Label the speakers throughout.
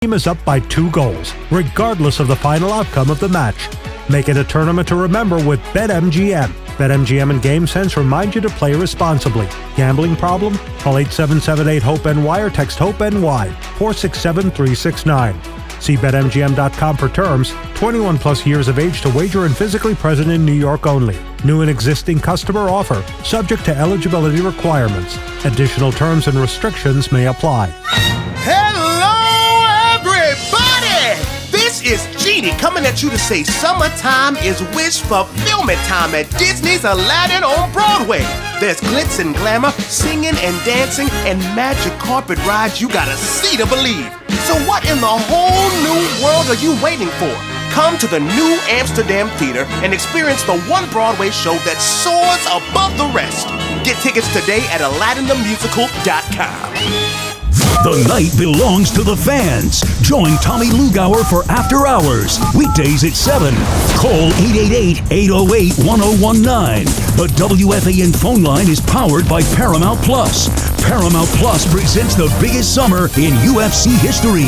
Speaker 1: team is up by 2 goals, regardless of the final outcome of the match. Make it a tournament to remember with BetMGM. BetMGM and GameSense remind you to play responsibly. Gambling problem? Call 877-8-HOPE-NY or text HOPE-NY 467-369. See BetMGM.com for terms. 21 plus years of age to wager and physically present in New York only. New and existing customer offer. Subject to eligibility requirements. Additional terms and restrictions may apply.
Speaker 2: Hello, everybody! This is Genie coming at you to say summertime is wish fulfillment time at Disney's Aladdin on Broadway. There's glitz and glamour, singing and dancing, and magic carpet rides you gotta see to believe. So what in the whole new world are you waiting for? Come to the new Amsterdam Theater and experience the one Broadway show that soars above the rest. Get tickets today at AladdinTheMusical.com.
Speaker 3: The night belongs to the fans. Join Tommy Lugauer for After Hours, weekdays at 7. Call 888-808-1019. The WFAN phone line is powered by Paramount Plus. Paramount Plus presents the biggest summer in UFC history.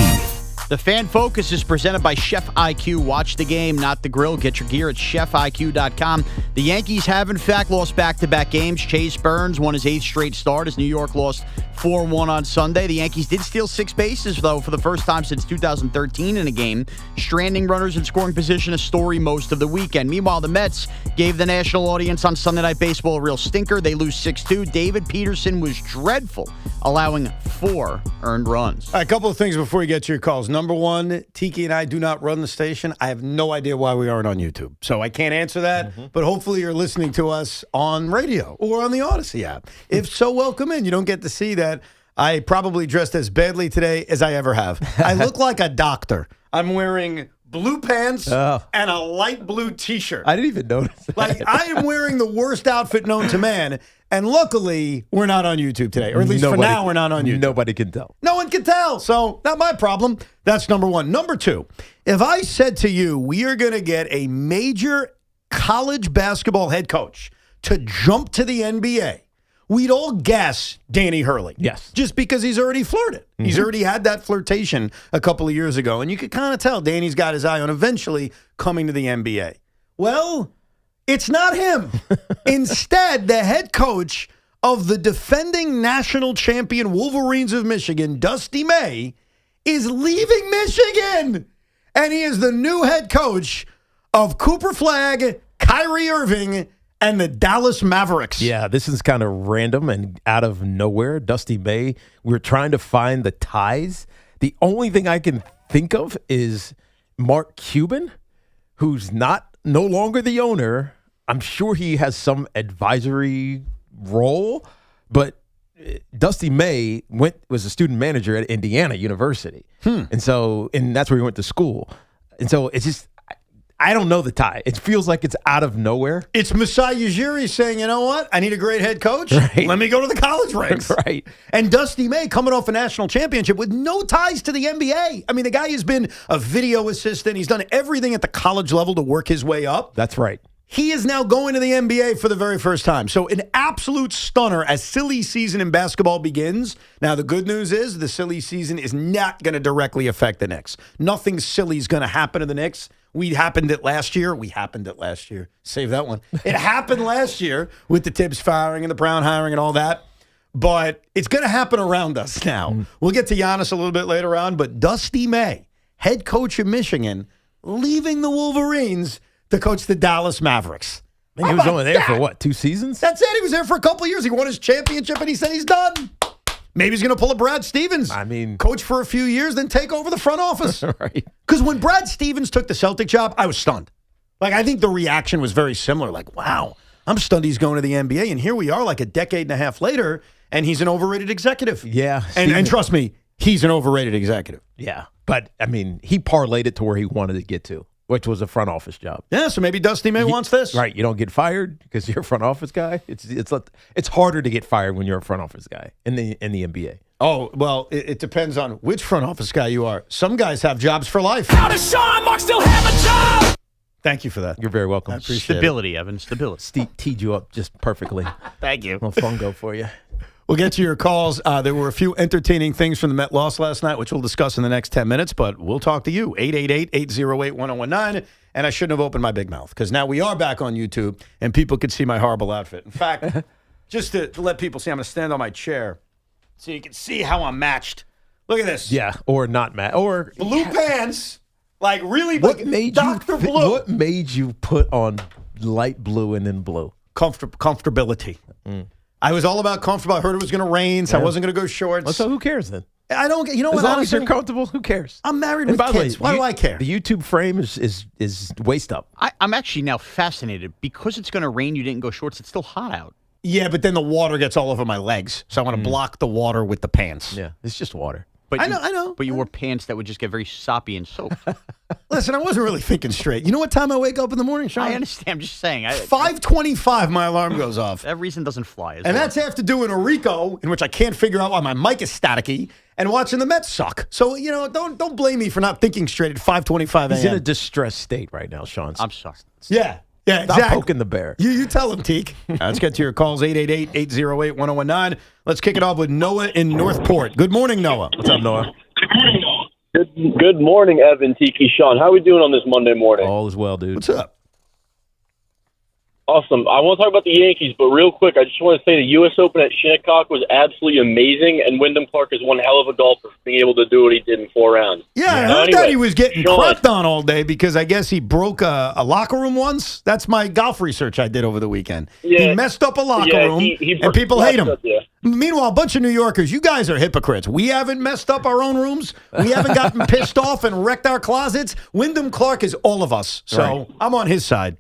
Speaker 4: The Fan Focus is presented by Chef IQ. Watch the game, not the grill. Get your gear at chefiq.com. The Yankees have, in fact, lost back-to-back games. Chase Burns won his 8th straight start as New York lost 4-1 on Sunday. The Yankees did steal 6 bases, though, for the first time since 2013 in a game. Stranding runners in scoring position, a story most of the weekend. Meanwhile, the Mets gave the national audience on Sunday Night Baseball a real stinker. They lose 6-2. David Peterson was dreadful, allowing 4 earned runs.
Speaker 5: All right, a couple of things before you get to your calls. Number one, Tiki and I do not run the station. I have no idea why we aren't on YouTube. So I can't answer that, but hopefully you're listening to us on radio or on the Odyssey app. If so, welcome in. You don't get to see that. I probably dressed as badly today as I ever have. I look like a doctor. I'm wearing blue pants and a light blue T-shirt.
Speaker 6: I didn't even notice that.
Speaker 5: Like, I am wearing the worst outfit known to man. And luckily, we're not on YouTube today. Or at least for now, we're not on YouTube.
Speaker 6: Nobody can tell.
Speaker 5: No one can tell. So, not my problem. That's number one. Number two, if I said to you, we are going to get a major college basketball head coach to jump to the NBA, we'd all guess Danny Hurley.
Speaker 6: Yes.
Speaker 5: Just because he's already flirted. He's already had that flirtation a couple of years ago. And you could kind of tell Danny's got his eye on eventually coming to the NBA. Well, it's not him. Instead, the head coach of the defending national champion Wolverines of Michigan, Dusty May, is leaving Michigan. And he is the new head coach of Cooper Flagg, Kyrie Irving, and the Dallas Mavericks.
Speaker 6: Yeah, this is kind of random and out of nowhere. Dusty May, we're trying to find the ties. The only thing I can think of is Mark Cuban, who's no longer the owner. I'm sure he has some advisory role, but Dusty May was a student manager at Indiana University. And that's where he went to school. And so it's just, I don't know the tie. It feels like it's out of nowhere.
Speaker 5: It's Masai Ujiri saying, you know what? I need a great head coach. Right. Let me go to the college ranks.
Speaker 6: Right.
Speaker 5: And Dusty May coming off a national championship with no ties to the NBA. I mean, the guy has been a video assistant. He's done everything at the college level to work his way up.
Speaker 6: That's right.
Speaker 5: He is now going to the NBA for the very first time. So an absolute stunner as silly season in basketball begins. Now, the good news is the silly season is not going to directly affect the Knicks. Nothing silly is going to happen to the Knicks. We happened it last year. Save that one. It happened last year with the Tibbs firing and the Brown hiring and all that. But it's going to happen around us now. We'll get to Giannis a little bit later on. But Dusty May, head coach of Michigan, leaving the Wolverines to coach the Dallas Mavericks.
Speaker 6: And he was only there for what, 2 seasons?
Speaker 5: That's it. He was there for a couple of years. He won his championship, and he said he's done. Maybe he's going to pull a Brad Stevens.
Speaker 6: I mean,
Speaker 5: coach for a few years, then take over the front office.
Speaker 6: Right.
Speaker 5: Because when Brad Stevens took the Celtic job, I was stunned. Like, I think the reaction was very similar. Like, wow, I'm stunned he's going to the NBA. And here we are like a decade and a half later, and he's an overrated executive.
Speaker 6: Yeah.
Speaker 5: And trust me, he's an overrated executive.
Speaker 6: Yeah. But, I mean, he parlayed it to where he wanted to get to, which was a front office job.
Speaker 5: Yeah, so maybe Dusty May wants this.
Speaker 6: Right. You don't get fired because you're a front office guy. It's harder to get fired when you're a front office guy in the NBA.
Speaker 5: Oh, well, it depends on which front office guy you are. Some guys have jobs for life.
Speaker 3: How does Sean Mark still have a job?
Speaker 5: Thank you for that.
Speaker 6: You're very welcome.
Speaker 5: I appreciate
Speaker 4: Stability, Evan. Stability.
Speaker 6: Steve teed you up just perfectly.
Speaker 5: Thank you.
Speaker 6: A little fungo for you.
Speaker 5: We'll get to your calls. There were a few entertaining things from the Met loss last night, which we'll discuss in the next 10 minutes, but we'll talk to you. 888-808-1019. And I shouldn't have opened my big mouth because now we are back on YouTube and people could see my horrible outfit. In fact, just to let people see, I'm going to stand on my chair so you can see how I'm matched. Look at this.
Speaker 6: Yeah, or not Matt. Or
Speaker 5: Blue pants, like really
Speaker 6: what
Speaker 5: like
Speaker 6: made
Speaker 5: Dr.
Speaker 6: you
Speaker 5: Blue.
Speaker 6: What made you put on light blue and then blue?
Speaker 5: Comfortability. I was all about comfortable. I heard it was going to rain, so I wasn't going to go shorts.
Speaker 6: Well, so who cares then?
Speaker 5: I don't get. You know
Speaker 6: As
Speaker 5: what?
Speaker 6: long as
Speaker 5: Honestly,
Speaker 6: you're comfortable, who cares?
Speaker 5: I'm married
Speaker 6: And
Speaker 5: with
Speaker 6: by the way,
Speaker 5: kids. Why do I care?
Speaker 6: The YouTube frame is waist up.
Speaker 4: I'm actually now fascinated. Because it's going to rain, you didn't go shorts. It's still hot out.
Speaker 5: Yeah, but then the water gets all over my legs, so I want to block the water with the pants.
Speaker 6: Yeah, it's just water.
Speaker 4: But
Speaker 5: I know.
Speaker 4: But you wore pants that would just get very soppy and soaked.
Speaker 5: Listen, I wasn't really thinking straight. You know what time I wake up in the morning, Sean?
Speaker 4: I understand. I'm just saying.
Speaker 5: 5:25, my alarm goes off.
Speaker 4: That reason doesn't fly.
Speaker 5: And that's after doing a Rico, in which I can't figure out why my mic is staticky, and watching the Mets suck. So, don't blame me for not thinking straight at 5:25 a.m.
Speaker 6: He's in a distressed state right now, Sean.
Speaker 4: I'm sorry.
Speaker 5: Yeah,
Speaker 6: Stop
Speaker 5: exactly.
Speaker 6: poking the bear.
Speaker 5: You tell him, Tiki. Let's get to your calls, 888-808-1019. Let's kick it off with Noah in Northport. Good morning, Noah.
Speaker 6: What's up, Noah?
Speaker 7: Good morning, Evan, Tiki, Sean. How are we doing on this Monday morning?
Speaker 6: All is well, dude.
Speaker 5: What's up?
Speaker 7: Awesome. I want to talk about the Yankees, but real quick, I just want to say the U.S. Open at Shinnecock was absolutely amazing, and Wyndham Clark is one hell of a golfer for being able to do what he did in 4 rounds.
Speaker 5: Yeah, I heard that he was getting crapped on all day because I guess he broke a locker room once. That's my golf research I did over the weekend.
Speaker 7: Yeah.
Speaker 5: He messed up a locker room, and people hate him. Meanwhile, a bunch of New Yorkers, you guys are hypocrites. We haven't messed up our own rooms. We haven't gotten pissed off and wrecked our closets. Wyndham Clark is all of us, so
Speaker 6: Right.
Speaker 5: I'm on his side.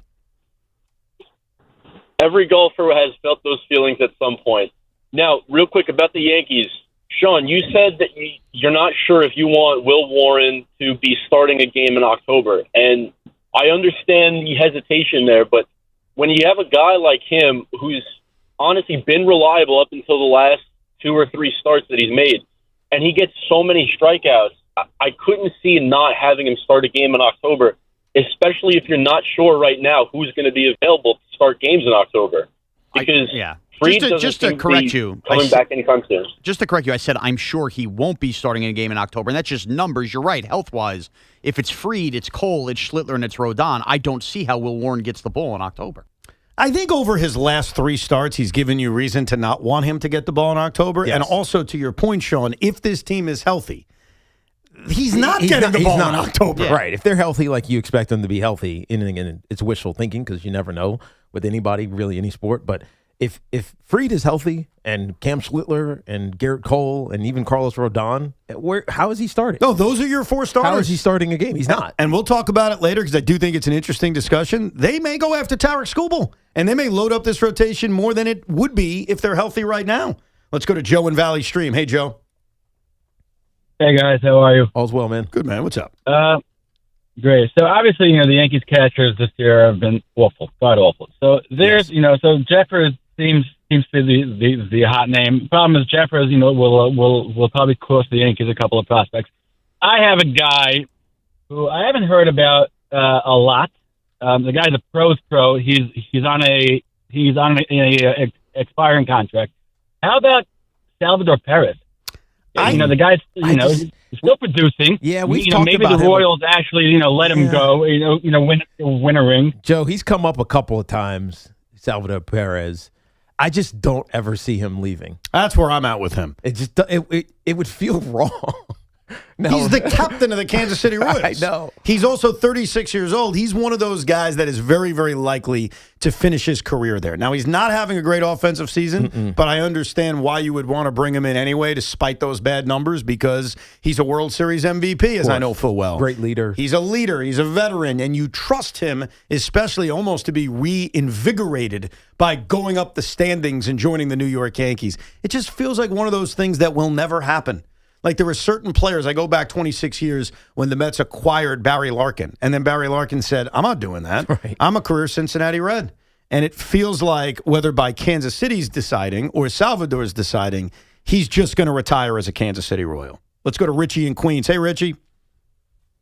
Speaker 7: Every golfer has felt those feelings at some point. Now, real quick about the Yankees. Sean, you said that you're not sure if you want Will Warren to be starting a game in October. And I understand the hesitation there, but when you have a guy like him who's honestly been reliable up until the last 2 or 3 starts that he's made, and he gets so many strikeouts, I couldn't see not having him start a game in October, especially if you're not sure right now who's going to be available to start games in October. Because Fried
Speaker 4: just to correct you,
Speaker 7: coming back anytime soon.
Speaker 4: Just to correct you, I said I'm sure he won't be starting in a game in October, and that's just numbers. You're right, health-wise. If it's Fried, it's Cole, it's Schlittler, and it's Rodon, I don't see how Will Warren gets the ball in October.
Speaker 5: I think over his last 3 starts, he's given you reason to not want him to get the ball in October.
Speaker 6: Yes.
Speaker 5: And also, to your point, Sean, if this team is healthy, he's not getting the ball in October.
Speaker 6: Yeah. Right. If they're healthy like you expect them to be healthy, and it's wishful thinking because you never know with anybody, really, any sport. But if Fried is healthy and Cam Schlittler and Garrett Cole and even Carlos Rodon, how is he starting?
Speaker 5: No, those are your 4 starters.
Speaker 6: How is he starting a game? He's not.
Speaker 5: And we'll talk about it later because I do think it's an interesting discussion. They may go after Tarek Skubal, and they may load up this rotation more than it would be if they're healthy right now. Let's go to Joe in Valley Stream. Hey, Joe.
Speaker 8: Hey, guys. How are you?
Speaker 6: All's well, man.
Speaker 5: Good, man. What's up?
Speaker 8: Great. So, obviously, the Yankees catchers this year have been awful, god awful. So, there's, so Jeffers seems to be the hot name. Problem is, Jeffers, will probably cost the Yankees a couple of prospects. I have a guy who I haven't heard about a lot. The guy's a pro's pro. He's on a expiring contract. How about Salvador Perez? The guy's he's still producing.
Speaker 6: Yeah, we've talked
Speaker 8: maybe
Speaker 6: about
Speaker 8: the
Speaker 6: him.
Speaker 8: Royals actually let him go. Win a ring.
Speaker 6: Joe, he's come up a couple of times. Salvador Perez. I just don't ever see him leaving.
Speaker 5: That's where I'm at with him.
Speaker 6: It would feel wrong. No.
Speaker 5: He's the captain of the Kansas City Royals.
Speaker 6: I know.
Speaker 5: He's also 36 years old. He's one of those guys that is very, very likely to finish his career there. Now, he's not having a great offensive season, but I understand why you would want to bring him in anyway, despite those bad numbers, because he's a World Series MVP, as I know full well.
Speaker 6: Great leader.
Speaker 5: He's a leader. He's a veteran, and you trust him, especially almost to be reinvigorated by going up the standings and joining the New York Yankees. It just feels like one of those things that will never happen. Like there were certain players, I go back 26 years when the Mets acquired Barry Larkin. And then Barry Larkin said, I'm not doing that.
Speaker 6: Right.
Speaker 5: I'm a career Cincinnati Red. And it feels like whether by Kansas City's deciding or Salvador's deciding, he's just going to retire as a Kansas City Royal. Let's go to Richie in Queens. Hey, Richie.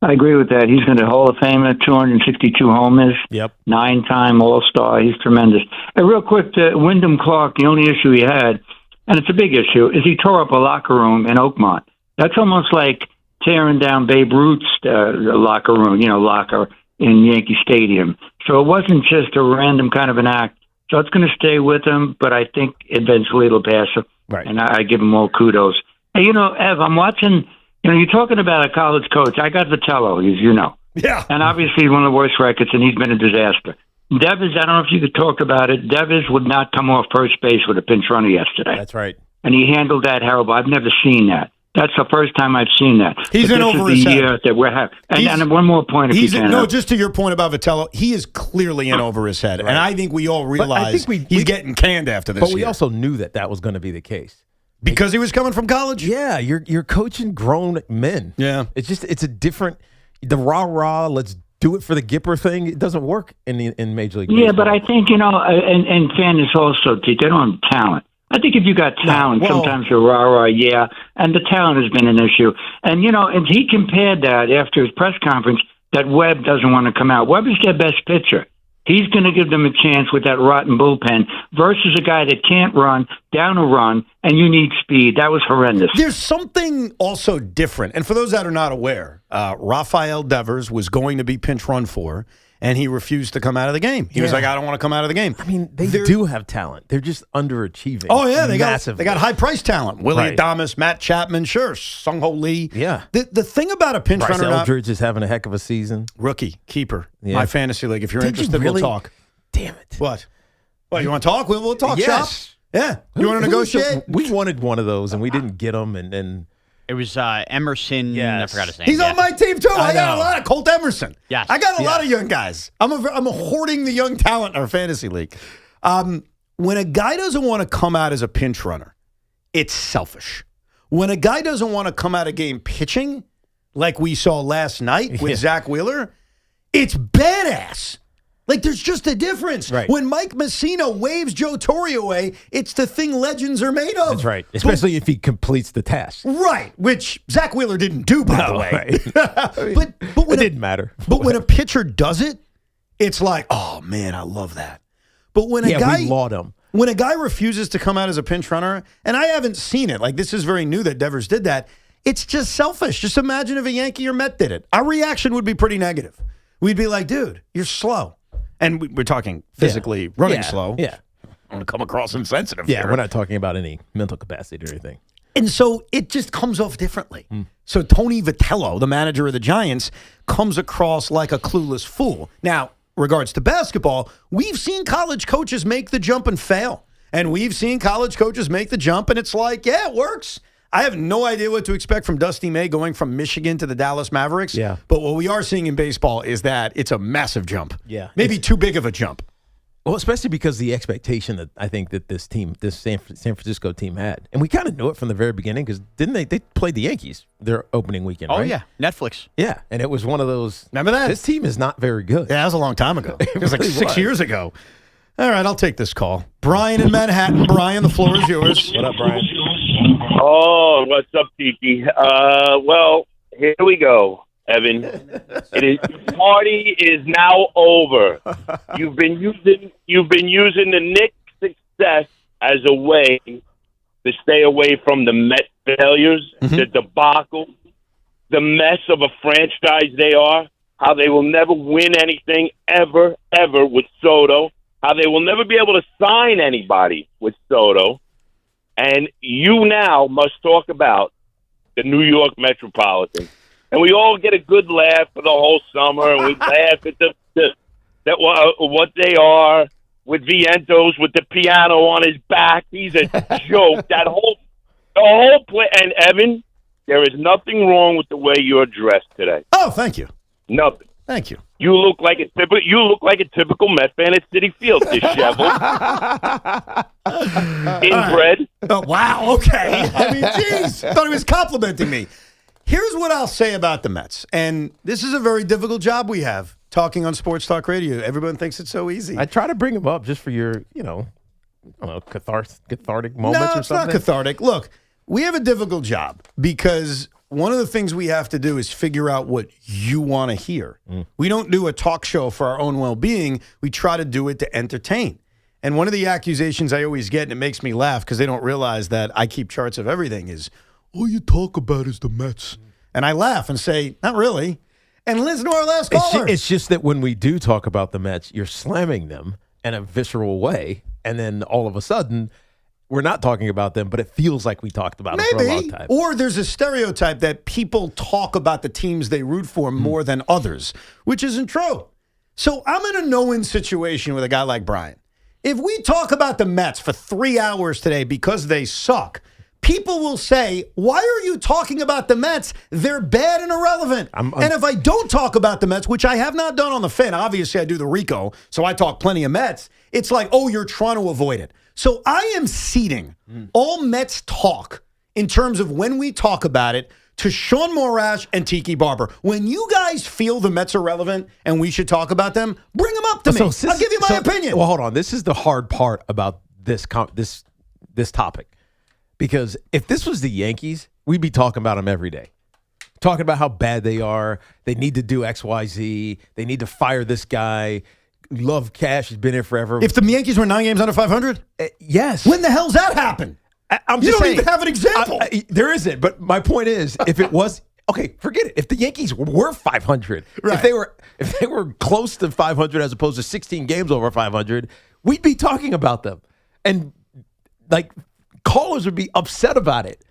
Speaker 9: I agree with that. He's going to Hall of Fame at 262 homers.
Speaker 6: Yep.
Speaker 9: 9-time All-Star. He's tremendous. Real quick, to Wyndham Clark, the only issue he had and it's a big issue, is he tore up a locker room in Oakmont. That's almost like tearing down Babe Ruth's locker room, locker in Yankee Stadium. So it wasn't just a random kind of an act. So it's going to stay with him, but I think eventually it'll pass him.
Speaker 5: Right.
Speaker 9: And I give him all kudos. Hey, Ev, I'm watching, you're talking about a college coach. I got Vitello, as you know.
Speaker 5: Yeah.
Speaker 9: And obviously he's one of the worst records, and he's been a disaster. Devis, I don't know if you could talk about it. Devis would not come off first base with a pinch runner yesterday.
Speaker 6: That's right.
Speaker 9: And he handled that terrible. I've never seen that. That's the first time I've seen that.
Speaker 5: He's in over his head.
Speaker 9: That we're having. And one more point, if you can.
Speaker 5: No, just to your point about Vitello, he is clearly in over his head. Right. And I think we all realize he's getting canned after this
Speaker 6: But we also knew that was going to be the case.
Speaker 5: Because he was coming from college?
Speaker 6: Yeah, you're coaching grown men.
Speaker 5: Yeah.
Speaker 6: It's a different, the rah-rah, let's do it for the Gipper thing. It doesn't work in Major League Baseball.
Speaker 9: Yeah, but I think, and fairness also, they don't have talent. I think if you got talent, sometimes you're rah-rah, yeah, and the talent has been an issue. And, and he compared that after his press conference that Webb doesn't want to come out. Webb is their best pitcher. He's going to give them a chance with that rotten bullpen versus a guy that can't run, down a run, and you need speed. That was horrendous.
Speaker 5: There's something also different. And for those that are not aware, Rafael Devers was going to be pinch run for, and he refused to come out of the game. He was like, I don't want to come out of the game.
Speaker 6: I mean, they do have talent. They're just underachieving.
Speaker 5: Oh, yeah. They
Speaker 6: massively.
Speaker 5: got high-priced talent. Willie Adames, Matt Chapman, sure. Sung-Ho Lee.
Speaker 6: Yeah.
Speaker 5: The thing about a pinch
Speaker 6: Bryce
Speaker 5: runner...
Speaker 6: Eldridge is having a heck of a season.
Speaker 5: Rookie, keeper.
Speaker 6: Yeah.
Speaker 5: My fantasy league. If you're interested, we'll talk.
Speaker 6: Damn it.
Speaker 5: What? What, you want to talk? We'll talk shop.
Speaker 6: Yes.
Speaker 5: Yeah. You want to negotiate?
Speaker 6: We wanted one of those, and we didn't get them, and
Speaker 4: It was Emerson.
Speaker 6: Yes.
Speaker 4: I forgot his name.
Speaker 5: He's on my team, too. I got a lot of Colt Emerson.
Speaker 4: Yes.
Speaker 5: I got a lot of young guys. I'm hoarding the young talent in our fantasy league. When a guy doesn't want to come out as a pinch runner, it's selfish. When a guy doesn't want to come out of game pitching, like we saw last night with Zach Wheeler, it's badass. Like, there's just a difference.
Speaker 6: Right.
Speaker 5: When Mike Messina waves Joe Torre away, it's the thing legends are made of.
Speaker 6: that's right. Especially if he completes the task.
Speaker 5: Right, which Zach Wheeler didn't do, by the way.
Speaker 6: Right.
Speaker 5: but when
Speaker 6: it didn't matter.
Speaker 5: But when a pitcher does it, it's like, oh, man, I love that. But when
Speaker 6: we laud him.
Speaker 5: When a guy refuses to come out as a pinch runner, and I haven't seen it, like this is very new that Devers did that, it's just selfish. Just imagine if a Yankee or Met did it. Our reaction would be pretty negative. We'd be like, dude, you're slow. And we're talking physically running slow.
Speaker 6: Yeah.
Speaker 5: I want to come across insensitive
Speaker 6: Yeah,
Speaker 5: here.
Speaker 6: we're not talking about any mental capacity or anything.
Speaker 5: And so it just comes off differently. So Tony Vitello, the manager of the Giants, comes across like a clueless fool. Now, regards to basketball, we've seen college coaches make the jump and fail. And we've seen college coaches make the jump, and it's like, yeah, it works. I have no idea what to expect from Dusty May going from Michigan to the Dallas Mavericks.
Speaker 6: Yeah.
Speaker 5: But what we are seeing in baseball is that it's a massive jump.
Speaker 6: Yeah.
Speaker 5: Maybe too big of a jump.
Speaker 6: Well, especially because the expectation that I think that this San Francisco team had. And we kind of knew it from the very beginning because didn't they played the Yankees their opening weekend,
Speaker 4: Oh,
Speaker 6: right?
Speaker 4: yeah. Netflix.
Speaker 6: Yeah, and it was one of those.
Speaker 5: Remember that?
Speaker 6: This team is not very good.
Speaker 5: Yeah, that was a long time ago. It was like
Speaker 6: really
Speaker 5: 6
Speaker 6: was.
Speaker 5: years ago. All right, I'll take this call. Brian in Manhattan. Brian, the floor is yours.
Speaker 6: What up, Brian?
Speaker 10: Oh, what's up, Tiki? Well, here we go, Evan. The party is now over. You've been using the Knicks' success as a way to stay away from the Met failures, the debacle, the mess of a franchise they are. How they will never win anything ever with Soto. How they will never be able to sign anybody with Soto. And you now must talk about the New York Metropolitan. And we all get a good laugh for the whole summer, and we laugh at what they are with Vientos with the piano on his back. He's a joke. The whole play. And Evan, there is nothing wrong with the way you're dressed today.
Speaker 5: Oh, thank you.
Speaker 10: Nothing.
Speaker 5: Thank you.
Speaker 10: You look like a typical Met fan at Citi Field, disheveled, inbred.
Speaker 5: Oh, wow, okay. I mean, geez, thought he was complimenting me. Here's what I'll say about the Mets, and this is a very difficult job we have, talking on Sports Talk Radio. Everyone thinks it's so easy.
Speaker 6: I try to bring him up just for your, I don't know, cathartic moments or something.
Speaker 5: It's not cathartic. Look, we have a difficult job because one of the things we have to do is figure out what you want to hear. We don't do a talk show for our own well-being. We try to do it to entertain. And one of the accusations I always get, and it makes me laugh because they don't realize that I keep charts of everything, is all you talk about is the Mets. And I laugh and say, not really. And listen to our last caller.
Speaker 6: It's just that when we do talk about the Mets, you're slamming them in a visceral way. And then all of a sudden, we're not talking about them, but it feels like we talked about them for a long time.
Speaker 5: Or there's a stereotype that people talk about the teams they root for more than others, which isn't true. So I'm in a no-win situation with a guy like Brian. If we talk about the Mets for 3 hours today because they suck, people will say, why are you talking about the Mets? They're bad and irrelevant. And if I don't talk about the Mets, which I have not done on the Fan, obviously I do the Rico, so I talk plenty of Mets, it's like, oh, you're trying to avoid it. So I am ceding all Mets talk in terms of when we talk about it to Sean Morash and Tiki Barber. When you guys feel the Mets are relevant and we should talk about them, bring them up to me. I'll give you my opinion.
Speaker 6: Well, hold on. This is the hard part about this topic. Because if this was the Yankees, we'd be talking about them every day. Talking about how bad they are. They need to do X, Y, Z. They need to fire this guy. Love Cash has been here forever.
Speaker 5: If the Yankees were 9 games under 500?
Speaker 6: Yes.
Speaker 5: When the hell's that happen?
Speaker 6: I'm
Speaker 5: you
Speaker 6: just
Speaker 5: don't
Speaker 6: saying,
Speaker 5: even have an example.
Speaker 6: There isn't. But my point is, if it was okay, forget it. If the Yankees were 500,
Speaker 5: right.
Speaker 6: if they were close to 500 as opposed to 16 games over 500, we'd be talking about them, and like callers would be upset about it.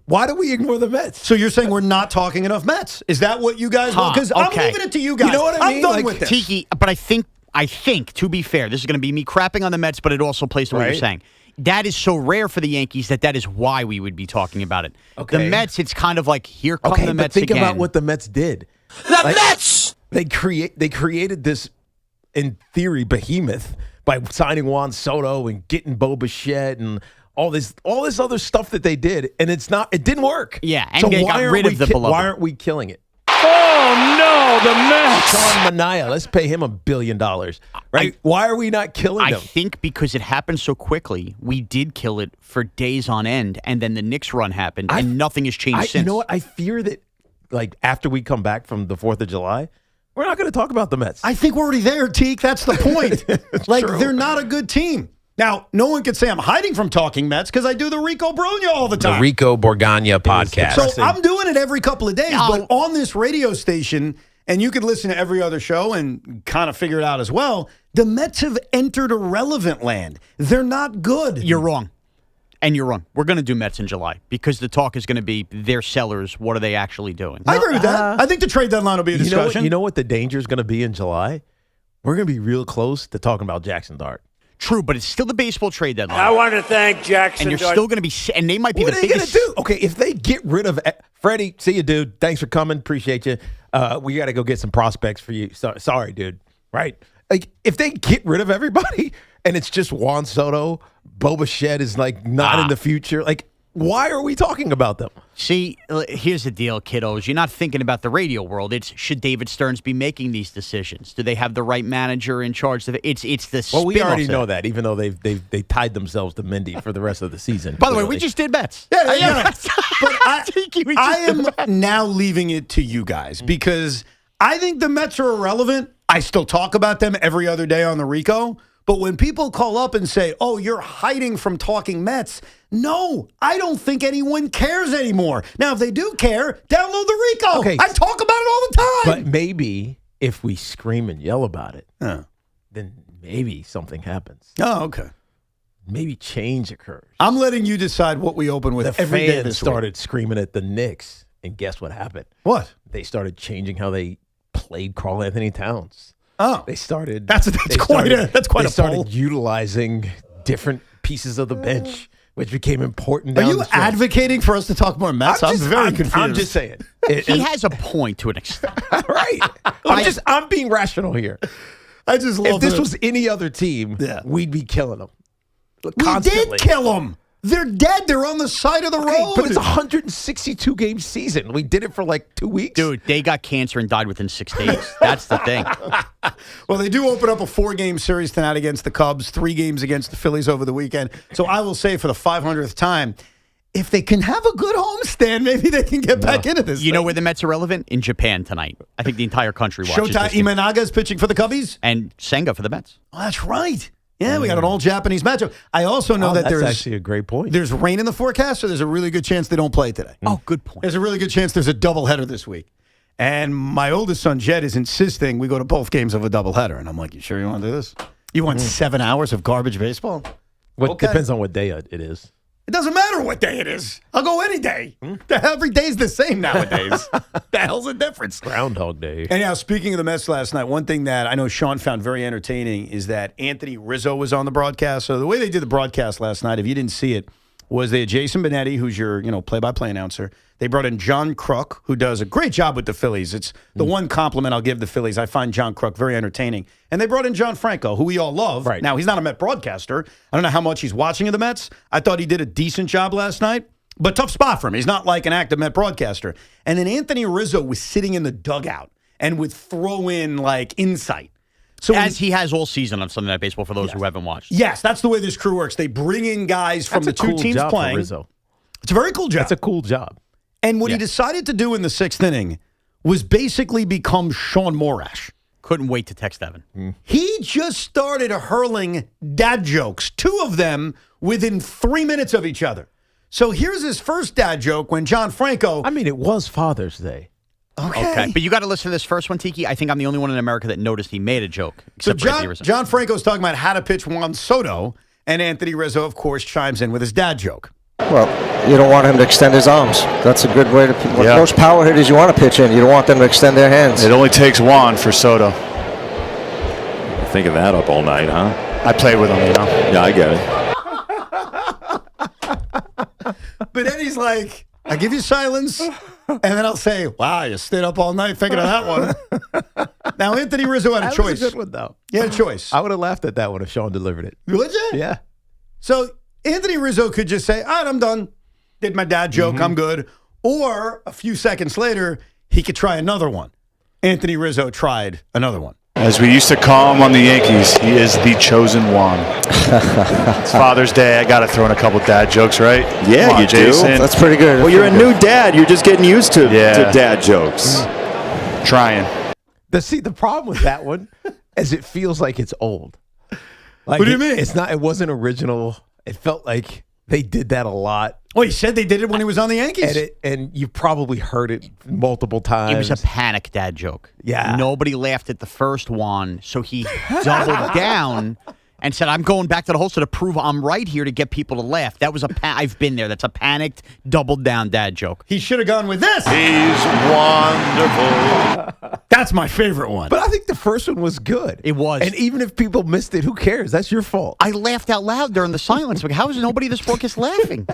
Speaker 6: Why do we ignore the Mets?
Speaker 5: So you're saying we're not talking enough Mets? Is that what you guys want? Because I'm leaving it to you guys.
Speaker 6: You know what I mean?
Speaker 5: I'm done with this.
Speaker 4: Tiki, but I think, to be fair, this is going to be me crapping on the Mets, but it also plays to what you're saying. That is so rare for the Yankees that is why we would be talking about it. Okay. The Mets, it's kind of like, here come the Mets
Speaker 6: again. Think about
Speaker 4: what
Speaker 6: the Mets did.
Speaker 2: The Mets!
Speaker 6: They created this, in theory, behemoth by signing Juan Soto and getting Bo Bichette and all this other stuff that they did, and it didn't work.
Speaker 4: Yeah, and they got rid of the beloved.
Speaker 6: Why aren't we killing it?
Speaker 10: Oh, no, the Mets.
Speaker 6: Sean Manaea, let's pay him $1 billion. Right? Why are we not killing him?
Speaker 4: I think because it happened so quickly, we did kill it for days on end, and then the Knicks run happened, and nothing has changed since.
Speaker 6: You know what? I fear that, like, after we come back from the 4th of July, we're not going to talk about the Mets.
Speaker 5: I think we're already there, Teak. That's the point. They're not a good team. Now, no one could say I'm hiding from talking Mets because I do the Rico Brogna all the time.
Speaker 11: The Rico Borgagna podcast.
Speaker 5: So I'm doing it every couple of days, but on this radio station, and you could listen to every other show and kind of figure it out as well, the Mets have entered irrelevant land. They're not good.
Speaker 4: You're wrong. And you're wrong. We're going to do Mets in July because the talk is going to be their sellers. What are they actually doing?
Speaker 5: I agree with that. I think the trade deadline will be a discussion.
Speaker 6: You know what the danger is going to be in July? We're going to be real close to talking about Jackson Dart.
Speaker 4: True, but it's still the baseball trade deadline.
Speaker 10: I want to thank Jackson.
Speaker 4: And you're still going to be, and they might be
Speaker 6: the biggest.
Speaker 4: What are they
Speaker 6: going to do? Okay, if they get rid of Freddie, see you, dude. Thanks for coming. Appreciate you. We got to go get some prospects for you. Sorry, dude. Right? Like, if they get rid of everybody and it's just Juan Soto, Bo Bichette is like not in the future. Like, why are we talking about them?
Speaker 4: See, here's the deal, kiddos. You're not thinking about the radio world. It's should David Stearns be making these decisions? Do they have the right manager in charge? It's the
Speaker 6: well, we already know that, even though they tied themselves to Mindy for the rest of the season.
Speaker 4: By the way, we just did Mets.
Speaker 5: Yeah. But I am now leaving it to you guys because I think the Mets are irrelevant. I still talk about them every other day on the Rico. But when people call up and say, oh, you're hiding from talking Mets, no, I don't think anyone cares anymore. Now, if they do care, download the Rico.
Speaker 6: Okay.
Speaker 5: I talk about it all the time.
Speaker 6: But maybe if we scream and yell about it, then maybe something happens.
Speaker 5: Oh, okay.
Speaker 6: Maybe change occurs.
Speaker 5: I'm letting you decide what we open with every day this
Speaker 6: started screaming at the Knicks, and guess what happened?
Speaker 5: What?
Speaker 6: They started changing how they played Karl Anthony Towns.
Speaker 5: Oh,
Speaker 6: they started.
Speaker 5: That's quite a
Speaker 6: They started utilizing different pieces of the bench, which became important.
Speaker 5: Are you advocating for us to talk more Mets? I'm very confused.
Speaker 6: I'm just saying.
Speaker 4: He has a point to an extent,
Speaker 6: right? I'm being rational here.
Speaker 5: I just love.
Speaker 6: If this was any other team, we'd be killing them. Constantly.
Speaker 5: We did kill them. They're dead. They're on the side of the road.
Speaker 6: But it's a 162-game season. We did it for like 2 weeks.
Speaker 4: Dude, they got cancer and died within 6 days. That's the thing.
Speaker 5: Well, they do open up a 4-game series tonight against the Cubs, 3 games against the Phillies over the weekend. So I will say for the 500th time, if they can have a good homestand, maybe they can get back into this.
Speaker 4: You know where the Mets are relevant? In Japan tonight. I think the entire country watches
Speaker 5: Shota Imanaga is pitching for the Cubbies?
Speaker 4: And Senga for the Mets.
Speaker 5: Oh, that's right. Yeah, we got an all-Japanese matchup. I also know that
Speaker 6: that's actually a great point.
Speaker 5: There's rain in the forecast, so there's a really good chance they don't play today.
Speaker 4: Oh, good point.
Speaker 5: There's a really good chance there's a doubleheader this week. And my oldest son, Jed, is insisting we go to both games of a doubleheader. And I'm like, you sure you want to do this? You want 7 hours of garbage baseball?
Speaker 6: Okay. Depends on what day it is.
Speaker 5: It doesn't matter what day it is. I'll go any day. Every day's the same nowadays. The hell's the difference?
Speaker 6: Groundhog Day.
Speaker 5: And now, speaking of the Mets last night, one thing that I know Sean found very entertaining is that Anthony Rizzo was on the broadcast. So the way they did the broadcast last night, if you didn't see it, was they had Jason Benetti, who's your play-by-play announcer. They brought in John Kruk, who does a great job with the Phillies. It's the one compliment I'll give the Phillies. I find John Kruk very entertaining. And they brought in John Franco, who we all love.
Speaker 6: Right.
Speaker 5: Now, he's not a Met broadcaster. I don't know how much he's watching of the Mets. I thought he did a decent job last night, but tough spot for him. He's not like an active Met broadcaster. And then Anthony Rizzo was sitting in the dugout and would throw in, like, insight. So
Speaker 4: As he has all season on Sunday Night Baseball for those who haven't watched.
Speaker 5: Yes, that's the way this crew works. They bring in guys from the two teams playing.
Speaker 6: Rizzo.
Speaker 5: It's a very cool job.
Speaker 6: That's a cool job.
Speaker 5: And what he decided to do in the 6th inning was basically become Sean Morash.
Speaker 4: Couldn't wait to text Evan.
Speaker 5: He just started hurling dad jokes, 2 of them within 3 minutes of each other. So here's his first dad joke when John Franco.
Speaker 6: I mean, it was Father's Day.
Speaker 5: Okay.
Speaker 4: But you got to listen to this first one, Tiki. I think I'm the only one in America that noticed he made a joke.
Speaker 5: So
Speaker 4: Except for Anthony Rizzo.
Speaker 5: John Franco's talking about how to pitch Juan Soto, and Anthony Rizzo, of course, chimes in with his dad joke.
Speaker 12: Well, you don't want him to extend his arms. That's a good way to. Most power hitters you want to pitch in. You don't want them to extend their hands.
Speaker 13: It only takes one for Soto.
Speaker 14: Thinking that up all night, huh?
Speaker 13: I played with him,
Speaker 14: Yeah, I get
Speaker 5: it. But then he's like, I give you silence, and then I'll say, wow, you stayed up all night thinking of that one. Now, Anthony Rizzo had a choice.
Speaker 6: That was a good one, though.
Speaker 5: He had a choice.
Speaker 6: I would have laughed at that one if Sean delivered it.
Speaker 5: Would you?
Speaker 6: Yeah.
Speaker 5: So Anthony Rizzo could just say, all right, I'm done. Did my dad joke. I'm good. Or a few seconds later, he could try another one. Anthony Rizzo tried another one.
Speaker 13: As we used to call him on the Yankees, he is the chosen one. It's Father's Day. I got to throw in a couple dad jokes, right?
Speaker 14: Yeah,
Speaker 13: Come on,
Speaker 14: you
Speaker 13: Jason.
Speaker 14: do.
Speaker 12: That's pretty good.
Speaker 14: Well, you're a new dad. You're just getting used to dad jokes.
Speaker 13: Trying.
Speaker 6: The problem with that one is it feels like it's old. Like
Speaker 5: what do you mean?
Speaker 6: It wasn't original. It felt like they did that a lot.
Speaker 5: Oh, he said they did it when he was on the Yankees.
Speaker 6: And you probably heard it multiple times.
Speaker 4: It was a panic dad joke.
Speaker 6: Yeah.
Speaker 4: Nobody laughed at the first one, so he doubled down and said, I'm going back to the holster to prove I'm right here to get people to laugh. That was I've been there. That's a panicked, doubled down dad joke.
Speaker 5: He should have gone with this.
Speaker 14: He's wonderful.
Speaker 5: That's my favorite one.
Speaker 6: But I think the first one was good.
Speaker 4: It was.
Speaker 6: And even if people missed it, who cares? That's your fault.
Speaker 4: I laughed out loud during the silence. Like, how is nobody this broadcast laughing?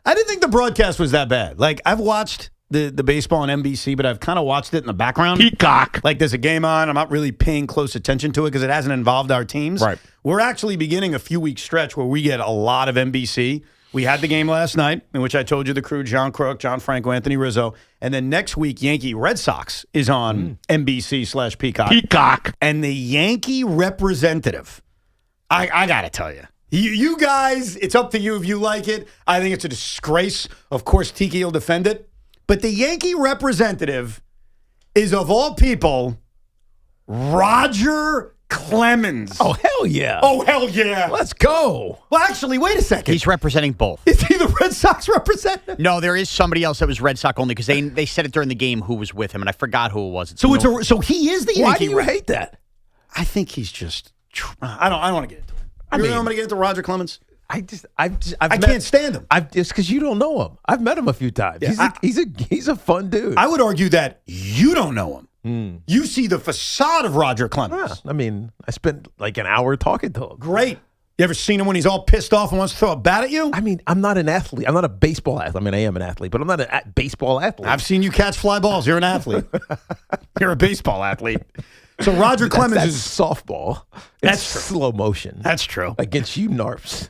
Speaker 5: I didn't think the broadcast was that bad. Like, I've watched the baseball on NBC, but I've kind of watched it in the background.
Speaker 13: Peacock.
Speaker 5: Like, there's a game on. I'm not really paying close attention to it because it hasn't involved our teams.
Speaker 6: Right.
Speaker 5: We're actually beginning a few-week stretch where we get a lot of NBC. We had the game last night, in which I told you the crew, John Kruk, John Franco, Anthony Rizzo. And then next week, Yankee Red Sox is on NBC/Peacock.
Speaker 13: Peacock.
Speaker 5: And the Yankee representative, I got to tell you, you guys, it's up to you if you like it. I think it's a disgrace. Of course, Tiki will defend it. But the Yankee representative is, of all people, Roger Clemens.
Speaker 6: Oh, hell yeah.
Speaker 5: Oh, hell yeah.
Speaker 6: Let's go.
Speaker 5: Well, actually, wait a second.
Speaker 4: He's representing both.
Speaker 5: Is he the Red Sox representative?
Speaker 4: No, there is somebody else that was Red Sox only because they said it during the game who was with him, and I forgot who it was.
Speaker 5: So he is the Yankee.
Speaker 6: Why do you hate that?
Speaker 5: I think he's just. I don't want to get into it. I'm going to get into Roger Clemens.
Speaker 6: I
Speaker 5: can't stand him.
Speaker 6: It's because you don't know him. I've met him a few times.
Speaker 5: Yeah,
Speaker 6: He's a fun dude.
Speaker 5: I would argue that you don't know him. You see the facade of Roger Clemens.
Speaker 6: I mean, I spent like an hour talking to him.
Speaker 5: Great. You ever seen him when he's all pissed off and wants to throw a bat at you?
Speaker 6: I mean, I'm not an athlete. I'm not a baseball athlete. I mean, I am an athlete, but I'm not a baseball athlete.
Speaker 5: I've seen you catch fly balls. You're an athlete. You're a baseball athlete. So Roger Clemens
Speaker 6: that's
Speaker 5: is
Speaker 6: softball.
Speaker 5: That's
Speaker 6: it's slow motion.
Speaker 5: That's true.
Speaker 6: Against you narps.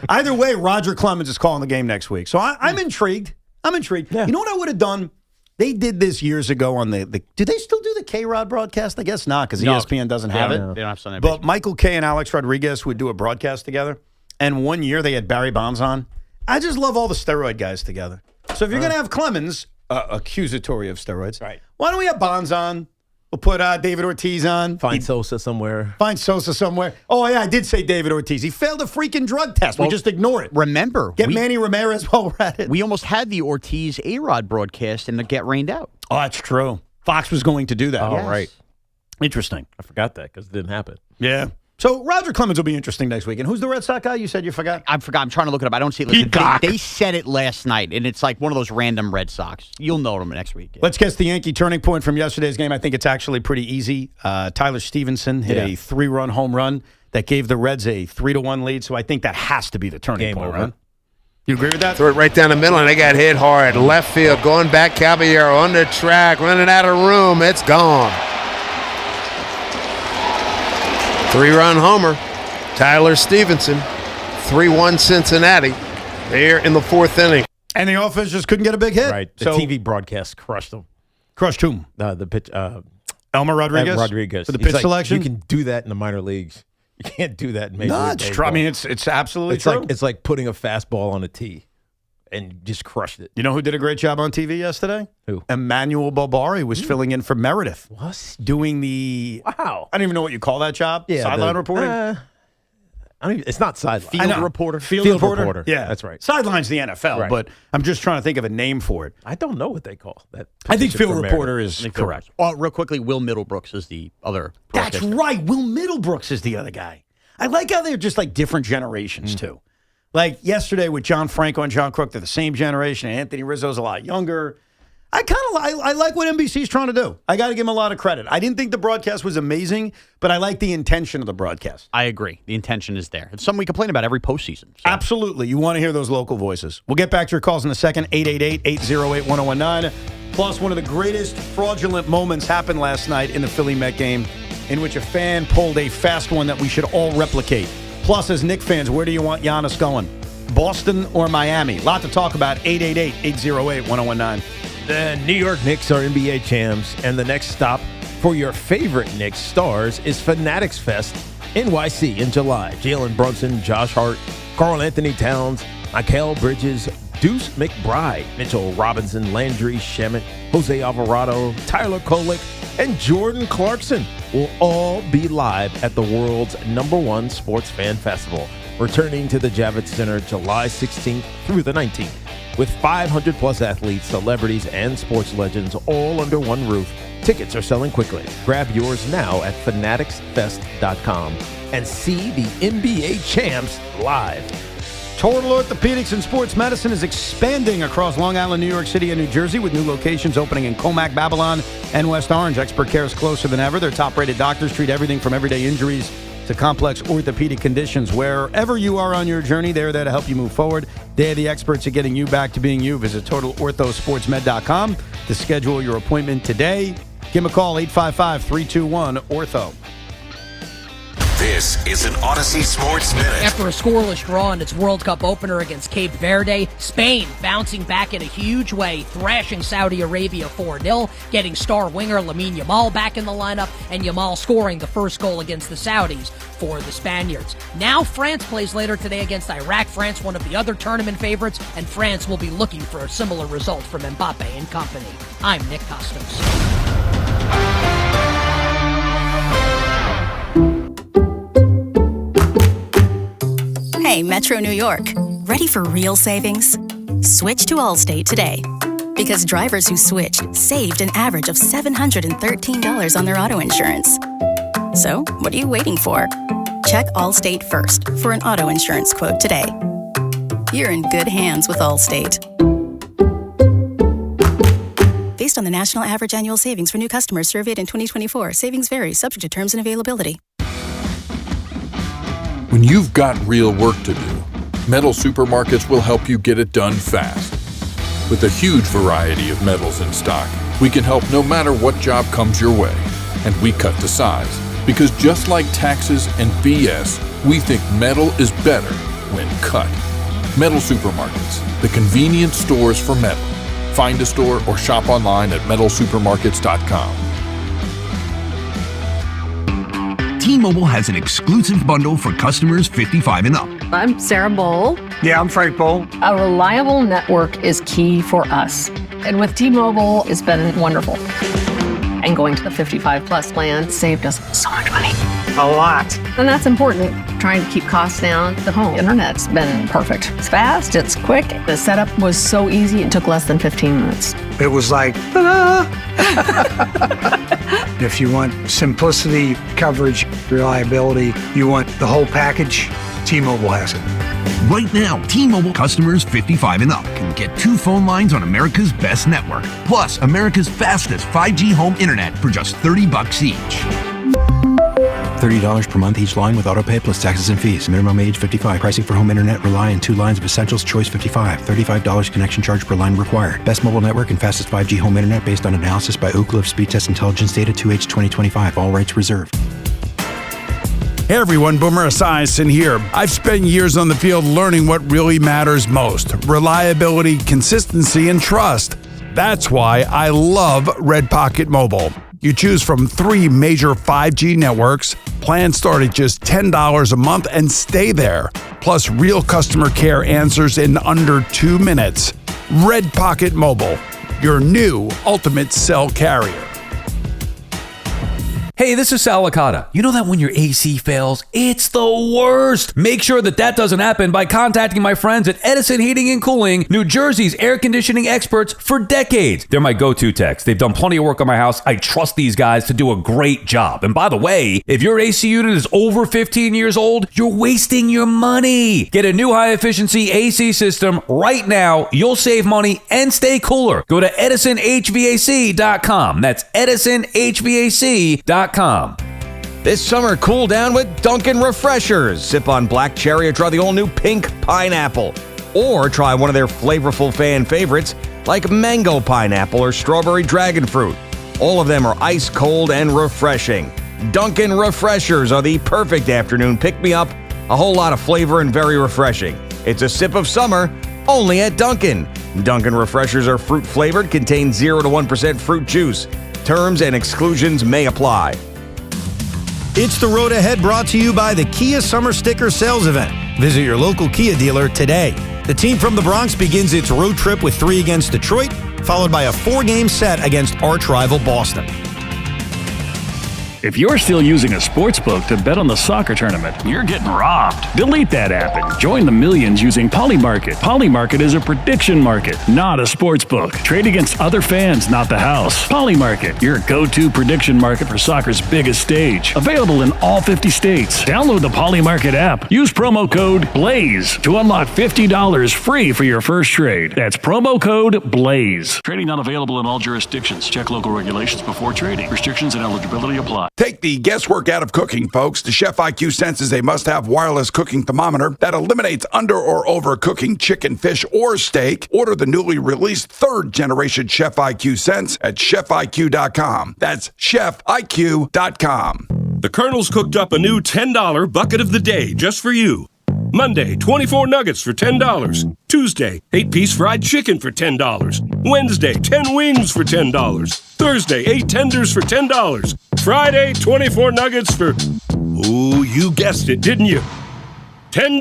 Speaker 5: Either way, Roger Clemens is calling the game next week. So I'm intrigued. I'm intrigued. Yeah. You know what I would have done? They did this years ago on the do they still do the K-Rod broadcast? I guess not, because ESPN doesn't have it.
Speaker 4: They don't have Sunday
Speaker 5: But
Speaker 4: baseball.
Speaker 5: Michael Kay and Alex Rodriguez would do a broadcast together. And one year they had Barry Bonds on. I just love all the steroid guys together. So if you're going to have Clemens, accusatory of steroids,
Speaker 6: right?
Speaker 5: Why don't we have Bonds on? We'll put David Ortiz on.
Speaker 6: Find Sosa somewhere.
Speaker 5: Find Sosa somewhere. Oh, yeah, I did say David Ortiz. He failed a freaking drug test. We just ignore it.
Speaker 4: Remember.
Speaker 5: Get Manny Ramirez while we're at it.
Speaker 4: We almost had the Ortiz A-Rod broadcast and it got rained out.
Speaker 5: Oh, that's true. Fox was going to do that.
Speaker 6: Oh, right.
Speaker 5: Interesting.
Speaker 6: I forgot that because it didn't happen.
Speaker 5: Yeah. So Roger Clemens will be interesting next week. And who's the Red Sox guy? You said you forgot?
Speaker 4: I forgot. I'm trying to look it up. I don't see it. Listen, they said it last night, and it's like one of those random Red Sox. You'll know them next week. Yeah.
Speaker 5: Let's guess the Yankee turning point from yesterday's game. I think it's actually pretty easy. Tyler Stevenson hit a 3-run home run that gave the Reds a 3-1 lead. So I think that has to be the turning point, right? You agree with that?
Speaker 11: Threw it right down the middle, and they got hit hard. Left field, going back, Caballero on the track, running out of room. It's gone. 3-run homer. Tyler Stevenson, 3-1 Cincinnati. They're in the 4th inning.
Speaker 5: And the offense just couldn't get a big hit.
Speaker 6: Right. The TV broadcast crushed them.
Speaker 5: Crushed whom?
Speaker 6: The pitch.
Speaker 5: Elmer Rodriguez?
Speaker 6: Rodriguez.
Speaker 5: For the pitch selection?
Speaker 6: You can do that in the minor leagues. You can't do that in Major League
Speaker 5: it's
Speaker 6: Baseball.
Speaker 5: true. I mean, it's absolutely true.
Speaker 6: It's like putting a fastball on a tee and just crushed it.
Speaker 5: You know who did a great job on TV yesterday?
Speaker 6: Who?
Speaker 5: Emmanuel Barbari was filling in for Meredith.
Speaker 6: What?
Speaker 5: Doing the...
Speaker 6: Wow.
Speaker 5: I don't even know what you call that job.
Speaker 6: Yeah,
Speaker 5: sideline reporting?
Speaker 6: It's not sideline.
Speaker 5: Field
Speaker 4: reporter.
Speaker 5: Field reporter? Yeah.
Speaker 6: That's right.
Speaker 5: Sideline's the NFL,
Speaker 6: Right.
Speaker 5: but I'm just trying to think of a name for it.
Speaker 6: I don't know what they call that.
Speaker 5: I think
Speaker 6: position
Speaker 5: field
Speaker 6: for
Speaker 5: reporter
Speaker 6: Meredith.
Speaker 5: is correct.
Speaker 4: Well, real quickly, Will Middlebrooks is the other.
Speaker 5: That's right. Will Middlebrooks is the other guy. I like how they're just like different generations, too. Like yesterday with John Franco and John Crook, they're the same generation. And Anthony Rizzo's a lot younger. I like what NBC's trying to do. I got to give them a lot of credit. I didn't think the broadcast was amazing, but I like the intention of the broadcast.
Speaker 4: I agree. The intention is there. It's something we complain about every postseason. So.
Speaker 5: Absolutely. You want to hear those local voices. We'll get back to your calls in a second. 888-808-1019. Plus, one of the greatest fraudulent moments happened last night in the Philly-Met game in which a fan pulled a fast one that we should all replicate. Plus, as Knicks fans, where do you want Giannis going? Boston or Miami? A lot to talk about. 888-808-1019.
Speaker 6: The New York Knicks are NBA champs, and the next stop for your favorite Knicks stars is Fanatics Fest NYC in July. Jalen Brunson, Josh Hart, Karl Anthony Towns, Mikal Bridges, Deuce McBride, Mitchell Robinson, Landry Shamet, Jose Alvarado, Tyler Kolek, and Jordan Clarkson will all be live at the world's #1 sports fan festival, returning to the Javits Center July 16th through the 19th. With 500-plus athletes, celebrities, and sports legends all under one roof, tickets are selling quickly. Grab yours now at fanaticsfest.com and see the NBA champs live.
Speaker 5: Total Orthopedics and Sports Medicine is expanding across Long Island, New York City, and New Jersey with new locations opening in Comac, Babylon, and West Orange. Expert care is closer than ever. Their top-rated doctors treat everything from everyday injuries to complex orthopedic conditions. Wherever you are on your journey, they're there to help you move forward. They're the experts at getting you back to being you. Visit TotalOrthoSportsMed.com to schedule your appointment today. Give them a call, 855-321-ORTHO.
Speaker 15: This is an Odyssey Sports Minute.
Speaker 16: After a scoreless draw in its World Cup opener against Cape Verde, Spain bouncing back in a huge way, thrashing Saudi Arabia 4-0, getting star winger Lamine Yamal back in the lineup, and Yamal scoring the first goal against the Saudis for the Spaniards. Now France plays later today against Iraq. France, one of the other tournament favorites, and France will be looking for a similar result from Mbappe and company. I'm Nick Costos.
Speaker 17: Hey, Metro New York. Ready for real savings? Switch to Allstate today. Because drivers who switched saved an average of $713 on their auto insurance. So, what are you waiting for? Check Allstate first for an auto insurance quote today. You're in good hands with Allstate. Based on the national average annual savings for new customers surveyed in 2024, savings vary, subject to terms and availability.
Speaker 18: When you've got real work to do, Metal Supermarkets will help you get it done fast. With a huge variety of metals in stock, we can help no matter what job comes your way. And we cut to size. Because just like taxes and BS, we think metal is better when cut. Metal Supermarkets, the convenient stores for metal. Find a store or shop online at metalsupermarkets.com.
Speaker 19: T-Mobile has an exclusive bundle for customers 55 and up.
Speaker 20: I'm Sarah Bowl.
Speaker 19: Yeah, I'm Frank Bowl.
Speaker 20: A reliable network is key for us. And with T-Mobile, it's been wonderful. And going to the 55 plus plan saved us so much money.
Speaker 21: A lot.
Speaker 20: And that's important. Trying to keep costs down. The home internet's been perfect. It's fast, it's quick. The setup was so easy, it took less than 15 minutes.
Speaker 21: It was like, if you want simplicity, coverage, reliability, you want the whole package, T-Mobile has it.
Speaker 19: Right now, T-Mobile customers 55 and up can get 2 phone lines on America's best network, plus America's fastest 5G home internet for just $30 each.
Speaker 22: $30 per month each line with autopay plus taxes and fees. Minimum age 55. Pricing for home internet rely on 2 lines of Essentials. Choice 55. $35 connection charge per line required. Best mobile network and fastest 5G home internet based on analysis by Ookla of Speed Test Intelligence data 2H 2025. All rights reserved.
Speaker 23: Hey everyone, Boomer Esiason here. I've spent years on the field learning what really matters most: reliability, consistency, and trust. That's why I love Red Pocket Mobile. You choose from 3 major 5G networks, plans start at just $10 a month and stay there. Plus real customer care answers in under 2 minutes. Red Pocket Mobile, your new ultimate cell carrier.
Speaker 24: Hey, this is Sal Licata. You know that when your AC fails, it's the worst. Make sure that doesn't happen by contacting my friends at Edison Heating and Cooling, New Jersey's air conditioning experts for decades. They're my go-to techs. They've done plenty of work on my house. I trust these guys to do a great job. And by the way, if your AC unit is over 15 years old, you're wasting your money. Get a new high-efficiency AC system right now. You'll save money and stay cooler. Go to EdisonHVAC.com. That's EdisonHVAC.com.
Speaker 25: This summer, cool down with Dunkin' Refreshers. Sip on black cherry or try the all-new pink pineapple. Or try one of their flavorful fan favorites like mango pineapple or strawberry dragon fruit. All of them are ice cold and refreshing. Dunkin' Refreshers are the perfect afternoon pick-me-up, a whole lot of flavor and very refreshing. It's a sip of summer, only at Dunkin'. Dunkin' Refreshers are fruit-flavored, contain 0 to 1% fruit juice. Terms and exclusions may apply.
Speaker 26: It's the road ahead, brought to you by the Kia Summer Sticker Sales Event. Visit your local Kia dealer today. The team from the Bronx begins its road trip with 3 against Detroit, followed by a 4-game set against arch rival Boston.
Speaker 27: If you're still using a sportsbook to bet on the soccer tournament, you're getting robbed. Delete that app and join the millions using Polymarket. Polymarket is a prediction market, not a sportsbook. Trade against other fans, not the house. Polymarket, your go-to prediction market for soccer's biggest stage. Available in all 50 states. Download the Polymarket app. Use promo code BLAZE to unlock $50 free for your first trade. That's promo code BLAZE. Trading not available in all jurisdictions. Check local regulations before trading. Restrictions and eligibility apply.
Speaker 23: Take the guesswork out of cooking, folks. The Chef IQ senses a must-have wireless cooking thermometer that eliminates under or over cooking chicken, fish, or steak. Order the newly released 3rd-generation Chef IQ Sense at chefiq.com. That's chefiq.com.
Speaker 28: The Colonel's cooked up a new $10 bucket of the day just for you. Monday, 24 nuggets for $10. Tuesday, 8-piece fried chicken for $10. Wednesday, 10 wings for $10. Thursday, 8 tenders for $10. Friday, 24 nuggets for... Ooh, you guessed it, didn't you? $10.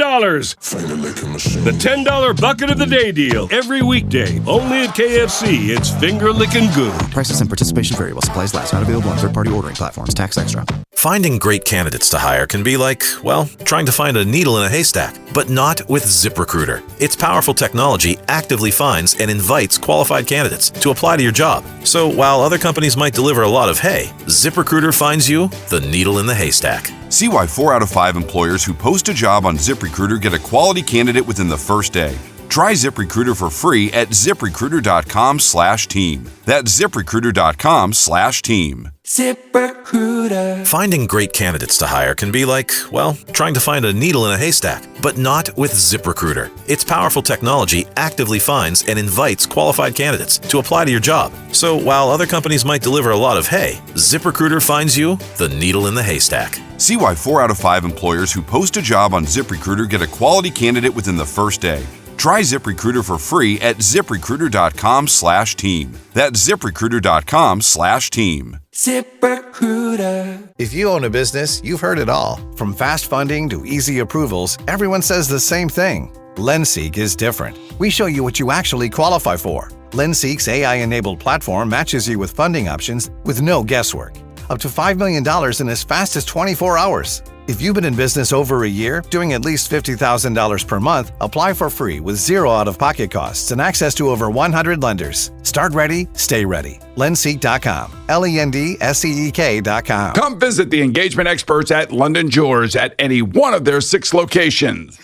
Speaker 28: The $10 bucket of the day deal. Every weekday. Only at KFC. It's finger-licking good.
Speaker 29: Prices and participation variable. Supplies last. Not available on third-party ordering platforms. Tax extra.
Speaker 15: Finding great candidates to hire can be like, well, trying to find a needle in a haystack. But not with ZipRecruiter. Its powerful technology actively finds and invites qualified candidates to apply to your job. So while other companies might deliver a lot of hay, ZipRecruiter finds you the needle in the haystack.
Speaker 30: See why 4 out of 5 employers who post a job on ZipRecruiter get a quality candidate within the first day. Try ZipRecruiter for free at ZipRecruiter.com/team. That's ZipRecruiter.com/team.
Speaker 15: ZipRecruiter. Finding great candidates to hire can be like, well, trying to find a needle in a haystack. But not with ZipRecruiter. Its powerful technology actively finds and invites qualified candidates to apply to your job. So while other companies might deliver a lot of hay, ZipRecruiter finds you the needle in the haystack.
Speaker 30: See why 4 out of 5 employers who post a job on ZipRecruiter get a quality candidate within the first day. Try ZipRecruiter for free at ZipRecruiter.com/team. That's ZipRecruiter.com/team.
Speaker 31: ZipRecruiter. If you own a business, you've heard it all. From fast funding to easy approvals, everyone says the same thing. LendSeek is different. We show you what you actually qualify for. LendSeek's AI-enabled platform matches you with funding options with no guesswork. Up to $5 million in as fast as 24 hours. If you've been in business over a year, doing at least $50,000 per month, apply for free with zero out-of-pocket costs and access to over 100 lenders. Start ready, stay ready. Lendseek.com. LENDSEEK.com.
Speaker 23: Come visit the engagement experts at London Jewelers at any one of their 6 locations.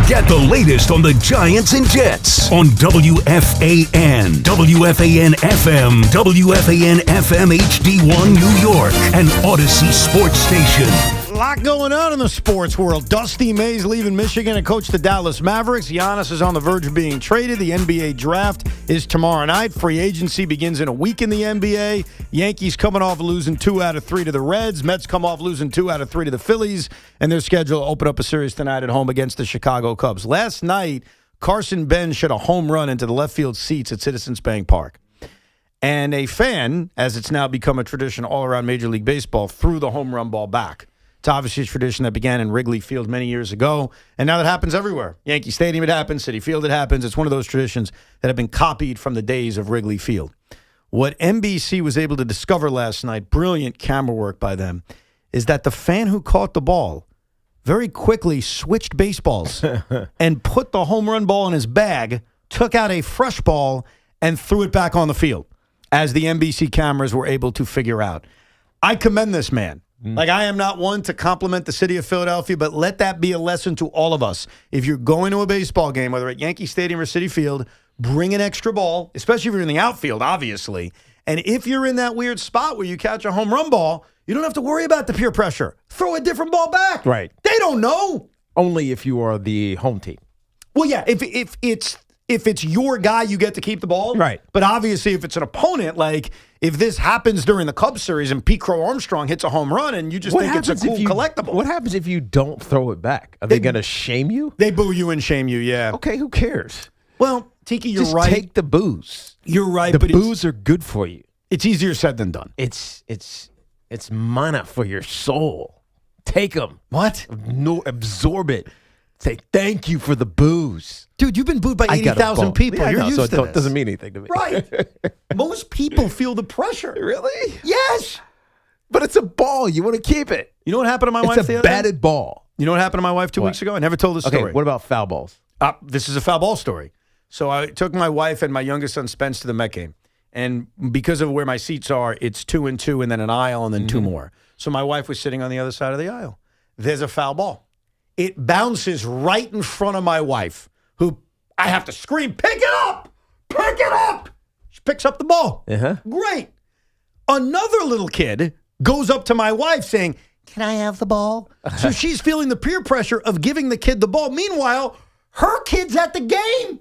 Speaker 19: Get the latest on the Giants and Jets on WFAN, WFAN FM, WFAN FM HD1 New York, and Odyssey Sports Station.
Speaker 5: A lot going on in the sports world. Dusty May's leaving Michigan to coach the Dallas Mavericks. Giannis is on the verge of being traded. The NBA draft is tomorrow night. Free agency begins in a week in the NBA. Yankees coming off losing 2 out of 3 to the Reds. Mets come off losing 2 out of 3 to the Phillies. And they're scheduled to open up a series tonight at home against the Chicago Cubs. Last night, Carson Benz shot a home run into the left field seats at Citizens Bank Park. And a fan, as it's now become a tradition all around Major League Baseball, threw the home run ball back. It's obviously a tradition that began in Wrigley Field many years ago, and now that happens everywhere. Yankee Stadium, it happens. Citi Field, it happens. It's one of those traditions that have been copied from the days of Wrigley Field. What NBC was able to discover last night, brilliant camera work by them, is that the fan who caught the ball very quickly switched baseballs and put the home run ball in his bag, took out a fresh ball, and threw it back on the field, as the NBC cameras were able to figure out. I commend this man. Like, I am not one to compliment the city of Philadelphia, but let that be a lesson to all of us. If you're going to a baseball game, whether at Yankee Stadium or Citi Field, bring an extra ball, especially if you're in the outfield, obviously. And if you're in that weird spot where you catch a home run ball, you don't have to worry about the peer pressure. Throw a different ball back.
Speaker 6: Right.
Speaker 5: They don't know.
Speaker 6: Only if you are the home team.
Speaker 5: Well, yeah, if it's your guy, you get to keep the ball.
Speaker 6: Right.
Speaker 5: But obviously, if it's an opponent, like if this happens during the Cubs series and Pete Crow Armstrong hits a home run and you just think it's a cool collectible.
Speaker 6: What happens if you don't throw it back? Are they going to shame you?
Speaker 5: They boo you and shame you, yeah.
Speaker 6: Okay, who cares?
Speaker 5: Well, Tiki, you're
Speaker 6: Just
Speaker 5: right.
Speaker 6: take the booze.
Speaker 5: You're right.
Speaker 6: The
Speaker 5: but
Speaker 6: booze are good for you.
Speaker 5: It's easier said than done.
Speaker 6: It's mana for your soul. Take them.
Speaker 5: What?
Speaker 6: No, absorb it. Say thank you for the booze.
Speaker 5: Dude, you've been booed by 80,000 people.
Speaker 6: Yeah,
Speaker 5: You're
Speaker 6: know,
Speaker 5: used
Speaker 6: so
Speaker 5: to
Speaker 6: it
Speaker 5: this.
Speaker 6: doesn't mean anything to me.
Speaker 5: Right. Most people feel the pressure.
Speaker 6: Really?
Speaker 5: Yes.
Speaker 6: But it's a ball. You want to keep it.
Speaker 5: You know what happened to my wife
Speaker 6: It's
Speaker 5: the
Speaker 6: a
Speaker 5: other day?
Speaker 6: batted ball.
Speaker 5: You know what happened to my wife 2 weeks ago? I never told this story.
Speaker 6: Okay, what about foul balls?
Speaker 5: This is a foul ball story. So I took my wife and my youngest son Spence to the Met game. And because of where my seats are, it's 2 and 2 and then an aisle and then 2 more. So my wife was sitting on the other side of the aisle. There's a foul ball. It bounces right in front of my wife, who I have to scream, pick it up! Pick it up! She picks up the ball.
Speaker 6: Uh-huh.
Speaker 5: Great. Another little kid goes up to my wife saying, can I have the ball? So she's feeling the peer pressure of giving the kid the ball. Meanwhile, her kid's at the game.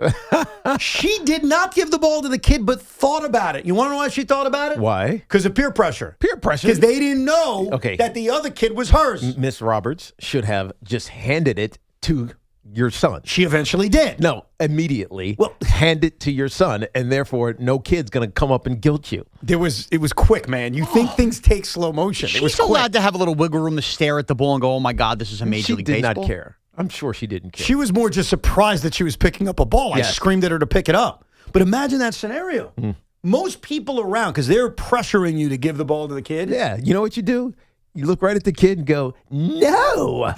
Speaker 5: She did not give the ball to the kid, but thought about it. You want to know why she thought about it?
Speaker 6: Why?
Speaker 5: Because of peer pressure.
Speaker 6: Peer pressure?
Speaker 5: Because they didn't know that the other kid was hers.
Speaker 6: Miss Roberts should have just handed it to your son.
Speaker 5: She eventually did.
Speaker 6: No, immediately. Well, hand it to your son, and therefore no kid's going to come up and guilt you.
Speaker 5: It was quick, man. You think things take slow motion. It was
Speaker 4: She's allowed to have a little wiggle room to stare at the ball and go, oh, my God, this is a Major League Baseball.
Speaker 6: She did not care. I'm sure she didn't care.
Speaker 5: She was more just surprised that she was picking up a ball.
Speaker 6: Yes.
Speaker 5: I screamed at her to pick it up. But imagine that scenario. Most people around, because they're pressuring you to give the ball to the kid.
Speaker 6: Yeah. You know what you do? You look right at the kid and go, no.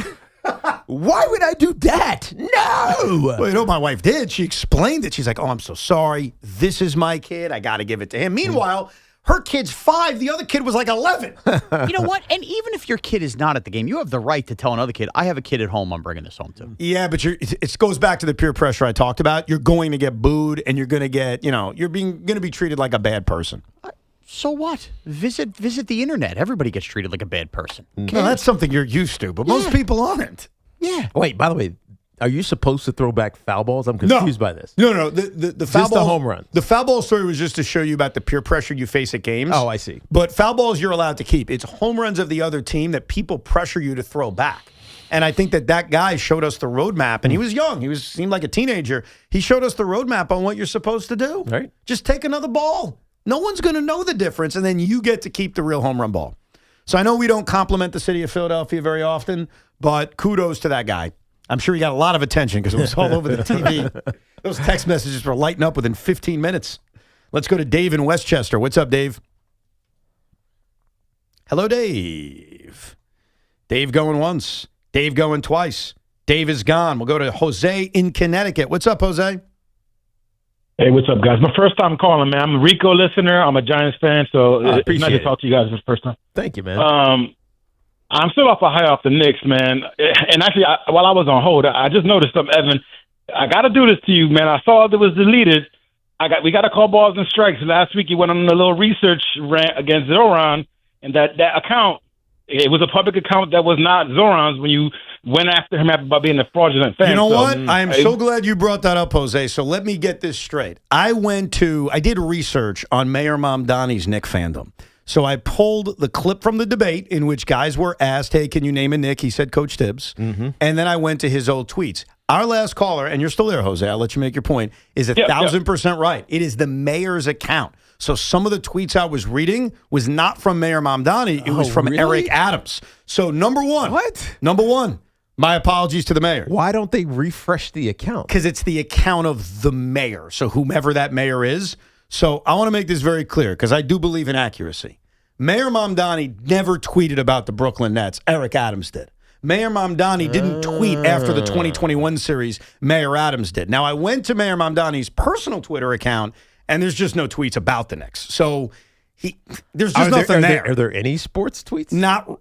Speaker 6: Why would I do that? No.
Speaker 5: Well, you know what my wife did? She explained it. She's like, oh, I'm so sorry. This is my kid. I got to give it to him. Meanwhile, her kid's 5. The other kid was like 11.
Speaker 4: You know what? And even if your kid is not at the game, you have the right to tell another kid, I have a kid at home I'm bringing this home to.
Speaker 5: Yeah, but it goes back to the peer pressure I talked about. You're going to get booed, and you're going to get, you're going to be treated like a bad person.
Speaker 4: So what? Visit the internet. Everybody gets treated like a bad person.
Speaker 5: No, that's something you're used to, but most people aren't.
Speaker 4: Yeah.
Speaker 6: Wait, by the way, are you supposed to throw back foul balls? I'm confused by this.
Speaker 5: No. The foul
Speaker 6: Just
Speaker 5: ball,
Speaker 6: the home run.
Speaker 5: The foul ball story was just to show you about the peer pressure you face at games.
Speaker 6: Oh, I see.
Speaker 5: But foul balls you're allowed to keep. It's home runs of the other team that people pressure you to throw back. And I think that guy showed us the roadmap, and he was young. He seemed like a teenager. He showed us the roadmap on what you're supposed to do.
Speaker 6: Right.
Speaker 5: Just take another ball. No one's going to know the difference, and then you get to keep the real home run ball. So I know we don't compliment the city of Philadelphia very often, but kudos to that guy. I'm sure he got a lot of attention because it was all over the TV. Those text messages were lighting up within 15 minutes. Let's go to Dave in Westchester. What's up, Dave? Hello, Dave. Dave going once. Dave going twice. Dave is gone. We'll go to Jose in Connecticut. What's up, Jose?
Speaker 1: Hey, what's up, guys? My first time calling, man. I'm a Rico listener. I'm a Giants fan, so it's nice to talk to you guys for the first time.
Speaker 6: Thank you, man.
Speaker 1: I'm still off a high off the Knicks, man. And actually, while I was on hold, I just noticed something, Evan. I got to do this to you, man. I saw it was deleted. We got to call balls and strikes. Last week, you went on a little research rant against Zoran, and that account, it was a public account that was not Zoran's when you went after him about being a fraudulent fan.
Speaker 5: You know what? I am so glad you brought that up, Jose. So let me get this straight. I did research on Mayor Mamdani's Knick fandom. So I pulled the clip from the debate in which guys were asked, hey, can you name a Knick? He said Coach Tibbs. Mm-hmm. And then I went to his old tweets. Our last caller, and you're still there, Jose, I'll let you make your point, is 1,000% right. It is the mayor's account. So some of the tweets I was reading was not from Mayor Mamdani. It was from Eric Adams. So number one.
Speaker 6: What?
Speaker 5: Number one. My apologies to the mayor.
Speaker 6: Why don't they refresh the account?
Speaker 5: Because it's the account of the mayor. So whomever that mayor is. So I want to make this very clear because I do believe in accuracy. Mayor Mamdani never tweeted about the Brooklyn Nets. Eric Adams did. Mayor Mamdani didn't tweet after the 2021 series. Mayor Adams did. Now, I went to Mayor Mamdani's personal Twitter account, and there's just no tweets about the Knicks. So there's just nothing there.
Speaker 6: Are there any sports tweets?
Speaker 5: Not.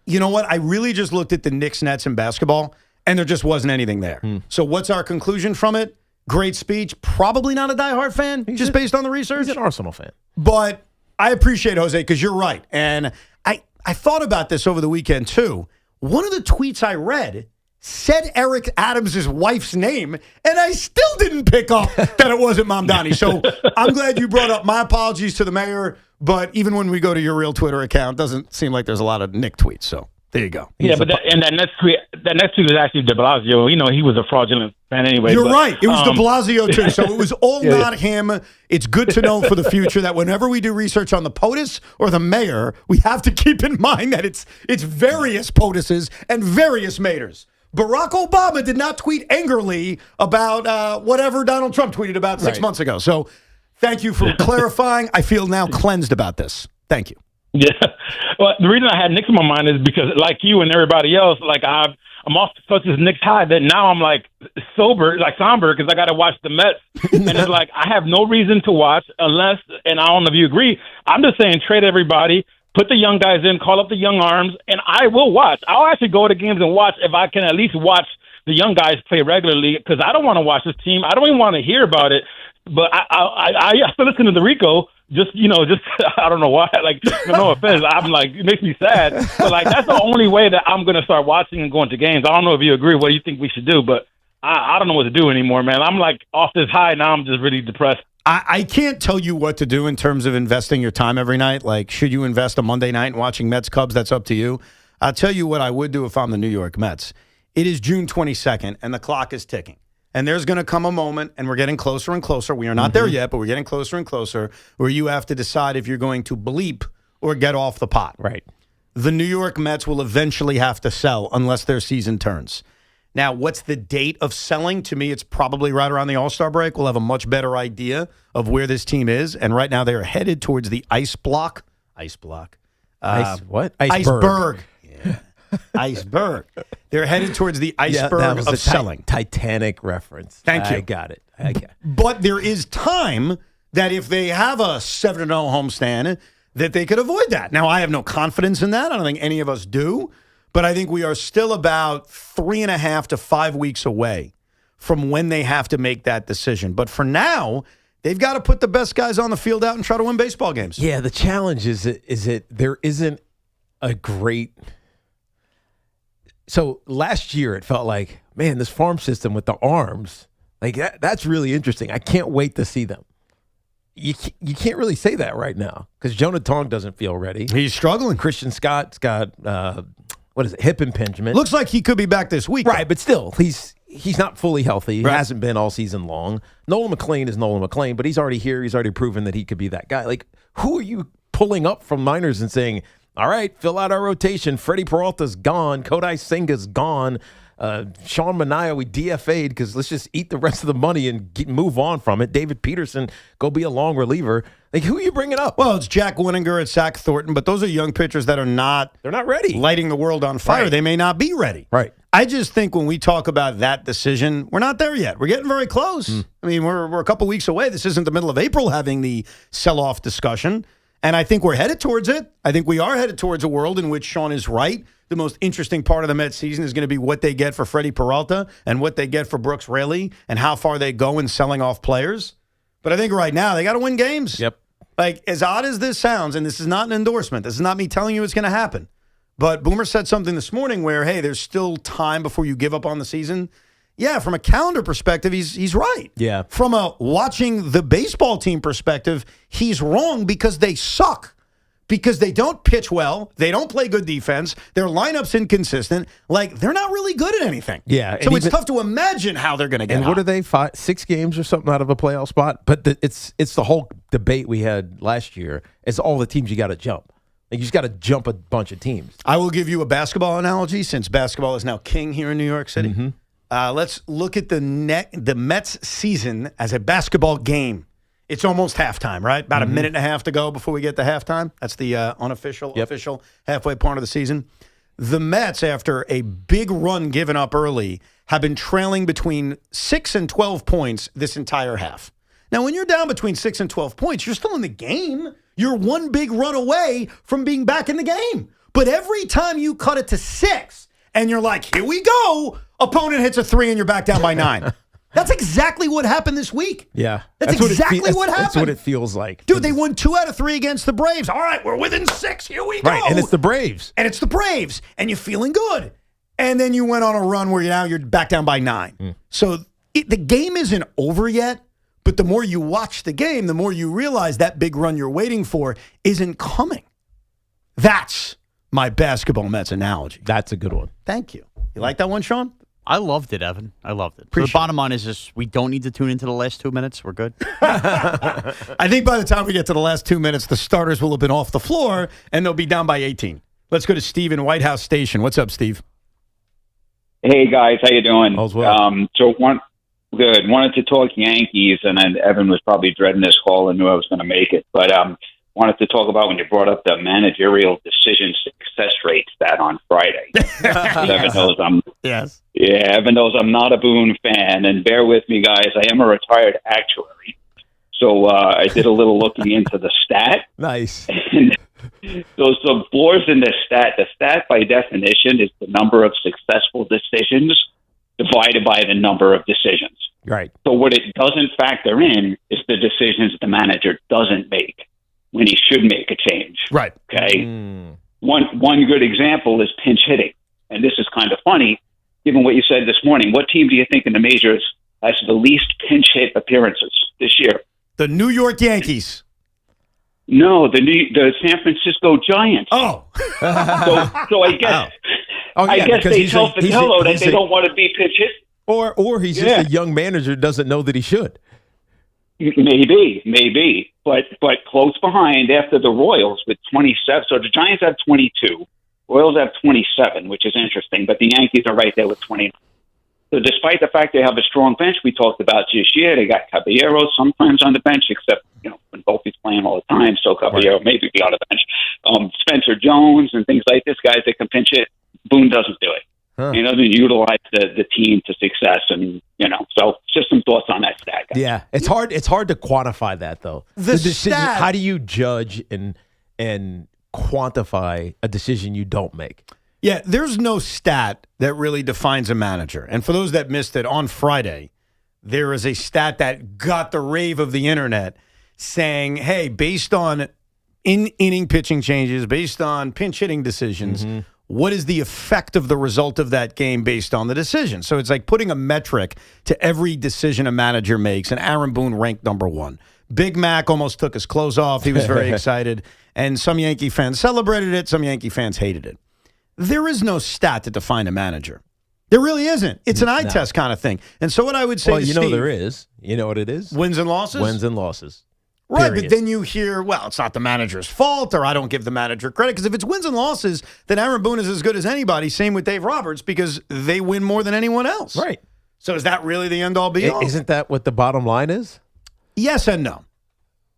Speaker 5: You know what? I really just looked at the Knicks, Nets, and basketball, and there just wasn't anything there. So what's our conclusion from it? Great speech. Probably not a diehard fan, based on the research.
Speaker 6: He's an Arsenal fan.
Speaker 5: But I appreciate, Jose, because you're right. And I thought about this over the weekend, too. One of the tweets I read said Eric Adams' wife's name, and I still didn't pick up that it wasn't Mamdani. So I'm glad you brought up. My apologies to the mayor, but even when we go to your real Twitter account, doesn't seem like there's a lot of Nick tweets. So there you go.
Speaker 1: Yeah, but that next tweet was actually de Blasio. You know, he was a fraudulent fan anyway.
Speaker 5: You're right. It was de Blasio, too. So it was all not him. It's good to know for the future that whenever we do research on the POTUS or the mayor, we have to keep in mind that it's various POTUSes and various mayors. Barack Obama did not tweet angrily about whatever Donald Trump tweeted about 6 months ago. So thank you for clarifying. I feel now cleansed about this. Thank you.
Speaker 1: Yeah. Well, the reason I had Knicks in my mind is because, like you and everybody else, like I'm off such as Knicks high that now I'm like somber because I got to watch the Mets, and it's like I have no reason to watch unless, and I don't know if you agree. I'm just saying trade everybody, put the young guys in, call up the young arms, and I will watch. I'll actually go to games and watch if I can at least watch the young guys play regularly because I don't want to watch this team. I don't even want to hear about it. But I still listen to the Rico. Just I don't know why. Like, no offense, I'm like it makes me sad. But like that's the only way that I'm gonna start watching and going to games. I don't know if you agree. What do you think we should do? But I don't know what to do anymore, man. I'm like off this high now. I'm just really depressed.
Speaker 5: I can't tell you what to do in terms of investing your time every night. Like, should you invest a Monday night in watching Mets Cubs? That's up to you. I'll tell you what I would do if I'm the New York Mets. It is June 22nd, and the clock is ticking. And there's going to come a moment, and we're getting closer and closer. We are not there yet, but we're getting closer and closer, where you have to decide if you're going to bleep or get off the pot.
Speaker 6: Right.
Speaker 5: The New York Mets will eventually have to sell unless their season turns. Now, what's the date of selling? To me, it's probably right around the All-Star break. We'll have a much better idea of where this team is. And right now, they're headed towards the ice block.
Speaker 6: What?
Speaker 5: Iceberg. Yeah. Iceberg. They're headed totowards the iceberg of selling.
Speaker 6: Titanic reference.
Speaker 5: Thank you.
Speaker 6: I got it.
Speaker 5: But there is time that if they have a 7-0 homestand, that they could avoid that. Now, I have no confidence in that. I don't think any of us do. But I think we are still about 3.5 to 5 weeks away from when they have to make that decision. But for now, they've got to put the best guys on the field out and try to win baseball games.
Speaker 6: Yeah, the challenge is that there isn't a great... So last year, it felt like, man, this farm system with the arms, like that's really interesting. I can't wait to see them. You can't really say that right now because Jonah Tong doesn't feel ready.
Speaker 5: He's struggling.
Speaker 6: Christian Scott's got, hip impingement.
Speaker 5: Looks like he could be back this week.
Speaker 6: Right, but still, he's not fully healthy. He hasn't been all season long. Nolan McLean is Nolan McLean, but he's already here. He's already proven that he could be that guy. Like, who are you pulling up from minors and saying, all right, fill out our rotation. Freddie Peralta's gone. Kodai Senga's gone. Sean Manaea, we DFA'd because let's just eat the rest of the money and move on from it. David Peterson, go be a long reliever. Like, who are you bringing up?
Speaker 5: Well, it's Jack Winninger, it's Zach Thornton, but those are young pitchers that they're not
Speaker 6: ready.
Speaker 5: Lighting the world on fire.
Speaker 6: Right.
Speaker 5: They may not be ready.
Speaker 6: Right.
Speaker 5: I just think when we talk about that decision, we're not there yet. We're getting very close. I mean, we're a couple weeks away. This isn't the middle of April having the sell-off discussion. And I think we're headed towards it. I think we are headed towards a world in which Sean is right. The most interesting part of the Mets season is going to be what they get for Freddie Peralta and what they get for Brooks Raley and how far they go in selling off players. But I think right now they got to win games.
Speaker 6: Yep.
Speaker 5: Like, as odd as this sounds, and this is not an endorsement, this is not me telling you it's going to happen. But Boomer said something this morning where, hey, there's still time before you give up on the season. Yeah, from a calendar perspective, he's right.
Speaker 6: Yeah.
Speaker 5: From a watching the baseball team perspective, he's wrong because they suck. Because they don't pitch well. They don't play good defense. Their lineup's inconsistent. Like, they're not really good at anything.
Speaker 6: Yeah.
Speaker 5: So it's tough to imagine how they're going to get
Speaker 6: And
Speaker 5: hot.
Speaker 6: what are they, 6 games or something out of a playoff spot? But it's the whole debate we had last year. It's all the teams you got to jump. Like, you just got to jump a bunch of teams.
Speaker 5: I will give you a basketball analogy since basketball is now king here in New York City.
Speaker 6: Mm-hmm.
Speaker 5: Let's look at the Mets season as a basketball game. It's almost halftime, right? About a minute and a half to go before we get to halftime. That's the unofficial, official halfway point of the season. The Mets, after a big run given up early, have been trailing between 6 and 12 points this entire half. Now, when you're down between 6 and 12 points, you're still in the game. You're one big run away from being back in the game. But every time you cut it to 6 and you're like, here we go, opponent hits a 3 and you're back down by 9. That's exactly what happened this week.
Speaker 6: Yeah.
Speaker 5: That's exactly what happened.
Speaker 6: That's what it feels like.
Speaker 5: Dude, they won 2 out of 3 against the Braves. All right, we're within 6. Here we go.
Speaker 6: Right, and it's the Braves.
Speaker 5: And you're feeling good. And then you went on a run where you're back down by 9. So the game isn't over yet, but the more you watch the game, the more you realize that big run you're waiting for isn't coming. That's my basketball Mets analogy.
Speaker 6: That's a good one.
Speaker 5: Thank you. You like that one, Sean?
Speaker 4: I loved it, Evan. I loved it. So the bottom line is just we don't need to tune into the last 2 minutes. We're good.
Speaker 5: I think by the time we get to the last 2 minutes, the starters will have been off the floor, and they'll be down by 18. Let's go to Steve in White House Station. What's up, Steve?
Speaker 2: Hey, guys. How you doing?
Speaker 6: All's well.
Speaker 2: Good. Wanted to talk Yankees, and then Evan was probably dreading this call and knew I was going to make it. But wanted to talk about when you brought up the managerial decision success rate stat on Friday. Evan knows Evan knows I'm not a Boone fan, and bear with me, guys. I am a retired actuary, so I did a little looking into the stat.
Speaker 6: Nice.
Speaker 2: And so some flaws in the stat. The stat, by definition, is the number of successful decisions divided by the number of decisions.
Speaker 6: Right.
Speaker 2: So what it doesn't factor in is the decisions the manager doesn't make when he should make a change.
Speaker 5: Right.
Speaker 2: Okay. One good example is pinch hitting. And this is kind of funny, given what you said this morning. What team do you think in the majors has the least pinch hit appearances this year?
Speaker 5: The New York Yankees.
Speaker 2: No, the San Francisco Giants.
Speaker 5: Oh.
Speaker 2: so I guess I guess they tell Fidello that they don't want to be pinch hit.
Speaker 6: Or he's just a young manager doesn't know that he should.
Speaker 2: Maybe, but close behind after the Royals with 27. So the Giants have 22, Royals have 27, which is interesting. But the Yankees are right there with 29. So despite the fact they have a strong bench, we talked about this year, they got Caballero sometimes on the bench, except when Volpe's playing all the time, so Caballero maybe be on the bench. Spencer Jones and things like this, guys that can pinch it. Boone doesn't do it. He doesn't utilize the team to success, and so just some thoughts on that stat, guys.
Speaker 6: Yeah, it's hard to quantify that though.
Speaker 5: The
Speaker 6: decision,
Speaker 5: stat.
Speaker 6: how do you judge and quantify a decision you don't make?
Speaker 5: Yeah, there's no stat that really defines a manager. And for those that missed it, on Friday, there is a stat that got the rave of the internet saying, hey, based on inning pitching changes, based on pinch hitting decisions, what is the effect of the result of that game based on the decision? So it's like putting a metric to every decision a manager makes, and Aaron Boone ranked number 1. Big Mac almost took his clothes off. He was very excited. And some Yankee fans celebrated it. Some Yankee fans hated it. There is no stat to define a manager. There really isn't. It's an eye test kind of thing. And so what I would say to Steve,
Speaker 6: there is. You know what it is?
Speaker 5: Wins and losses?
Speaker 6: Wins and losses.
Speaker 5: Right,
Speaker 6: Period.
Speaker 5: but then you hear, well, it's not the manager's fault, or I don't give the manager credit. Because if it's wins and losses, then Aaron Boone is as good as anybody. Same with Dave Roberts, because they win more than anyone else.
Speaker 6: Right.
Speaker 5: So is that really the end-all, be-all?
Speaker 6: Isn't that what the bottom line is?
Speaker 5: Yes and no.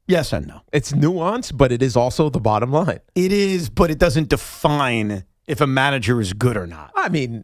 Speaker 5: Yes and no.
Speaker 6: It's nuanced, but it is also the bottom line.
Speaker 5: It is, but it doesn't define if a manager is good or not.
Speaker 6: I mean,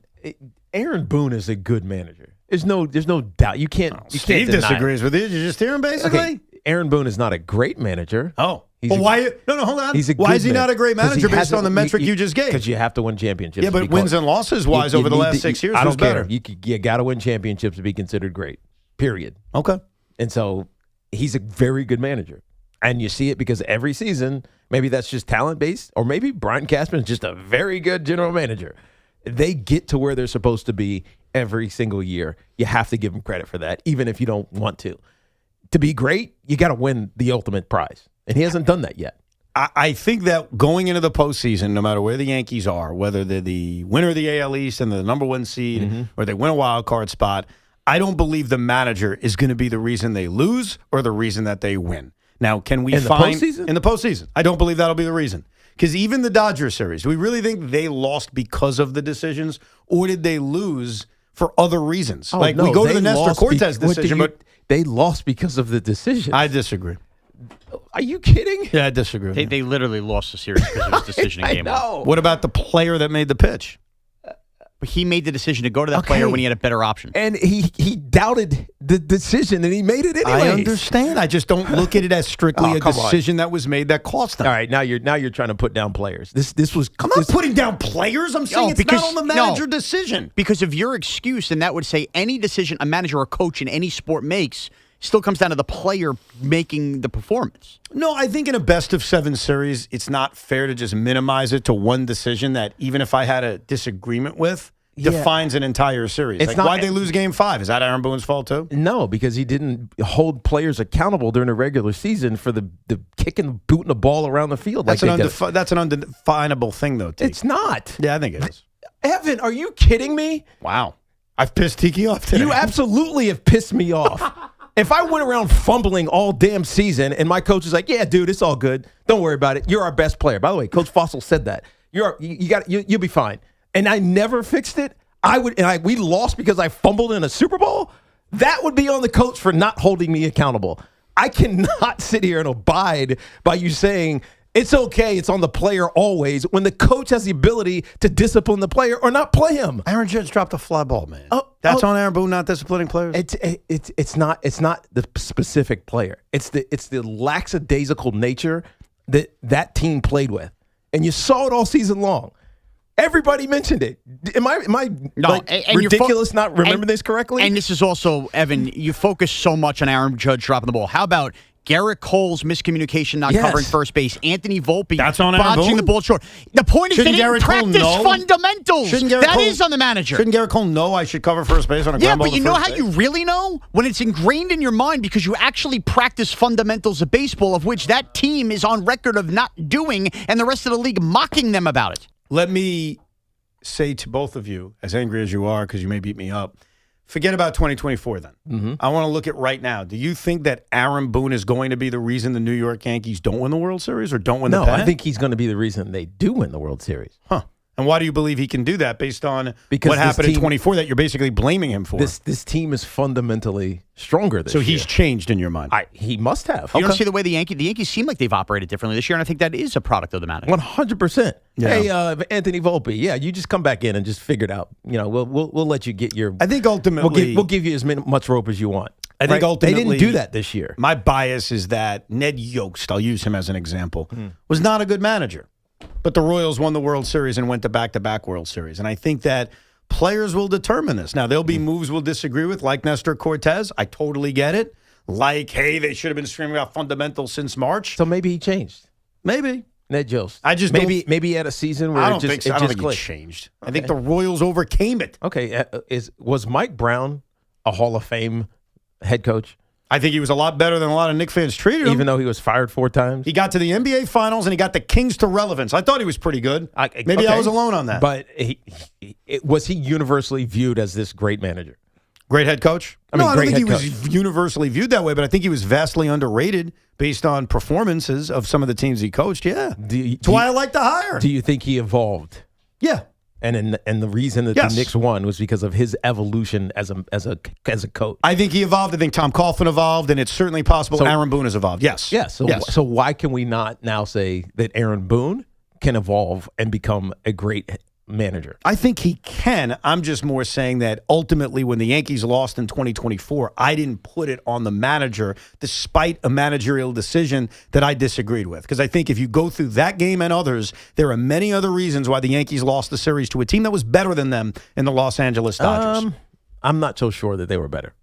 Speaker 6: Aaron Boone is a good manager. There's no doubt. You can't.
Speaker 5: Steve disagrees with you. Did you just hear him, basically?
Speaker 6: Okay. Aaron Boone is not a great manager.
Speaker 5: Oh. Why? No, hold on.
Speaker 6: He's a
Speaker 5: why
Speaker 6: good
Speaker 5: is he not a great manager based on the metric you just gave?
Speaker 6: Because you have to win championships.
Speaker 5: Yeah, but wins and losses wise over the last 6 years,
Speaker 6: I
Speaker 5: who's
Speaker 6: don't care.
Speaker 5: better?
Speaker 6: You got to win championships to be considered great. Period.
Speaker 5: Okay.
Speaker 6: And so he's a very good manager. And you see it because every season, maybe that's just talent based, or maybe Brian Cashman is just a very good general manager. They get to where they're supposed to be every single year. You have to give them credit for that, even if you don't want to. To be great, you got to win the ultimate prize. And he hasn't done that yet.
Speaker 5: I think that going into the postseason, no matter where the Yankees are, whether they're the winner of the AL East and the number one seed, or they win a wild card spot, I don't believe the manager is going to be the reason they lose or the reason that they win. Now, can we find in the postseason? I don't believe that'll be the reason. Because even the Dodgers series, do we really think they lost because of the decisions, or did they lose for other reasons?
Speaker 6: We
Speaker 5: go to the Nestor Cortez decision, but
Speaker 6: they lost because of the decision.
Speaker 5: I disagree.
Speaker 6: Are you kidding?
Speaker 5: Yeah, I disagree.
Speaker 4: They literally lost the series because of his decision in game one.
Speaker 5: What about the player that made the pitch?
Speaker 4: He made the decision to go to that player when he had a better option.
Speaker 6: And he doubted the decision, and he made it anyway.
Speaker 5: I understand. I just don't look at it as strictly a decision that was made that cost them.
Speaker 6: All right, now you're trying to put down players.
Speaker 5: I'm not putting down players. I'm saying it's not on the manager decision.
Speaker 4: Because of your excuse, and that would say any decision a manager or coach in any sport makes still comes down to the player making the performance.
Speaker 5: No, I think in a best-of-7 series, it's not fair to just minimize it to one decision that, even if I had a disagreement with, defines an entire series. Why'd they lose Game 5? Is that Aaron Boone's fault, too?
Speaker 6: No, because he didn't hold players accountable during the regular season for the kicking, booting the ball around the field.
Speaker 5: That's an undefinable thing, though, Tiki.
Speaker 6: It's not.
Speaker 5: Yeah, I think it is.
Speaker 6: Evan, are you kidding me?
Speaker 5: Wow. I've pissed Tiki off today.
Speaker 6: You absolutely have pissed me off. If I went around fumbling all damn season and my coach is like, yeah, dude, it's all good. Don't worry about it. You're our best player. By the way, Coach Fossil said that. You'll be fine. And I never fixed it. We lost because I fumbled in a Super Bowl. That would be on the coach for not holding me accountable. I cannot sit here and abide by you saying it's okay, it's on the player always, when the coach has the ability to discipline the player or not play him.
Speaker 5: Aaron Judge dropped a fly ball, man. That's on Aaron Boone not disciplining players?
Speaker 6: It's not the specific player. It's the lackadaisical nature that team played with. And you saw it all season long. Everybody mentioned it. Am I ridiculous not remembering this correctly?
Speaker 4: And this is also, Evan, you focus so much on Aaron Judge dropping the ball. How about Garrett Cole's miscommunication not covering first base? Anthony Volpe botching the ball short. The point is they didn't practice fundamentals. That is on the manager.
Speaker 5: Shouldn't Garrett Cole know I should cover first base on a ground ball?
Speaker 4: Yeah, but you know how you really know? When it's ingrained in your mind because you actually practice fundamentals of baseball, of which that team is on record of not doing, and the rest of the league mocking them about it.
Speaker 5: Let me say to both of you, as angry as you are because you may beat me up, forget about 2024 then. Mm-hmm. I want to look at right now. Do you think that Aaron Boone is going to be the reason the New York Yankees don't win the World Series or don't win the pennant?
Speaker 6: No, I think he's going to be the reason they do win the World Series.
Speaker 5: Huh. And why do you believe he can do that based on what happened in 24 that you're basically blaming him for?
Speaker 6: This team is fundamentally stronger this year.
Speaker 5: So he's changed in your mind?
Speaker 6: He must have.
Speaker 4: You don't see the way the Yankees seem like they've operated differently this year, and I think that is a product of the manager.
Speaker 6: 100%.
Speaker 5: Yeah.
Speaker 6: Hey, Anthony Volpe, you just come back in and just figure it out. We'll let you get your.
Speaker 5: I think ultimately
Speaker 6: we'll give you as much rope as you want.
Speaker 5: I think ultimately
Speaker 6: they didn't do that this year.
Speaker 5: My bias is that Ned Yost, I'll use him as an example, was not a good manager. But the Royals won the World Series and went to back-to-back World Series. And I think that players will determine this. Now, there'll be moves we'll disagree with, like Nestor Cortez. I totally get it. Like, hey, they should have been screaming about fundamentals since March.
Speaker 6: So maybe he changed.
Speaker 5: Maybe.
Speaker 6: Ned Yost.
Speaker 5: I just
Speaker 6: maybe he had a season where
Speaker 5: I don't think he changed. Okay. I think the Royals overcame it.
Speaker 6: Okay. Was Mike Brown a Hall of Fame head coach?
Speaker 5: I think he was a lot better than a lot of Knicks fans treated him.
Speaker 6: Even though he was fired 4 times?
Speaker 5: He got to the NBA Finals, and he got the Kings to relevance. I thought he was pretty good. Maybe I was alone on that.
Speaker 6: But was he universally viewed as this great manager?
Speaker 5: Great head coach?
Speaker 6: I mean,
Speaker 5: I don't
Speaker 6: great
Speaker 5: think he
Speaker 6: head
Speaker 5: was universally viewed that way, but I think he was vastly underrated based on performances of some of the teams he coached. Yeah. That's why I like to hire.
Speaker 6: Do you think he evolved?
Speaker 5: Yeah.
Speaker 6: And the reason that the Knicks won was because of his evolution as a coach.
Speaker 5: I think he evolved. I think Tom Coughlin evolved, and it's certainly possible Aaron Boone has evolved. Yes.
Speaker 6: Yeah. So why can we not now say that Aaron Boone can evolve and become a great manager?
Speaker 5: I think he can. I'm just more saying that ultimately when the Yankees lost in 2024, I didn't put it on the manager despite a managerial decision that I disagreed with. Because I think if you go through that game and others, there are many other reasons why the Yankees lost the series to a team that was better than them in the Los Angeles Dodgers.
Speaker 6: I'm not so sure that they were better.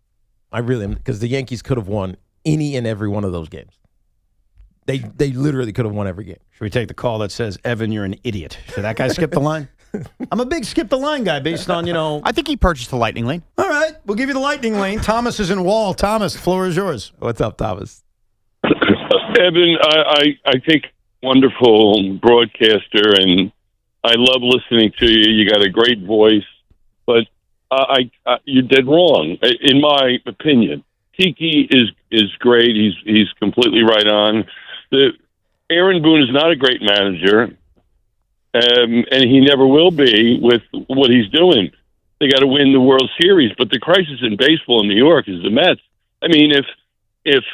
Speaker 6: I really am, because the Yankees could have won any and every one of those games. They literally could have won every game.
Speaker 5: Should we take the call that says, Evan, you're an idiot? Should that guy skip the line? I'm a big skip the line guy based on,
Speaker 4: I think he purchased the Lightning Lane.
Speaker 5: All right, we'll give you the Lightning Lane. Thomas is in Wall. Thomas, the floor is yours.
Speaker 6: What's up, Thomas?
Speaker 3: Evan, I think wonderful broadcaster, and I love listening to you. You got a great voice, but you did wrong, in my opinion. Tiki is great. He's completely right on. Aaron Boone is not a great manager. And he never will be with what he's doing. They got to win the World Series, but the crisis in baseball in New York is the Mets. I mean, if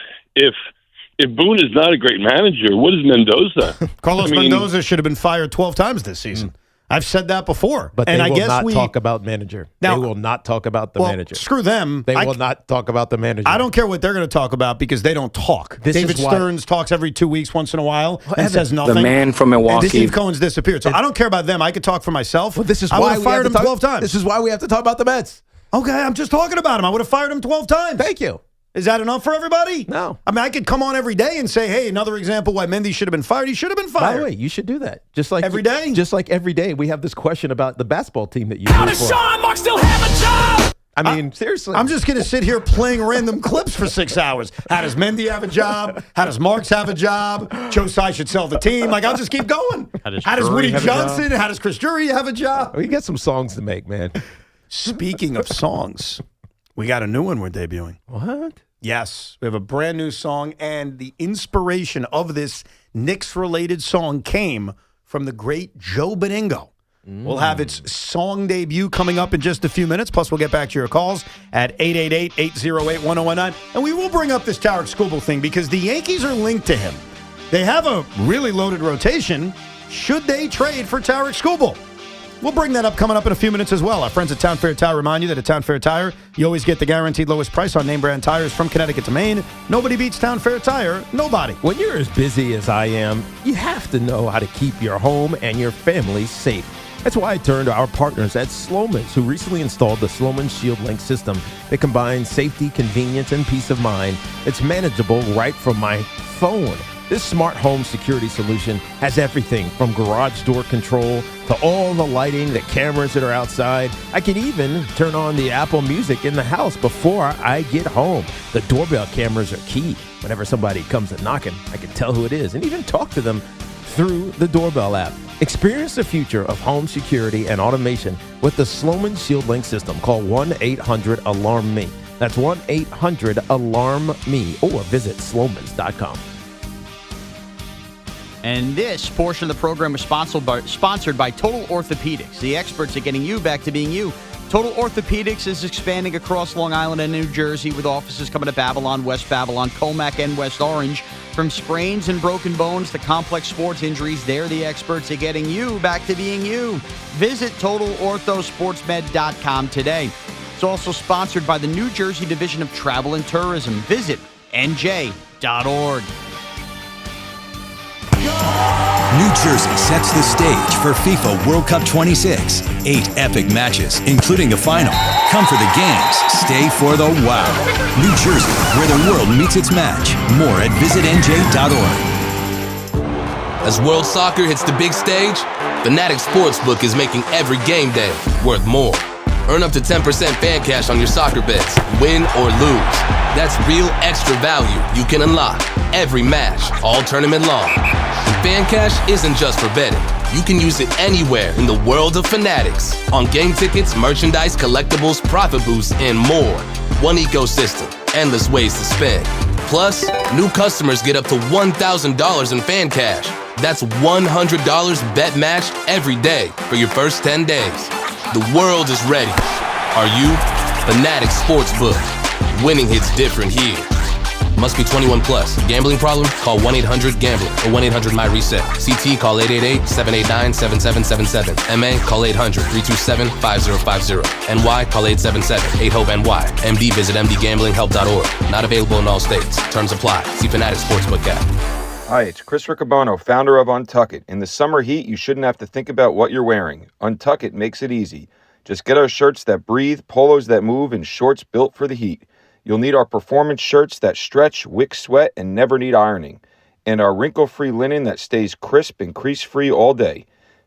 Speaker 3: Boone is not a great manager, what is Mendoza?
Speaker 5: Carlos Mendoza should have been fired 12 times this season. I've said that before.
Speaker 6: But they will not talk about manager. They will not talk about the manager.
Speaker 5: Screw them.
Speaker 6: They will not talk about the manager.
Speaker 5: I don't care what they're going to talk about because they don't talk. David Stearns talks every 2 weeks, once in a while, and says nothing.
Speaker 7: The man from Milwaukee.
Speaker 5: And Steve Cohen's disappeared. So I don't care about them. I could talk for myself.
Speaker 6: Well, this is
Speaker 5: I
Speaker 6: why
Speaker 5: would have fired him 12 times.
Speaker 6: This is why we have to talk about the Mets.
Speaker 5: Okay, I'm just talking about him. I would have fired him 12 times.
Speaker 6: Thank you.
Speaker 5: Is that enough for everybody?
Speaker 6: No.
Speaker 5: I mean, I could come on every day and say, hey, another example why Mendy should have been fired. He should have been fired.
Speaker 6: By the way, you should do that. Just like
Speaker 5: every day?
Speaker 6: Just like every day, we have this question about the basketball team that you
Speaker 8: How does Sean Mark still have a job?
Speaker 6: I mean, seriously.
Speaker 5: I'm just going to sit here playing random clips for 6 hours. How does Mendy have a job? How does Marks have a job? Joe Tsai should sell the team. Like, I'll just keep going. How does Woody Johnson? How does Chris Drury have a job?
Speaker 6: We got some songs to make, man.
Speaker 5: Speaking of songs, we got a new one we're debuting.
Speaker 6: What?
Speaker 5: Yes, we have a brand new song, and the inspiration of this Knicks-related song came from the great Joe Beningo. We'll have its song debut coming up in just a few minutes, plus we'll get back to your calls at 888-808-1019. And we will bring up this Tarek Skubal thing because the Yankees are linked to him. They have a really loaded rotation. Should they trade for Tarek Skubal? We'll bring that up coming up in a few minutes as well. Our friends at Town Fair Tire remind you that at Town Fair Tire, you always get the guaranteed lowest price on name brand tires from Connecticut to Maine. Nobody beats Town Fair Tire. Nobody.
Speaker 6: When you're as busy as I am, you have to know how to keep your home and your family safe. That's why I turned to our partners at Sloman's, who recently installed the Sloman Shield Link system that combines safety, convenience, and peace of mind. It's manageable right from my phone. This smart home security solution has everything from garage door control to all the lighting, the cameras that are outside. I can even turn on the Apple Music in the house before I get home. The doorbell cameras are key. Whenever somebody comes a knocking, I can tell who it is and even talk to them through the doorbell app. Experience the future of home security and automation with the Sloman Shield Link system. Call 1-800-ALARM-ME. That's 1-800-ALARM-ME or visit slomans.com.
Speaker 4: And this portion of the program is sponsored by Total Orthopedics, the experts at getting you back to being you. Total Orthopedics is expanding across Long Island and New Jersey with offices coming to Babylon, West Babylon, Comac, and West Orange. From sprains and broken bones to complex sports injuries, they're the experts at getting you back to being you. Visit TotalOrthoSportsMed.com today. It's also sponsored by the New Jersey Division of Travel and Tourism. Visit NJ.org.
Speaker 9: New Jersey sets the stage for FIFA World Cup 26. 8 epic matches, including the final. Come for the games, stay for the wow. New Jersey, where the world meets its match. More at visitnj.org.
Speaker 10: As World Soccer hits the big stage, Fanatic Sportsbook is making every game day worth more. Earn up to 10% fan cash on your soccer bets, win or lose. That's real extra value you can unlock every match, all tournament long. And fan cash isn't just for betting. you can use it anywhere in the world of Fanatics. On game tickets, merchandise, collectibles, profit boosts, and more. One ecosystem, endless ways to spend. Plus, new customers get up to $1,000 in fan cash. That's $100 bet match every day for your first 10 days. The world is ready. Are you? Fanatics Sportsbook. Winning hits different here. Must be 21 plus. Gambling problem? Call 1-800-GAMBLER or 1-800-MY-RESET. CT, call 888-789-7777. MA, call 800-327-5050. NY, call 877-8-HOPE-NY. MD, visit mdgamblinghelp.org. Not available in all states. Terms apply. See Fanatics Sportsbook app.
Speaker 7: Hi, it's Chris Riccobono, founder of Untuck It. In the summer heat, you shouldn't have to think about what you're wearing. Untuck It makes it easy. Just get our shirts that breathe, polos that move, and shorts built for the heat. You'll need our performance shirts that stretch, wick sweat, and never need ironing. And our wrinkle-free linen that stays crisp and crease-free all day.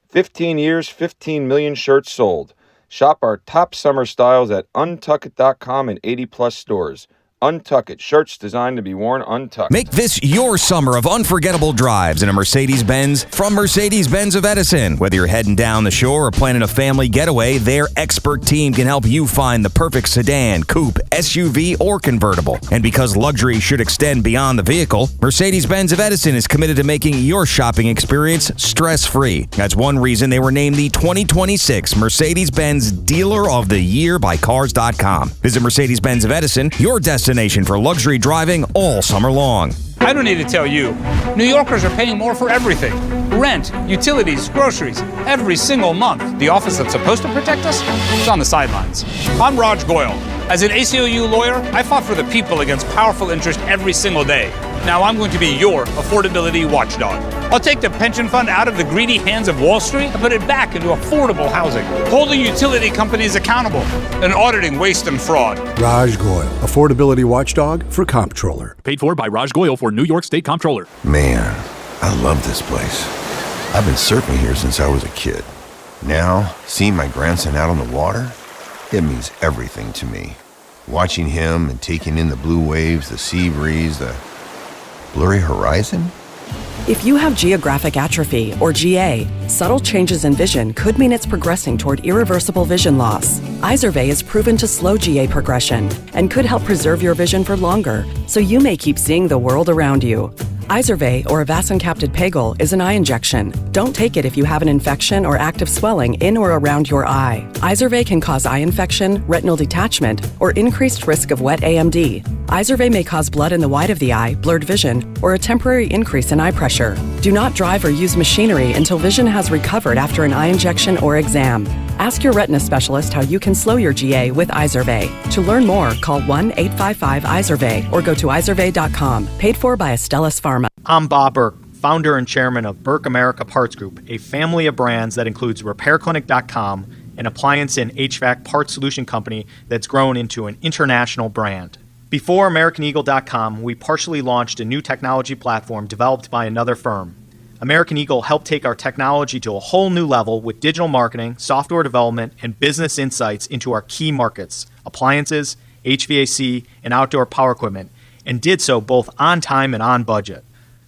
Speaker 7: 15 years, 15 million shirts sold. Shop our top summer styles at untuckit.com and 80-plus stores. Untuck It, shirts designed to be worn untucked.
Speaker 25: Make this your summer of unforgettable drives in a Mercedes-Benz from Mercedes-Benz of Edison. Whether you're heading down the shore or planning a family getaway, their expert team can help you find the perfect sedan, coupe, SUV, or convertible. And because luxury should extend beyond the vehicle, Mercedes-Benz of Edison is committed to making your shopping experience stress-free. That's one reason they were named the 2026 Mercedes-Benz Dealer of the Year by Cars.com. Visit Mercedes-Benz of Edison, your destination for luxury driving all summer long.
Speaker 11: I don't need to tell you. New Yorkers are paying more for everything. Rent, utilities, groceries, every single month. The office that's supposed to protect us is on the sidelines. I'm Raj Goyal. As an ACLU lawyer, I fought for the people against powerful interest every single day. Now I'm going to be your affordability watchdog. I'll take the pension fund out of the greedy hands of Wall Street and put it back into affordable housing, holding utility companies accountable and auditing waste and fraud.
Speaker 12: Raj Goyal, affordability watchdog for Comptroller.
Speaker 27: Paid for by Raj Goyal for New York State Comptroller.
Speaker 13: Man, I love this place. I've been surfing here since I was a kid. Now, seeing my grandson out on the water, it means everything to me. Watching him and taking in the blue waves, the sea breeze, the blurry horizon.
Speaker 14: If you have geographic atrophy, or GA, subtle changes in vision could mean it's progressing toward irreversible vision loss. Izervay is proven to slow GA progression and could help preserve your vision for longer, so you may keep seeing the world around you. Izervay, or avacincaptad pegol, is an eye injection. Don't take it if you have an infection or active swelling in or around your eye. Izervay can cause eye infection, retinal detachment, or increased risk of wet AMD. Izervay may cause blood in the white of the eye, blurred vision, or a temporary increase in eye pressure. Do not drive or use machinery until vision has recovered after an eye injection or exam. Ask your retina specialist how you can slow your GA with Izervay. To learn more, call 1-855-IZERVAY or go to izervay.com. Paid for by Astellas Pharma.
Speaker 16: I'm Bob Burke, founder and chairman of Burke America Parts Group, a family of brands that includes RepairClinic.com, an appliance and HVAC parts solution company that's grown into an international brand. Before AmericanEagle.com, we partially launched a new technology platform developed by another firm. American Eagle helped take our technology to a whole new level with digital marketing, software development, and business insights into our key markets, appliances, HVAC, and outdoor power equipment, and did so both on time and on budget.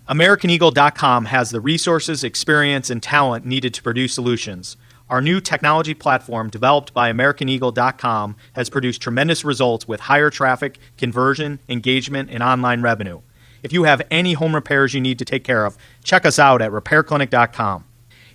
Speaker 16: AmericanEagle.com has the resources, experience, and talent needed to produce solutions. Our new technology platform, developed by AmericanEagle.com, has produced tremendous results with higher traffic, conversion, engagement, and online revenue. If you have any home repairs you need to take care of, check us out at RepairClinic.com.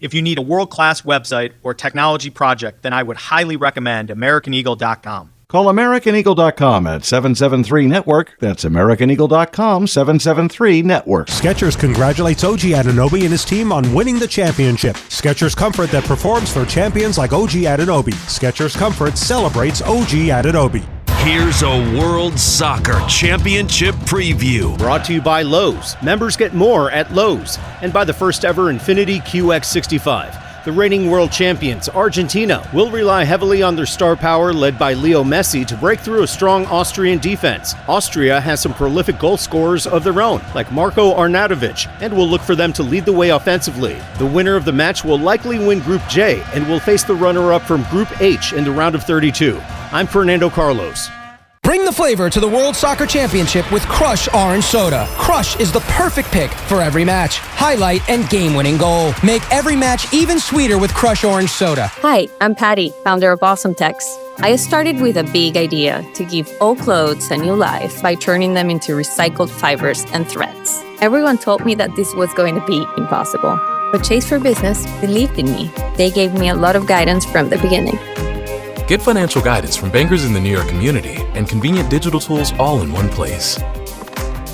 Speaker 16: If you need a world-class website or technology project, then I would highly recommend AmericanEagle.com.
Speaker 17: Call AmericanEagle.com at 773-NETWORK. That's AmericanEagle.com, 773-NETWORK.
Speaker 18: Skechers congratulates OG Anunoby and his team on winning the championship. Skechers Comfort that performs for champions like OG Anunoby. Skechers Comfort celebrates OG Anunoby.
Speaker 19: Here's a World Soccer Championship preview.
Speaker 20: Brought to you by Lowe's. Members get more at Lowe's. And by the first ever Infiniti QX65. The reigning world champions, Argentina, will rely heavily on their star power led by Leo Messi to break through a strong Austrian defense. Austria has some prolific goal scorers of their own, like Marko Arnautovic, and will look for them to lead the way offensively. The winner of the match will likely win Group J and will face the runner-up from Group H in the round of 32. I'm Fernando Carlos.
Speaker 1: Bring the flavor to the World Soccer Championship with Crush Orange Soda. Crush is the perfect pick for every match, highlight, and game-winning goal. Make every match even sweeter with Crush Orange Soda.
Speaker 15: Hi, I'm Patty, founder of Awesome Tex. I started with a big idea to give old clothes a new life by turning them into recycled fibers and threads. Everyone told me that this was going to be impossible, but Chase for Business believed in me. They gave me a lot of guidance from the beginning.
Speaker 21: Get financial guidance from bankers in the New York community and convenient digital tools all in one place.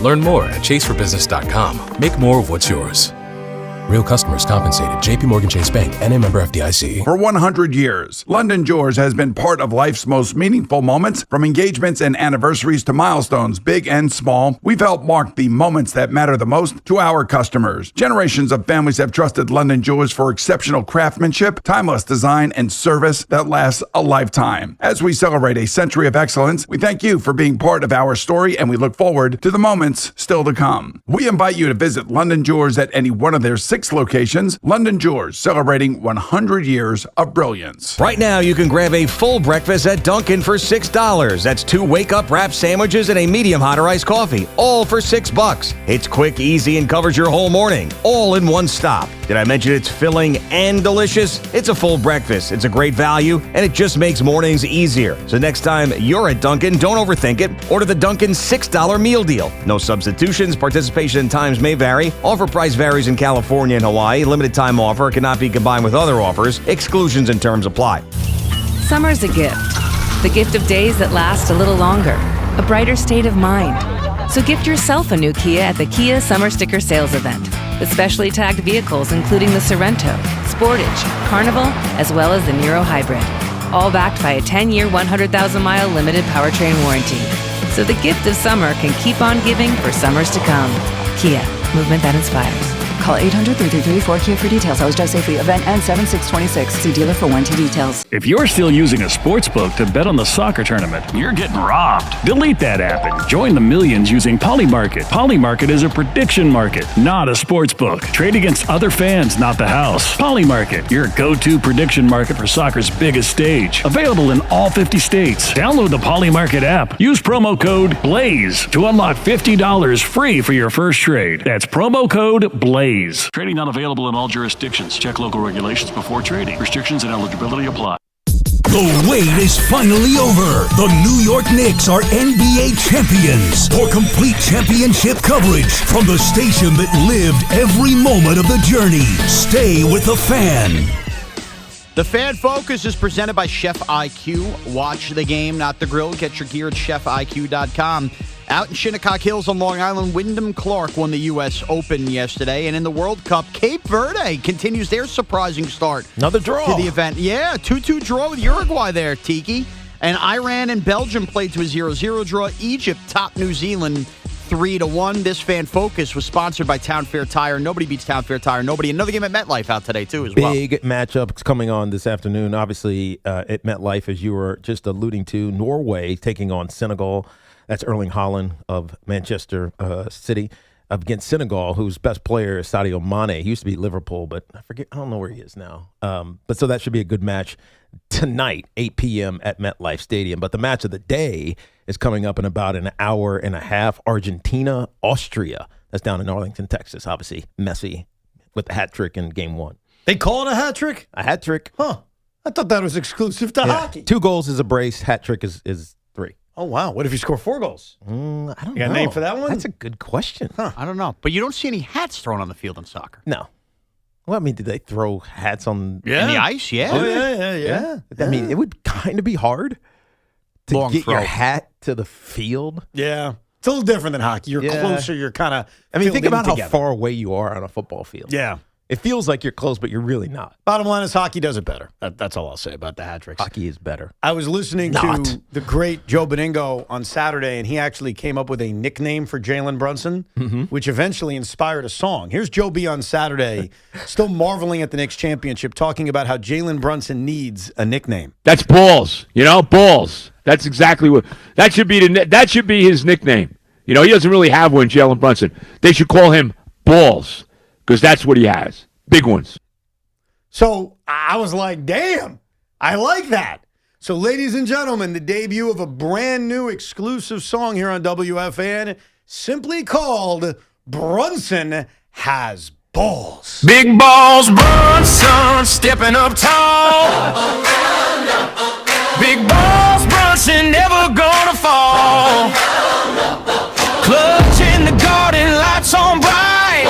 Speaker 21: Learn more at chaseforbusiness.com. Make more of what's yours. Real customers compensated. JP Morgan Chase Bank, N.A. member FDIC.
Speaker 22: For 100 years, London Jewelers has been part of life's most meaningful moments, from engagements and anniversaries to milestones, big and small. We've helped mark the moments that matter the most to our customers. Generations of families have trusted London Jewelers for exceptional craftsmanship, timeless design, and service that lasts a lifetime. As we celebrate a century of excellence, we thank you for being part of our story, and we look forward to the moments still to come. We invite you to visit London Jewelers at any one of their 6 locations. London Jewelers, celebrating 100 years of brilliance.
Speaker 25: Right now, you can grab a full breakfast at Dunkin' for $6. That's 2 wake-up wrap sandwiches and a medium hot or iced coffee, all for $6. It's quick, easy, and covers your whole morning, all in one stop. Did I mention it's filling and delicious? It's a full breakfast. It's a great value, and it just makes mornings easier. So next time you're at Dunkin', don't overthink it. Order the Dunkin' $6 meal deal. No substitutions. Participation and times may vary. Offer price varies in California and Hawaii. Limited time offer cannot be combined with other offers. Exclusions and terms apply.
Speaker 23: Summer's a gift. The gift of days that last a little longer. A brighter state of mind. So gift yourself a new Kia at the Kia Summer Sticker Sales Event. With specially tagged vehicles including the Sorento, Sportage, Carnival, as well as the Niro Hybrid. All backed by a 10-year, 100,000-mile limited powertrain warranty. So the gift of summer can keep on giving for summers to come. Kia, movement that inspires.
Speaker 24: Call 800-333-4KIA for details. How's Drive Safely. Event ends 7/6/26. See dealer for warranty details.
Speaker 27: If you're still using a sports book to bet on the soccer tournament, you're getting robbed. Delete that app and join the millions using Polymarket. Polymarket is a prediction market, not a sports book. Trade against other fans, not the house. Polymarket, your go-to prediction market for soccer's biggest stage. Available in all 50 states. Download the Polymarket app. Use promo code BLAZE to unlock $50 free for your first trade. That's promo code BLAZE. Trading not available in all jurisdictions. Check local regulations before trading. Restrictions and eligibility apply.
Speaker 19: The wait is finally over. The New York Knicks are NBA champions. For complete championship coverage from the station that lived every moment of the journey, stay with the Fan.
Speaker 4: The Fan Focus is presented by Chef IQ. Watch the game, not the grill. Get your gear at chefiq.com. Out in Shinnecock Hills on Long Island, Wyndham Clark won the U.S. Open yesterday. And in the World Cup, Cape Verde continues their surprising start.
Speaker 6: Another draw.
Speaker 4: To the event. Yeah, 2-2 draw with Uruguay there, Tiki. And Iran and Belgium played to a 0-0 draw. Egypt topped New Zealand 3-1. This Fan Focus was sponsored by Town Fair Tire. Nobody beats Town Fair Tire. Nobody. Another game at MetLife out today, too, as well.
Speaker 6: Big matchups coming on this afternoon. Obviously, at MetLife, as you were just alluding to, Norway taking on Senegal. That's Erling Haaland of Manchester City against Senegal, whose best player is Sadio Mane. He used to be Liverpool, but I don't know where he is now. But so that should be a good match tonight, 8 p.m. at MetLife Stadium. But the match of the day is coming up in about an hour and a half. Argentina, Austria. That's down in Arlington, Texas. Obviously, Messi with the hat trick in game 1.
Speaker 5: They call it a hat trick?
Speaker 6: A hat trick.
Speaker 5: Huh. I thought that was exclusive to hockey.
Speaker 6: 2 goals is a brace. Hat trick is 3.
Speaker 5: Oh, wow. What if you score 4 goals?
Speaker 6: I don't know.
Speaker 5: You got a name for that one?
Speaker 6: That's a good question.
Speaker 5: Huh.
Speaker 4: I don't know. But you don't see any hats thrown on the field in soccer.
Speaker 6: No. Well, I mean, did they throw hats on
Speaker 4: In the ice? Yeah.
Speaker 5: Oh, yeah.
Speaker 6: I mean, it would kind of be hard to
Speaker 4: Long
Speaker 6: get
Speaker 4: throw.
Speaker 6: your hat to the field.
Speaker 5: Yeah. It's a little different than hockey. You're closer. You're kind of
Speaker 6: I mean, think about
Speaker 5: together.
Speaker 6: how far away you are on a football field.
Speaker 5: Yeah.
Speaker 6: It feels like you're close, but you're really not.
Speaker 5: Bottom line is hockey does it better. That's all I'll say about the hat tricks.
Speaker 6: Hockey is better.
Speaker 5: I was listening to the great Joe Beningo on Saturday, and he actually came up with a nickname for Jalen Brunson, which eventually inspired a song. Here's Joe B on Saturday, still marveling at the Knicks championship, talking about how Jalen Brunson needs a nickname.
Speaker 26: That's balls, balls. That's exactly what that should be his nickname. He doesn't really have one, Jalen Brunson. They should call him Balls. Because that's what he has. Big ones.
Speaker 5: So I was like, damn, I like that. So, ladies and gentlemen, the debut of a brand new exclusive song here on WFAN, simply called Brunson Has Balls.
Speaker 2: Big balls, Brunson, stepping up tall. Big balls, Brunson, never gonna fall. Clutch in the garden, lights on bright.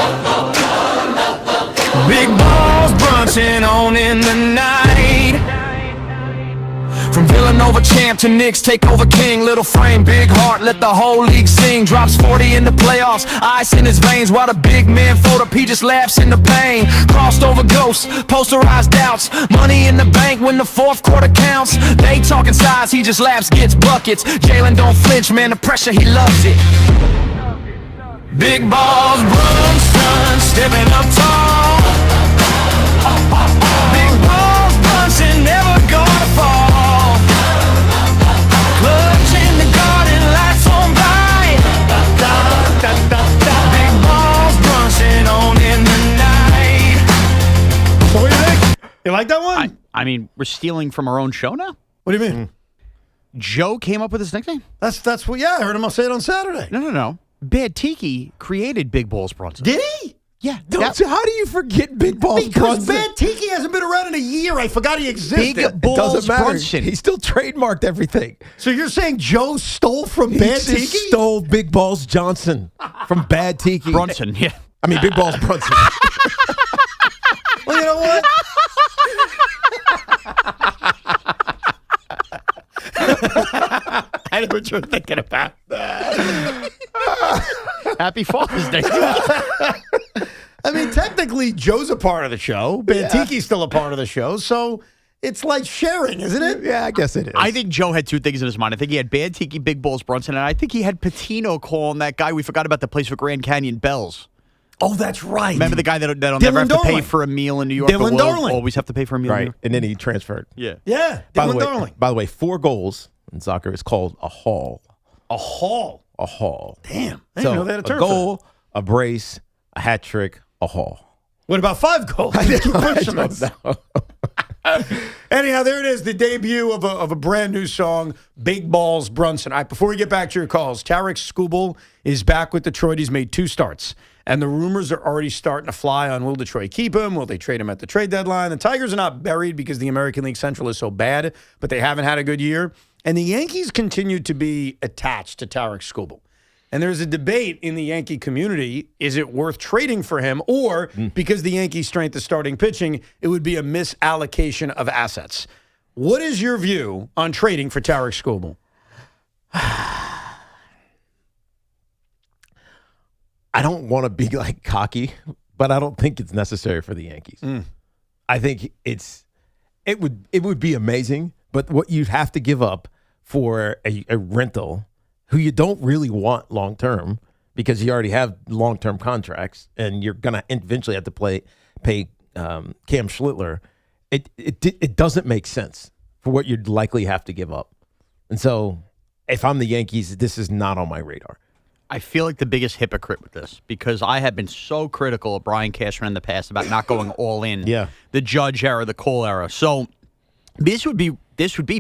Speaker 2: Big balls, Brunson, on in the night. From Villanova champ to Knicks, take over king. Little frame, big heart, let the whole league sing. Drops 40 in the playoffs, ice in his veins. While the big man fold up, he just laughs in the pain. Crossed over ghosts, posterized doubts. Money in the bank when the fourth quarter counts. They talking size, he just laughs, gets buckets. Jalen don't flinch, man, the pressure, he loves it. Big balls, Brunson, stepping up tall. Big balls, Brunson, never gonna fall. Clutch in the garden, lights on bright. Big balls, Brunson, on in the night.
Speaker 5: So what do you think? You like that one?
Speaker 4: I mean, we're stealing from our own show now?
Speaker 5: What do you mean?
Speaker 4: Joe came up with his nickname?
Speaker 5: That's what, yeah, I heard him say it on Saturday.
Speaker 4: No. Bad Tiki created Big Balls Brunson.
Speaker 5: Did he?
Speaker 4: Yeah.
Speaker 6: How do you forget Big Balls
Speaker 5: Because
Speaker 6: Brunson?
Speaker 5: Bad Tiki hasn't been around in a year. I forgot he existed.
Speaker 4: Big Balls
Speaker 6: It doesn't matter.
Speaker 4: Brunson.
Speaker 6: He still trademarked everything.
Speaker 5: So you're saying Joe stole from Bad
Speaker 6: He
Speaker 5: Tiki?
Speaker 6: just stole Big Balls Johnson from Bad Tiki.
Speaker 4: Brunson, yeah.
Speaker 6: I mean, Big Balls Brunson.
Speaker 5: Well, you know what?
Speaker 4: I know what you're thinking about. Happy Father's Day.
Speaker 5: I mean, technically, Joe's a part of the show. Bad Tiki's still a part of the show. So it's like sharing, isn't it?
Speaker 6: Yeah, I guess it is.
Speaker 4: I think Joe had two things in his mind. I think he had Bad Tiki, Big Balls Brunson, and I think he had Patino calling that guy we forgot about the place for Grand Canyon Bells.
Speaker 5: Oh, that's right.
Speaker 4: Remember the guy that'll never have to pay for a meal in New York,
Speaker 5: Dylan
Speaker 4: but will
Speaker 5: Darling.
Speaker 4: always have to pay for a meal in New
Speaker 6: Right.
Speaker 4: York?
Speaker 6: And then he transferred.
Speaker 4: Yeah.
Speaker 5: Yeah, Dylan Darling.
Speaker 6: By the way, 4 goals in soccer is called a haul.
Speaker 5: A haul.
Speaker 6: A haul.
Speaker 5: Damn. I didn't know they had a term
Speaker 6: a goal, a brace, a hat trick, a haul.
Speaker 5: What about 5 goals?
Speaker 6: I don't know.
Speaker 5: Anyhow, there it is, the debut of a brand new song, Big Balls Brunson. All right, before we get back to your calls, Tarek Skubal is back with Detroit. He's made 2 starts. And the rumors are already starting to fly on will Detroit keep him? Will they trade him at the trade deadline? The Tigers are not buried because the American League Central is so bad, but they haven't had a good year. And the Yankees continue to be attached to Tarek Skubal. And there's a debate in the Yankee community, is it worth trading for him? Or because the Yankees' strength is starting pitching, it would be a misallocation of assets. What is your view on trading for Tarek Skubal?
Speaker 6: I don't want to be like cocky, but I don't think it's necessary for the Yankees. I think it would be amazing, but what you'd have to give up for a rental who you don't really want long term because you already have long term contracts and you're gonna eventually have to pay Cam Schlittler. It doesn't make sense for what you'd likely have to give up. And so if I'm the Yankees, this is not on my radar.
Speaker 4: I feel like the biggest hypocrite with this because I have been so critical of Brian Cashman in the past about not going all in.
Speaker 6: Yeah.
Speaker 4: The Judge era, the Cole era. So this would be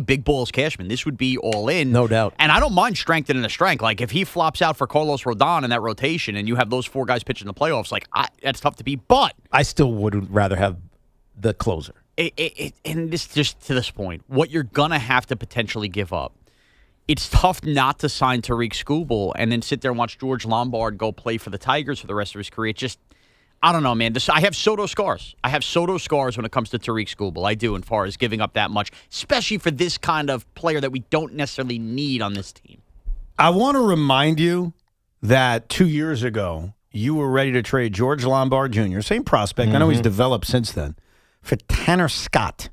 Speaker 4: Big Balls Cashman. This would be all in.
Speaker 6: No doubt.
Speaker 4: And I don't mind strengthening a strength. Like if he flops out for Carlos Rodon in that rotation and you have those 4 guys pitching the playoffs, that's tough to beat. But
Speaker 6: I still would rather have the closer.
Speaker 4: And this just to this point, what you're going to have to potentially give up. It's tough not to sign Tariq Skubal and then sit there and watch George Lombard go play for the Tigers for the rest of his career. I don't know, man. I have Soto scars. I have Soto scars when it comes to Tariq Skubal. I do, as far as giving up that much, especially for this kind of player that we don't necessarily need on this team.
Speaker 5: I want to remind you that 2 years ago, you were ready to trade George Lombard Jr., same prospect. I know he's developed since then, for Tanner Scott.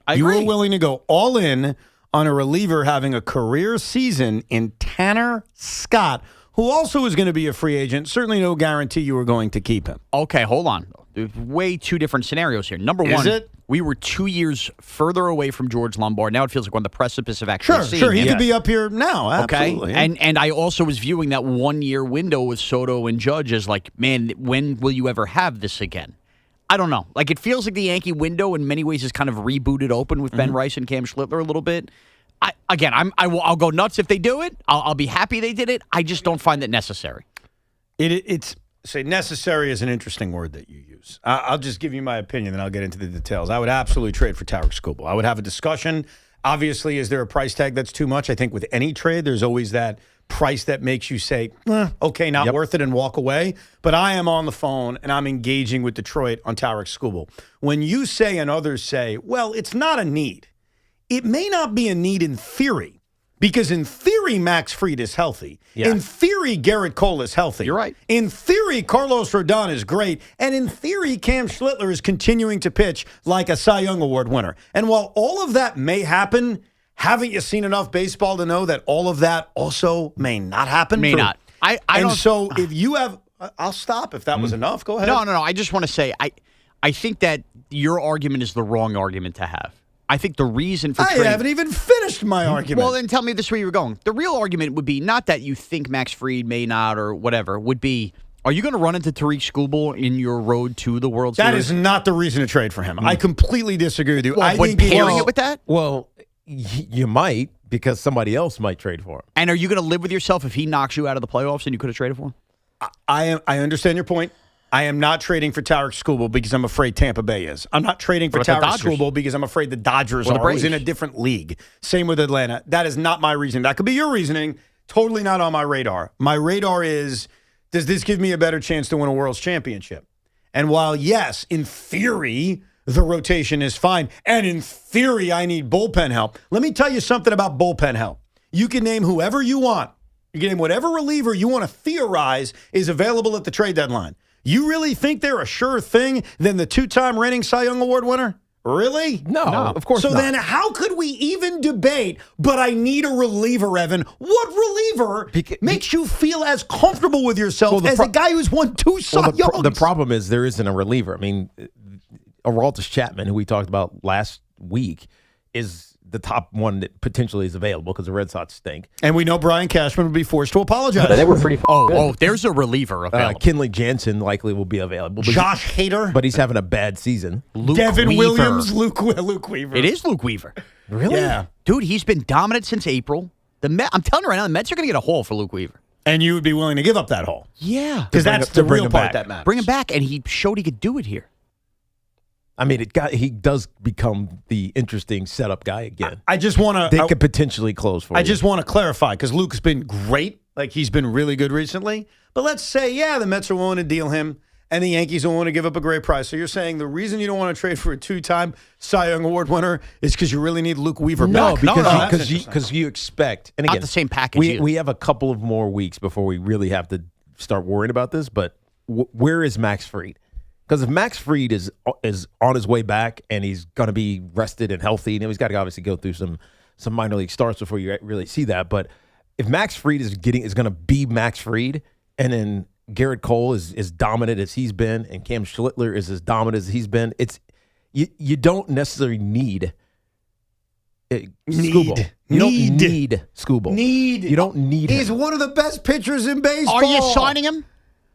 Speaker 5: You were willing to go all in on a reliever having a career season in Tanner Scott, who also is going to be a free agent. Certainly no guarantee you were going to keep him.
Speaker 4: Okay, hold on. There's way 2 different scenarios here. Number one, we were 2 years further away from George Lombard. Now it feels like we're on the precipice of actually seeing
Speaker 5: Sure, he
Speaker 4: him.
Speaker 5: could be up here now. Absolutely.
Speaker 4: Okay, and I also was viewing that 1-year window with Soto and Judge as like, man, when will you ever have this again? I don't know. Like, it feels like the Yankee window in many ways is kind of rebooted open with Ben Rice and Cam Schlittler a little bit. Again, I'll go nuts if they do it. I'll be happy they did it. I just don't find it necessary.
Speaker 5: It's necessary is an interesting word that you use. I'll just give you my opinion, and I'll get into the details. I would absolutely trade for Tarek Skubal. I would have a discussion. Obviously, is there a price tag that's too much? I think with any trade, there's always that price that makes you say, okay, not worth it, and walk away. But I am on the phone, and I'm engaging with Detroit on Tarek Skubal. When you say and others say, well, it's not a need, it may not be a need in theory, because in theory, Max Fried is healthy. Yeah. In theory, Garrett Cole is healthy.
Speaker 4: You're right.
Speaker 5: In theory, Carlos Rodon is great. And in theory, Cam Schlittler is continuing to pitch like a Cy Young Award winner. And while all of that may happen, haven't you seen enough baseball to know that all of that also may not happen?
Speaker 4: May not.
Speaker 5: So if you have, I'll stop if that was enough. Go ahead.
Speaker 4: No. I just want to say, I think that your argument is the wrong argument to have. I think the reason for trading...
Speaker 5: I haven't even finished my argument.
Speaker 4: Well, then tell me this where you were going. The real argument would be not that you think Max Fried may not or whatever, would be, are you going to run into Tariq Skubal in your road to the World Series?
Speaker 5: That is not the reason to trade for him. I completely disagree with you.
Speaker 4: Well,
Speaker 5: I think
Speaker 4: pairing it with that?
Speaker 6: Well, you might, because somebody else might trade for him.
Speaker 4: And are you going to live with yourself if he knocks you out of the playoffs and you could have traded for him?
Speaker 5: I understand your point. I am not trading for Tarek Skubal because I'm afraid Tampa Bay is. I'm not trading for Tarek Skubal because I'm afraid the Dodgers are. Who's in a different league. Same with Atlanta. That is not my reasoning. That could be your reasoning. Totally not on my radar. My radar is, does this give me a better chance to win a World's Championship? And while, yes, in theory, the rotation is fine, and in theory, I need bullpen help, let me tell you something about bullpen help. You can name whoever you want. You can name whatever reliever you want to theorize is available at the trade deadline. You really think they're a sure thing than the two-time reigning Cy Young Award winner? Really?
Speaker 6: No, of course not.
Speaker 5: So then how could we even debate, but I need a reliever, Evan? What reliever makes you feel as comfortable with yourself as a guy who's won two Cy Youngs?
Speaker 6: The problem is there isn't a reliever. I mean, Aroldis Chapman, who we talked about last week, is the top one that potentially is available because the Red Sox stink.
Speaker 5: And we know Brian Cashman would be forced to apologize.
Speaker 6: They were pretty
Speaker 4: good. There's a reliever available.
Speaker 6: Kinley Jansen likely will be available.
Speaker 5: Josh Hader.
Speaker 6: But he's having a bad season.
Speaker 5: Devin Williams, Luke Weaver.
Speaker 4: It is Luke Weaver.
Speaker 6: Really?
Speaker 5: Yeah.
Speaker 4: Dude, he's been dominant since April. I'm telling you right now, the Mets are going to get a haul for Luke Weaver.
Speaker 5: And you would be willing to give up that haul?
Speaker 4: Yeah.
Speaker 5: Because that's the real part that matters.
Speaker 4: Bring him back, and he showed he could do it here.
Speaker 6: I mean, he does become the interesting setup guy again.
Speaker 5: I just want to...
Speaker 6: They could potentially close for
Speaker 5: I just want to clarify, because Luke's been great. Like, he's been really good recently. But let's say, the Mets are willing to deal him, and the Yankees don't want to give up a great price. So you're saying the reason you don't want to trade for a two-time Cy Young Award winner is because you really need Luke Weaver back?
Speaker 6: No, because you expect... And again,
Speaker 4: not the same package.
Speaker 6: We have a couple of more weeks before we really have to start worrying about this, but where is Max Fried? Because if Max Fried is on his way back and he's going to be rested and healthy, and he's got to obviously go through some minor league starts before you really see that. But if Max Fried is going to be Max Fried, and then Garrett Cole is as dominant as he's been, and Cam Schlittler is as dominant as he's been, you don't necessarily need Skubal. You don't need Skubal. You don't need him.
Speaker 5: He's one of the best pitchers in baseball.
Speaker 4: Are you signing him?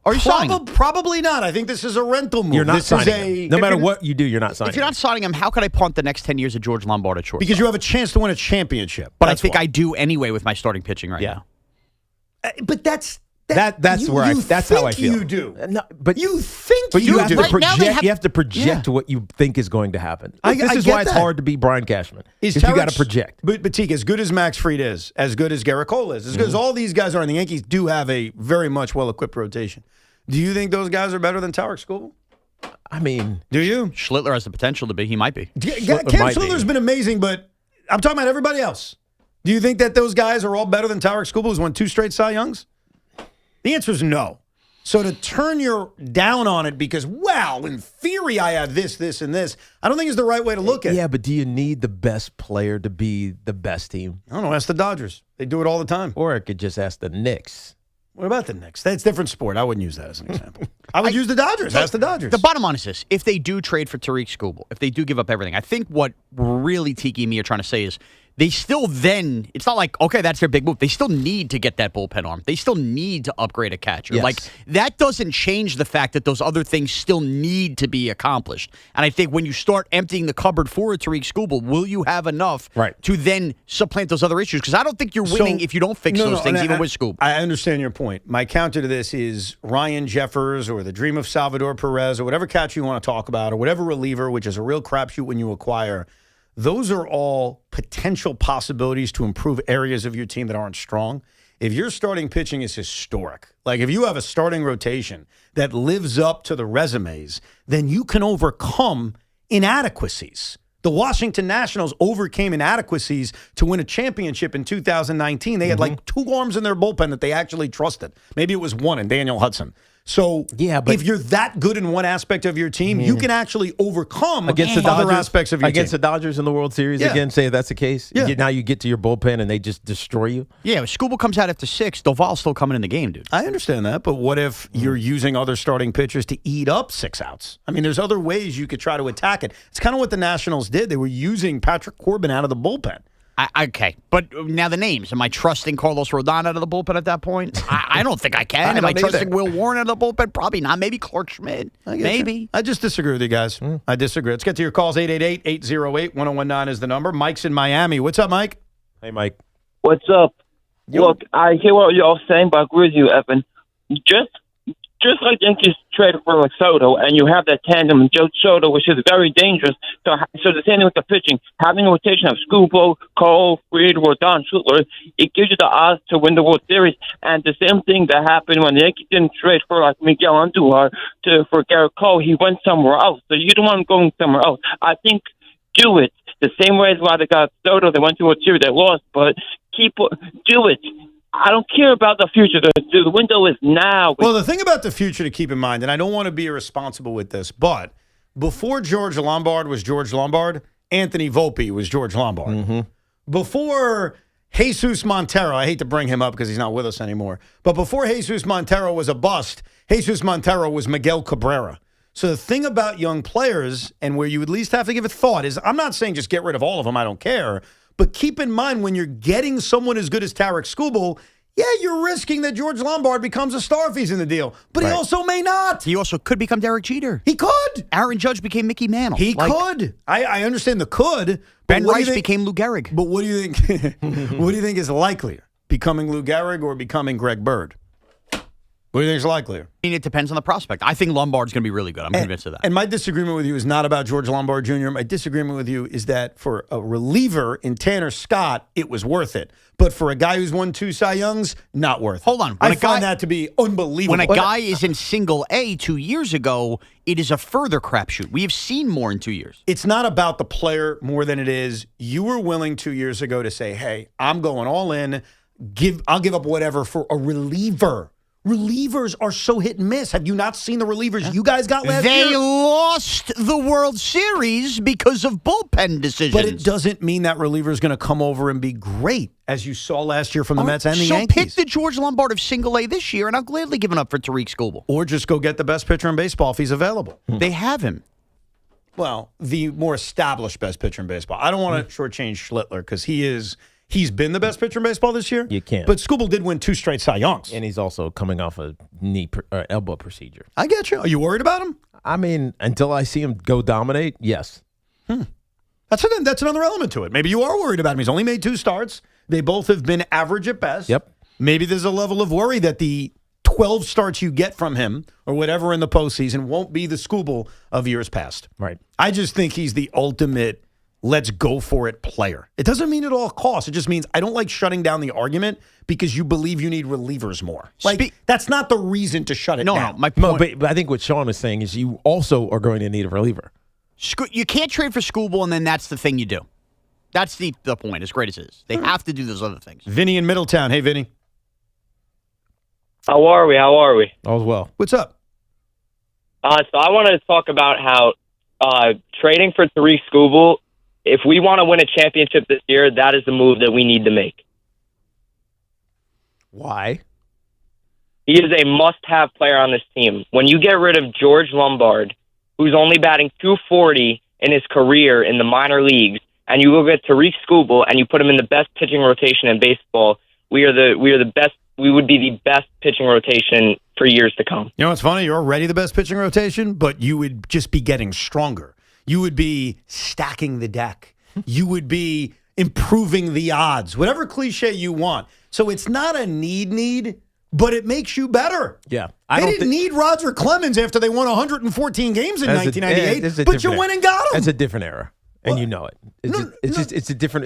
Speaker 4: Are you signing him?
Speaker 5: Probably not. I think this is a rental move.
Speaker 6: You're not signing him. No matter what you do, you're not signing him.
Speaker 4: If you're not signing him, how could I punt the next 10 years of George Lombard at short?
Speaker 5: Because you have a chance to win a championship.
Speaker 4: But I think I do anyway with my starting pitching right now.
Speaker 5: But that's
Speaker 6: how I feel.
Speaker 5: You do.
Speaker 6: No, but
Speaker 5: you think
Speaker 6: but you
Speaker 5: you
Speaker 6: have
Speaker 5: do.
Speaker 6: to project. You have to project what you think is going to happen. This is why it's hard to be Brian Cashman. Because you got to project.
Speaker 5: But Tiki, as good as Max Fried is, as good as Garrett Cole is, as good as all these guys are, and the Yankees do have a very much well-equipped rotation. Do you think those guys are better than Tarek Skubal?
Speaker 6: I mean,
Speaker 5: do you?
Speaker 4: Schlittler has the potential to be. He might be.
Speaker 5: Cam Schlittler's been amazing, but I'm talking about everybody else. Do you think that those guys are all better than Tarek Skubal, who's won 2 straight Cy Youngs? The answer is no. So to turn your down on it because, well, in theory I have this, this, and this, I don't think is the right way to look at it.
Speaker 6: Yeah, but do you need the best player to be the best team?
Speaker 5: I don't know. Ask the Dodgers. They do it all the time.
Speaker 6: Or I could just ask the Knicks.
Speaker 5: What about the Knicks? That's a different sport. I wouldn't use that as an example. I would use the Dodgers. Ask the Dodgers.
Speaker 4: The bottom line is this. If they do trade for Tariq Skubal, if they do give up everything, I think what really Tiki and me are trying to say is They still then, it's not like, okay, that's their big move. They still need to get that bullpen arm. They still need to upgrade a catcher.
Speaker 6: Yes.
Speaker 4: Like, that doesn't change the fact that those other things still need to be accomplished. And I think when you start emptying the cupboard for a Tariq Skubal, will you have enough to then supplant those other issues? Because I don't think you're winning if you don't fix those things, even with Skubal.
Speaker 5: I understand your point. My counter to this is Ryan Jeffers or the dream of Salvador Perez or whatever catcher you want to talk about or whatever reliever, which is a real crapshoot when you acquire. Those are all potential possibilities to improve areas of your team that aren't strong. If your starting pitching is historic, like if you have a starting rotation that lives up to the resumes, then you can overcome inadequacies. The Washington Nationals overcame inadequacies to win a championship in 2019. They had like 2 arms in their bullpen that they actually trusted. Maybe it was 1 in Daniel Hudson. So if you're that good in one aspect of your team, you can actually overcome
Speaker 6: against the
Speaker 5: other
Speaker 6: Dodgers,
Speaker 5: aspects of your
Speaker 6: against
Speaker 5: team.
Speaker 6: the Dodgers in the World Series again. Say if that's the case.
Speaker 5: Yeah.
Speaker 6: Now you get to your bullpen and they just destroy you.
Speaker 4: Yeah, if Skubal comes out after 6, Doval's still coming in the game, dude.
Speaker 5: I understand that, but what if you're using other starting pitchers to eat up 6 outs? I mean, there's other ways you could try to attack it. It's kind of what the Nationals did. They were using Patrick Corbin out of the bullpen.
Speaker 4: Okay, but now the names. Am I trusting Carlos Rodon out of the bullpen at that point? I don't think I can. Am I trusting Will Warren out of the bullpen? Probably not. Maybe Clark Schmidt. Maybe.
Speaker 5: I just disagree with you guys. I disagree. Let's get to your calls. 888-808-1019 is the number. Mike's in Miami. What's up, Mike?
Speaker 6: Hey, Mike.
Speaker 3: What's up? Look, I hear what you're all saying, but I agree with you, Evan. Just like the Yankees traded for like Soto, and you have that tandem, Joe Soto, which is very dangerous. So the same thing with the pitching. Having a rotation of Skubal, Cole, Fried, Rodon, Schuttler, it gives you the odds to win the World Series. And the same thing that happened when the Yankees didn't trade for like Miguel Andujar for Garrett Cole. He went somewhere else. So you don't want him going somewhere else. I think do it. The same way as why they got Soto, they went to a World Series, they lost, but do it. I don't care about the future. The window is now.
Speaker 5: Well, the thing about the future to keep in mind, and I don't want to be irresponsible with this, but before George Lombard was George Lombard, Anthony Volpe was George Lombard. Before Jesus Montero, I hate to bring him up because he's not with us anymore, but before Jesus Montero was a bust, Jesus Montero was Miguel Cabrera. So the thing about young players, and where you at least have to give it thought, is I'm not saying just get rid of all of them, I don't care, but keep in mind when you're getting someone as good as Tariq Skubal, yeah, you're risking that George Lombard becomes a star if he's in the deal. But he also may not.
Speaker 4: He also could become Derek Jeter.
Speaker 5: He could.
Speaker 4: Aaron Judge became Mickey Mantle.
Speaker 5: He could. I understand the could.
Speaker 4: Ben Rice became Lou Gehrig.
Speaker 5: But what do you think? What do you think is likelier? Becoming Lou Gehrig or becoming Greg Bird? What do you think is likelier?
Speaker 4: I mean, it depends on the prospect. I think Lombard's going to be really good. I'm convinced of that.
Speaker 5: And my disagreement with you is not about George Lombard Jr. My disagreement with you is that for a reliever in Tanner Scott, it was worth it. But for a guy who's won 2 Cy Youngs, not worth it.
Speaker 4: Hold on.
Speaker 5: I find that to be unbelievable.
Speaker 4: When a guy is in single A 2 years ago, it is a further crapshoot. We have seen more in 2 years.
Speaker 5: It's not about the player more than it is you were willing 2 years ago to say, hey, I'm going all in. I'll give up whatever for a reliever. Relievers are so hit and miss. Have you not seen the relievers you guys got last year?
Speaker 4: They lost the World Series because of bullpen decisions.
Speaker 5: But it doesn't mean that reliever is going to come over and be great, as you saw last year from the Mets and the
Speaker 4: so
Speaker 5: Yankees.
Speaker 4: Pick the George Lombard of single A this year, and I'll gladly give it up for Tariq Skubal.
Speaker 5: Or just go get the best pitcher in baseball if he's available.
Speaker 4: They have him.
Speaker 5: Well, the more established best pitcher in baseball. I don't want to shortchange Schlittler because he's been the best pitcher in baseball this year.
Speaker 6: You can't.
Speaker 5: But Skubal did win 2 straight Cy Youngs.
Speaker 6: And he's also coming off a elbow procedure.
Speaker 5: I get you. Are you worried about him?
Speaker 6: I mean, until I see him go dominate, yes.
Speaker 5: That's another element to it. Maybe you are worried about him. He's only made 2 starts. They both have been average at best.
Speaker 6: Yep.
Speaker 5: Maybe there's a level of worry that the 12 starts you get from him or whatever in the postseason won't be the Skubal of years past.
Speaker 6: Right.
Speaker 5: I just think he's the ultimate let's go for it player. It doesn't mean at all costs. It just means I don't like shutting down the argument because you believe you need relievers more. That's not the reason to shut it down.
Speaker 4: No, my point.
Speaker 6: But I think what Sean is saying is you also are going to need a reliever.
Speaker 4: You can't trade for Skubal, and then that's the thing you do. That's the point, as great as it is. They have to do those other things.
Speaker 5: Vinny in Middletown. Hey, Vinny.
Speaker 7: How are we?
Speaker 6: All's well.
Speaker 5: What's up?
Speaker 7: So I want to talk about how trading for Tariq Skubal, if we want to win a championship this year, that is the move that we need to make.
Speaker 6: Why?
Speaker 7: He is a must-have player on this team. When you get rid of George Lombard, who's only batting .240 in his career in the minor leagues, and you look at Tariq Skubal and you put him in the best pitching rotation in baseball, we are the best. We would be the best pitching rotation for years to come.
Speaker 5: You know what's funny? You're already the best pitching rotation, but you would just be getting stronger. You would be stacking the deck. You would be improving the odds, whatever cliche you want. So it's not a need, but it makes you better.
Speaker 6: Yeah.
Speaker 5: They didn't need Roger Clemens after they won 114 games in 1998, but you went and got him.
Speaker 6: That's a different era, and you know it. It's a different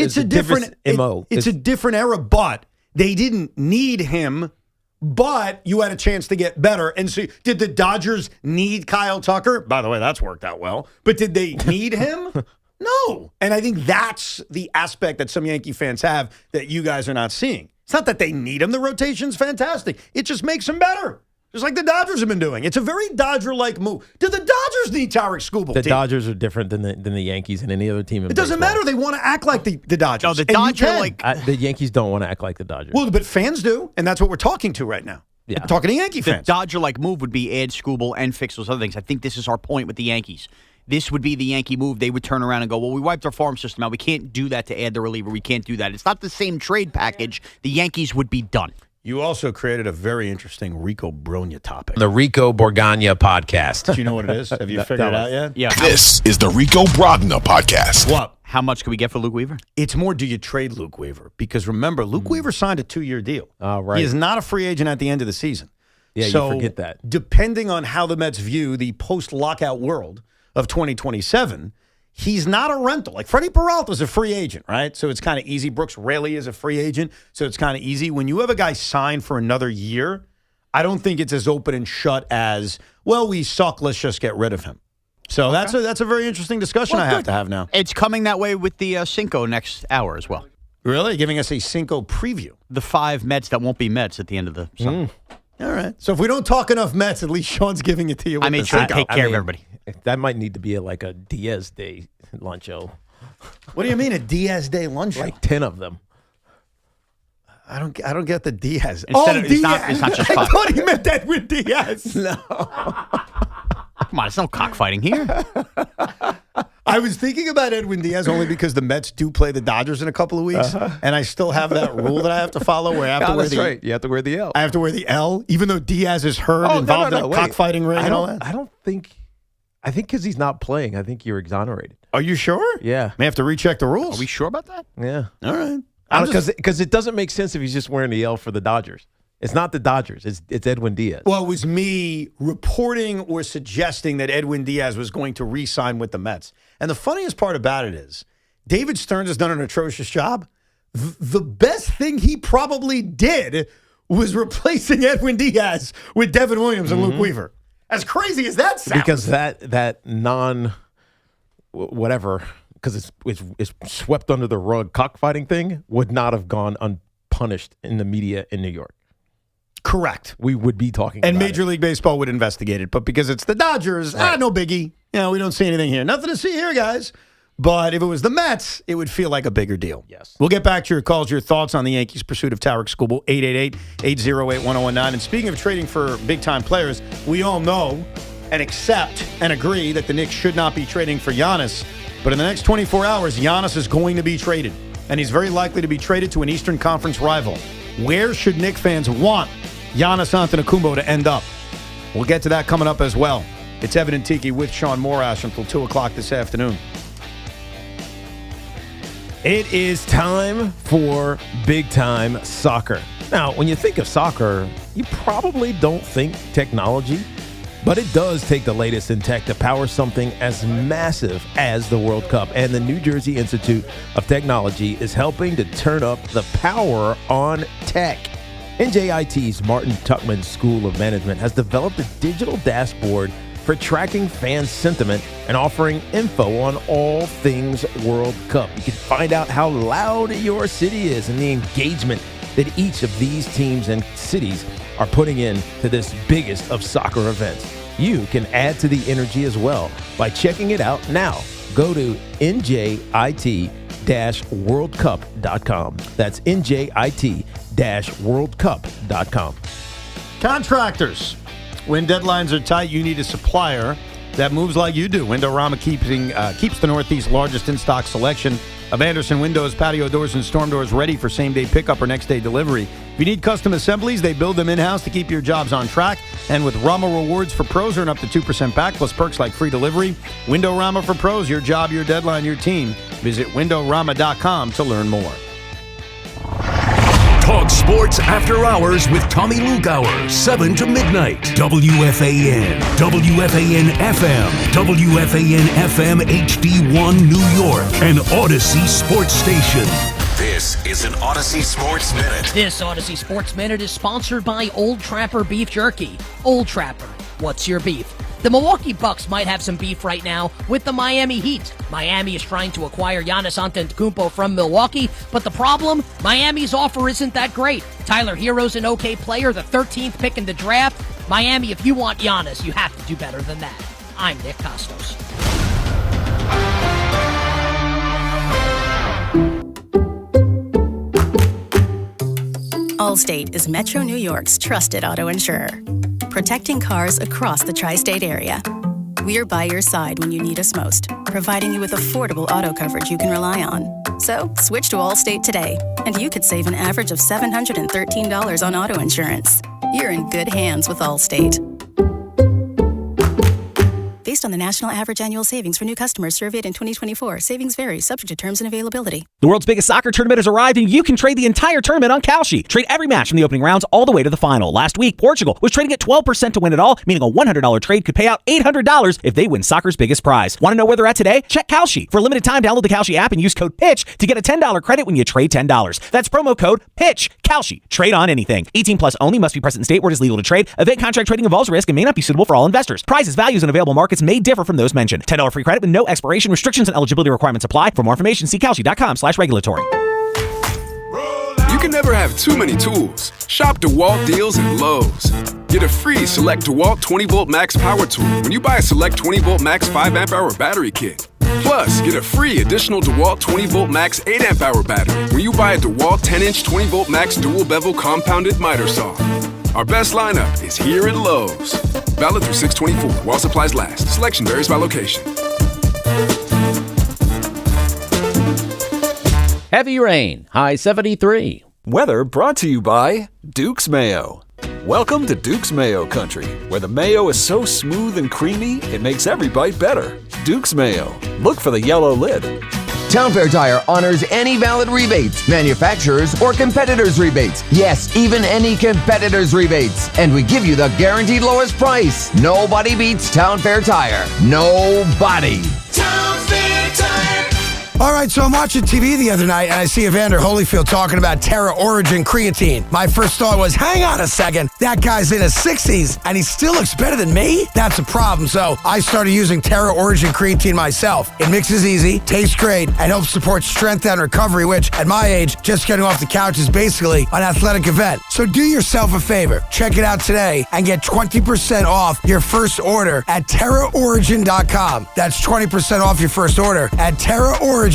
Speaker 6: MO.
Speaker 5: It's a different era, but they didn't need him, but you had a chance to get better. And so did the Dodgers need Kyle Tucker? By the way, that's worked out well. But did they need him? No. And I think that's the aspect that some Yankee fans have that you guys are not seeing. It's not that they need him. The rotation's fantastic. It just makes him better. Just like the Dodgers have been doing. It's a very Dodger-like move. Did the Dodgers need Tariq Skubal?
Speaker 6: The Dodgers are different than the Yankees and any other team in
Speaker 5: It doesn't matter. They want to act like the Dodgers.
Speaker 4: No, the Dodgers
Speaker 6: the Yankees don't want to act like the Dodgers.
Speaker 5: Well, but fans do, and that's what we're talking to right now.
Speaker 6: Yeah.
Speaker 5: We're talking to Yankee fans.
Speaker 4: The Dodger-like move would be add Skubal and fix those other things. I think this is our point with the Yankees. This would be the Yankee move. They would turn around and go, well, we wiped our farm system out. We can't do that to add the reliever. We can't do that. It's not the same trade package. The Yankees would be done.
Speaker 5: You also created a very interesting Rico Brogna topic.
Speaker 6: The Rico Borgagna podcast.
Speaker 5: Do you know what it is? Have you figured it out yet?
Speaker 4: Yeah.
Speaker 19: This is the Rico Brogna podcast.
Speaker 5: What?
Speaker 4: How much can we get for Luke Weaver?
Speaker 5: It's more, do you trade Luke Weaver? Because remember, Luke Weaver signed a 2-year deal.
Speaker 6: Oh, right.
Speaker 5: He is not a free agent at the end of the season.
Speaker 6: Yeah,
Speaker 5: so
Speaker 6: you forget that.
Speaker 5: Depending on how the Mets view the post-lockout world of 2027, he's not a rental. Like Freddie Peralta's a free agent, right? So it's kind of easy. Brooks Raley is a free agent, so it's kind of easy. When you have a guy signed for another year, I don't think it's as open and shut as, well, we suck, let's just get rid of him. So that's a very interesting discussion I have to have now.
Speaker 4: It's coming that way with the Cinco next hour as well.
Speaker 5: Really? Giving us a Cinco preview.
Speaker 4: The 5 Mets that won't be Mets at the end of the summer.
Speaker 5: All right. So if we don't talk enough Mets, at least Sean's giving it to you.
Speaker 4: I made sure to take care of everybody.
Speaker 6: That might need to be like a Diaz Day luncho.
Speaker 5: What do you mean a Diaz Day lunch?
Speaker 6: Like 10 of them.
Speaker 5: I don't get the Diaz.
Speaker 4: Diaz.
Speaker 5: It's
Speaker 4: not just 5.
Speaker 5: I thought he meant that with Diaz.
Speaker 6: No.
Speaker 4: Come on, it's no cockfighting here.
Speaker 5: I was thinking about Edwin Diaz only because the Mets do play the Dodgers in a couple of weeks, and I still have that rule that I have to follow where I have to wear the
Speaker 6: right. You have to wear the L.
Speaker 5: I have to wear the L, even though Diaz is hurt, involved in a cockfighting ring and all that.
Speaker 6: I don't think. I think because he's not playing, I think you're exonerated.
Speaker 5: Are you sure?
Speaker 6: Yeah.
Speaker 5: May have to recheck the rules.
Speaker 4: Are we sure about that?
Speaker 6: Yeah.
Speaker 5: All right.
Speaker 6: Because it doesn't make sense if he's just wearing the L for the Dodgers. It's not the Dodgers. It's Edwin Diaz.
Speaker 5: Well, it was me reporting or suggesting that Edwin Diaz was going to re-sign with the Mets. And the funniest part about it is David Stearns has done an atrocious job. The best thing he probably did was replacing Edwin Diaz with Devin Williams and Luke Weaver. As crazy as that sounds.
Speaker 6: Because that whatever, because it's swept under the rug cockfighting thing would not have gone unpunished in the media in New York.
Speaker 5: Correct.
Speaker 6: We would be talking
Speaker 5: and
Speaker 6: about
Speaker 5: Major League Baseball would investigate it. But because it's the Dodgers, no biggie. We don't see anything here. Nothing to see here, guys. But if it was the Mets, it would feel like a bigger deal.
Speaker 6: Yes.
Speaker 5: We'll get back to your calls, your thoughts on the Yankees' pursuit of Tariq Skubal, 888-808-1019. And speaking of trading for big-time players, we all know and accept and agree that the Knicks should not be trading for Giannis. But in the next 24 hours, Giannis is going to be traded. And he's very likely to be traded to an Eastern Conference rival. Where should Knicks fans want Giannis Antetokounmpo to end up? We'll get to that coming up as well. It's Evan and Tiki with Sean Morash until 2 o'clock this afternoon.
Speaker 6: It is time for big-time soccer. Now, when you think of soccer, you probably don't think technology, but it does take the latest in tech to power something as massive as the World Cup. And the New Jersey Institute of Technology is helping to turn up the power on tech. NJIT's Martin Tuchman School of Management has developed a digital dashboard for tracking fan sentiment and offering info on all things World Cup. You can find out how loud your city is and the engagement that each of these teams and cities are putting in to this biggest of soccer events. You can add to the energy as well by checking it out now. Go to njit-worldcup.com. That's njit-worldcup.com.
Speaker 5: Contractors. When deadlines are tight, you need a supplier that moves like you do. Windorama keeps the Northeast's largest in-stock selection of Andersen windows, patio doors, and storm doors ready for same-day pickup or next-day delivery. If you need custom assemblies, they build them in-house to keep your jobs on track. And with Rama Rewards for Pros, earn up to 2% back, plus perks like free delivery. Windorama for Pros, your job, your deadline, your team. Visit Windorama.com to learn more.
Speaker 19: Talk sports after hours with Tommy Lugauer, 7 to midnight. WFAN, WFAN FM, WFAN FM HD1 New York, an Odyssey sports station.
Speaker 8: This is an Odyssey Sports Minute.
Speaker 9: This Odyssey Sports Minute is sponsored by Old Trapper Beef Jerky. Old Trapper, what's your beef? The Milwaukee Bucks might have some beef right now with the Miami Heat. Miami is trying to acquire Giannis Antetokounmpo from Milwaukee, but the problem? Miami's offer isn't that great. Tyler Hero's an okay player, the 13th pick in the draft. Miami, if you want Giannis, you have to do better than that. I'm Nick Costos.
Speaker 10: Allstate is Metro New York's trusted auto insurer, protecting cars across the tri-state area. We're by your side when you need us most, providing you with affordable auto coverage you can rely on. So, switch to Allstate today, and you could save an average of $713 on auto insurance. You're in good hands with Allstate. Based on the national average annual savings for new customers surveyed in 2024, savings vary, subject to terms and availability.
Speaker 11: The world's biggest soccer tournament has arrived, and you can trade the entire tournament on Kalshi. Trade every match from the opening rounds all the way to the final. Last week, Portugal was trading at 12% to win it all, meaning a $100 trade could pay out $800 if they win soccer's biggest prize. Want to know where they're at today? Check Kalshi. For a limited time, download the Kalshi app and use code PITCH to get a $10 credit when you trade $10. That's promo code PITCH. Kalshi. Trade on anything. 18 plus only. Must be present in state where it is legal to trade. Event contract trading involves risk and may not be suitable for all investors. Prices, values, and available markets may differ from those mentioned. $10 free credit with no expiration. Restrictions and eligibility requirements apply. For more information, see Kalshi.com/regulatory.
Speaker 12: You can never have too many tools. Shop DeWalt deals at Lowe's. Get a free Select DeWalt 20-volt max power tool when you buy a Select 20-volt max 5-amp-hour battery kit. Plus, get a free additional DeWalt 20-volt max 8-amp-hour battery when you buy a DeWalt 10-inch 20-volt max dual-bevel compounded miter saw. Our best lineup is here at Lowe's. Valid through 6/24 while supplies last. Selection varies by location.
Speaker 13: Heavy rain, high 73.
Speaker 14: Weather brought to you by Duke's Mayo. Welcome to Duke's Mayo Country, where the mayo is so smooth and creamy, it makes every bite better. Duke's Mayo. Look for the yellow lid.
Speaker 28: Town Fair Tire honors any valid rebates, manufacturers or competitors' rebates. Yes, even any competitors' rebates. And we give you the guaranteed lowest price. Nobody beats Town Fair Tire. Nobody.
Speaker 2: Town Fair Tire.
Speaker 29: All right, so I'm watching TV the other night, and I see Evander Holyfield talking about Terra Origin creatine. My first thought was, hang on a second, that guy's in his 60s, and he still looks better than me? That's a problem, so I started using Terra Origin creatine myself. It mixes easy, tastes great, and helps support strength and recovery, which, at my age, just getting off the couch is basically an athletic event. So do yourself a favor. Check it out today and get 20% off your first order at TerraOrigin.com. That's 20% off your first order at TerraOrigin.com.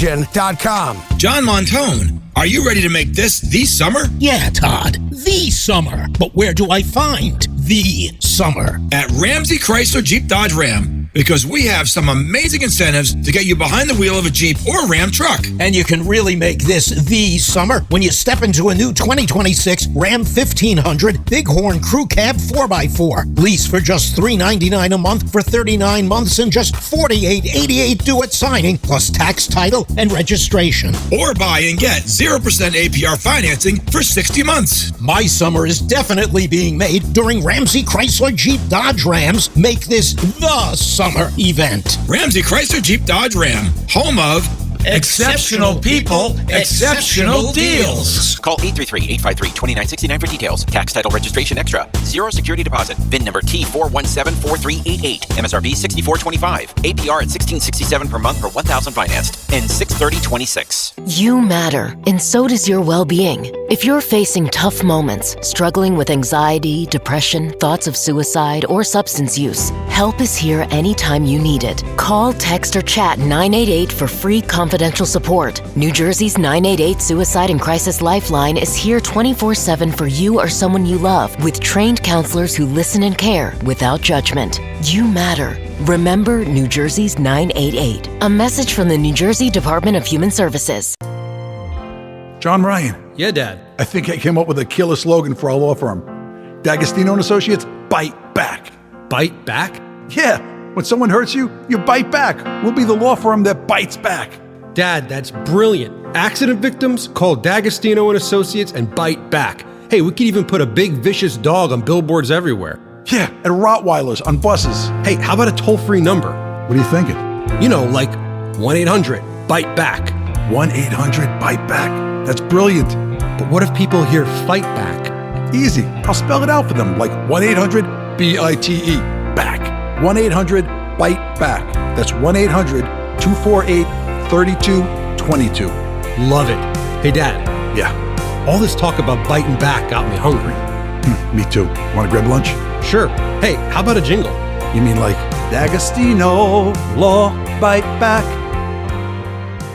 Speaker 30: John Montone, are you ready to make this the summer?
Speaker 31: Yeah, Todd, the summer. But where do I find the summer?
Speaker 30: At Ramsey Chrysler Jeep Dodge Ram. Because we have some amazing incentives to get you behind the wheel of a Jeep or Ram truck.
Speaker 31: And you can really make this the summer when you step into a new 2026 Ram 1500 Bighorn Crew Cab 4x4. Lease for just $399 a month for 39 months and just $48.88 due at signing, plus tax, title, and registration.
Speaker 30: Or buy and get 0% APR financing for 60 months.
Speaker 31: My summer is definitely being made during Ramsey Chrysler Jeep Dodge Ram's Make This the Summer event.
Speaker 30: Ramsey Chrysler Jeep Dodge Ram, home of exceptional people, exceptional deals.
Speaker 32: Call 833-853-2969 for details. Tax title registration extra. 0 security deposit. VIN number T4174388. MSRP $64.25. APR at $16.67 per month per $1,000 financed. And $630.26.
Speaker 33: You matter, and so does your well-being. If you're facing tough moments, struggling with anxiety, depression, thoughts of suicide, or substance use, help is here anytime you need it. Call, text, or chat 988 for free confidential support. New Jersey's 988 Suicide and Crisis Lifeline is here 24/7 for you or someone you love, with trained counselors who listen and care without judgment. You matter. Remember New Jersey's 988. A message from the New Jersey Department of Human Services.
Speaker 1: John Ryan.
Speaker 15: Yeah, Dad.
Speaker 1: I think I came up with a killer slogan for our law firm. D'Agostino and Associates, bite back.
Speaker 15: Bite back?
Speaker 1: Yeah. When someone hurts you, you bite back. We'll be the law firm that bites back.
Speaker 15: Dad, that's brilliant. Accident victims, call D'Agostino and Associates and bite back. Hey, we could even put a big vicious dog on billboards everywhere.
Speaker 1: Yeah, and Rottweilers on buses.
Speaker 15: Hey, how about a toll-free number?
Speaker 1: What are you thinking?
Speaker 15: You know, like 1-800-BITE-BACK.
Speaker 1: 1-800-BITE-BACK. That's brilliant.
Speaker 15: But what if people hear fight back?
Speaker 1: Easy. I'll spell it out for them, like 1-800-BITE. Back. 1-800-BITE-BACK. That's 1-800-248-3222.
Speaker 15: Love it. Hey, Dad.
Speaker 1: Yeah.
Speaker 15: All this talk about biting back got me hungry.
Speaker 1: Me too. Want to grab lunch?
Speaker 15: Sure. Hey, how about a jingle?
Speaker 1: You mean like D'Agostino, law, bite back?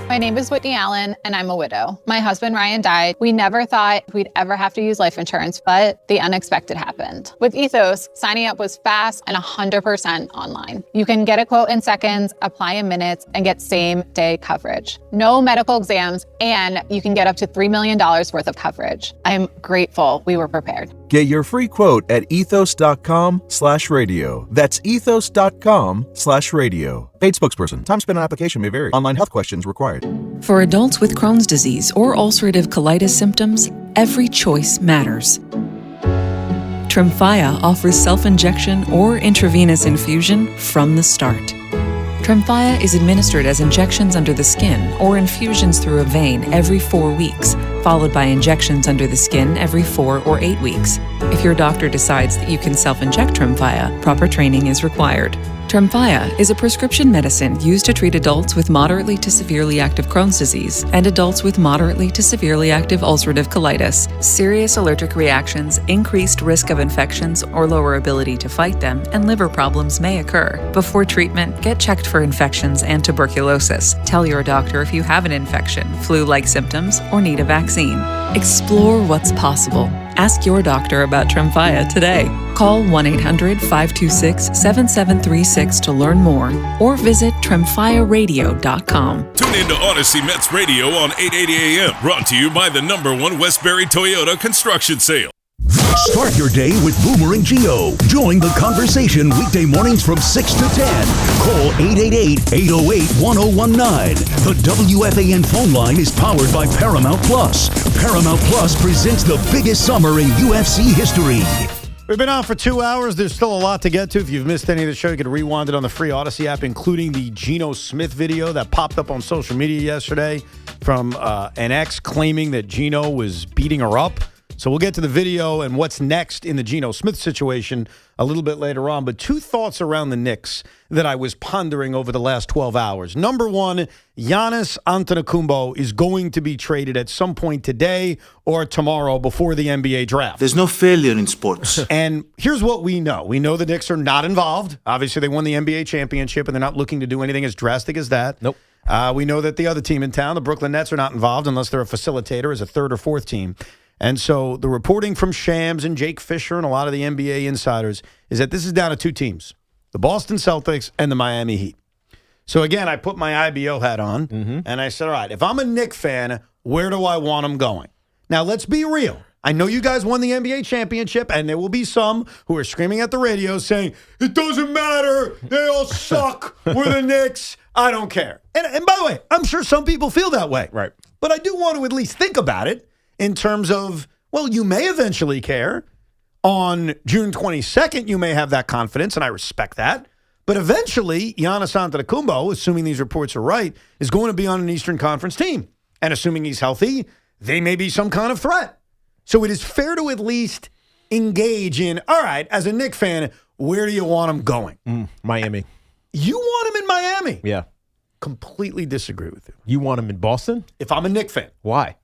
Speaker 16: My name is Whitney Allen, and I'm a widow. My husband, Ryan, died. We never thought we'd ever have to use life insurance, but the unexpected happened. With Ethos, signing up was fast and 100% online. You can get a quote in seconds, apply in minutes, and get same-day coverage. No medical exams, and you can get up to $3 million worth of coverage. I'm grateful we were prepared.
Speaker 17: Get your free quote at ethos.com/radio. That's ethos.com/radio. Paid spokesperson. Time spent on application may vary. Online health questions required.
Speaker 18: For adults with Crohn's disease or ulcerative colitis symptoms, every choice matters. Tremfya offers self-injection or intravenous infusion from the start. Tremfya is administered as injections under the skin or infusions through a vein every 4 weeks, followed by injections under the skin every 4 or 8 weeks. If your doctor decides that you can self-inject Tremfya, proper training is required. Tremfya is a prescription medicine used to treat adults with moderately to severely active Crohn's disease and adults with moderately to severely active ulcerative colitis. Serious allergic reactions, increased risk of infections or lower ability to fight them, and liver problems may occur. Before treatment, get checked for infections and tuberculosis. Tell your doctor if you have an infection, flu-like symptoms, or need a vaccine. Explore what's possible. Ask your doctor about Tremfya today. Call 1-800-526-7736 to learn more or visit TremfyaRadio.com.
Speaker 8: Tune in to Odyssey Mets Radio on 880 AM. Brought to you by the #1 Westbury Toyota Construction Sale.
Speaker 19: Start your day with Boomer and Geo. Join the conversation weekday mornings from 6 to 10. Call 888-808-1019. The WFAN phone line is powered by Paramount Plus. Paramount Plus presents the biggest summer in UFC history.
Speaker 5: We've been on for 2 hours. There's still a lot to get to. If you've missed any of the show, you can rewind it on the free Odyssey app, including the Geno Smith video that popped up on social media yesterday from an ex claiming that Geno was beating her up. So we'll get to the video and what's next in the Geno Smith situation a little bit later on. But two thoughts around the Knicks that I was pondering over the last 12 hours. Number one, Giannis Antetokounmpo is going to be traded at some point today or tomorrow before the NBA draft.
Speaker 20: There's no failure in sports.
Speaker 5: And here's what we know. We know the Knicks are not involved. Obviously, they won the NBA championship, and they're not looking to do anything as drastic as that.
Speaker 6: Nope.
Speaker 5: We know that the other team in town, the Brooklyn Nets, are not involved unless they're a facilitator as a third or fourth team. And so the reporting from Shams and Jake Fisher and a lot of the NBA insiders is that this is down to two teams, the Boston Celtics and the Miami Heat. So, again, I put my IBO hat on, and I said, all right, if I'm a Knicks fan, where do I want them going? Now, let's be real. I know you guys won the NBA championship, and there will be some who are screaming at the radio saying, it doesn't matter. They all suck. We're the Knicks. I don't care. And by the way, I'm sure some people feel that way.
Speaker 6: Right.
Speaker 5: But I do want to at least think about it. In terms of, well, you may eventually care. On June 22nd, you may have that confidence, and I respect that. But eventually, Giannis Antetokounmpo, assuming these reports are right, is going to be on an Eastern Conference team. And assuming he's healthy, they may be some kind of threat. So it is fair to at least engage in, all right, as a Knicks fan, where do you want him going?
Speaker 6: Miami.
Speaker 5: You want him in Miami?
Speaker 6: Yeah.
Speaker 5: Completely disagree with you.
Speaker 6: You want him in Boston?
Speaker 5: If I'm a Knicks fan.
Speaker 6: Why?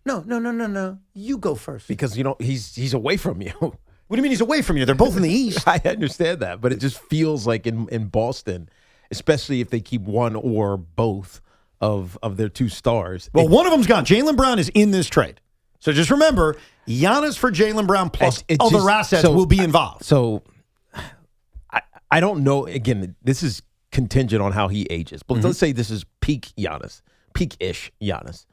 Speaker 5: No. You go first.
Speaker 6: Because, he's away from you.
Speaker 5: What do you mean he's away from you? They're both in the East.
Speaker 6: I understand that, but it just feels like in Boston, especially if they keep one or both of their two stars.
Speaker 5: Well, one of them's gone. Jaylen Brown is in this trade. So just remember, Giannis for Jaylen Brown plus other assets will be involved.
Speaker 6: So I don't know. Again, this is contingent on how he ages. But let's say this is peak Giannis, peak-ish Giannis.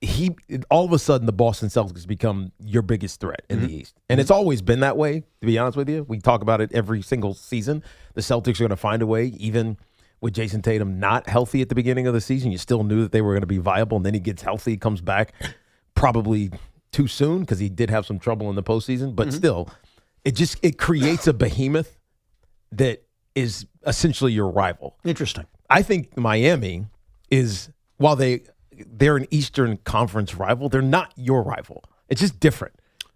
Speaker 6: He all of a sudden the Boston Celtics become your biggest threat in the East, and it's always been that way. To be honest with you, we talk about it every single season. The Celtics are going to find a way, even with Jason Tatum not healthy at the beginning of the season. You still knew that they were going to be viable, and then he gets healthy, comes back probably too soon because he did have some trouble in the postseason. But still, it creates a behemoth that is essentially your rival.
Speaker 5: Interesting.
Speaker 6: I think Miami is, while they're an Eastern Conference rival, they're not your rival. It's just different.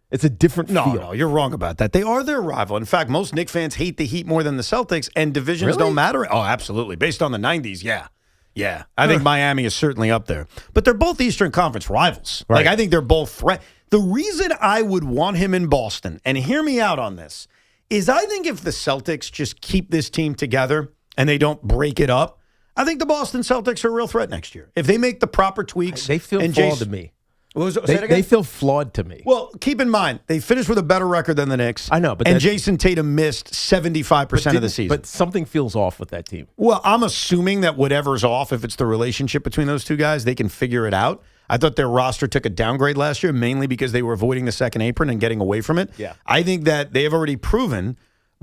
Speaker 6: It's a different feel.
Speaker 5: No, you're wrong about that. They are their rival. In fact, most Knicks fans hate the Heat more than the Celtics, and divisions don't matter. Oh, absolutely. Based on the 90s, yeah. Yeah. I think Miami is certainly up there. But they're both Eastern Conference rivals.
Speaker 6: Right.
Speaker 5: Like, I think they're both threat. The reason I would want him in Boston, and hear me out on this, is I think if the Celtics just keep this team together and they don't break it up, I think the Boston Celtics are a real threat next year. If they make the proper tweaks.
Speaker 6: They feel flawed to me.
Speaker 5: They
Speaker 6: feel flawed to me.
Speaker 5: Well, keep in mind, they finished with a better record than the Knicks.
Speaker 6: I know, but
Speaker 5: Jason Tatum missed 75% of the season.
Speaker 6: But something feels off with that team.
Speaker 5: Well, I'm assuming that whatever's off, if it's the relationship between those two guys, they can figure it out. I thought their roster took a downgrade last year, mainly because they were avoiding the second apron and getting away from it.
Speaker 6: Yeah.
Speaker 5: I think that they have already proven,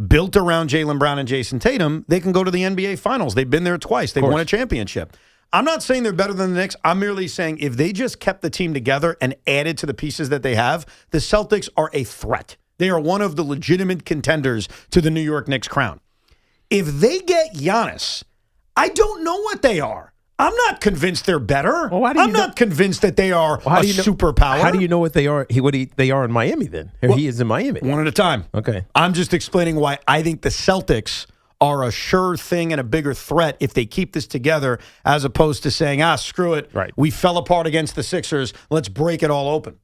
Speaker 5: built around Jaylen Brown and Jason Tatum, they can go to the NBA Finals. They've been there twice. They've won a championship. I'm not saying they're better than the Knicks. I'm merely saying if they just kept the team together and added to the pieces that they have, the Celtics are a threat. They are one of the legitimate contenders to the New York Knicks crown. If they get Giannis, I don't know what they are. I'm not convinced they're better.
Speaker 6: Well,
Speaker 5: I'm not convinced that they are a superpower.
Speaker 6: How do you know what they are? They are in Miami then? He is in Miami.
Speaker 5: One at a time.
Speaker 6: Okay.
Speaker 5: I'm just explaining why I think the Celtics are a sure thing and a bigger threat if they keep this together, as opposed to saying, screw it.
Speaker 6: Right.
Speaker 5: We fell apart against the Sixers. Let's break it all open.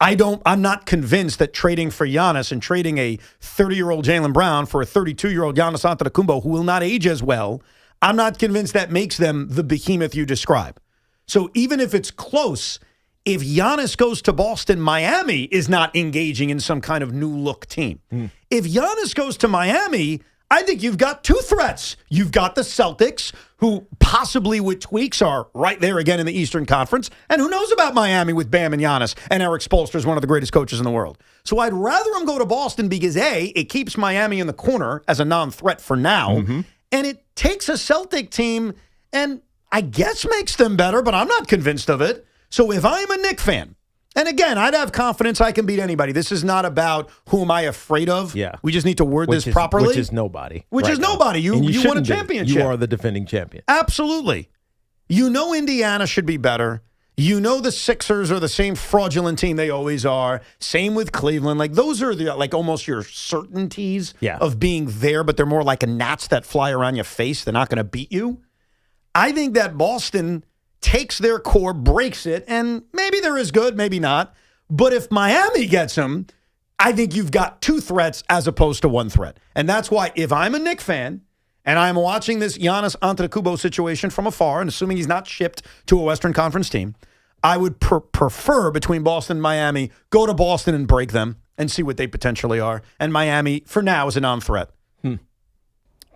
Speaker 5: I'm not convinced that trading for Giannis and trading a 30-year-old Jaylen Brown for a 32-year-old Giannis Antetokounmpo who will not age as well, I'm not convinced that makes them the behemoth you describe. So even if it's close, if Giannis goes to Boston, Miami is not engaging in some kind of new look team. If Giannis goes to Miami, I think you've got two threats. You've got the Celtics, who possibly with tweaks are right there again in the Eastern Conference. And who knows about Miami with Bam and Giannis, and Eric Spoelstra is one of the greatest coaches in the world. So I'd rather him go to Boston because, A, it keeps Miami in the corner as a non-threat for now, and it takes a Celtic team and I guess makes them better, but I'm not convinced of it. So if I'm a Knick fan, and again, I'd have confidence I can beat anybody. This is not about who am I afraid of.
Speaker 6: Yeah.
Speaker 5: We just need to word this properly.
Speaker 6: Which is nobody.
Speaker 5: Which is nobody. You won a championship.
Speaker 6: You are the defending champion.
Speaker 5: Absolutely. You know Indiana should be better. You know the Sixers are the same fraudulent team they always are. Same with Cleveland. Like, those are the almost your certainties of being there, but they're more like gnats that fly around your face. They're not going to beat you. I think that Boston takes their core, breaks it, and maybe they're as good, maybe not. But if Miami gets them, I think you've got two threats as opposed to one threat. And that's why if I'm a Knicks fan and I'm watching this Giannis Antetokounmpo situation from afar, and assuming he's not shipped to a Western Conference team, I would prefer between Boston and Miami, go to Boston and break them and see what they potentially are. And Miami, for now, is a non-threat.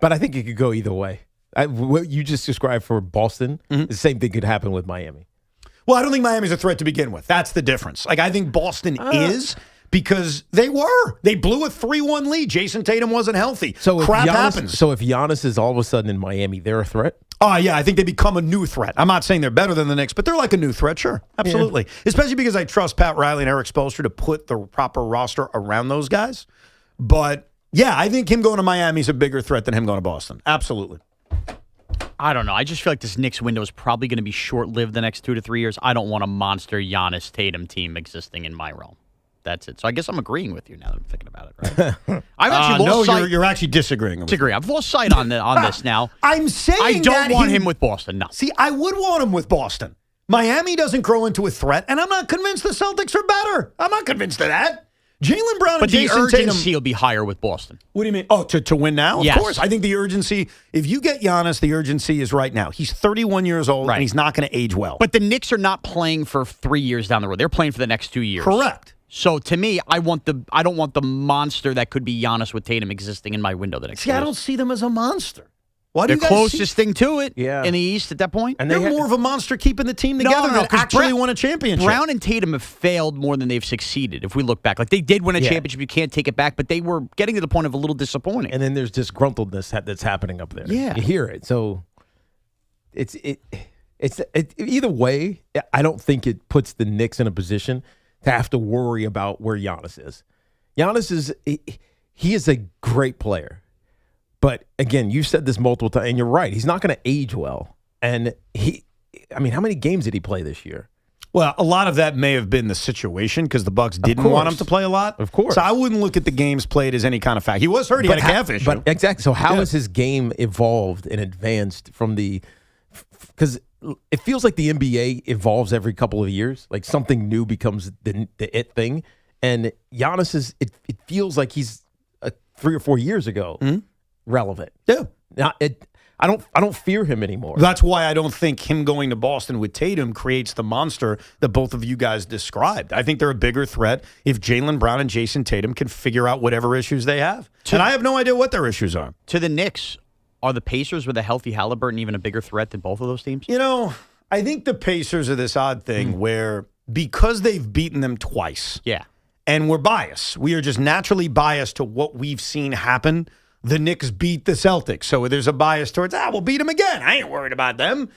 Speaker 6: But I think it could go either way. What you just described for Boston, the same thing could happen with Miami.
Speaker 5: Well, I don't think Miami's a threat to begin with. That's the difference. Like, I think Boston is, because they were. They blew a 3-1 lead. Jason Tatum wasn't healthy.
Speaker 6: So
Speaker 5: crap happens.
Speaker 6: So if Giannis is all of a sudden in Miami, they're a threat?
Speaker 5: Oh, yeah, I think they become a new threat. I'm not saying they're better than the Knicks, but they're like a new threat, sure. Absolutely. Yeah. Especially because I trust Pat Riley and Eric Spoelstra to put the proper roster around those guys. But, yeah, I think him going to Miami is a bigger threat than him going to Boston. Absolutely.
Speaker 3: I don't know. I just feel like this Knicks window is probably going to be short-lived the next 2 to 3 years. I don't want a monster Giannis Tatum team existing in my realm. That's it. So I guess I'm agreeing with you now that I'm thinking about it, right? I've actually lost sight.
Speaker 5: You're actually disagreeing.
Speaker 3: I've lost sight on this now.
Speaker 5: I'm saying
Speaker 3: I don't want him with Boston, no.
Speaker 5: See, I would want him with Boston. Miami doesn't grow into a threat, and I'm not convinced the Celtics are better. I'm not convinced of that. Jaylen Brown and Jason Tatum.
Speaker 3: But the urgency will be higher with Boston.
Speaker 5: What do you mean? Oh, to win now?
Speaker 3: Yes.
Speaker 5: Of course. I think the urgency, if you get Giannis, the urgency is right now. He's 31 years old, and he's not going to age well.
Speaker 3: But the Knicks are not playing for 3 years down the road. They're playing for the next 2 years.
Speaker 5: Correct.
Speaker 3: So to me, I don't want the monster that could be Giannis with Tatum existing in my window the next
Speaker 5: See,
Speaker 3: year.
Speaker 5: I don't see them as a monster. Why do
Speaker 3: They're
Speaker 5: you guys
Speaker 3: closest thing to it in the East at that point.
Speaker 5: And they're more of a monster keeping the team together than actually won a championship.
Speaker 3: Brown and Tatum have failed more than they've succeeded, if we look back. Like, they did win a championship. You can't take it back, but they were getting to the point of a little disappointing.
Speaker 6: And then there's disgruntledness that's happening up there.
Speaker 3: Yeah.
Speaker 6: You hear it. So it's either way, I don't think it puts the Knicks in a position to have to worry about where Giannis is. Giannis he is a great player. But again, you've said this multiple times, and you're right. He's not going to age well. And how many games did he play this year?
Speaker 5: Well, a lot of that may have been the situation because the Bucks didn't want him to play a lot.
Speaker 6: Of course.
Speaker 5: So I wouldn't look at the games played as any kind of fact. He was hurt. He had a calf issue.
Speaker 6: But exactly. So how has his game evolved and advanced from because it feels like the NBA evolves every couple of years. Like something new becomes the it thing. And Giannis it feels like he's 3 or 4 years ago. Relevant.
Speaker 5: Yeah.
Speaker 6: Now, I don't fear him anymore.
Speaker 5: That's why I don't think him going to Boston with Tatum creates the monster that both of you guys described. I think they're a bigger threat if Jaylen Brown and Jason Tatum can figure out whatever issues they have. And I have no idea what their issues are.
Speaker 3: To the Knicks, are the Pacers with a healthy Halliburton even a bigger threat than both of those teams?
Speaker 5: You know, I think the Pacers are this odd thing where because they've beaten them twice.
Speaker 3: Yeah.
Speaker 5: And we're biased. We are just naturally biased to what we've seen happen. The Knicks beat the Celtics, so there's a bias towards, we'll beat them again. I ain't worried about them.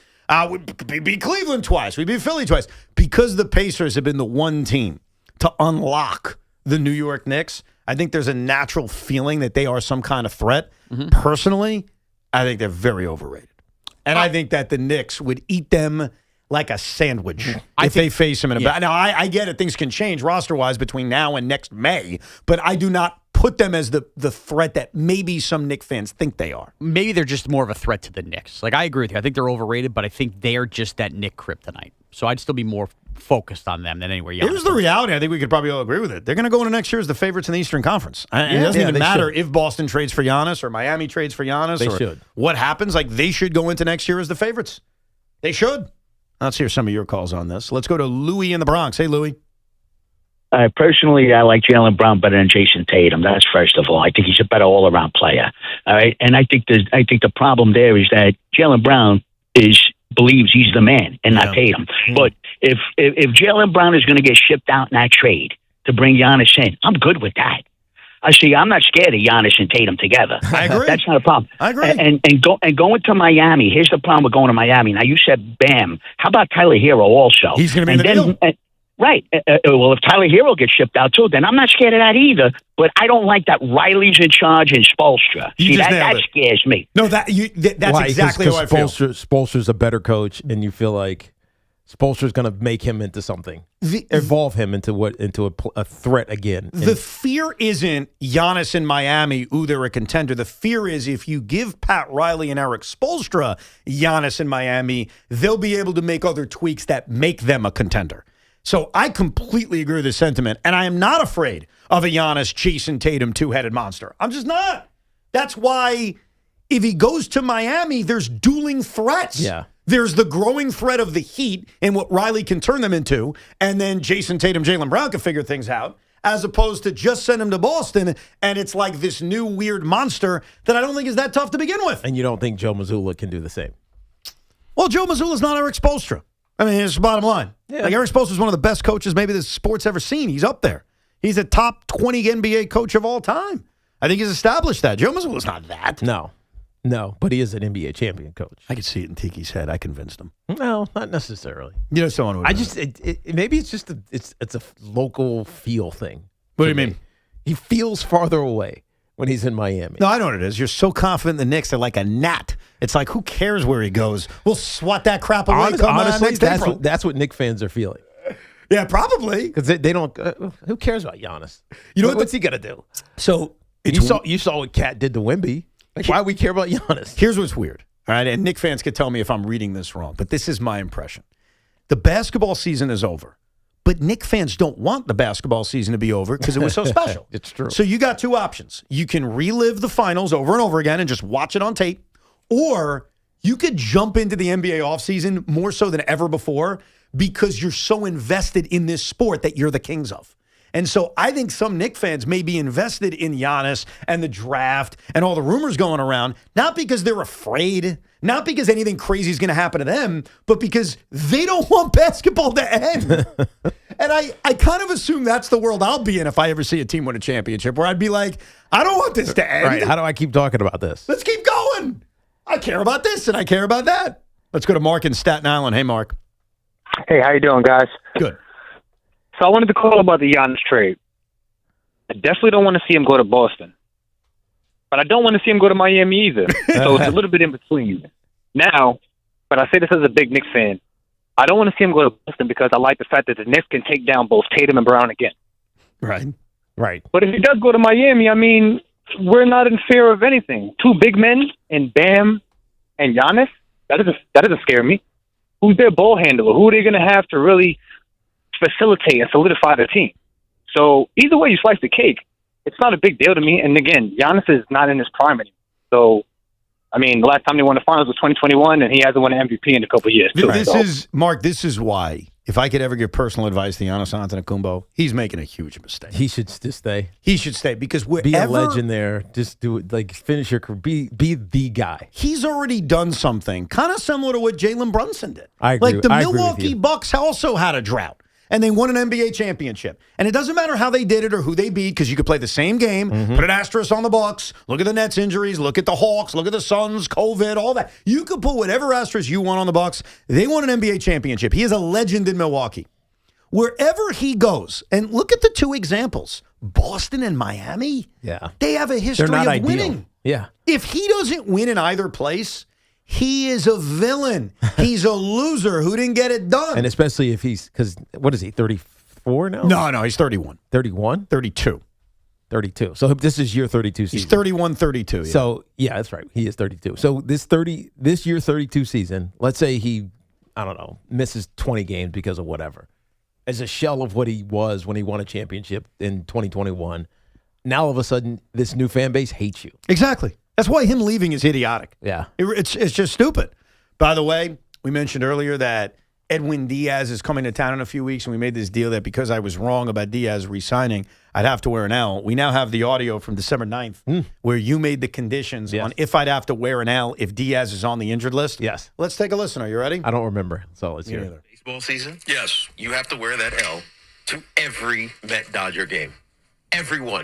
Speaker 5: We beat Cleveland twice. We beat Philly twice. Because the Pacers have been the one team to unlock the New York Knicks, I think there's a natural feeling that they are some kind of threat. Personally, I think they're very overrated. And I think that the Knicks would eat them like a sandwich if they face them in a battle. Now, I get it. Things can change roster-wise between now and next May, but I do not put them as the threat that maybe some Knicks fans think they are.
Speaker 3: Maybe they're just more of a threat to the Knicks. Like, I agree with you. I think they're overrated, but I think they are just that Knick kryptonite. So I'd still be more focused on them than anywhere else.
Speaker 5: Here's the reality. I think we could probably all agree with it. They're going to go into next year as the favorites in the Eastern Conference. And it doesn't even matter if Boston trades for Giannis or Miami trades for Giannis.
Speaker 6: They
Speaker 5: or
Speaker 6: should.
Speaker 5: What happens. Like, they should go into next year as the favorites. They should. Let's hear some of your calls on this. Let's go to Louie in the Bronx. Hey, Louie.
Speaker 4: Personally, I like Jaylen Brown better than Jason Tatum. That's first of all. I think he's a better all-around player. All right, and I think the problem there is that Jaylen Brown believes he's the man and not Tatum. But if Jaylen Brown is going to get shipped out in that trade to bring Giannis in, I'm good with that. I'm not scared of Giannis and Tatum together.
Speaker 5: I agree.
Speaker 4: That's not a problem.
Speaker 5: I agree.
Speaker 4: And going to Miami. Here's the problem with going to Miami. Now you said Bam. How about Tyler Hero also?
Speaker 5: He's going to be in the deal.
Speaker 4: Right. Well, if Tyler Hero gets shipped out too, then I'm not scared of that either. But I don't like that Riley's in charge and Spoelstra. See, that scares me.
Speaker 5: No, that's exactly how I feel.
Speaker 6: Spoelstra's a better coach, and you feel like Spoelstra's going to make him into something, evolve him into a threat again.
Speaker 5: The fear isn't Giannis in Miami, they're a contender. The fear is if you give Pat Riley and Eric Spoelstra Giannis in Miami, they'll be able to make other tweaks that make them a contender. So I completely agree with this sentiment, and I am not afraid of a Giannis, Jason Tatum two-headed monster. I'm just not. That's why if he goes to Miami, there's dueling threats.
Speaker 6: Yeah.
Speaker 5: There's the growing threat of the Heat and what Riley can turn them into, and then Jason Tatum, Jaylen Brown can figure things out, as opposed to just send him to Boston, and it's like this new weird monster that I don't think is that tough to begin with.
Speaker 6: And you don't think Joe Mazzulla can do the same?
Speaker 5: Well, Joe Mazzulla's not Eric Spoelstra. I mean, it's the bottom line.
Speaker 6: Yeah.
Speaker 5: Like, Eric Spoelstra is one of the best coaches maybe the sport's ever seen. He's up there. He's a top 20 NBA coach of all time. I think he's established that. Joe Mazzulla's not that.
Speaker 6: No, but he is an NBA champion coach.
Speaker 5: I could see it in Tiki's head. I convinced him.
Speaker 6: No, not necessarily.
Speaker 5: You know, someone would.
Speaker 6: Maybe it's just it's a local feel thing.
Speaker 5: What do you mean?
Speaker 6: He feels farther away when he's in Miami.
Speaker 5: No, I know what it is. You're so confident in the Knicks. They're like a gnat. It's like, who cares where he goes? We'll swat that crap away.
Speaker 6: Honestly, that's what Knicks fans are feeling.
Speaker 5: Yeah, probably.
Speaker 6: Because they don't. Who cares about Giannis?
Speaker 5: You know
Speaker 6: what's he gonna do?
Speaker 5: So
Speaker 6: you saw what Kat did to Wemby. Like, why do we care about Giannis?
Speaker 5: Here's what's weird. All right, and Knicks fans could tell me if I'm reading this wrong, but this is my impression. The basketball season is over, but Knicks fans don't want the basketball season to be over because it was so special.
Speaker 6: It's true.
Speaker 5: So you got two options. You can relive the finals over and over again and just watch it on tape, or you could jump into the NBA offseason more so than ever before because you're so invested in this sport that you're the kings of. And so I think some Knicks fans may be invested in Giannis and the draft and all the rumors going around, not because they're afraid, not because anything crazy is going to happen to them, but because they don't want basketball to end. And I kind of assume that's the world I'll be in if I ever see a team win a championship, where I'd be like, I don't want this to end.
Speaker 6: Right. How do I keep talking about this?
Speaker 5: Let's keep going. I care about this and I care about that. Let's go to Mark in Staten Island. Hey, Mark.
Speaker 7: Hey, how you doing, guys?
Speaker 5: Good.
Speaker 7: So I wanted to call about the Giannis trade. I definitely don't want to see him go to Boston. But I don't want to see him go to Miami either. So it's a little bit in between. Now, but I say this as a big Knicks fan, I don't want to see him go to Boston because I like the fact that the Knicks can take down both Tatum and Brown again.
Speaker 5: Right.
Speaker 6: Right.
Speaker 7: But if he does go to Miami, I mean, we're not in fear of anything. Two big men in Bam and Giannis, that doesn't scare me. Who's their ball handler? Who are they going to have to really facilitate and solidify the team? So either way you slice the cake, it's not a big deal to me. And again, Giannis is not in his prime anymore. So, I mean, the last time they won the finals was 2021, and he hasn't won an MVP in a couple of years.
Speaker 5: Mark, this is why, if I could ever give personal advice to Giannis Antetokounmpo, he's making a huge mistake.
Speaker 6: He should just stay.
Speaker 5: He should stay because wherever,
Speaker 6: be a legend there. Just do it. Like, finish your career. Be the guy.
Speaker 5: He's already done something kind of similar to what Jalen Brunson did.
Speaker 6: I agree.
Speaker 5: Like the
Speaker 6: I agree with
Speaker 5: Milwaukee
Speaker 6: you.
Speaker 5: Bucks also had a drought. And they won an NBA championship. And it doesn't matter how they did it or who they beat, because you could play the same game, put an asterisk on the Bucks, look at the Nets injuries, look at the Hawks, look at the Suns, COVID, all that. You could put whatever asterisk you want on the Bucks. They won an NBA championship. He is a legend in Milwaukee. Wherever he goes, and look at the two examples, Boston and Miami.
Speaker 6: Yeah.
Speaker 5: They have a history
Speaker 6: They're not
Speaker 5: of
Speaker 6: ideal.
Speaker 5: winning.
Speaker 6: Yeah.
Speaker 5: If he doesn't win in either place, he is a villain. He's a loser who didn't get it done.
Speaker 6: And especially if he's, because what is he, 34 now?
Speaker 5: No, he's 31.
Speaker 6: 31?
Speaker 5: 32.
Speaker 6: 32. So this is year 32 season.
Speaker 5: He's 31, 32. Yeah.
Speaker 6: So, yeah, that's right. He is 32. So this year 32 season, let's say he, I don't know, misses 20 games because of whatever. As a shell of what he was when he won a championship in 2021. Now, all of a sudden, this new fan base hates you.
Speaker 5: Exactly. That's why him leaving is idiotic.
Speaker 6: Yeah.
Speaker 5: It's just stupid. By the way, we mentioned earlier that Edwin Diaz is coming to town in a few weeks, and we made this deal that because I was wrong about Diaz re-signing, I'd have to wear an L. We now have the audio from December 9th where you made the conditions on if I'd have to wear an L if Diaz is on the injured list.
Speaker 6: Yes.
Speaker 5: Let's take a listen. Are you ready?
Speaker 6: I don't remember. So let's hear it.
Speaker 9: Baseball season? Yes. You have to wear that L to every Met Dodger game. Everyone.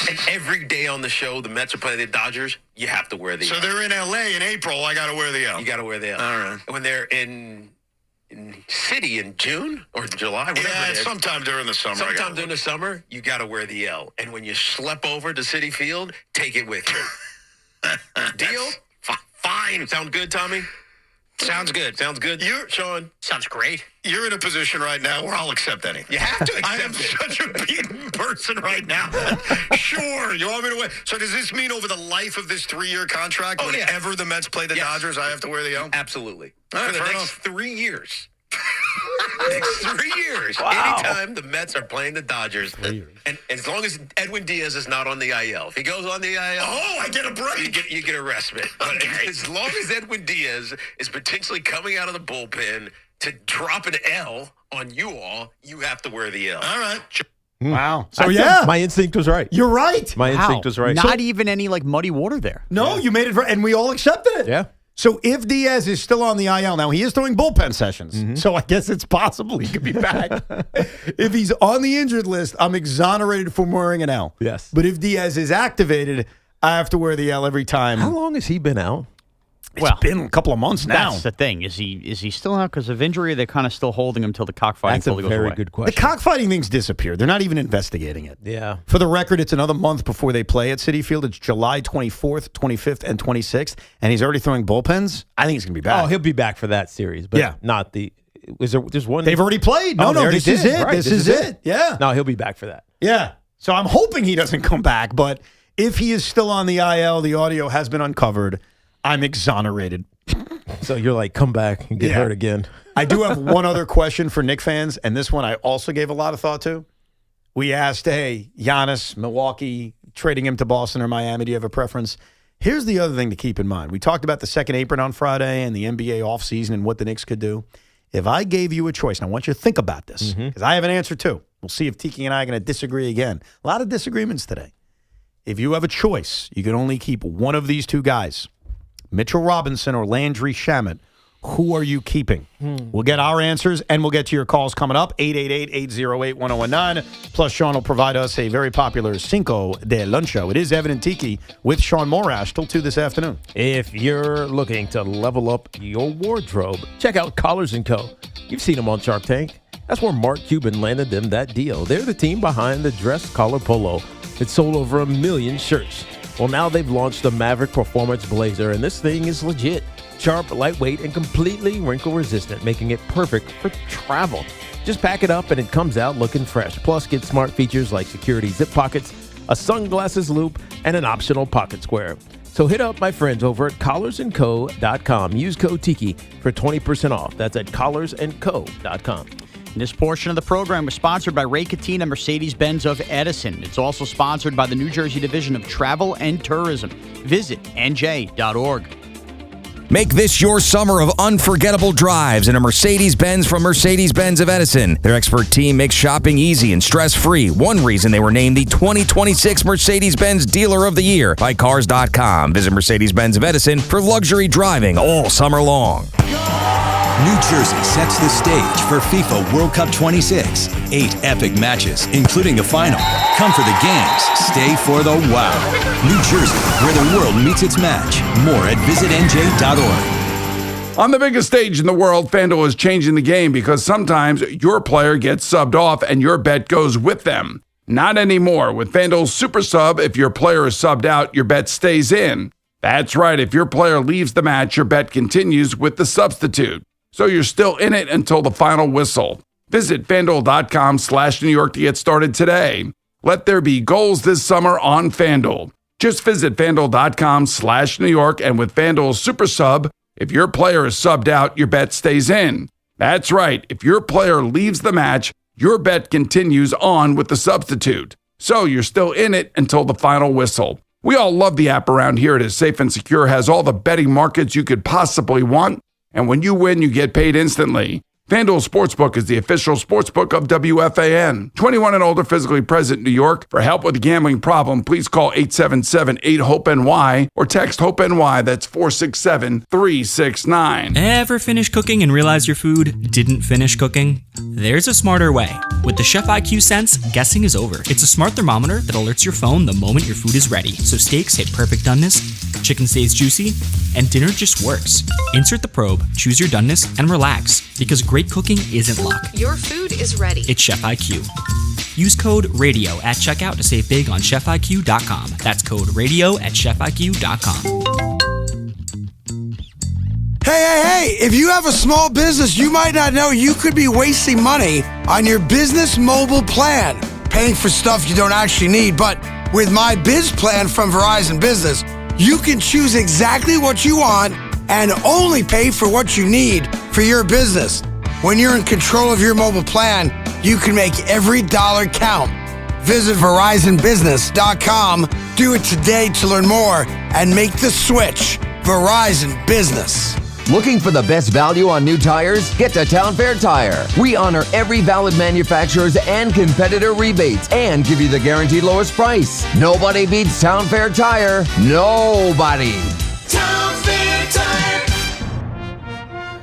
Speaker 9: And every day on the show, the Mets are playing the Dodgers, you have to wear the L.
Speaker 10: So they're in L.A. in April, I got to wear the L.
Speaker 9: You got to wear the L.
Speaker 10: All right.
Speaker 9: When they're in city in June or July, whatever
Speaker 10: Yeah,
Speaker 9: it is.
Speaker 10: sometime during the summer.
Speaker 9: Sometime during the summer, you got to wear the L. And when you schlep over to Citi Field, take it with you. Deal? Fine. Sound good, Tommy? Sounds good. Sounds good. Sean? Sounds great.
Speaker 10: You're in a position right now where I'll accept anything.
Speaker 9: You have to accept
Speaker 10: I am such a beaten person right now. Sure. You want me to win? So does this mean over the life of this 3-year contract, whenever the Mets play the Dodgers, I have to wear the L?
Speaker 9: Absolutely.
Speaker 10: All right,
Speaker 9: For the
Speaker 10: fair
Speaker 9: next
Speaker 10: enough.
Speaker 9: 3 years. Next 3 years.
Speaker 10: Wow.
Speaker 9: Anytime the Mets are playing the Dodgers, and as long as Edwin Diaz is not on the IL. If he goes on the IL,
Speaker 10: I get a break.
Speaker 9: You get a respite. But as long as Edwin Diaz is potentially coming out of the bullpen to drop an L on you all, you have to wear the L.
Speaker 10: All right.
Speaker 5: Wow.
Speaker 6: I think my instinct was right.
Speaker 5: You're right.
Speaker 6: My instinct was right.
Speaker 3: Not even any like muddy water there.
Speaker 5: No, you made it, and we all accepted it.
Speaker 6: Yeah.
Speaker 5: So if Diaz is still on the IL, now he is throwing bullpen sessions, so I guess it's possible he could be back. If he's on the injured list, I'm exonerated from wearing an L.
Speaker 6: Yes.
Speaker 5: But if Diaz is activated, I have to wear the L every time.
Speaker 6: How long has he been out?
Speaker 5: It's been a couple of months now.
Speaker 3: That's the thing. Is he still out because of injury? Or they're kind of still holding him till the cockfighting
Speaker 6: That's a
Speaker 3: fully goes
Speaker 6: very
Speaker 3: away?
Speaker 6: good
Speaker 5: The
Speaker 6: question.
Speaker 5: cockfighting thing's disappeared. They're not even investigating it.
Speaker 6: Yeah.
Speaker 5: For the record, it's another month before they play at Citi Field. It's July 24th, 25th, and 26th, and he's already throwing bullpens. I think he's going to be back.
Speaker 6: Oh, he'll be back for that series, but
Speaker 5: Yeah.
Speaker 6: not the. Was there just one?
Speaker 5: They've already played.
Speaker 6: Oh,
Speaker 5: No,
Speaker 6: they already
Speaker 5: this is
Speaker 6: did.
Speaker 5: it.
Speaker 6: Right,
Speaker 5: This is it. Yeah.
Speaker 6: No, he'll be back for that.
Speaker 5: Yeah. So I'm hoping he doesn't come back, but if he is still on the IL, the audio has been uncovered. I'm exonerated.
Speaker 6: So you're like, come back and get hurt again.
Speaker 5: I do have one other question for Knicks fans, and this one I also gave a lot of thought to. We asked, hey, Giannis, Milwaukee, trading him to Boston or Miami, do you have a preference? Here's the other thing to keep in mind. We talked about the second apron on Friday and the NBA offseason and what the Knicks could do. If I gave you a choice, and I want you to think about this, because I have an answer too. We'll see if Tiki and I are going to disagree again. A lot of disagreements today. If you have a choice, you can only keep one of these two guys, Mitchell Robinson or Landry Shamet. Who are you keeping? We'll get our answers, and we'll get to your calls coming up, 888-808-1019. Plus, Sean will provide us a very popular Cinco de Luncho. It is Evan and Tiki with Sean Morash till 2 this afternoon.
Speaker 6: If you're looking to level up your wardrobe, check out Collars & Co. You've seen them on Shark Tank. That's where Mark Cuban landed them that deal. They're the team behind the dress collar polo. It sold over 1 million shirts. Well, now they've launched the Maverick Performance Blazer, and this thing is legit. Sharp, lightweight, and completely wrinkle-resistant, making it perfect for travel. Just pack it up, and it comes out looking fresh. Plus, get smart features like security zip pockets, a sunglasses loop, and an optional pocket square. So hit up my friends over at collarsandco.com. Use code Tiki for 20% off. That's at collarsandco.com.
Speaker 3: This portion of the program was sponsored by Ray Cattina Mercedes-Benz of Edison. It's also sponsored by the New Jersey Division of Travel and Tourism. Visit nj.org.
Speaker 11: Make this your summer of unforgettable drives in a Mercedes-Benz from Mercedes-Benz of Edison. Their expert team makes shopping easy and stress-free. One reason they were named the 2026 Mercedes-Benz Dealer of the Year by Cars.com. Visit Mercedes-Benz of Edison for luxury driving all summer long.
Speaker 12: New Jersey sets the stage for FIFA World Cup 26. 8 epic matches, including the final. Come for the games, stay for the wow. New Jersey, where the world meets its match. More at visitnj.org.
Speaker 1: On the biggest stage in the world, FanDuel is changing the game because sometimes your player gets subbed off and your bet goes with them. Not anymore. With FanDuel's Super Sub, if your player is subbed out, your bet stays in. That's right. If your player leaves the match, your bet continues with the substitute. So you're still in it until the final whistle. Visit FanDuel.com/New York to get started today. Let there be goals this summer on FanDuel. Just visit FanDuel.com/New York, and with FanDuel's Super Sub, if your player is subbed out, your bet stays in. That's right. If your player leaves the match, your bet continues on with the substitute. So you're still in it until the final whistle. We all love the app around here. It is safe and secure, has all the betting markets you could possibly want. And when you win, you get paid instantly. FanDuel Sportsbook is the official sportsbook of WFAN. 21 and older, physically present in New York. For help with a gambling problem, please call 877-8-HOPE-NY or text HOPE-NY. That's 467-369.
Speaker 13: Ever finish cooking and realize your food didn't finish cooking? There's a smarter way. With the Chef IQ Sense, guessing is over. It's a smart thermometer that alerts your phone the moment your food is ready. So steaks hit perfect doneness, chicken stays juicy, and dinner just works. Insert the probe, choose your doneness, and relax. Because great cooking isn't luck.
Speaker 14: Your food is ready.
Speaker 13: It's Chef IQ. Use code RADIO at checkout to save big on ChefIQ.com. That's code RADIO at ChefIQ.com.
Speaker 29: Hey, if you have a small business, you might not know you could be wasting money on your business mobile plan, paying for stuff you don't actually need. But with my Biz Plan from Verizon Business, you can choose exactly what you want and only pay for what you need for your business. When you're in control of your mobile plan, you can make every dollar count. Visit VerizonBusiness.com. Do it today to learn more and make the switch. Verizon Business.
Speaker 20: Looking for the best value on new tires? Get to Town Fair Tire. We honor every valid manufacturer's and competitor rebates and give you the guaranteed lowest price. Nobody beats Town Fair Tire. Nobody.
Speaker 2: Town Fair Tire.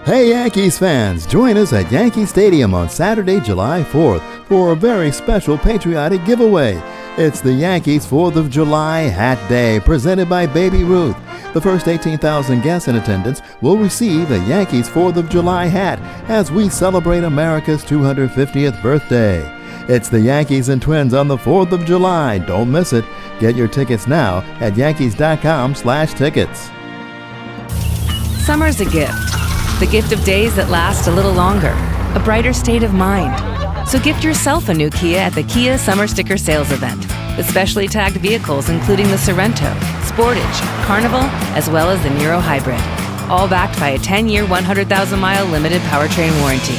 Speaker 21: Hey Yankees fans, join us at Yankee Stadium on Saturday, July 4th for a very special patriotic giveaway. It's the Yankees 4th of July Hat Day, presented by Baby Ruth. The first 18,000 guests in attendance will receive a Yankees 4th of July hat as we celebrate America's 250th birthday. It's the Yankees and Twins on the 4th of July. Don't miss it. Get your tickets now at Yankees.com/tickets.
Speaker 18: Summer's a gift. The gift of days that last a little longer. A brighter state of mind. So gift yourself a new Kia at the Kia Summer Sticker Sales Event. With specially tagged vehicles including the Sorrento, Sportage, Carnival, as well as the Niro Hybrid. All backed by a 10-year, 100,000-mile limited powertrain warranty.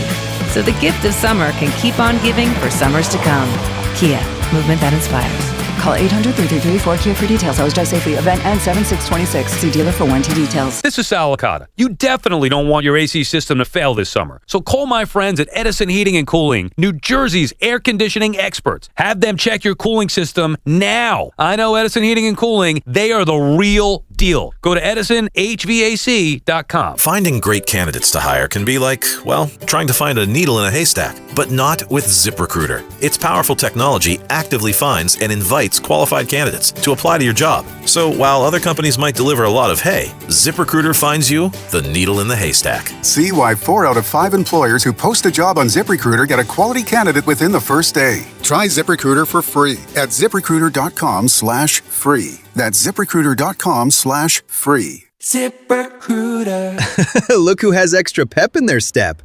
Speaker 18: So the gift of summer can keep on giving for summers to come. Kia, movement that inspires.
Speaker 14: Call 800-333-4KIA for details. Always drive safely. Event ends 7/6/26. See dealer for warranty details.
Speaker 15: This is Sal Licata. You definitely don't want your AC system to fail this summer. So call my friends at Edison Heating and Cooling, New Jersey's air conditioning experts. Have them check your cooling system now. I know Edison Heating and Cooling. They are the real deal. Go to EdisonHVAC.com.
Speaker 22: Finding great candidates to hire can be like, well, trying to find a needle in a haystack, but not with ZipRecruiter. Its powerful technology actively finds and invites qualified candidates to apply to your job. So while other companies might deliver a lot of hay, ZipRecruiter finds you the needle in the haystack.
Speaker 23: See why 4 out of 5 employers who post a job on ZipRecruiter get a quality candidate within the first day. Try ZipRecruiter for free at ZipRecruiter.com/free. That's ZipRecruiter.com/free.
Speaker 24: ZipRecruiter. Look who has extra pep in their step.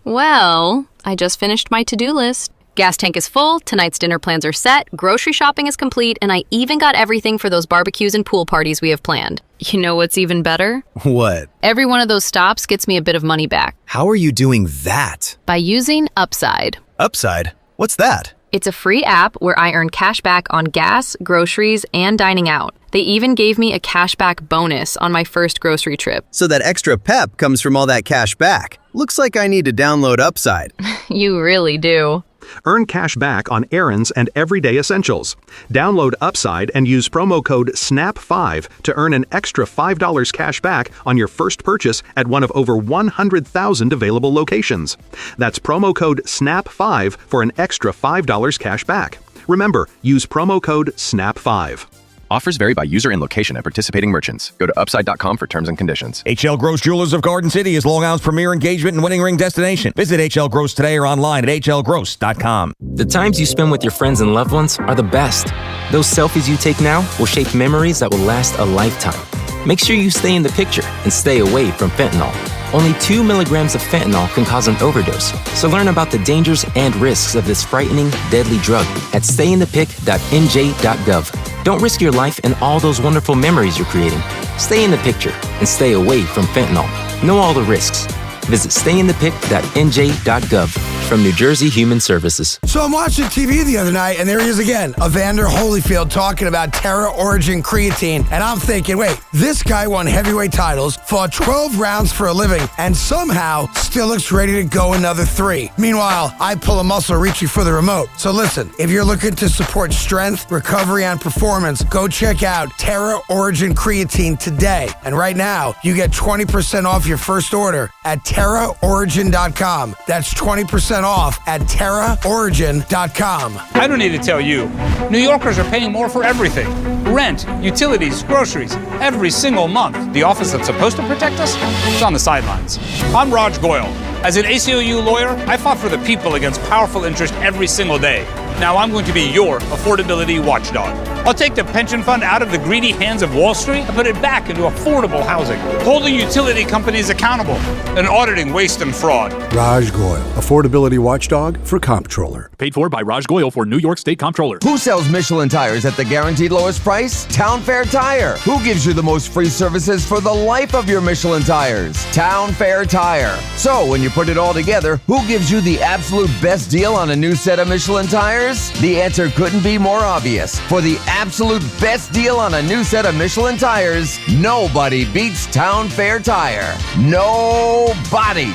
Speaker 25: Well, I just finished my to-do list. Gas tank is full, tonight's dinner plans are set, grocery shopping is complete, and I even got everything for those barbecues and pool parties we have planned. You know what's even better?
Speaker 24: What?
Speaker 25: Every one of those stops gets me a bit of money back.
Speaker 24: How are you doing that?
Speaker 25: By using Upside.
Speaker 24: Upside? What's that?
Speaker 25: It's a free app where I earn cash back on gas, groceries, and dining out. They even gave me a cashback bonus on my first grocery trip.
Speaker 24: So that extra pep comes from all that cash back. Looks like I need to download Upside.
Speaker 25: You really do.
Speaker 26: Earn cash back on errands and everyday essentials. Download Upside and use promo code SNAP5 to earn an extra $5 cash back on your first purchase at one of over 100,000 available locations. That's promo code SNAP5 for an extra $5 cash back. Remember, use promo code SNAP5.
Speaker 27: Offers vary by user and location at participating merchants. Go to upside.com for terms and conditions.
Speaker 11: HL Gross Jewelers of Garden City is Long Island's premier engagement and wedding ring destination. Visit HL Gross today or online at hlgross.com.
Speaker 28: The times you spend with your friends and loved ones are the best. Those selfies you take now will shape memories that will last a lifetime. Make sure you stay in the picture and stay away from fentanyl. Only 2 milligrams of fentanyl can cause an overdose. So learn about the dangers and risks of this frightening, deadly drug at stayinthepic.nj.gov. Don't risk your life and all those wonderful memories you're creating. Stay in the picture and stay away from fentanyl. Know all the risks. Visit stayinthepic.nj.gov from New Jersey Human Services.
Speaker 29: So I'm watching TV the other night, and there he is again, Evander Holyfield talking about Terra Origin creatine. And I'm thinking, wait, this guy won heavyweight titles, fought 12 rounds for a living, and somehow still looks ready to go another 3. Meanwhile, I pull a muscle reaching for the remote. So listen, if you're looking to support strength, recovery, and performance, go check out Terra Origin creatine today. And right now, you get 20% off your first order at TerraOrigin.com. That's 20% off at TerraOrigin.com.
Speaker 30: I don't need to tell you, New Yorkers are paying more for everything. Rent, utilities, groceries, every single month. The office that's supposed to protect us is on the sidelines. I'm Raj Goyal. As an ACLU lawyer, I fought for the people against powerful interest every single day. Now I'm going to be your affordability watchdog. I'll take the pension fund out of the greedy hands of Wall Street and put it back into affordable housing, holding utility companies accountable and auditing waste and fraud.
Speaker 31: Raj Goyal, affordability watchdog for Comptroller.
Speaker 32: Paid for by Raj Goyal for New York State Comptroller.
Speaker 20: Who sells Michelin tires at the guaranteed lowest price? Town Fair Tire. Who gives you the most free services for the life of your Michelin tires? Town Fair Tire. So when you put it all together, who gives you the absolute best deal on a new set of Michelin tires? The answer couldn't be more obvious. For the absolute best deal on a new set of Michelin tires, nobody beats Town Fair Tire. Nobody.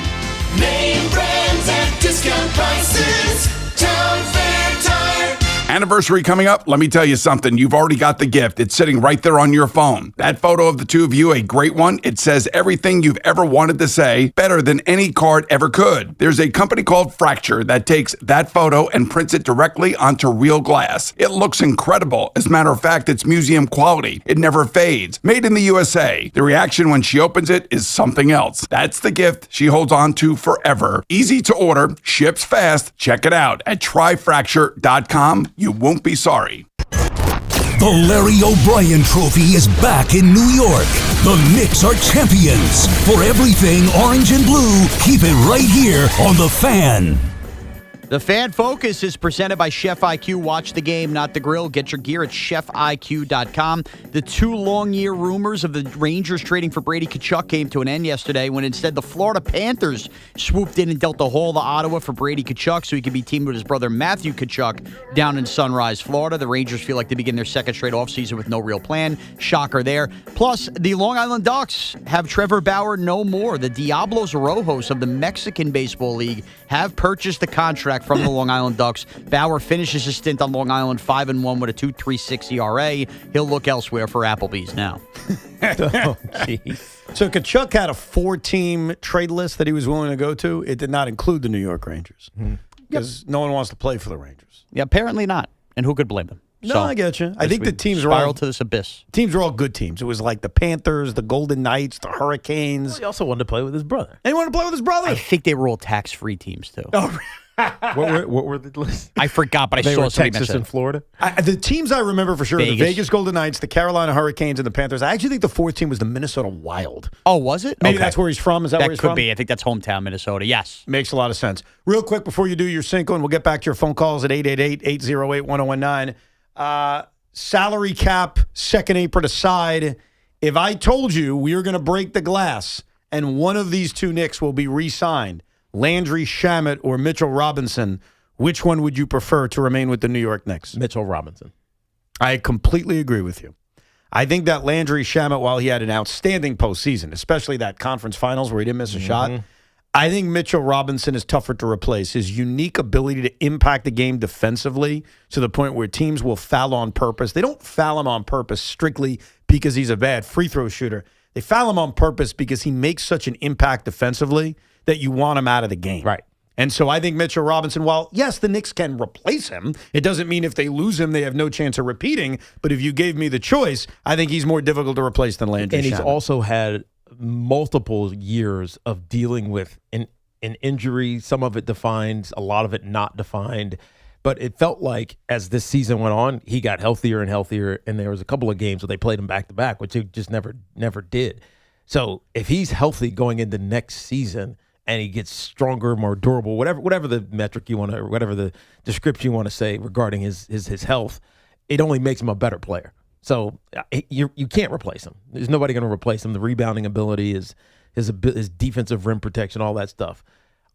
Speaker 2: Name brands at discount prices. Town Fair Tire.
Speaker 1: Anniversary coming up? Let me tell you something. You've already got the gift. It's sitting right there on your phone. That photo of the two of you, a great one. It says everything you've ever wanted to say better than any card ever could. There's a company called Fracture that takes that photo and prints it directly onto real glass. It looks incredible. As a matter of fact, it's museum quality. It never fades. Made in the USA. The reaction when she opens it is something else. That's the gift she holds on to forever. Easy to order, ships fast. Check it out at tryfracture.com. You won't be sorry.
Speaker 19: The Larry O'Brien Trophy is back in New York. The Knicks are champions. For everything orange and blue, keep it right here on The Fan.
Speaker 3: The Fan Focus is presented by Chef IQ. Watch the game, not the grill. Get your gear at chefiq.com. The 2 long-year rumors of the Rangers trading for Brady Tkachuk came to an end yesterday when instead the Florida Panthers swooped in and dealt a haul to Ottawa for Brady Tkachuk so he could be teamed with his brother Matthew Tkachuk down in Sunrise, Florida. The Rangers feel like they begin their second straight offseason with no real plan. Shocker there. Plus, the Long Island Ducks have Trevor Bauer no more. The Diablos Rojos of the Mexican Baseball League have purchased the contract from the Long Island Ducks. Bauer finishes his stint on Long Island 5-1 with a 2.36 ERA. He'll look elsewhere for Applebee's now.
Speaker 4: Oh, jeez. So Tkachuk had a 4-team trade list that he was willing to go to. It did not include the New York Rangers because no one wants to play for the Rangers.
Speaker 3: Yeah, apparently not. And who could blame them?
Speaker 4: No, I get you. I think the teams were all
Speaker 3: to this abyss.
Speaker 4: Teams were all good teams. It was like the Panthers, the Golden Knights, the Hurricanes.
Speaker 5: Well, he also wanted to play with his brother.
Speaker 4: And he wanted to play with his brother.
Speaker 3: I think they were all tax-free teams too.
Speaker 4: Oh,
Speaker 5: what were the lists?
Speaker 3: I forgot, but I
Speaker 5: They
Speaker 3: saw
Speaker 5: were
Speaker 3: something
Speaker 5: Texas
Speaker 3: that
Speaker 5: and Florida.
Speaker 4: The teams I remember for sure are the
Speaker 3: Vegas.
Speaker 4: Vegas Golden Knights, the Carolina Hurricanes, and the Panthers. I actually think the 4th team was the Minnesota Wild.
Speaker 3: Oh, was it?
Speaker 4: Maybe that's where he's from. Is that where he's
Speaker 3: could
Speaker 4: from?
Speaker 3: be. I think that's hometown Minnesota. Yes.
Speaker 4: Makes a lot of sense. Real quick before you do your Cinco, and we'll get back to your phone calls at 888-808-1019. Salary cap, second apron aside, if I told you we were going to break the glass and one of these two Knicks will be re-signed, Landry Shamet or Mitchell Robinson, which one would you prefer to remain with the New York Knicks?
Speaker 5: Mitchell Robinson.
Speaker 4: I completely agree with you. I think that Landry Shamet, while he had an outstanding postseason, especially that conference finals where he didn't miss a shot, I think Mitchell Robinson is tougher to replace. His unique ability to impact the game defensively to the point where teams will foul on purpose. They don't foul him on purpose strictly because he's a bad free throw shooter. They foul him on purpose because he makes such an impact defensively that you want him out of the game.
Speaker 5: Right.
Speaker 4: And so I think Mitchell Robinson, while, yes, the Knicks can replace him, it doesn't mean if they lose him, they have no chance of repeating. But if you gave me the choice, I think he's more difficult to replace than Landry
Speaker 5: And he's
Speaker 4: Shamet.
Speaker 5: also had multiple years of dealing with an injury, some of it defined, a lot of it not defined. But it felt like as this season went on, he got healthier and healthier, and there was a couple of games where they played him back-to-back, which he just never did. So if he's healthy going into next season and he gets stronger, more durable, whatever the metric you want to, or whatever the description you want to say regarding his health, it only makes him a better player. So you can't replace him. There's nobody going to replace him. The rebounding ability, his defensive rim protection, all that stuff.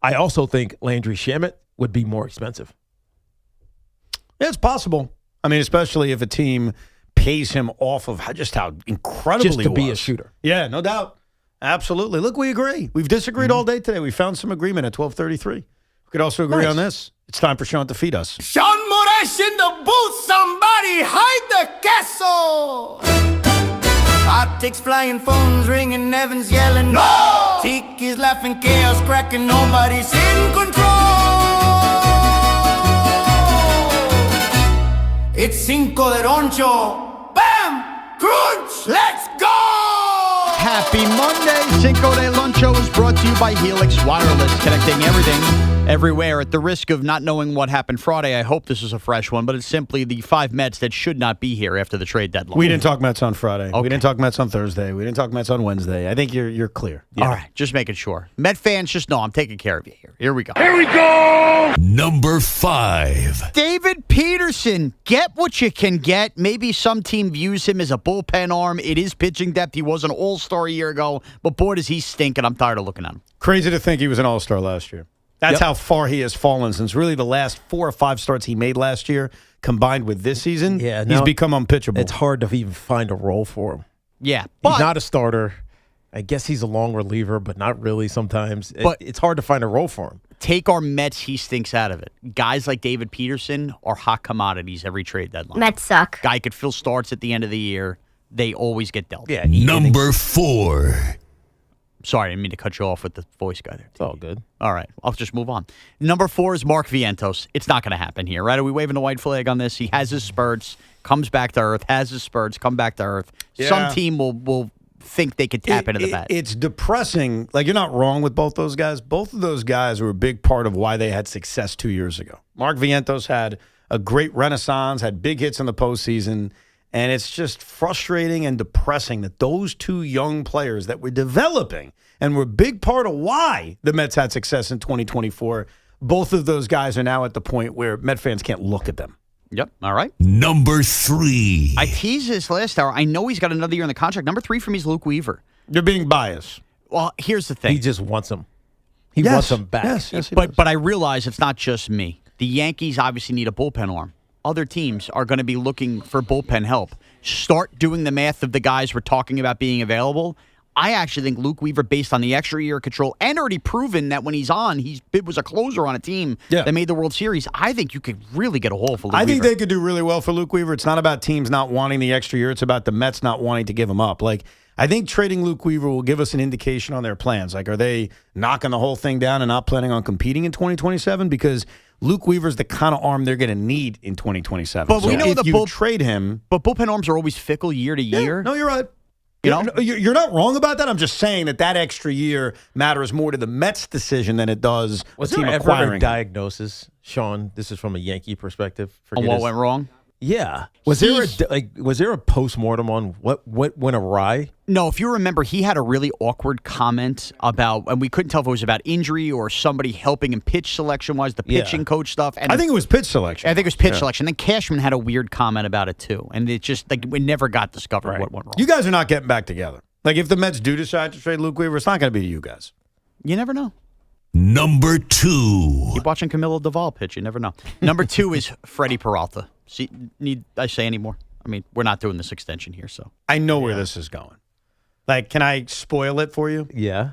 Speaker 5: I also think Landry Shamet would be more expensive.
Speaker 4: Yeah, it's possible. I mean, especially if a team pays him off of just how incredible
Speaker 5: Just to
Speaker 4: he
Speaker 5: be a
Speaker 4: was.
Speaker 5: shooter.
Speaker 4: Yeah, no doubt. Absolutely. Look, we agree. We've disagreed all day today. We found some agreement at 12:33. We could also agree on this. It's time for Sean to feed us.
Speaker 2: Sean Moraes in the booth, somebody hide the castle. Optics flying, phones ringing, Evans yelling, no! Tiki's laughing, chaos cracking, nobody's in control. It's Cinco de Roncho. Bam! Crunch! Let's go!
Speaker 3: Happy Monday. Cinco de Luncho is brought to you by Helix Wireless, connecting everything, everywhere. At the risk of not knowing what happened Friday, I hope this is a fresh one, but it's simply the 5 Mets that should not be here after the trade deadline.
Speaker 4: We didn't talk Mets on Friday.
Speaker 3: Okay.
Speaker 4: We didn't talk Mets on Thursday. We didn't talk Mets on Wednesday. I think you're clear. Yeah.
Speaker 3: All right, just making sure. Met fans, just know I'm taking care of you here. Here we go.
Speaker 19: Here we go! Number 5.
Speaker 3: David Peterson, get what you can get. Maybe some team views him as a bullpen arm. It is pitching depth. He was an all-star a year ago, but boy, does he stink, and I'm tired of looking at him.
Speaker 4: Crazy to think he was an all-star last year. That's how far he has fallen since really the last 4 or 5 starts he made last year combined with this season.
Speaker 5: Yeah,
Speaker 4: he's become unpitchable.
Speaker 5: It's hard to even find a role for him.
Speaker 3: Yeah,
Speaker 5: he's not a starter. I guess he's a long reliever, but not really sometimes. But it's hard to find a role for him.
Speaker 3: Take our Mets, he stinks out of it. Guys like David Peterson are hot commodities every trade deadline.
Speaker 6: Mets suck.
Speaker 3: Guy could fill starts at the end of the year. They always get dealt.
Speaker 5: Yeah.
Speaker 19: Number 4.
Speaker 3: Sorry, I didn't mean to cut you off with the voice guy there.
Speaker 5: It's all good.
Speaker 3: All right, I'll just move on. Number 4 is Mark Vientos. It's not going to happen here, right? Are we waving the white flag on this? He has his spurts, comes back to earth, has his spurts, come back to earth.
Speaker 4: Yeah.
Speaker 3: Some team will think they could tap into the bat.
Speaker 4: It's depressing. Like, you're not wrong with both those guys. Both of those guys were a big part of why they had success 2 years ago. Mark Vientos had a great renaissance, had big hits in the postseason, and it's just frustrating and depressing that those two young players that were developing and were a big part of why the Mets had success in 2024, both of those guys are now at the point where Met fans can't look at them.
Speaker 3: Yep. All right.
Speaker 19: Number 3.
Speaker 3: I teased this last hour. I know he's got another year in the contract. Number 3 for me is Luke Weaver.
Speaker 4: You're being biased.
Speaker 3: Well, here's the thing.
Speaker 5: He just wants him. He wants him back.
Speaker 4: Yes,
Speaker 3: but I realize it's not just me. The Yankees obviously need a bullpen arm. Other teams are going to be looking for bullpen help. Start doing the math of the guys we're talking about being available. I actually think Luke Weaver, based on the extra year of control and already proven that when he's on, he was a closer on a team that made the World Series. I think you could really get a haul for Luke Weaver.
Speaker 4: I think they could do really well for Luke Weaver. It's not about teams not wanting the extra year. It's about the Mets not wanting to give him up. Like, I think trading Luke Weaver will give us an indication on their plans. Like, are they knocking the whole thing down and not planning on competing in 2027? Because Luke Weaver's the kind of arm they're going to need in 2027.
Speaker 3: But we know
Speaker 4: if you trade him.
Speaker 3: But bullpen arms are always fickle year to year.
Speaker 4: No, you're right. You're not wrong about that. I'm just saying that extra year matters more to the Mets' decision than it does
Speaker 5: Was
Speaker 4: a team
Speaker 5: there ever
Speaker 4: acquiring
Speaker 5: a diagnosis, Sean? This is from a Yankee perspective.
Speaker 3: On what went wrong?
Speaker 5: Yeah. Was there a postmortem on what went awry?
Speaker 3: No, if you remember, he had a really awkward comment about, and we couldn't tell if it was about injury or somebody helping him pitch selection-wise, the pitching coach stuff. And
Speaker 4: I think it was pitch selection.
Speaker 3: I think it was pitch selection. Then Cashman had a weird comment about it, too. And it just, like, we never got discovered what went wrong.
Speaker 4: You guys are not getting back together. Like, if the Mets do decide to trade Luke Weaver, it's not going to be to you guys.
Speaker 3: You never know.
Speaker 19: Number 2.
Speaker 3: Keep watching Camilo Duvall pitch. You never know. Number 2 is Freddie Peralta. See, need I say any more? I mean, we're not doing this extension here, so.
Speaker 4: I know where this is going. Like, can I spoil it for you?
Speaker 5: Yeah.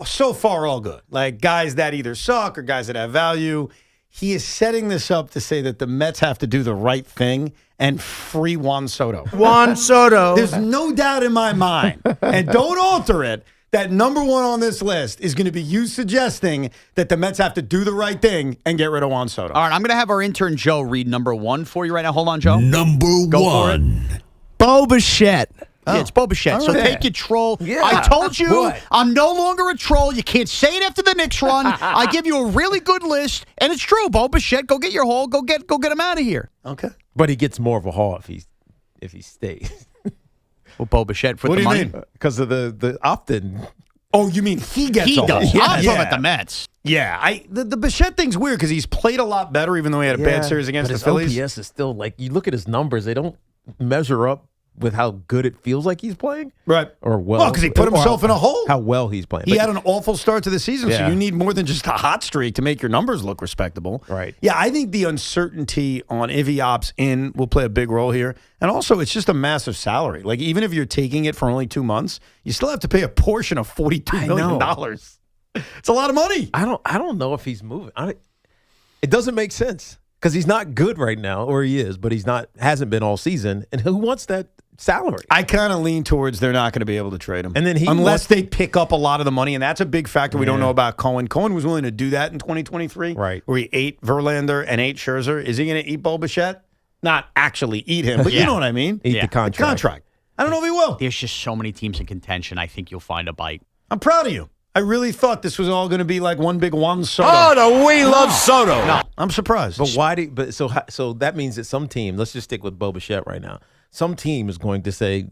Speaker 4: So far, all good. Like, guys that either suck or guys that have value. He is setting this up to say that the Mets have to do the right thing and free Juan Soto.
Speaker 6: Juan Soto.
Speaker 4: There's no doubt in my mind, and don't alter it, that number 1 on this list is going to be you suggesting that the Mets have to do the right thing and get rid of Juan Soto.
Speaker 3: All right, I'm going to have our intern Joe read number 1 for you right now. Hold on, Joe.
Speaker 19: Number 1.
Speaker 6: Bo Bichette.
Speaker 3: Yeah, it's Bo Bichette. So take your troll.
Speaker 6: Yeah.
Speaker 3: I told you
Speaker 6: What?
Speaker 3: I'm no longer a troll. You can't say it after the Knicks run. I give you a really good list, and it's true. Bo Bichette, go get your haul. Go get him out of here.
Speaker 4: Okay.
Speaker 5: But he gets more of a haul if he stays.
Speaker 3: Well, Bo Bichette for
Speaker 4: What
Speaker 3: the
Speaker 4: do you
Speaker 3: money.
Speaker 4: mean?
Speaker 5: Because of the opt-in.
Speaker 4: Oh, you mean he gets
Speaker 3: He
Speaker 4: a
Speaker 3: does.
Speaker 4: haul?
Speaker 3: I'm talking about the Mets.
Speaker 4: Yeah, the Bichette thing's weird because he's played a lot better, even though he had a bad series against
Speaker 5: but
Speaker 4: the
Speaker 5: his
Speaker 4: Phillies.
Speaker 5: OPS is still like, you look at his numbers, they don't measure up with how good it feels like he's playing.
Speaker 4: Right.
Speaker 5: Or well.
Speaker 4: Because he put himself in a hole.
Speaker 5: How well he's playing.
Speaker 4: He had an awful start to the season, so
Speaker 5: Yeah.
Speaker 4: you need more than just a hot streak to make your numbers look respectable.
Speaker 5: Right.
Speaker 4: Yeah, I think the uncertainty on if he opts in will play a big role here. And also, it's just a massive salary. Like, even if you're taking it for only 2 months, you still have to pay a portion of $42 million. It's a lot of money.
Speaker 5: I don't know if he's moving. It doesn't make sense because he's not good right now, or he is, but hasn't been all season. And who wants that salary?
Speaker 4: I kind of lean towards they're not going to be able to trade him.
Speaker 5: And then
Speaker 4: unless they pick up a lot of the money, and that's a big factor we don't
Speaker 5: Yeah.
Speaker 4: know about Cohen. Cohen was willing to do that in 2023,
Speaker 5: Right.
Speaker 4: where he ate Verlander and ate Scherzer. Is he going to eat Bo Bichette? Not actually eat him, but you know what I mean.
Speaker 5: Eat the contract.
Speaker 4: I don't know if he will.
Speaker 3: There's just so many teams in contention. I think you'll find a bite.
Speaker 4: I'm proud of you. I really thought this was all going to be like one big Juan Soto.
Speaker 6: Oh, no, we love Soto.
Speaker 4: No, I'm surprised.
Speaker 5: But why do? But so that means that some team. Let's just stick with Bo Bichette right now. Some team is going to say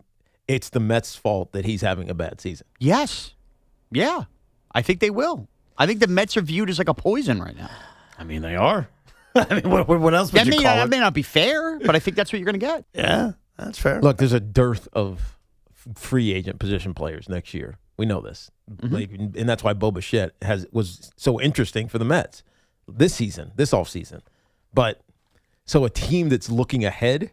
Speaker 5: it's the Mets' fault that he's having a bad season.
Speaker 3: Yes. Yeah. I think they will. I think the Mets are viewed as like a poison right now.
Speaker 4: I mean, they are. I mean, what else would you call
Speaker 3: That
Speaker 4: it?
Speaker 3: may not be fair, but I think that's what you're going to get.
Speaker 4: Yeah, that's fair.
Speaker 5: Look, there's a dearth of free agent position players next year. We know this, and that's why Bo Bichette was so interesting for the Mets this season, this offseason. But so a team that's looking ahead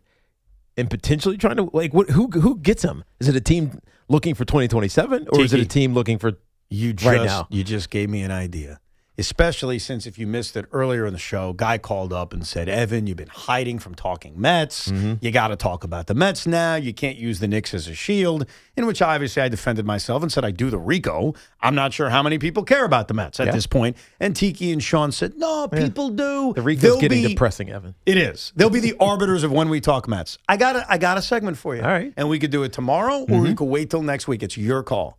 Speaker 5: and potentially trying to who gets him? Is it a team looking for 2027, or is it a team looking for right now?
Speaker 4: You just gave me an idea. Especially since, if you missed it earlier in the show, guy called up and said, Evan, you've been hiding from talking Mets. You got to talk about the Mets now. You can't use the Knicks as a shield, in which obviously I defended myself and said I do the RICO. I'm not sure how many people care about the Mets at this point. And Tiki and Sean said, no, people do.
Speaker 5: The RICO's getting depressing, Evan.
Speaker 4: It is. They'll be the arbiters of when we talk Mets. I got a segment for you.
Speaker 5: All right.
Speaker 4: And we could do it tomorrow, or we could wait till next week. It's your call.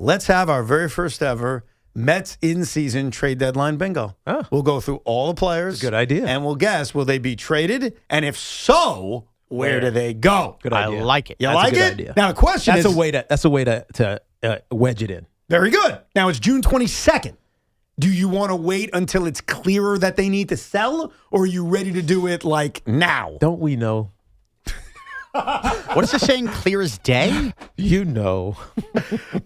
Speaker 4: Let's have our very first ever Mets in-season trade deadline bingo.
Speaker 5: Oh.
Speaker 4: We'll go through all the players.
Speaker 5: Good idea.
Speaker 4: And we'll guess, will they be traded? And if so, where do they go?
Speaker 5: Good idea.
Speaker 3: I like it.
Speaker 4: You
Speaker 5: That's
Speaker 4: like
Speaker 5: a good
Speaker 4: it?
Speaker 5: idea.
Speaker 4: Now, the question
Speaker 5: That's
Speaker 4: is...
Speaker 5: a way to wedge it in.
Speaker 4: Very good. Now, it's June 22nd. Do you want to wait until it's clearer that they need to sell, or are you ready to do it like now?
Speaker 5: Don't we know?
Speaker 3: What is the saying? Clear as day?
Speaker 5: You know.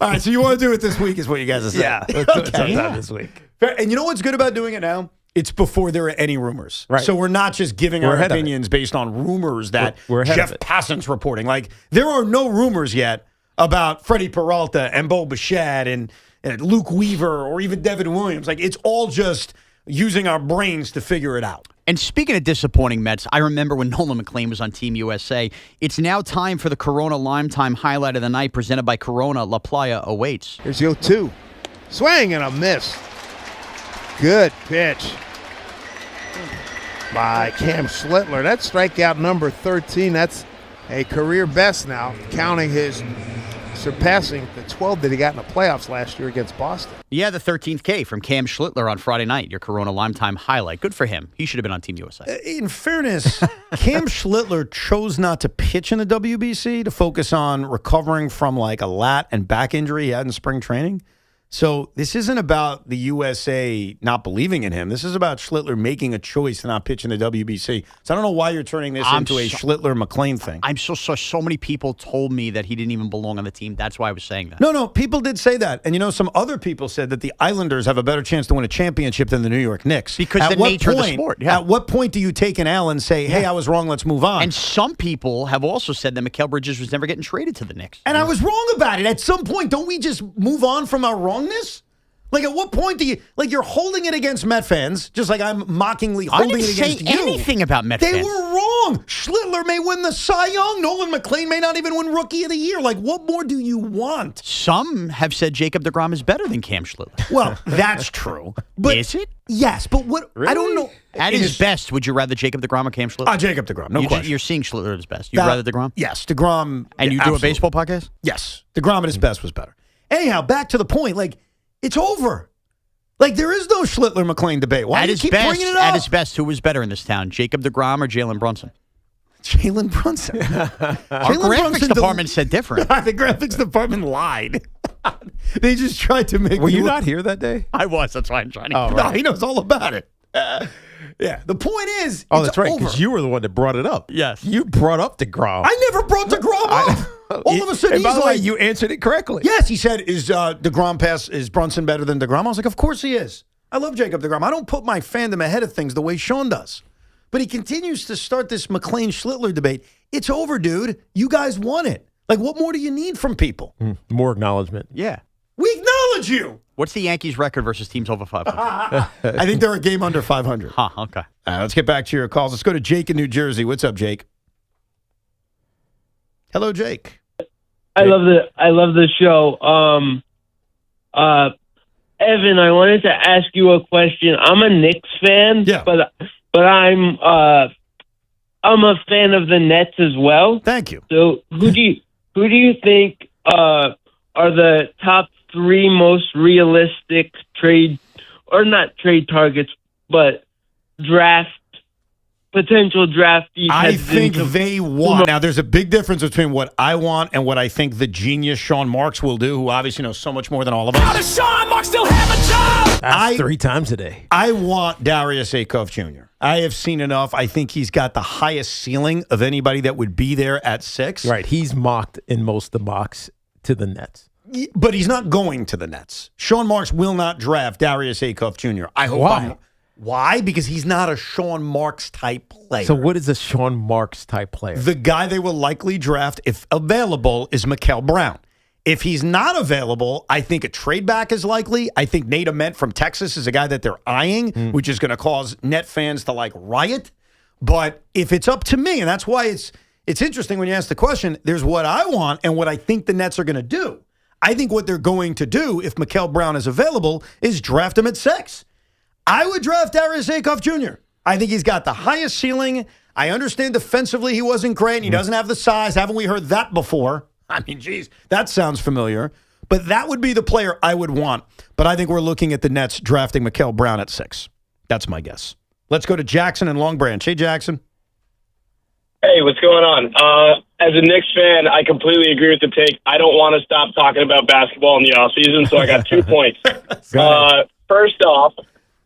Speaker 4: All right, so you want to do it this week is what you guys are saying.
Speaker 5: Yeah. Let's do it sometime this week.
Speaker 4: Fair. And you know what's good about doing it now? It's before there are any rumors.
Speaker 5: Right.
Speaker 4: So we're not just giving our opinions based on rumors that
Speaker 5: we're ahead
Speaker 4: Jeff
Speaker 5: of it.
Speaker 4: Passan's reporting. Like, there are no rumors yet about Freddie Peralta and Bo Bichette and Luke Weaver or even Devin Williams. Like, it's all just using our brains to figure it out.
Speaker 3: And speaking of disappointing Mets, I remember when Nolan McLean was on Team USA. It's now time for the Corona Lime Time highlight of the night presented by Corona. La Playa awaits.
Speaker 6: Here's 0-2. Swing and a miss. Good pitch by Cam Schlittler. That's strikeout number 13. That's a career best now, surpassing the 12 that he got in the playoffs last year against Boston.
Speaker 3: Yeah, the 13th K from Cam Schlittler on Friday night, your Corona Lime Time highlight. Good for him. He should have been on Team USA.
Speaker 4: In fairness, Cam Schlittler chose not to pitch in the WBC to focus on recovering from like a lat and back injury he had in spring training. So this isn't about the USA not believing in him. This is about Schlittler making a choice to not pitch in the WBC. So I don't know why you're turning this into a Schlittler-McLean thing.
Speaker 3: I'm so sorry. So many people told me that he didn't even belong on the team. That's why I was saying that.
Speaker 4: No, people did say that. And, some other people said that the Islanders have a better chance to win a championship than the New York Knicks.
Speaker 3: Because the nature of the sport. Yeah.
Speaker 4: At what point do you take an L and say, hey, I was wrong, let's move on?
Speaker 3: And some people have also said that Mikal Bridges was never getting traded to the Knicks.
Speaker 4: And I was wrong about it. At some point, don't we just move on from our wrongness? Like, at what point do you, you're holding it against Met fans, just like I'm mockingly holding it against you.
Speaker 3: I didn't say anything about Met fans.
Speaker 4: They were wrong. Schlittler may win the Cy Young. Nolan McLean may not even win Rookie of the Year. Like, what more do you want?
Speaker 3: Some have said Jacob deGrom is better than Cam Schlittler.
Speaker 4: Well, that's true. But
Speaker 3: is it?
Speaker 4: Yes, but what?
Speaker 3: Really?
Speaker 4: I don't know.
Speaker 3: At his best, would you rather Jacob deGrom or Cam Schlittler?
Speaker 4: Jacob deGrom, no question.
Speaker 3: You're seeing Schlittler at his best. You'd rather deGrom?
Speaker 4: Yes, deGrom.
Speaker 3: And you do a baseball podcast?
Speaker 4: Yes. deGrom at his best was better. Anyhow, back to the point. It's over. There is no Schlittler-McLean debate. Why do you keep bringing it up?
Speaker 3: At his best, who was better in this town, Jacob deGrom or Jalen Brunson?
Speaker 4: Jalen Brunson.
Speaker 3: Our graphics department said different.
Speaker 4: The graphics department lied. They just tried to make.
Speaker 5: Were you not here that day?
Speaker 3: I was. That's why I'm trying to.
Speaker 5: Oh, right.
Speaker 4: No, he knows all about it. Yeah. The point is,
Speaker 5: oh,
Speaker 4: it's
Speaker 5: that's right,
Speaker 4: over.
Speaker 5: because you were the one that brought it up.
Speaker 3: Yes.
Speaker 5: You brought up deGrom.
Speaker 4: I never brought deGrom up. All of a sudden,
Speaker 5: and by
Speaker 4: he's
Speaker 5: the way,
Speaker 4: like,
Speaker 5: you answered it correctly.
Speaker 4: Yes, he said, is Brunson better than deGrom? I was like, of course he is. I love Jacob deGrom. I don't put my fandom ahead of things the way Sean does. But he continues to start this McLean-Schlittler debate. It's over, dude. You guys won it. What more do you need from people?
Speaker 5: More acknowledgement.
Speaker 3: Yeah.
Speaker 4: We acknowledge you.
Speaker 3: What's the Yankees' record versus teams over 500?
Speaker 4: I think they're a game under 500.
Speaker 3: Huh, okay.
Speaker 4: Let's get back to your calls. Let's go to Jake in New Jersey. What's up, Jake? Hello, Jake.
Speaker 7: I love the show. Evan, I wanted to ask you a question. I'm a Knicks fan, but I'm a fan of the Nets as well.
Speaker 4: Thank you.
Speaker 7: So who do you think are the top 3 most realistic not trade targets, but potential draftees?
Speaker 4: I think they want. Now, there's a big difference between what I want and what I think the genius Sean Marks will do, who obviously knows so much more than all of us.
Speaker 2: How does Sean Marks still have a job?
Speaker 5: That's 3 times a day.
Speaker 4: I want Darius Acuff Jr. I have seen enough. I think he's got the highest ceiling of anybody that would be there at 6.
Speaker 5: Right. He's mocked in most of the mocks to the Nets.
Speaker 4: But he's not going to the Nets. Sean Marks will not draft Darius Acuff Jr. I hope.
Speaker 5: Why?
Speaker 4: Why? Because he's not a Sean Marks type player.
Speaker 5: So what is a Sean Marks type player?
Speaker 4: The guy they will likely draft, if available, is Mikal Brown. If he's not available, I think a trade back is likely. I think Nate Ament from Texas is a guy that they're eyeing, which is going to cause Net fans to riot. But if it's up to me, and that's why it's interesting when you ask the question, there's what I want and what I think the Nets are going to do. I think what they're going to do, if Mikal Brown is available, is draft him at 6. I would draft Darius Acuff Jr. I think he's got the highest ceiling. I understand defensively he wasn't great, and he doesn't have the size. Haven't we heard that before? I mean, geez, that sounds familiar. But that would be the player I would want. But I think we're looking at the Nets drafting Mikal Brown at 6. That's my guess. Let's go to Jackson in Long Branch. Hey, Jackson.
Speaker 8: Hey, what's going on? As a Knicks fan, I completely agree with the take. I don't want to stop talking about basketball in the offseason, so I got 2 points. first off,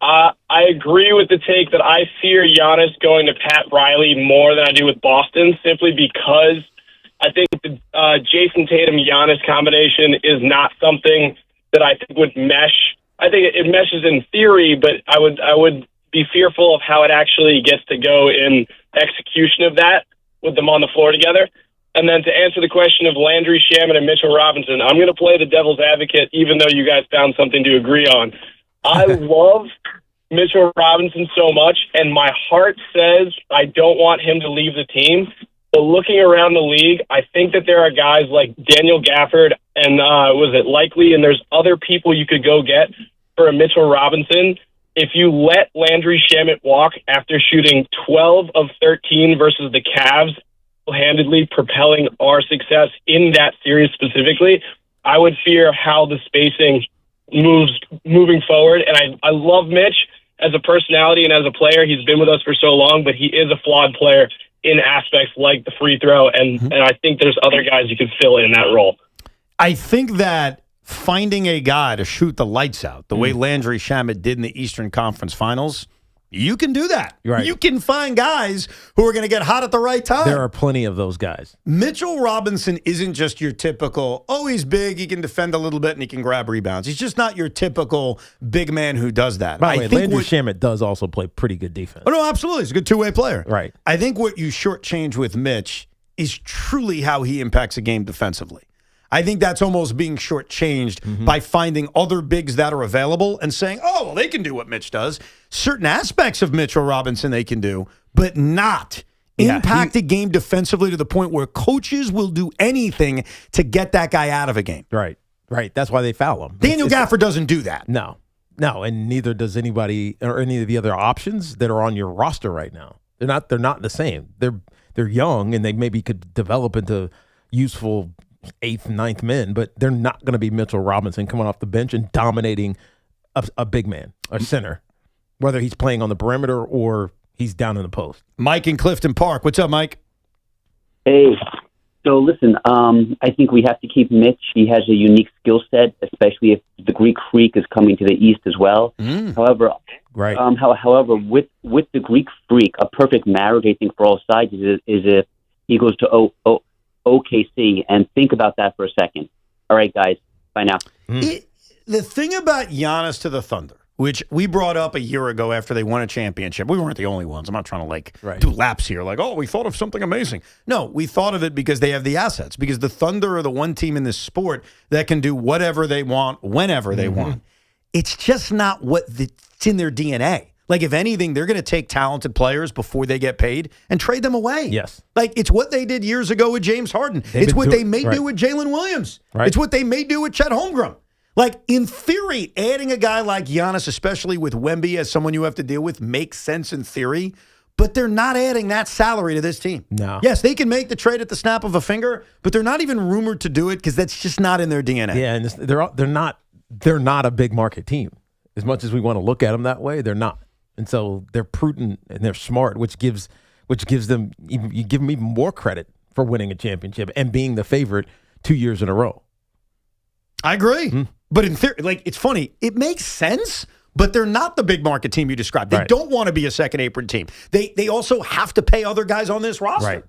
Speaker 8: I agree with the take that I fear Giannis going to Pat Riley more than I do with Boston, simply because I think the Jason Tatum-Giannis combination is not something that I think would mesh. I think it meshes in theory, but I would be fearful of how it actually gets to go in execution of that with them on the floor together. And then to answer the question of Landry Shamet and Mitchell Robinson, I'm going to play the devil's advocate, even though you guys found something to agree on. I love Mitchell Robinson so much, and my heart says I don't want him to leave the team. But looking around the league, I think that there are guys like Daniel Gafford and was it Likely, and there's other people you could go get for a Mitchell Robinson. If you let Landry Shamet walk after shooting 12 of 13 versus the Cavs, handedly propelling our success in that series specifically, I would fear how the spacing moving forward. And I love Mitch as a personality and as a player. He's been with us for so long, but he is a flawed player in aspects like the free throw, and I think there's other guys you could fill in that role.
Speaker 4: I think that finding a guy to shoot the lights out, the way Landry Shamet did in the Eastern Conference Finals, you can do that.
Speaker 5: Right.
Speaker 4: You can find guys who are going to get hot at the right time.
Speaker 5: There are plenty of those guys.
Speaker 4: Mitchell Robinson isn't just your typical, he's big, he can defend a little bit, and he can grab rebounds. He's just not your typical big man who does that.
Speaker 5: By the way, Landry Shamet does also play pretty good defense.
Speaker 4: Oh, no, absolutely. He's a good two-way player.
Speaker 5: Right.
Speaker 4: I think what you shortchange with Mitch is truly how he impacts a game defensively. I think that's almost being shortchanged by finding other bigs that are available and saying, they can do what Mitch does. Certain aspects of Mitchell Robinson they can do, but not impact a game defensively to the point where coaches will do anything to get that guy out of a game.
Speaker 5: Right. That's why they foul him.
Speaker 4: Daniel Gafford doesn't do that.
Speaker 5: No, and neither does anybody or any of the other options that are on your roster right now. They're not the same. They're young and they maybe could develop into useful 8th, 9th men, but they're not going to be Mitchell Robinson coming off the bench and dominating a big man, a center, whether he's playing on the perimeter or he's down in the post.
Speaker 4: Mike in Clifton Park. What's up, Mike?
Speaker 9: Hey. So listen, I think we have to keep Mitch. He has a unique skill set, especially if the Greek Freak is coming to the East as well. However, however, with the Greek Freak, a perfect marriage, I think, for all sides is if he goes to OKC, and think about that for a second. All right, guys, bye now.
Speaker 4: The thing about Giannis to the Thunder, which we brought up a year ago after they won a championship, we weren't the only ones. I'm not trying to do laps here, we thought of something amazing. No, we thought of it because they have the assets, because the Thunder are the one team in this sport that can do whatever they want, whenever they want. It's just not it's in their DNA. If anything, they're going to take talented players before they get paid and trade them away.
Speaker 5: Yes.
Speaker 4: It's what they did years ago with James Harden. It's what they may do with Jalen Williams.
Speaker 5: Right.
Speaker 4: It's what they may do with Chet Holmgren. In theory, adding a guy like Giannis, especially with Wemby as someone you have to deal with, makes sense in theory, but they're not adding that salary to this team.
Speaker 5: No.
Speaker 4: Yes, they can make the trade at the snap of a finger, but they're not even rumored to do it because that's just not in their DNA.
Speaker 5: Yeah, and they're not a big market team. As much as we want to look at them that way, they're not. And so they're prudent and they're smart, which gives them you give them even more credit for winning a championship and being the favorite 2 years in a row.
Speaker 4: I agree. But in theory, it's funny. It makes sense, but they're not the big market team you described. They don't want to be a second apron team. They also have to pay other guys on this roster.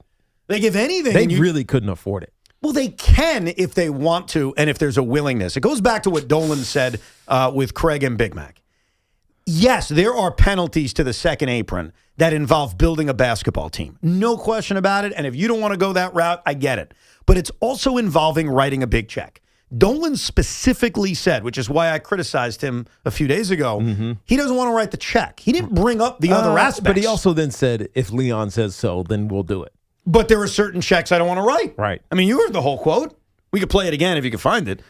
Speaker 5: Right.
Speaker 4: If anything,
Speaker 5: they really couldn't afford it.
Speaker 4: Well, they can if they want to and if there's a willingness. It goes back to what Dolan said with Craig and Big Mac. Yes, there are penalties to the second apron that involve building a basketball team. No question about it. And if you don't want to go that route, I get it. But it's also involving writing a big check. Dolan specifically said, which is why I criticized him a few days ago, he doesn't want to write the check. He didn't bring up the other aspects.
Speaker 5: But he also then said, if Leon says so, then we'll do it.
Speaker 4: But there are certain checks I don't want to write.
Speaker 5: Right.
Speaker 4: I mean, you heard the whole quote. We could play it again if you could find it.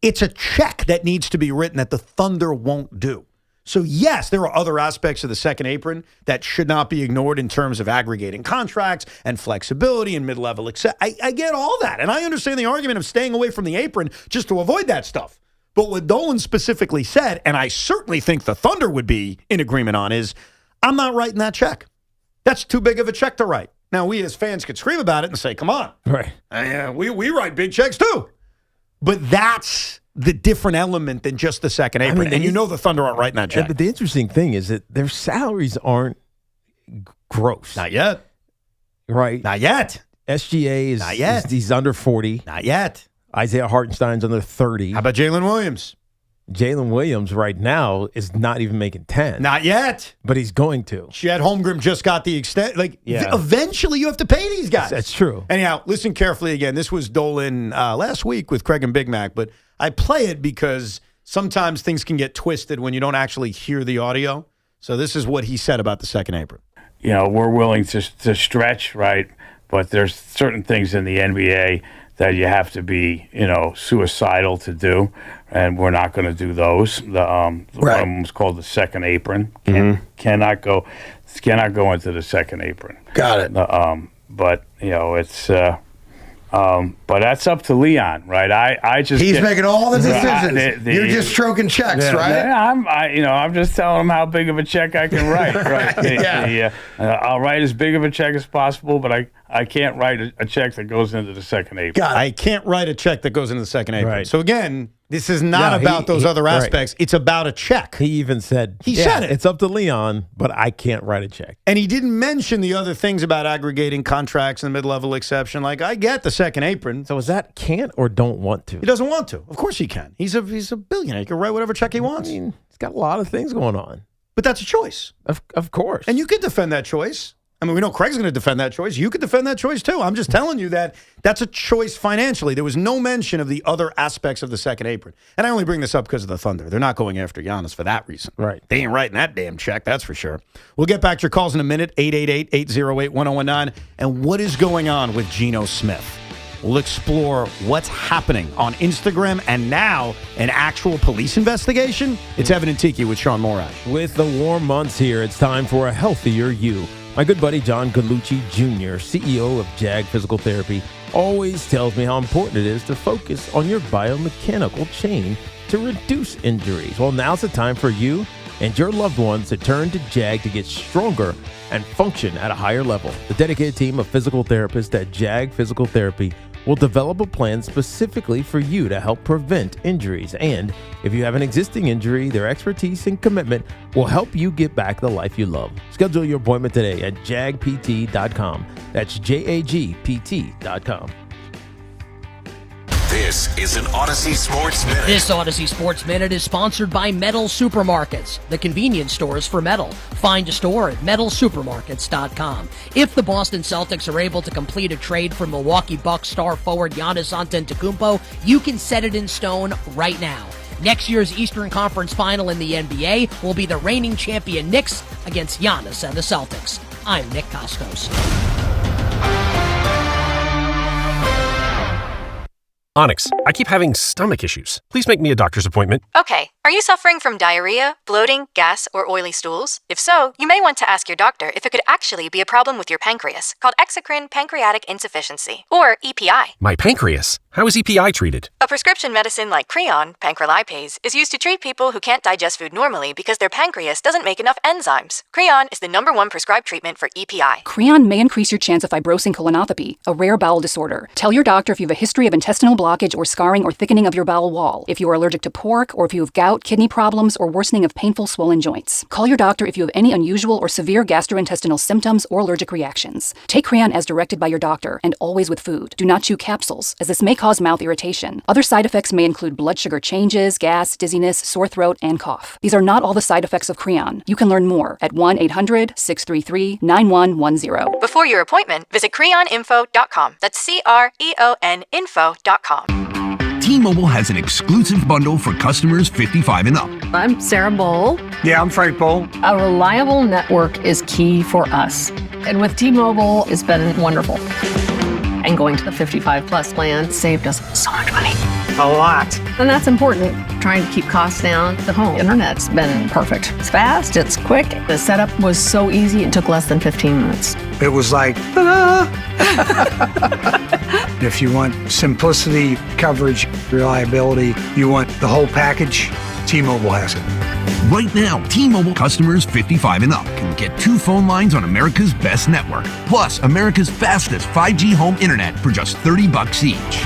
Speaker 4: It's a check that needs to be written that the Thunder won't do. So, yes, there are other aspects of the second apron that should not be ignored in terms of aggregating contracts and flexibility and mid-level. I get all that, and I understand the argument of staying away from the apron just to avoid that stuff. But what Dolan specifically said, and I certainly think the Thunder would be in agreement on, is I'm not writing that check. That's too big of a check to write. Now, we as fans could scream about it and say, come on.
Speaker 5: Right.
Speaker 4: We write big checks too. But that's the different element than just the second apron. And you know the Thunder aren't writing that check.
Speaker 5: But the interesting thing is that their salaries aren't gross.
Speaker 4: Not yet.
Speaker 5: Right?
Speaker 4: Not yet.
Speaker 5: SGA is,
Speaker 4: Not yet.
Speaker 5: He's under 40.
Speaker 4: Not yet.
Speaker 5: Isaiah Hartenstein's under 30.
Speaker 4: How about Jalen Williams?
Speaker 5: Jalen Williams right now is not even making 10.
Speaker 4: Not yet.
Speaker 5: But he's going to.
Speaker 4: Chet Holmgren just got the extent. Eventually you have to pay these guys.
Speaker 5: That's true.
Speaker 4: Anyhow, listen carefully again. This was Dolan last week with Craig and Big Mac, but I play it because sometimes things can get twisted when you don't actually hear the audio. So this is what he said about the second apron.
Speaker 10: You know, we're willing to stretch, right? But there's certain things in the NBA that you have to be, suicidal to do, and we're not going to do those. One of them was called the second apron. Cannot go into the second apron.
Speaker 29: Got it.
Speaker 10: But it's. But that's up to Leon, right?
Speaker 29: He's making all the decisions. You're just stroking checks, right?
Speaker 10: I'm just telling him how big of a check I can write, right? I'll write as big of a check as possible, but I can't write a check that goes into the second apron.
Speaker 4: I can't write a check that goes into the second apron.
Speaker 5: Right.
Speaker 4: So again, this is not about those other aspects. It's about a check.
Speaker 5: He even said,
Speaker 4: He said it.
Speaker 5: It's up to Leon, but I can't write a check.
Speaker 4: And he didn't mention the other things about aggregating contracts and the mid-level exception. Like, I get the second apron.
Speaker 5: So is that can't or don't want to?
Speaker 4: He doesn't want to. Of course he can. He's a billionaire. He can write whatever check he wants.
Speaker 5: I mean, he's got a lot of things going on.
Speaker 4: But that's a choice.
Speaker 5: Of course.
Speaker 4: And you could defend that choice. I mean, we know Craig's going to defend that choice. You could defend that choice, too. I'm just telling you that that's a choice financially. There was no mention of the other aspects of the second apron. And I only bring this up because of the Thunder. They're not going after Giannis for that reason.
Speaker 5: Right.
Speaker 4: They ain't writing that damn check, that's for sure. We'll get back to your calls in a minute, 888-808-1019. And what is going on with Geno Smith? We'll explore what's happening on Instagram and now an actual police investigation. It's Evan and Tiki with Sean Morad.
Speaker 5: With the warm months here, it's time for a healthier you. My good buddy John Gallucci Jr., CEO of JAG Physical Therapy, always tells me how important it is to focus on your biomechanical chain to reduce injuries. Well, now's the time for you and your loved ones to turn to JAG to get stronger and function at a higher level. The dedicated team of physical therapists at JAG Physical Therapy will develop a plan specifically for you to help prevent injuries. And if you have an existing injury, their expertise and commitment will help you get back the life you love. Schedule your appointment today at jagpt.com. That's jagpt.com.
Speaker 19: This is an Odyssey Sports Minute.
Speaker 12: This Odyssey Sports Minute is sponsored by Metal Supermarkets, the convenience stores for metal. Find a store at metalsupermarkets.com. If the Boston Celtics are able to complete a trade for Milwaukee Bucks star forward Giannis Antetokounmpo, you can set it in stone right now. Next year's Eastern Conference Final in the NBA will be the reigning champion Knicks against Giannis and the Celtics. I'm Nick Costos.
Speaker 13: Onyx, I keep having stomach issues. Please make me a doctor's appointment.
Speaker 14: Okay, are you suffering from diarrhea, bloating, gas, or oily stools? If so, you may want to ask your doctor if it could actually be a problem with your pancreas, called exocrine pancreatic insufficiency, or EPI.
Speaker 13: My pancreas? How is EPI treated?
Speaker 14: A prescription medicine like Creon, pancrelipase, is used to treat people who can't digest food normally because their pancreas doesn't make enough enzymes. Creon is the #1 prescribed treatment for EPI.
Speaker 15: Creon may increase your chance of fibrosing colonopathy, a rare bowel disorder. Tell your doctor if you have a history of intestinal blockage or scarring or thickening of your bowel wall, if you are allergic to pork, or if you have gout, kidney problems, or worsening of painful swollen joints. Call your doctor if you have any unusual or severe gastrointestinal symptoms or allergic reactions. Take Creon as directed by your doctor, and always with food. Do not chew capsules, as this may cause mouth irritation. Other side effects may include blood sugar changes, gas, dizziness, sore throat, and cough. These are not all the side effects of Creon. You can learn more at 1-800-633-9110.
Speaker 14: Before your appointment, visit creoninfo.com. That's CREON info.com.
Speaker 19: T-Mobile has an exclusive bundle for customers 55 and up.
Speaker 16: I'm Sarah Bowl.
Speaker 19: Yeah, I'm Frank Bowl.
Speaker 16: A reliable network is key for us. And with T-Mobile, it's been wonderful. And going to the 55 plus plan saved us so much money.
Speaker 19: A lot.
Speaker 16: And that's important. Trying to keep costs down. The home internet's been perfect. It's fast, it's quick. The setup was so easy, it took less than 15 minutes.
Speaker 19: It was like, ta-da! If you want simplicity, coverage, reliability, you want the whole package, T-Mobile has it. Right now, T-Mobile customers 55 and up can get 2 phone lines on America's best network, plus America's fastest 5G home internet for just $30 each.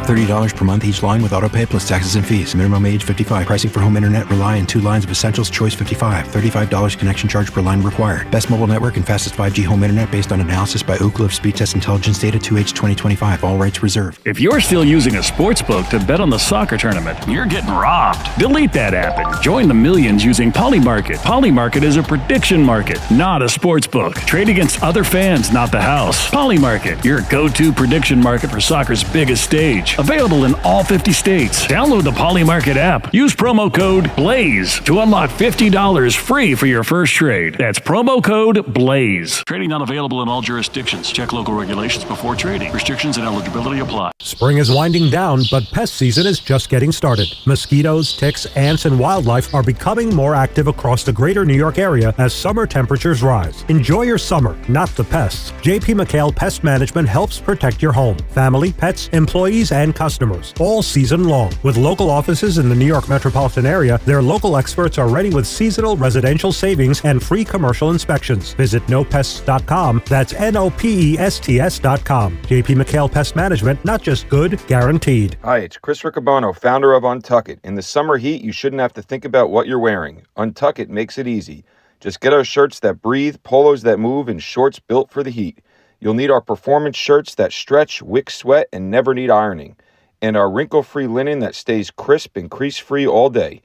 Speaker 31: $30 per month each line with autopay plus taxes and fees. Minimum age 55. Pricing for home internet rely on 2 lines of Essentials Choice 55. $35 connection charge per line required. Best mobile network and fastest 5G home internet based on analysis by Ookla of Speed Test Intelligence data 2H 2025. All rights reserved.
Speaker 11: If you're still using a sports book to bet on the soccer tournament, you're getting robbed. Delete that app and join the millions using Polymarket. Polymarket is a prediction market, not a sports book. Trade against other fans, not the house. Polymarket, your go-to prediction market for soccer's biggest stage. Available in all 50 states. Download the Polymarket app. Use promo code BLAZE to unlock $50 free for your first trade. That's promo code BLAZE. Trading not available in all jurisdictions. Check local regulations before trading. Restrictions and eligibility apply.
Speaker 17: Spring is winding down, but pest season is just getting started. Mosquitoes, ticks, ants, and wildlife are becoming more active across the greater New York area as summer temperatures rise. Enjoy your summer, not the pests. J.P. McHale Pest Management helps protect your home, family, pets, employees, and customers all season long. With local offices in the New York metropolitan area, their local experts are ready with seasonal residential savings and free commercial inspections. Visit nopests.com. That's NOPESTS.com. J.P. McHale Pest Management, not just good, guaranteed.
Speaker 18: Hi, it's Chris Riccobono, founder of Untuck It. In the summer heat, you shouldn't have to think about what you're wearing. Untuck It makes it easy. Just get our shirts that breathe, polos that move, and shorts built for the heat. You'll need our performance shirts that stretch, wick sweat, and never need ironing. And our wrinkle-free linen that stays crisp and crease-free all day.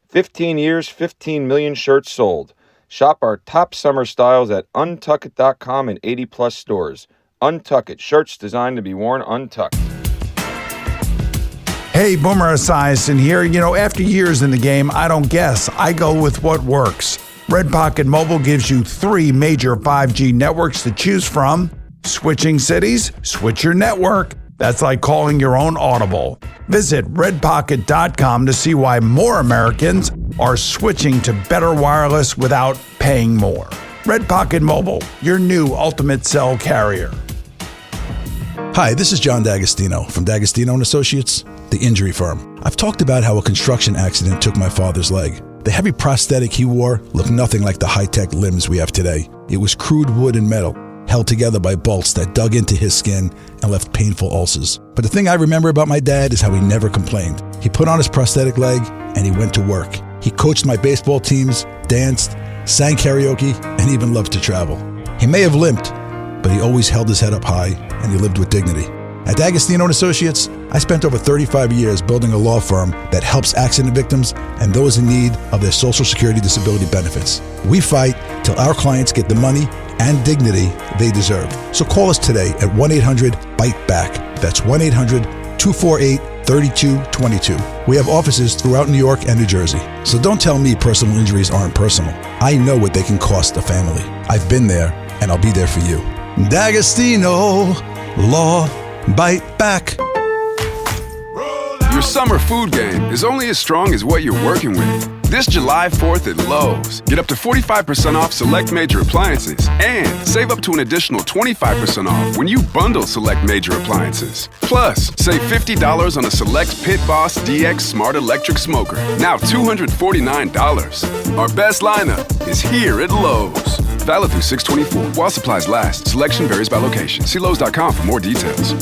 Speaker 18: 15 years, 15 million shirts sold. Shop our top summer styles at untuckit.com and 80-plus stores. Untuck It, shirts designed to be worn untucked.
Speaker 1: Hey, Boomer Esiason here. You know, after years in the game, I don't guess. I go with what works. Red Pocket Mobile gives you 3 major 5G networks to choose from. Switching cities? Switch your network. That's like calling your own Audible. Visit redpocket.com to see why more Americans are switching to better wireless without paying more. Red Pocket Mobile, your new ultimate cell carrier.
Speaker 21: Hi, this is John D'Agostino from D'Agostino & Associates, the injury firm. I've talked about how a construction accident took my father's leg. The heavy prosthetic he wore looked nothing like the high-tech limbs we have today. It was crude wood and metal, held together by bolts that dug into his skin and left painful ulcers. But the thing I remember about my dad is how he never complained. He put on his prosthetic leg and he went to work. He coached my baseball teams, danced, sang karaoke, and even loved to travel. He may have limped, but he always held his head up high and he lived with dignity. At D'Agostino & Associates, I spent over 35 years building a law firm that helps accident victims and those in need of their Social Security disability benefits. We fight till our clients get the money and dignity they deserve. So call us today at 1-800-BITE-BACK. That's 1-800-248-3222. We have offices throughout New York and New Jersey. So don't tell me personal injuries aren't personal. I know what they can cost a family. I've been there, and I'll be there for you. D'Agostino Law. Bite back.
Speaker 22: Your summer food game is only as strong as what you're working with. This July 4th at Lowe's, get up to 45% off select major appliances and save up to an additional 25% off when you bundle select major appliances. Plus, save $50 on a select Pit Boss DX Smart Electric Smoker, now $249. Our best lineup is here at Lowe's. Valid through 6/24. While supplies last. Selection varies by location. See Lowe's.com for more details.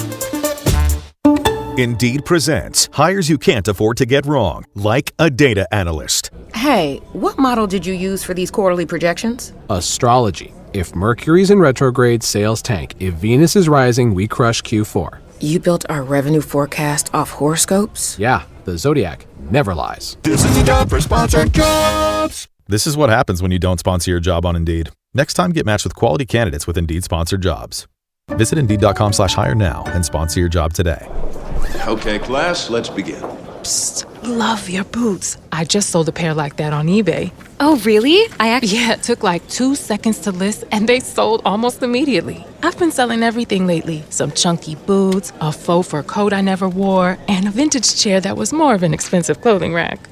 Speaker 23: Indeed presents hires you can't afford to get wrong, like a data analyst.
Speaker 24: Hey, what model did you use for these quarterly projections?
Speaker 25: Astrology. If Mercury's in retrograde, sales tank. If Venus is rising, we crush Q4.
Speaker 24: You built our revenue forecast off horoscopes?
Speaker 25: Yeah, the Zodiac never lies.
Speaker 23: This is the job for sponsored jobs. This is what happens when you don't sponsor your job on Indeed. Next time, get matched with quality candidates with Indeed sponsored jobs. Visit Indeed.com/hire now and sponsor your job today.
Speaker 26: Okay, class, let's begin.
Speaker 27: Psst, love your boots. I just sold a pair like that on eBay.
Speaker 28: Oh, really?
Speaker 27: Yeah, it took like 2 seconds to list and they sold almost immediately. I've been selling everything lately. Some chunky boots, a faux fur coat I never wore, and a vintage chair that was more of an expensive clothing rack.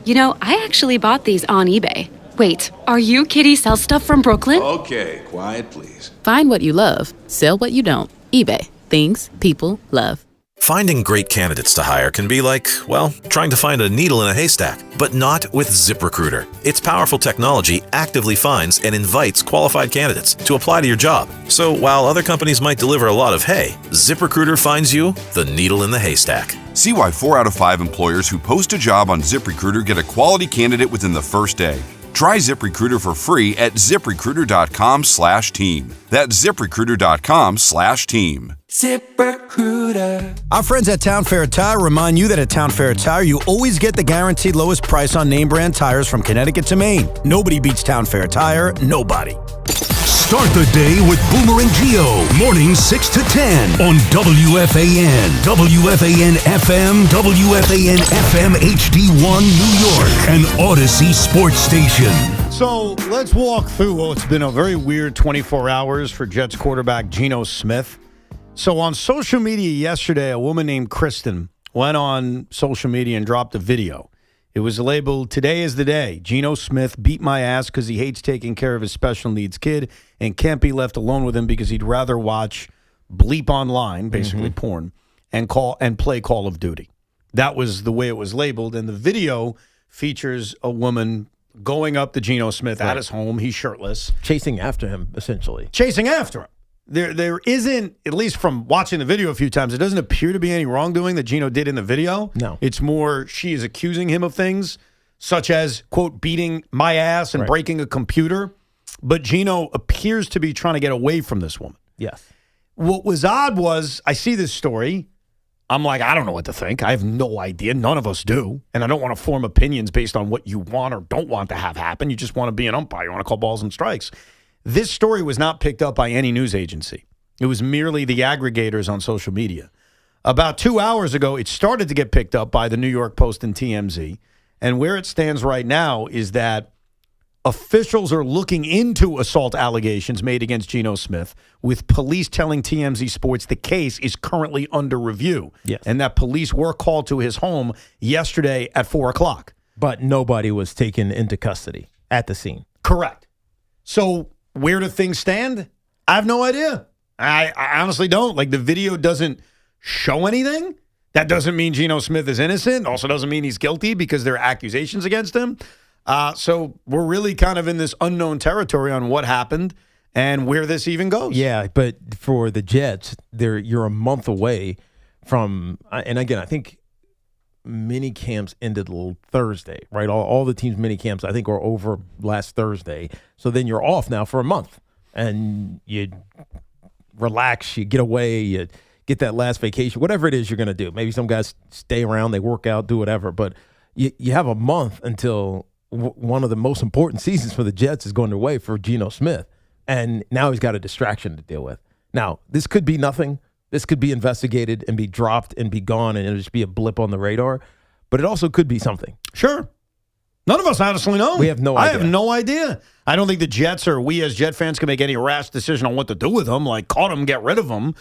Speaker 28: You know, I actually bought these on eBay. Wait, are you Kitty Sell Stuff from Brooklyn?
Speaker 26: Okay, quiet, please.
Speaker 30: Find what you love, sell what you don't. eBay. Things people love.
Speaker 2: Finding great candidates to hire can be like, well, trying to find a needle in a haystack, but not with ZipRecruiter. Its powerful technology actively finds and invites qualified candidates to apply to your job. So while other companies might deliver a lot of hay, ZipRecruiter finds you the needle in the haystack.
Speaker 3: See why 4 out of 5 employers who post a job on ZipRecruiter get a quality candidate within the first day. Try ZipRecruiter for free at ZipRecruiter.com/team. That's ZipRecruiter.com/team.
Speaker 4: ZipRecruiter. Our friends at Town Fair Tire remind you that at Town Fair Tire, you always get the guaranteed lowest price on name brand tires from Connecticut to Maine. Nobody beats Town Fair Tire. Nobody.
Speaker 19: Start the day with Boomer and Gio. Mornings 6 to 10 on WFAN. WFAN FM, WFAN FM HD1 New York, an Odyssey sports station.
Speaker 4: So let's walk through what's been a very weird 24 hours for Jets quarterback Geno Smith. So on social media yesterday, a woman named Kristen went on social media and dropped a video. It was labeled, "Today is the day. Geno Smith beat my ass because he hates taking care of his special needs kid and can't be left alone with him because he'd rather watch bleep online," basically porn, and play Call of Duty. That was the way it was labeled. And the video features a woman going up to Geno Smith at his home. He's shirtless.
Speaker 5: Chasing after him, essentially.
Speaker 4: Chasing after him. There isn't, at least from watching the video a few times, it doesn't appear to be any wrongdoing that Geno did in the video.
Speaker 5: No.
Speaker 4: It's more she is accusing him of things, such as, quote, beating my ass and breaking a computer. But Geno appears to be trying to get away from this woman.
Speaker 5: Yes.
Speaker 4: What was odd was, I see this story. I'm like, I don't know what to think. I have no idea. None of us do. And I don't want to form opinions based on what you want or don't want to have happen. You just want to be an umpire. You want to call balls and strikes. This story was not picked up by any news agency. It was merely the aggregators on social media. About 2 hours ago, it started to get picked up by the New York Post and TMZ. And where it stands right now is that officials are looking into assault allegations made against Geno Smith, with police telling TMZ Sports the case is currently under review.
Speaker 5: Yes.
Speaker 4: And that police were called to his home yesterday at 4 o'clock.
Speaker 5: But nobody was taken into custody at the scene.
Speaker 4: Correct. So where do things stand? I have no idea. I honestly don't. Like, the video doesn't show anything. That doesn't mean Geno Smith is innocent. Also doesn't mean he's guilty because there are accusations against him. So we're really kind of in this unknown territory on what happened and where this even goes.
Speaker 5: Yeah, but for the Jets, you're a month away from, and again, I think mini camps ended Thursday, right? All the teams' mini camps, I think, are over last Thursday. So then you're off now for a month, and you relax, you get away, you get that last vacation, whatever it is you're going to do. Maybe some guys stay around, they work out, do whatever. But you have a month until one of the most important seasons for the Jets is going away for Geno Smith, and now he's got a distraction to deal with. Now, this could be nothing. This could be investigated and be dropped and be gone, and it'll just be a blip on the radar. But it also could be something.
Speaker 4: Sure. None of us honestly know.
Speaker 5: We have no idea.
Speaker 4: I have no idea. I don't think the Jets or we as Jet fans can make any rash decision on what to do with them, like caught them, get rid of them.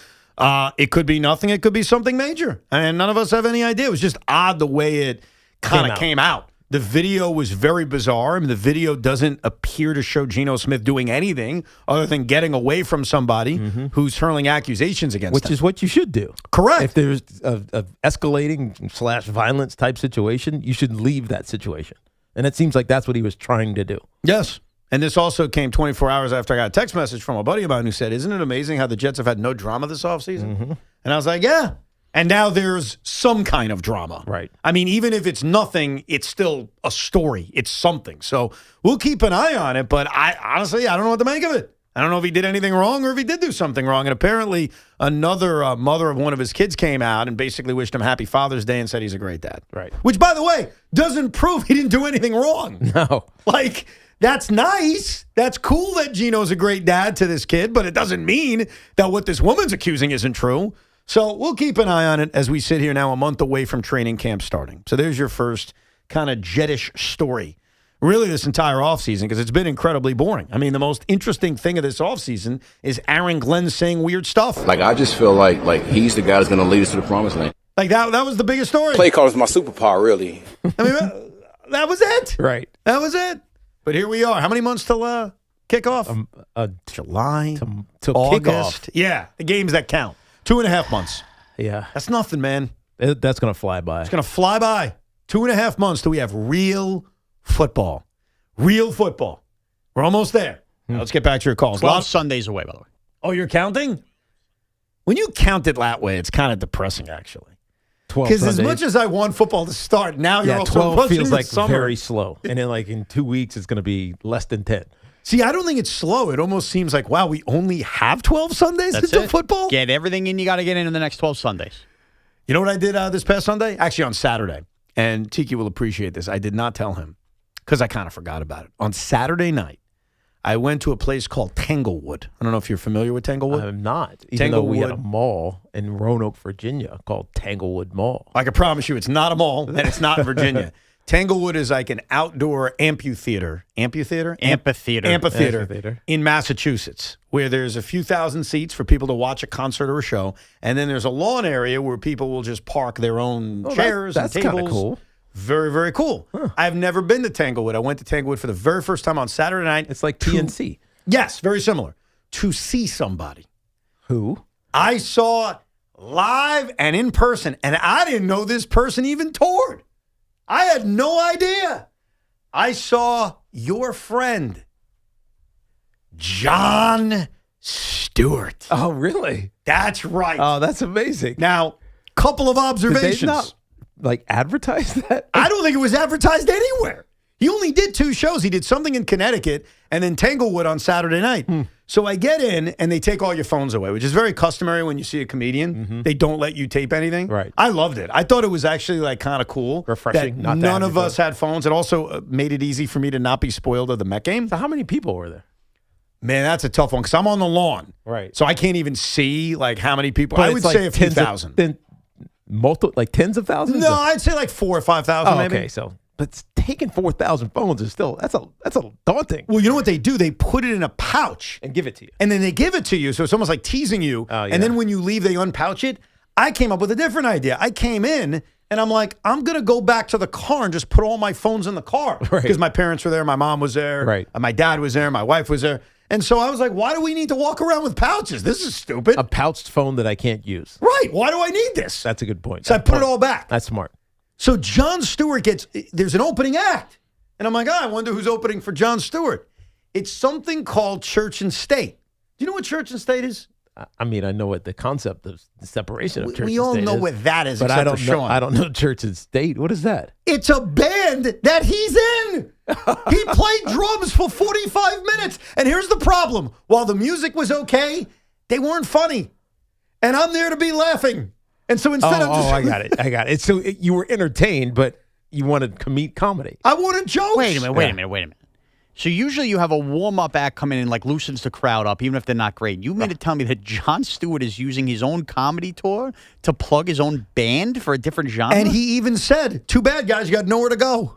Speaker 4: It could be nothing. It could be something major. And none of us have any idea. It was just odd the way it kind of came out. The video was very bizarre. I mean, the video doesn't appear to show Geno Smith doing anything other than getting away from somebody who's hurling accusations against him.
Speaker 5: Which is what you should do.
Speaker 4: Correct.
Speaker 5: If there's a escalating / violence type situation, you should leave that situation. And it seems like that's what he was trying to do.
Speaker 4: Yes. And this also came 24 hours after I got a text message from a buddy of mine who said, "Isn't it amazing how the Jets have had no drama this offseason?" And I was like, yeah. And now there's some kind of drama.
Speaker 5: Right.
Speaker 4: I mean, even if it's nothing, it's still a story. It's something. So we'll keep an eye on it. But honestly, I don't know what to make of it. I don't know if he did anything wrong or if he did do something wrong. And apparently another mother of one of his kids came out and basically wished him Happy Father's Day and said he's a great dad.
Speaker 5: Right.
Speaker 4: Which, by the way, doesn't prove he didn't do anything wrong.
Speaker 5: No.
Speaker 4: Like, that's nice. That's cool that Geno's a great dad to this kid, but it doesn't mean that what this woman's accusing isn't true. So we'll keep an eye on it as we sit here now a month away from training camp starting. So there's your first kind of Jetish story. Really this entire offseason, because it's been incredibly boring. I mean, the most interesting thing of this offseason is Aaron Glenn saying weird stuff.
Speaker 26: Like, I just feel like he's the guy that's going to lead us to the promised land.
Speaker 4: Like, that was the biggest story.
Speaker 26: Play call is my superpower, really.
Speaker 4: I mean, that was it.
Speaker 5: Right.
Speaker 4: That was it. But here we are. How many months till kickoff? July,
Speaker 5: till
Speaker 4: August.
Speaker 5: kickoff.
Speaker 4: Yeah, the games that count. 2.5 months.
Speaker 5: Yeah.
Speaker 4: That's nothing, man.
Speaker 5: That's going to fly by.
Speaker 4: It's going to fly by. 2.5 months till we have real football. Real football. We're almost there. Now let's get back to your calls.
Speaker 6: 12 Sundays away, by the way.
Speaker 4: Oh, you're counting? When you count it that way, it's kind of depressing, actually.
Speaker 5: 12
Speaker 4: Because as
Speaker 5: Sundays.
Speaker 4: much as I want football to start, now you're also
Speaker 5: 12
Speaker 4: rushing
Speaker 5: feels
Speaker 4: the
Speaker 5: like
Speaker 4: summer.
Speaker 5: very slow. And then like in 2 weeks, it's going to be less than 10.
Speaker 4: See, I don't think it's slow. It almost seems like, wow, we only have 12 Sundays
Speaker 6: That's
Speaker 4: into
Speaker 6: it.
Speaker 4: football?
Speaker 6: Get everything in you got to get in the next 12 Sundays.
Speaker 4: You know what I did this past Sunday? Actually, on Saturday. And Tiki will appreciate this. I did not tell him because I kind of forgot about it. On Saturday night, I went to a place called Tanglewood. I don't know if you're familiar with Tanglewood.
Speaker 5: I'm not. Even though we had a mall in Roanoke, Virginia called Tanglewood Mall.
Speaker 4: I can promise you it's not a mall and it's not in Virginia. Tanglewood is like an outdoor amphitheater. Amphitheater in Massachusetts, where there's a few thousand seats for people to watch a concert or a show. And then there's a lawn area where people will just park their own chairs and tables.
Speaker 5: That's kind of cool.
Speaker 4: Very, very cool. Huh. I've never been to Tanglewood. I went to Tanglewood for the very first time on Saturday night.
Speaker 5: It's like TNC.
Speaker 4: Yes, very similar. To see somebody.
Speaker 5: Who?
Speaker 4: I saw live and in person, and I didn't know this person even toured. I had no idea. I saw your friend, Jon Stewart.
Speaker 5: Oh, really?
Speaker 4: That's right.
Speaker 5: Oh, that's amazing.
Speaker 4: Now, couple of observations.
Speaker 5: Did they not, like, advertise that?
Speaker 4: I don't think it was advertised anywhere. He only did 2 shows. He did something in Connecticut and then Tanglewood on Saturday night. So I get in and they take all your phones away, which is very customary when you see a comedian. They don't let you tape anything.
Speaker 5: Right.
Speaker 4: I loved it. I thought it was actually like kind of cool.
Speaker 5: Refreshing.
Speaker 4: That none of us had phones. It also made it easy for me to not be spoiled of the Met game.
Speaker 5: So how many people were there?
Speaker 4: Man, that's a tough one because I'm on the lawn.
Speaker 5: Right.
Speaker 4: So I can't even see like how many people.
Speaker 5: But
Speaker 4: I would say a few thousand.
Speaker 5: Like tens of thousands?
Speaker 4: No, I'd say like 4,000 or 5,000 maybe.
Speaker 5: Okay, so but taking 4,000 phones is still that's a daunting.
Speaker 4: Well, you know what they do? They put it in a pouch
Speaker 5: and give it to you.
Speaker 4: And then they give it to you, so it's almost like teasing you.
Speaker 5: Oh, yeah.
Speaker 4: And then when you leave, they unpouch it. I came up with a different idea. I came in and I'm like, I'm gonna go back to the car and just put all my phones in the car because my parents were there, my mom was there, my dad was there, my wife was there. And so I was like, why do we need to walk around with pouches? This is stupid.
Speaker 5: A pouched phone that I can't use.
Speaker 4: Right. Why do I need this?
Speaker 5: That's a good point.
Speaker 4: So I put it all back.
Speaker 5: That's smart.
Speaker 4: So Jon Stewart there's an opening act. And I'm like, I wonder who's opening for Jon Stewart. It's something called Church and State. Do you know what Church and State is?
Speaker 5: I mean, I know what the concept of the separation of church and state is.
Speaker 4: We all know what that is,
Speaker 5: but
Speaker 4: except
Speaker 5: I don't
Speaker 4: for
Speaker 5: know.
Speaker 4: Sean.
Speaker 5: I don't know church and state. What is that?
Speaker 4: It's a band that he's in. He played drums for 45 minutes. And here's the problem. While the music was okay, they weren't funny. And I'm there to be laughing. And so instead of just...
Speaker 5: I got it. So you were entertained, but you wanted comedy.
Speaker 4: I wanted jokes.
Speaker 6: Wait a minute. So usually you have a warm-up act come in and like loosens the crowd up, even if they're not great. You mean to tell me that Jon Stewart is using his own comedy tour to plug his own band for a different genre?
Speaker 4: And he even said, too bad, guys, you got nowhere to go.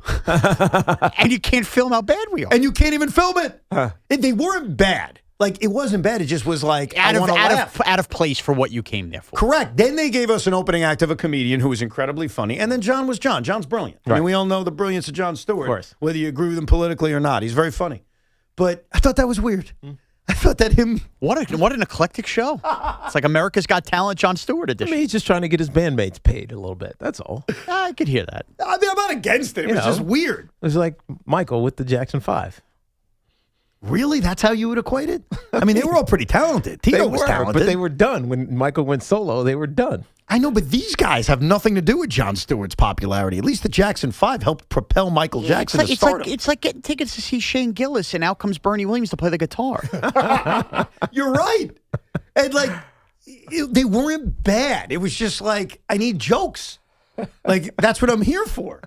Speaker 6: And you can't film how bad we are.
Speaker 4: And you can't even film it. They weren't bad. Like, it wasn't bad. It just was like,
Speaker 6: out
Speaker 4: laugh.
Speaker 6: of place for what you came there for.
Speaker 4: Correct. Then they gave us an opening act of a comedian who was incredibly funny. And then Jon was Jon. Jon's brilliant. I mean, we all know the brilliance of Jon Stewart.
Speaker 5: Of course.
Speaker 4: Whether you agree with him politically or not. He's very funny. But I thought that was weird. I thought that him...
Speaker 6: What an eclectic show. It's like America's Got Talent, Jon Stewart edition.
Speaker 5: I mean, he's just trying to get his bandmates paid a little bit. That's all.
Speaker 6: I could hear that.
Speaker 4: I mean, I'm not against it. It was just weird.
Speaker 5: It was like Michael with the Jackson 5.
Speaker 4: Really? That's how you would equate it? I mean, they were all pretty talented. Tito was talented.
Speaker 5: But they were done. When Michael went solo, they were done.
Speaker 4: I know, but these guys have nothing to do with Jon Stewart's popularity. At least the Jackson 5 helped propel Michael Jackson to stardom.
Speaker 6: It's like getting tickets to see Shane Gillis, and out comes Bernie Williams to play the guitar.
Speaker 4: You're right. And, like, they weren't bad. It was just like, I need jokes. Like, that's what I'm here for.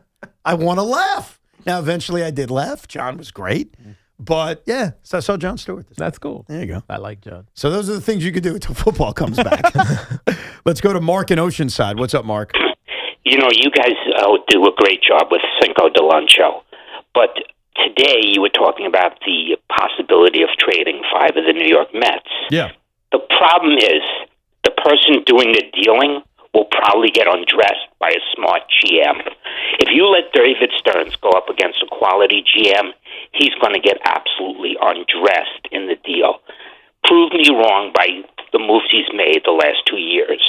Speaker 4: I want to laugh. Now, eventually I did laugh. Jon was great. But, yeah, so I saw Jon Stewart.
Speaker 5: That's cool.
Speaker 4: There you go.
Speaker 5: I like Jon.
Speaker 4: So those are the things you can do until football comes back. Let's go to Mark in Oceanside. What's up, Mark?
Speaker 7: You know, you guys do a great job with Cinco de Luncho. But today you were talking about the possibility of trading 5 of the New York Mets.
Speaker 4: Yeah.
Speaker 7: The problem is the person doing the dealing will probably get undressed by a smart GM. If you let David Stearns go up against a quality GM, he's going to get absolutely undressed in the deal. Prove me wrong by the moves he's made the last 2 years.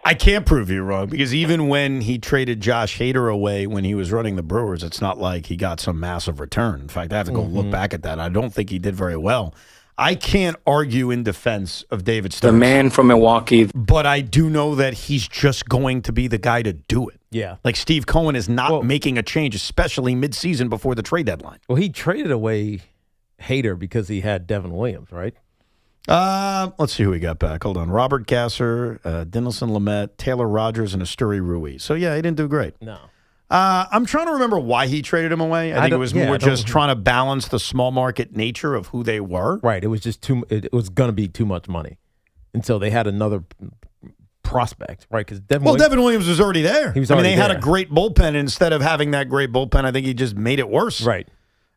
Speaker 4: I can't prove you wrong because even when he traded Josh Hader away when he was running the Brewers, it's not like he got some massive return. In fact, I have to go look back at that. I don't think he did very well. I can't argue in defense of David Stearns.
Speaker 8: The man from Milwaukee.
Speaker 4: But I do know that he's just going to be the guy to do it.
Speaker 5: Yeah.
Speaker 4: Like Steve Cohen is not making a change, especially midseason before the trade deadline.
Speaker 5: Well, he traded away Hader because he had Devin Williams, right?
Speaker 4: Let's see who we got back. Hold on. Robert Gasser, Dinelson Lamet, Taylor Rogers, and Asturi Ruiz. So, yeah, he didn't do great.
Speaker 5: No.
Speaker 4: I'm trying to remember why he traded him away. I think it was more just trying to balance the small market nature of who they were.
Speaker 5: Right. It was just it was going to be too much money. And so they had another prospect, right? Because Devin
Speaker 4: Williams was already there.
Speaker 5: He was already
Speaker 4: they had a great bullpen. And instead of having that great bullpen, I think he just made it worse.
Speaker 5: Right.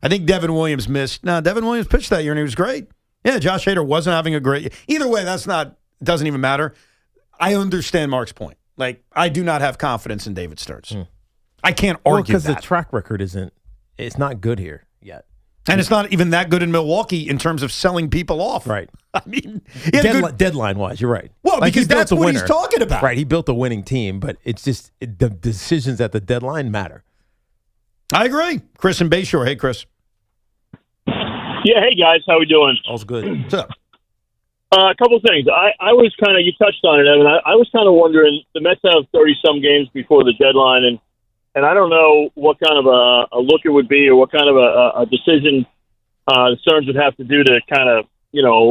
Speaker 4: I think Devin Williams missed. No, Devin Williams pitched that year, and he was great. Yeah, Josh Hader wasn't having a great. Either way, doesn't even matter. I understand Mark's point. Like, I do not have confidence in David Stearns. I can't argue
Speaker 5: because
Speaker 4: that.
Speaker 5: the track record it's not good here yet.
Speaker 4: And it's not even that good in Milwaukee in terms of selling people off.
Speaker 5: Right.
Speaker 4: I mean,
Speaker 5: deadline-wise, you're right.
Speaker 4: Well, because that's what he's talking about.
Speaker 5: Right, he built a winning team, but it's just the decisions at the deadline matter.
Speaker 4: I agree. Chris in Bayshore. Hey, Chris.
Speaker 31: Yeah, hey guys, how we doing?
Speaker 5: All's good.
Speaker 4: What's up?
Speaker 31: A couple things. I was kind of, you touched on it, Evan. I was kind of wondering, the Mets have 30-some games before the deadline, and I don't know what kind of a look it would be or what kind of a decision the Stearns would have to do to kind of,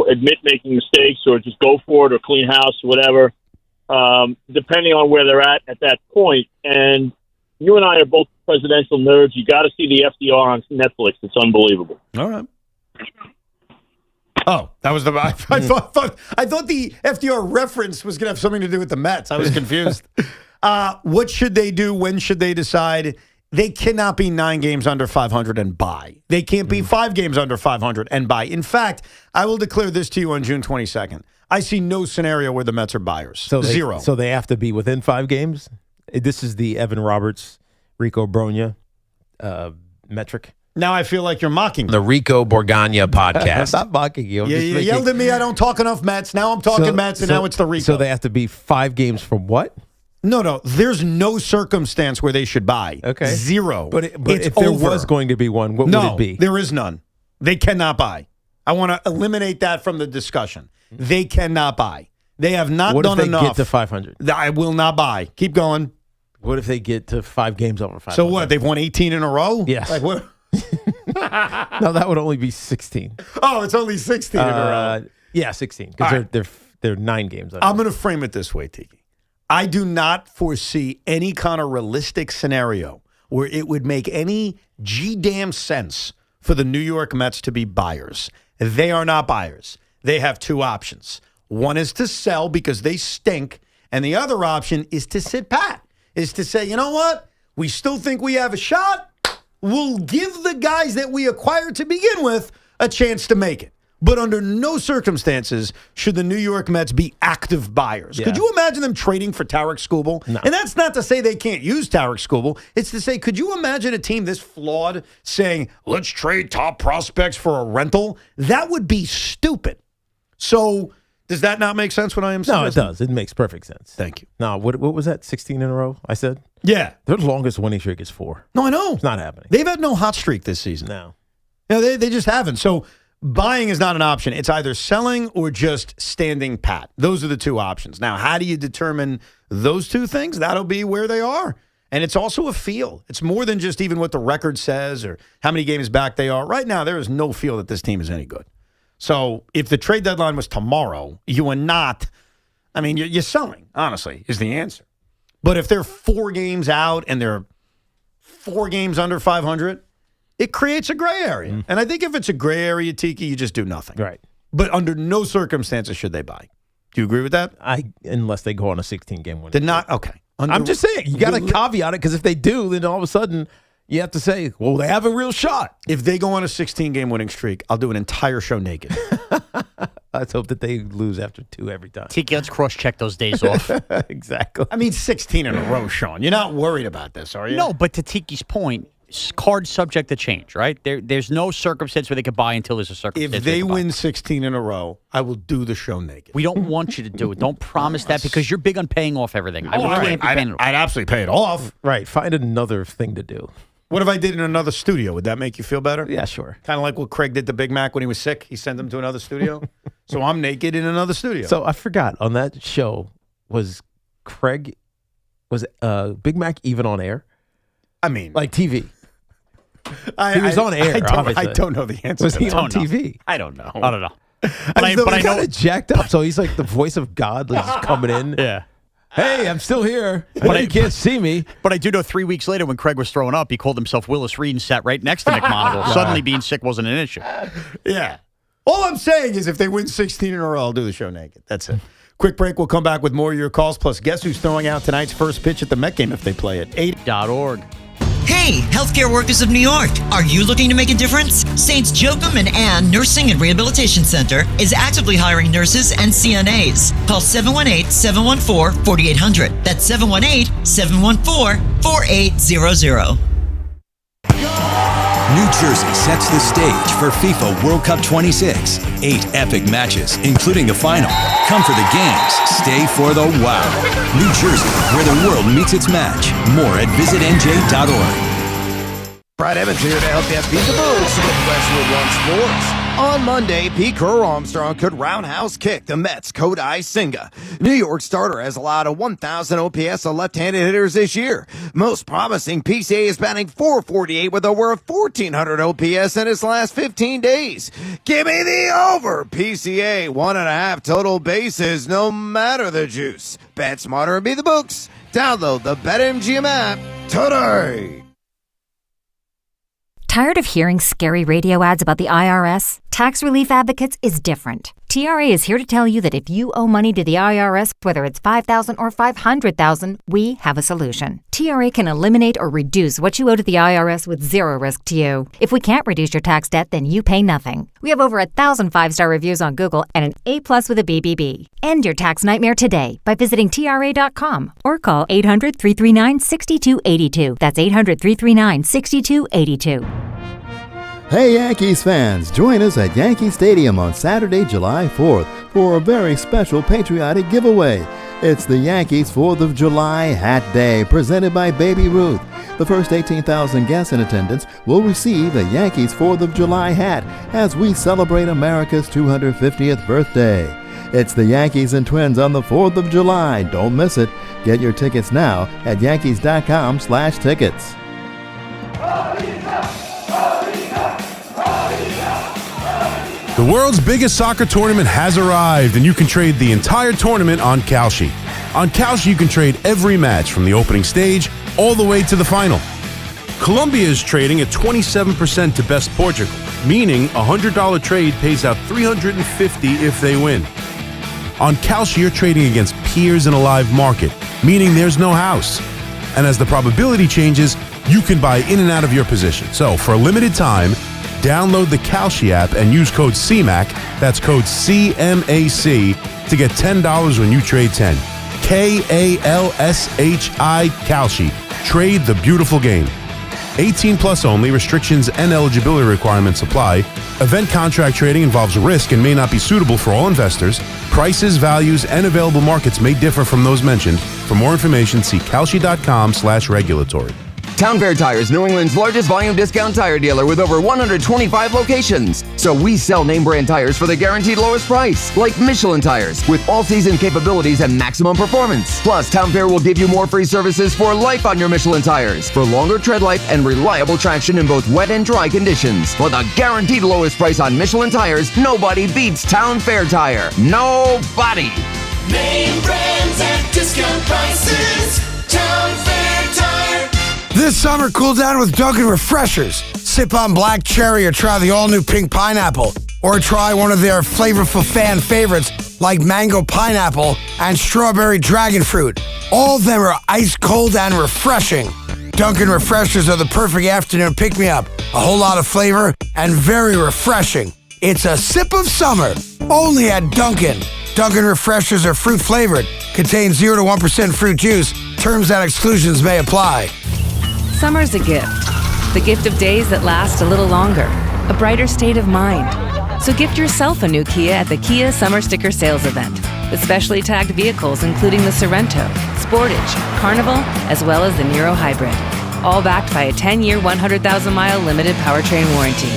Speaker 31: admit making mistakes or just go for it or clean house or whatever, depending on where they're at that point. And you and I are both presidential nerds. You got to see the FDR on Netflix. It's unbelievable.
Speaker 4: All right. Oh, that was I thought the FDR reference was going to have something to do with the Mets. I was confused. What should they do? When should they decide? They cannot be 9 games under 500 and buy. They can't be 5 games under 500 and buy. In fact, I will declare this to you on June 22nd. I see no scenario where the Mets are buyers. Zero.
Speaker 5: So they have to be within 5 games? This is the Evan Roberts, Rico Bronya metric.
Speaker 4: Now I feel like you're mocking me.
Speaker 9: The Rico Borgagna podcast.
Speaker 5: I'm not mocking you.
Speaker 4: You yelled at me, I don't talk enough Mets. Now I'm talking Mets, and now it's the Rico.
Speaker 5: So they have to be 5 games from what?
Speaker 4: No. There's no circumstance where they should buy.
Speaker 5: Okay.
Speaker 4: Zero.
Speaker 5: But if there was going to be one, what would it be?
Speaker 4: There is none. They cannot buy. I want to eliminate that from the discussion. They cannot buy. They have not done enough.
Speaker 5: What if they get to 500?
Speaker 4: I will not buy. Keep going.
Speaker 5: What if they get to 5 games over 500?
Speaker 4: So what? They've won 18 in a row?
Speaker 5: Yes.
Speaker 4: Like what?
Speaker 5: No, that would only be 16.
Speaker 4: Oh, it's only 16 in a row.
Speaker 5: Yeah, 16 because they're 9 games.
Speaker 4: I'm going to frame it this way, Tiki. I do not foresee any kind of realistic scenario where it would make any G-damn sense for the New York Mets to be buyers. They are not buyers. They have 2 options. One is to sell because they stink, and the other option is to sit pat, is to say, you know what? We still think we have a shot. We'll give the guys that we acquired to begin with a chance to make it. But under no circumstances should the New York Mets be active buyers. Yeah. Could you imagine them trading for Tarek Skubal?
Speaker 5: No.
Speaker 4: And that's not to say they can't use Tarek Skubal. It's to say, could you imagine a team this flawed saying, let's trade top prospects for a rental? That would be stupid. So does that not make sense what I am saying?
Speaker 5: No, it does. It makes perfect sense.
Speaker 4: Thank you.
Speaker 5: No, what was that, 16 in a row, I said?
Speaker 4: Yeah.
Speaker 5: Their longest winning streak is 4.
Speaker 4: No, I know.
Speaker 5: It's not happening.
Speaker 4: They've had no hot streak this season.
Speaker 5: No.
Speaker 4: They just haven't. So buying is not an option. It's either selling or just standing pat. Those are the 2 options. Now, how do you determine those 2 things? That'll be where they are. And it's also a feel. It's more than just even what the record says or how many games back they are. Right now, there is no feel that this team is any good. So if the trade deadline was tomorrow, you are not, you're selling, honestly, is the answer. But if they're 4 games out and they're 4 games under 500, it creates a gray area. And I think if it's a gray area, Tiki, you just do nothing.
Speaker 5: Right.
Speaker 4: But under no circumstances should they buy. Do you agree with that?
Speaker 5: Unless they go on a 16-game winning.
Speaker 4: Did not? Okay.
Speaker 5: I'm just saying, you got to caveat it because if they do, then all of a sudden you have to say, well, they have a real shot.
Speaker 4: If they go on a 16-game winning streak, I'll do an entire show naked.
Speaker 5: Let's hope that they lose after 2 every time.
Speaker 6: Tiki, let's cross-check those days off.
Speaker 5: Exactly.
Speaker 4: 16 in a row, Sean. You're not worried about this, are you?
Speaker 6: No, but to Tiki's point, cards subject to change, right? There's no circumstance where they could buy until there's a circumstance.
Speaker 4: If they win 16 in a row, I will do the show naked.
Speaker 6: We don't want you to do it. Don't promise that because you're big on paying off everything.
Speaker 4: I'd absolutely pay it off.
Speaker 5: Right. Find another thing to do.
Speaker 4: What if I did in another studio? Would that make you feel better?
Speaker 5: Yeah, sure.
Speaker 4: Kind of like what Craig did to Big Mac when he was sick. He sent him to another studio. So I'm naked in another studio.
Speaker 5: So I forgot, on that show, was Big Mac even on air?
Speaker 4: I mean,
Speaker 5: like TV. He was on air, obviously.
Speaker 4: I don't know the answer.
Speaker 5: Was he on TV?
Speaker 6: I don't know. I don't know.
Speaker 5: But I know it jacked up. So he's like the voice of God, like just coming in.
Speaker 6: Yeah.
Speaker 5: Hey, I'm still here. But you can't see me.
Speaker 6: But I do know 3 weeks later when Craig was throwing up, he called himself Willis Reed and sat right next to McMonagle. Suddenly being sick wasn't an issue.
Speaker 4: Yeah. All I'm saying is if they win 16 in a row, I'll do the show naked. That's it. Quick break. We'll come back with more of your calls. Plus, guess who's throwing out tonight's first pitch at the Met game if they play it? 8.org.
Speaker 8: Hey, healthcare workers of New York, are you looking to make a difference? Saints Joachim and Ann Nursing and Rehabilitation Center is actively hiring nurses and CNAs. Call 718-714-4800. That's 718-714-4800.
Speaker 10: New Jersey sets the stage for FIFA World Cup 26. 8 epic matches, including the final. Come for the games, stay for the wow. New Jersey, where the world meets its match. More at visitnj.org.
Speaker 11: Brad Evans here to help you beat the Bulls with Westwood One Sports. On Monday, Pete Armstrong could roundhouse kick the Mets' Kodai Senga. New York starter has allowed a 1,000 OPS of left-handed hitters this year. Most promising, PCA is batting .448 with over a 1,400 OPS in his last 15 days. Give me the over. PCA, 1.5 total bases, no matter the juice. Bet smarter and beat the books. Download the BetMGM app today.
Speaker 12: Tired of hearing scary radio ads about the IRS? Tax Relief Advocates is different. TRA is here to tell you that if you owe money to the IRS, whether it's $5,000 or $500,000, we have a solution. TRA can eliminate or reduce what you owe to the IRS with zero risk to you. If we can't reduce your tax debt, then you pay nothing. We have over 1,000 5-star reviews on Google and an A+ with a BBB. End your tax nightmare today by visiting TRA.com or call 800-339-6282. That's 800-339-6282.
Speaker 13: Hey Yankees fans, join us at Yankee Stadium on Saturday, July 4th for a very special patriotic giveaway. It's the Yankees 4th of July Hat Day, presented by Baby Ruth. The first 18,000 guests in attendance will receive a Yankees 4th of July hat as we celebrate America's 250th birthday. It's the Yankees and Twins on the 4th of July. Don't miss it. Get your tickets now at yankees.com/tickets.
Speaker 14: The world's biggest soccer tournament has arrived, and you can trade the entire tournament on Kalshi. On Kalshi, you can trade every match from the opening stage all the way to the final. Colombia is trading at 27% to best Portugal, meaning a $100 trade pays out $350 if they win. On Kalshi, you're trading against peers in a live market, meaning there's no house. And as the probability changes, you can buy in and out of your position. So for a limited time, download the Kalshi app and use code CMAC, that's code CMAC, to get $10 when you trade 10. Kalshi, Kalshi. Trade the beautiful game. 18 plus only. Restrictions and eligibility requirements apply. Event contract trading involves risk and may not be suitable for all investors. Prices, values, and available markets may differ from those mentioned. For more information, see kalshi.com/regulatory.
Speaker 15: Town Fair Tire is New England's largest volume discount tire dealer with over 125 locations. So we sell name brand tires for the guaranteed lowest price, like Michelin tires, with all-season capabilities and maximum performance. Plus, Town Fair will give you more free services for life on your Michelin tires, for longer tread life and reliable traction in both wet and dry conditions. For the guaranteed lowest price on Michelin tires, nobody beats Town Fair Tire. Nobody!
Speaker 16: Name brands at discount prices. Town Fair Tire.
Speaker 20: This summer, cool down with Dunkin' Refreshers. Sip on black cherry or try the all-new pink pineapple. Or try one of their flavorful fan favorites like mango pineapple and strawberry dragon fruit. All of them are ice cold and refreshing. Dunkin' Refreshers are the perfect afternoon pick-me-up. A whole lot of flavor and very refreshing. It's a sip of summer, only at Dunkin'. Dunkin' Refreshers are fruit-flavored, contain 0 to 1% fruit juice. Terms and exclusions may apply.
Speaker 29: Summer's a gift,
Speaker 1: the gift of days that last a little longer, a brighter state of mind. So gift yourself a new Kia at the Kia Summer Sticker Sales Event, with specially tagged vehicles including the Sorrento, Sportage, Carnival, as well as the Niro Hybrid. All backed by a 10-year, 100,000-mile limited powertrain warranty.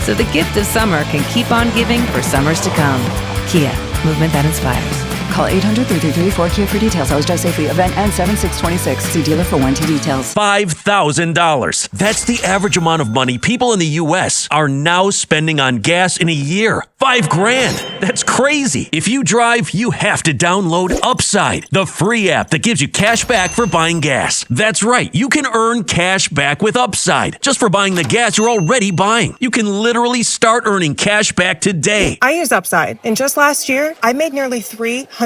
Speaker 1: So the gift of summer can keep on giving for summers to come. Kia, movement that inspires.
Speaker 17: Call 800-3334-KIA for details. Always drive safely. Event ends 7/6/26. See dealer for warranty details.
Speaker 18: $5,000. That's the average amount of money people in the U.S. are now spending on gas in a year. $5,000. That's crazy. If you drive, you have to download Upside, the free app that gives you cash back for buying gas. That's right. You can earn cash back with Upside just for buying the gas you're already buying. You can literally start earning cash back today.
Speaker 21: I use Upside, and just last year, I made nearly $300.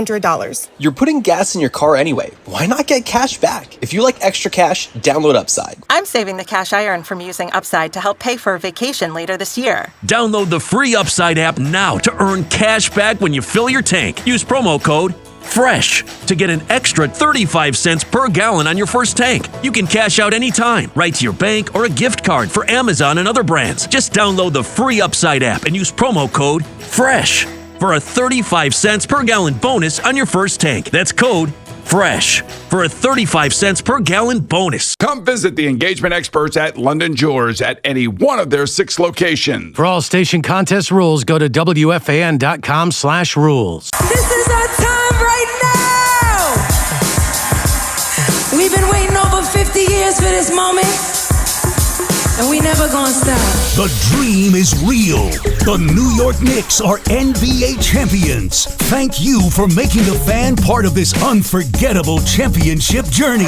Speaker 22: You're putting gas in your car anyway. Why not get cash back? If you like extra cash, download Upside.
Speaker 21: I'm saving the cash I earn from using Upside to help pay for a vacation later this year.
Speaker 18: Download the free Upside app now to earn cash back when you fill your tank. Use promo code FRESH to get an extra 35 cents per gallon on your first tank. You can cash out anytime, right to your bank or a gift card for Amazon and other brands. Just download the free Upside app and use promo code FRESH for a 35 cents per gallon bonus on your first tank. That's code FRESH for a 35 cents per gallon bonus.
Speaker 23: Come visit the engagement experts at London Jewelers at any one of their 6 locations.
Speaker 21: For all station contest rules, go to WFAN.com/rules.
Speaker 16: This is our time right now. We've been waiting over 50 years for this moment, and we never gonna stop.
Speaker 19: The dream is real. The New York Knicks are NBA champions. Thank you for making the fan part of this unforgettable championship journey.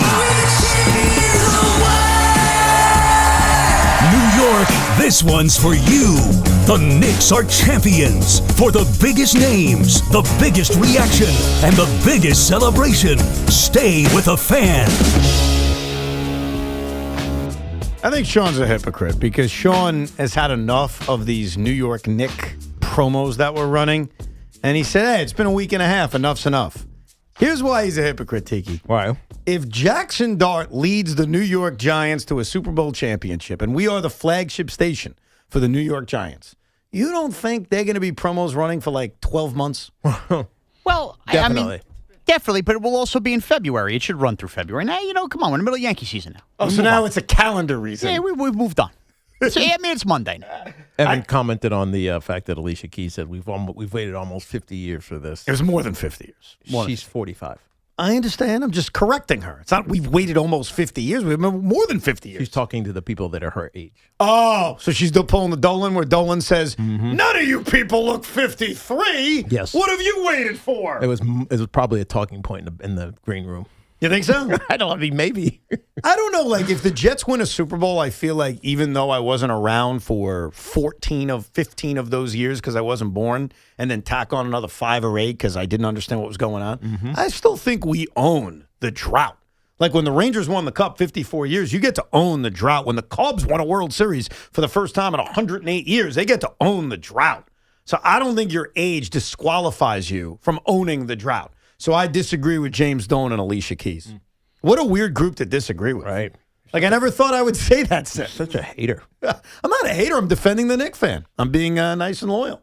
Speaker 19: New York, this one's for you. The Knicks are champions. For the biggest names, the biggest reaction, and the biggest celebration, stay with a fan.
Speaker 4: I think Sean's a hypocrite because Sean has had enough of these New York Knicks promos that we're running. And he said, hey, it's been a week and a half. Enough's enough. Here's why he's a hypocrite, Tiki.
Speaker 5: Why?
Speaker 4: If Jackson Dart leads the New York Giants to a Super Bowl championship, and we are the flagship station for the New York Giants, you don't think they're going to be promos running for like 12 months?
Speaker 6: Well,
Speaker 5: Definitely.
Speaker 6: I mean, definitely, but it will also be in February. It should run through February. Now, come on, we're in the middle of Yankee season now.
Speaker 4: Oh, so now it's a calendar reason.
Speaker 6: Yeah, we've moved on. So, I mean, it's Monday now.
Speaker 5: Evan commented on the fact that Alicia Keys said we've waited almost 50 years for this.
Speaker 4: It was more than 50 years.
Speaker 5: She's 45.
Speaker 4: I understand. I'm just correcting her. It's not we've waited almost 50 years. We've been more than 50 years.
Speaker 5: She's talking to the people that are her age.
Speaker 4: Oh, so she's still pulling the Dolan where Dolan says, none of you people look 53.
Speaker 5: Yes.
Speaker 4: What have you waited for?
Speaker 5: It was probably a talking point in the green room.
Speaker 4: You think so?
Speaker 5: I mean, maybe.
Speaker 4: I don't know. Like, if the Jets win a Super Bowl, I feel like even though I wasn't around for 15 of those years because I wasn't born, and then tack on another 5 or 8 because I didn't understand what was going on, I still think we own the drought. Like when the Rangers won the Cup 54 years, you get to own the drought. When the Cubs won a World Series for the first time in 108 years, they get to own the drought. So I don't think your age disqualifies you from owning the drought. So I disagree with James Dolan and Alicia Keys. What a weird group to disagree with.
Speaker 5: Right.
Speaker 4: Like, I never thought I would say that.
Speaker 5: Such a hater.
Speaker 4: I'm not a hater. I'm defending the Knicks fan. I'm being nice and loyal.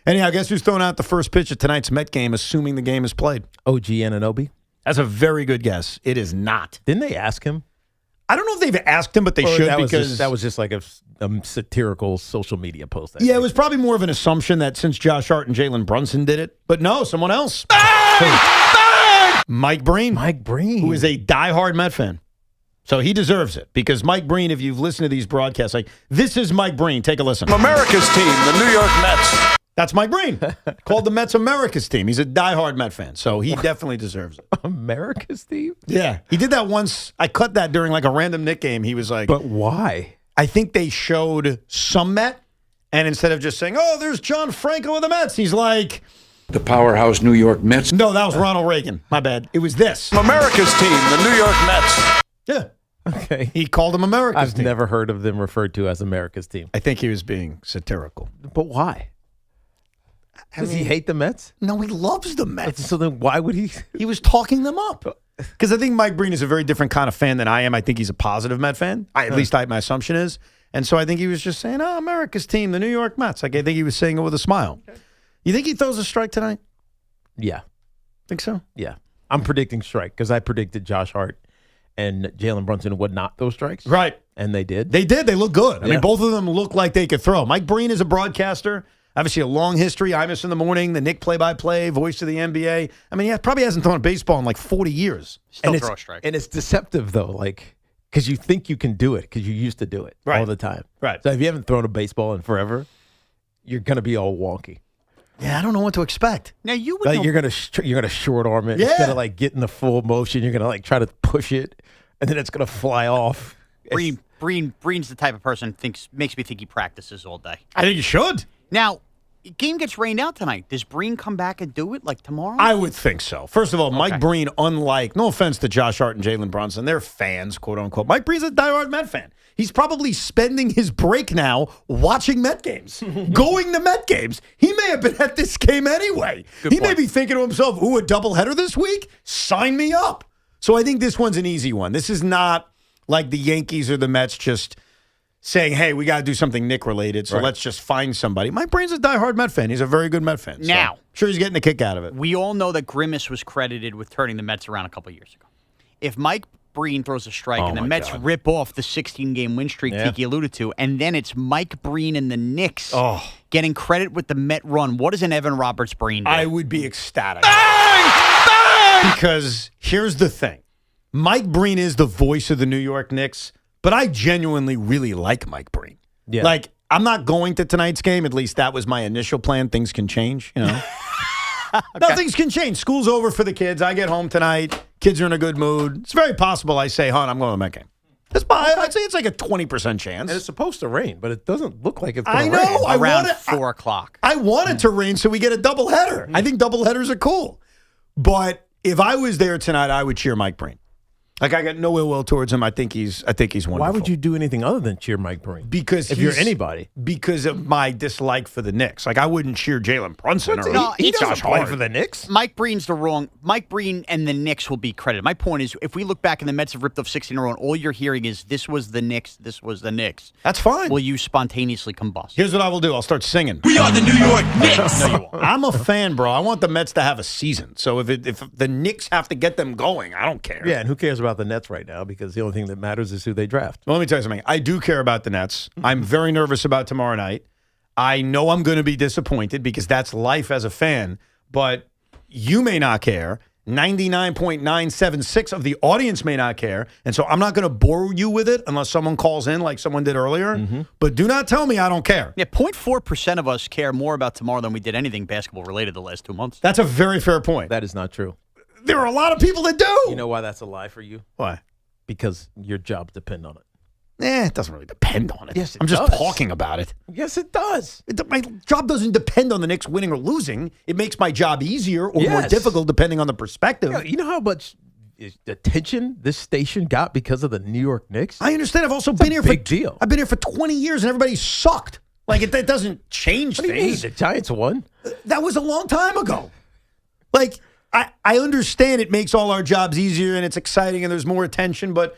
Speaker 4: Anyhow, guess who's throwing out the first pitch of tonight's Met game, assuming the game is played?
Speaker 5: OG Anunoby?
Speaker 4: That's a very good guess. It is not.
Speaker 5: Didn't they ask him?
Speaker 4: I don't know if they've asked him, but they should because
Speaker 5: that was just like a satirical social media post.
Speaker 4: Yeah, it was probably more of an assumption that since Josh Hart and Jalen Brunson did it. But no, someone else. Mike Breen.
Speaker 5: Mike Breen.
Speaker 4: Who is a diehard Met fan. So he deserves it because Mike Breen, if you've listened to these broadcasts, like this is Mike Breen. Take a listen.
Speaker 23: America's team, the New York Mets.
Speaker 4: That's Mike Breen. Called the Mets America's team. He's a diehard Met fan, so he definitely deserves it.
Speaker 5: America's team?
Speaker 4: Yeah. He did that once. I cut that during like a random Knick game. He was like,
Speaker 5: but why?
Speaker 4: I think they showed some Met, and instead of just saying, oh, there's John Franco of the Mets, he's like,
Speaker 26: The powerhouse New York Mets.
Speaker 4: no, that was Ronald Reagan. My bad. It was this.
Speaker 23: America's team, the New York Mets.
Speaker 4: Yeah.
Speaker 5: Okay.
Speaker 4: He called them America's
Speaker 5: I've
Speaker 4: team.
Speaker 5: never heard of them referred to as America's team.
Speaker 4: I think he was being satirical.
Speaker 5: But why? Does he hate the Mets?
Speaker 4: No, he loves the Mets.
Speaker 5: So then why would he?
Speaker 4: He was talking them up. Because I think Mike Breen is a very different kind of fan than I am. I think he's a positive Met fan. At least my assumption is. And so I think he was just saying, oh, America's team, the New York Mets. Like, I think he was saying it with a smile. Okay. You think he throws a strike tonight?
Speaker 5: Yeah.
Speaker 4: Think so?
Speaker 5: Yeah. I'm predicting strike because I predicted Josh Hart and Jalen Brunson would not throw strikes.
Speaker 4: Right.
Speaker 5: And they did.
Speaker 4: They did. They look good. I
Speaker 5: Yeah.
Speaker 4: mean, both of them look like they could throw. Mike Breen is a broadcaster. Obviously, a long history. Imus in the morning, the Nick play-by-play, voice of the NBA. I mean, he probably hasn't thrown a baseball in like 40 years.
Speaker 6: Still throw a strike.
Speaker 5: And it's deceptive, though, like, because you think you can do it because you used to do it all the time.
Speaker 4: Right.
Speaker 5: So if you haven't thrown a baseball in forever, you're going to be all wonky.
Speaker 4: Yeah, I don't know what to expect.
Speaker 6: Now, you would
Speaker 5: Like,
Speaker 6: know.
Speaker 5: you're gonna short arm it.
Speaker 4: Yeah.
Speaker 5: Instead of, like, getting the full motion, you're going to, like, try to push it, and then it's going to fly off.
Speaker 6: Breen's the type of person makes me think he practices all day.
Speaker 4: I think you should.
Speaker 6: Now, game gets rained out tonight. Does Breen come back and do it like tomorrow?
Speaker 4: I would think so. First of all, Mike Breen, unlike, no offense to Josh Hart and Jalen Brunson, they're fans, quote unquote. Mike Breen's a diehard Met fan. He's probably spending his break now watching Met games, going to Met games. He may have been at this game anyway. He may be thinking to himself, ooh, a doubleheader this week? Sign me up. So I think this one's an easy one. This is not like the Yankees or the Mets just saying, hey, we got to do something Nick-related, so let's just find somebody. Mike Breen's a diehard Met fan. He's a very good Met fan.
Speaker 6: Now,
Speaker 4: I'm sure he's getting a kick out of it.
Speaker 6: We all know that Grimace was credited with turning the Mets around a couple years ago. If Mike Breen throws a strike and the Mets rip off the 16-game win streak Tiki alluded to, and then it's Mike Breen and the Knicks getting credit with the Met run, what does an Evan Roberts Breen do?
Speaker 4: I would be ecstatic. Because here's the thing. Mike Breen is the voice of the New York Knicks, but I genuinely really like Mike Breen.
Speaker 5: Yeah.
Speaker 4: Like, I'm not going to tonight's game. At least that was my initial plan. Things can change, you know. No, things can change. School's over for the kids. I get home tonight. Kids are in a good mood. It's very possible I say, hon, I'm going to the Met game. I'd say it's like a 20% chance.
Speaker 5: And it's supposed to rain, but it doesn't look like it's going to
Speaker 4: I
Speaker 5: rain.
Speaker 4: know.
Speaker 6: Around 4 o'clock.
Speaker 4: I want it to rain so we get a doubleheader. I think doubleheaders are cool. But if I was there tonight, I would cheer Mike Breen. Like, I got no ill will towards him. I think he's wonderful.
Speaker 5: Why would you do anything other than cheer Mike Breen?
Speaker 4: Because
Speaker 5: if you're anybody.
Speaker 4: Because of my dislike for the Knicks. Like, I wouldn't cheer Jalen Brunson or
Speaker 5: he doesn't
Speaker 4: Josh
Speaker 5: play
Speaker 4: Hart
Speaker 5: for the Knicks.
Speaker 6: Mike Breen and the Knicks will be credited. My point is, if we look back and the Mets have ripped off 16 in a row, and all you're hearing is, this was the Knicks, this was the Knicks.
Speaker 4: That's fine.
Speaker 6: Will you spontaneously combust?
Speaker 4: Here's what I will do. I'll start singing.
Speaker 23: We are the New York Knicks.
Speaker 4: No, you won't. I'm a fan, bro. I want the Mets to have a season. So if the Knicks have to get them going, I don't care.
Speaker 5: Yeah, and who cares about the Nets right now? Because the only thing that matters is who they draft.
Speaker 4: Well, let me tell you something. I do care about the Nets. I'm very nervous about tomorrow night. I know I'm going to be disappointed because that's life as a fan, but you may not care. 99.976 of the audience may not care. And so I'm not going to bore you with it unless someone calls in like someone did earlier. But do not tell me I don't care.
Speaker 6: Yeah, 0.4% of us care more about tomorrow than we did anything basketball related the last 2 months.
Speaker 4: That's a very fair point.
Speaker 5: That is not true.
Speaker 4: There are a lot of people that do.
Speaker 5: You know why that's a lie for you?
Speaker 4: Why?
Speaker 5: Because your jobs depend on it.
Speaker 4: It doesn't really depend on it.
Speaker 5: Yes, it
Speaker 4: I'm just
Speaker 5: does.
Speaker 4: talking about it.
Speaker 5: Yes, it does.
Speaker 4: My job doesn't depend on the Knicks winning or losing. It makes my job easier or more
Speaker 5: Yes.
Speaker 4: difficult depending on the perspective.
Speaker 5: You know how much attention this station got because of the New York Knicks?
Speaker 4: I understand. I've also been here for
Speaker 5: deal.
Speaker 4: I've been here for 20 years and everybody sucked. Like that doesn't change
Speaker 5: What do you mean?
Speaker 4: things.
Speaker 5: The Giants won.
Speaker 4: That was a long time ago. Like I understand it makes all our jobs easier and it's exciting and there's more attention, but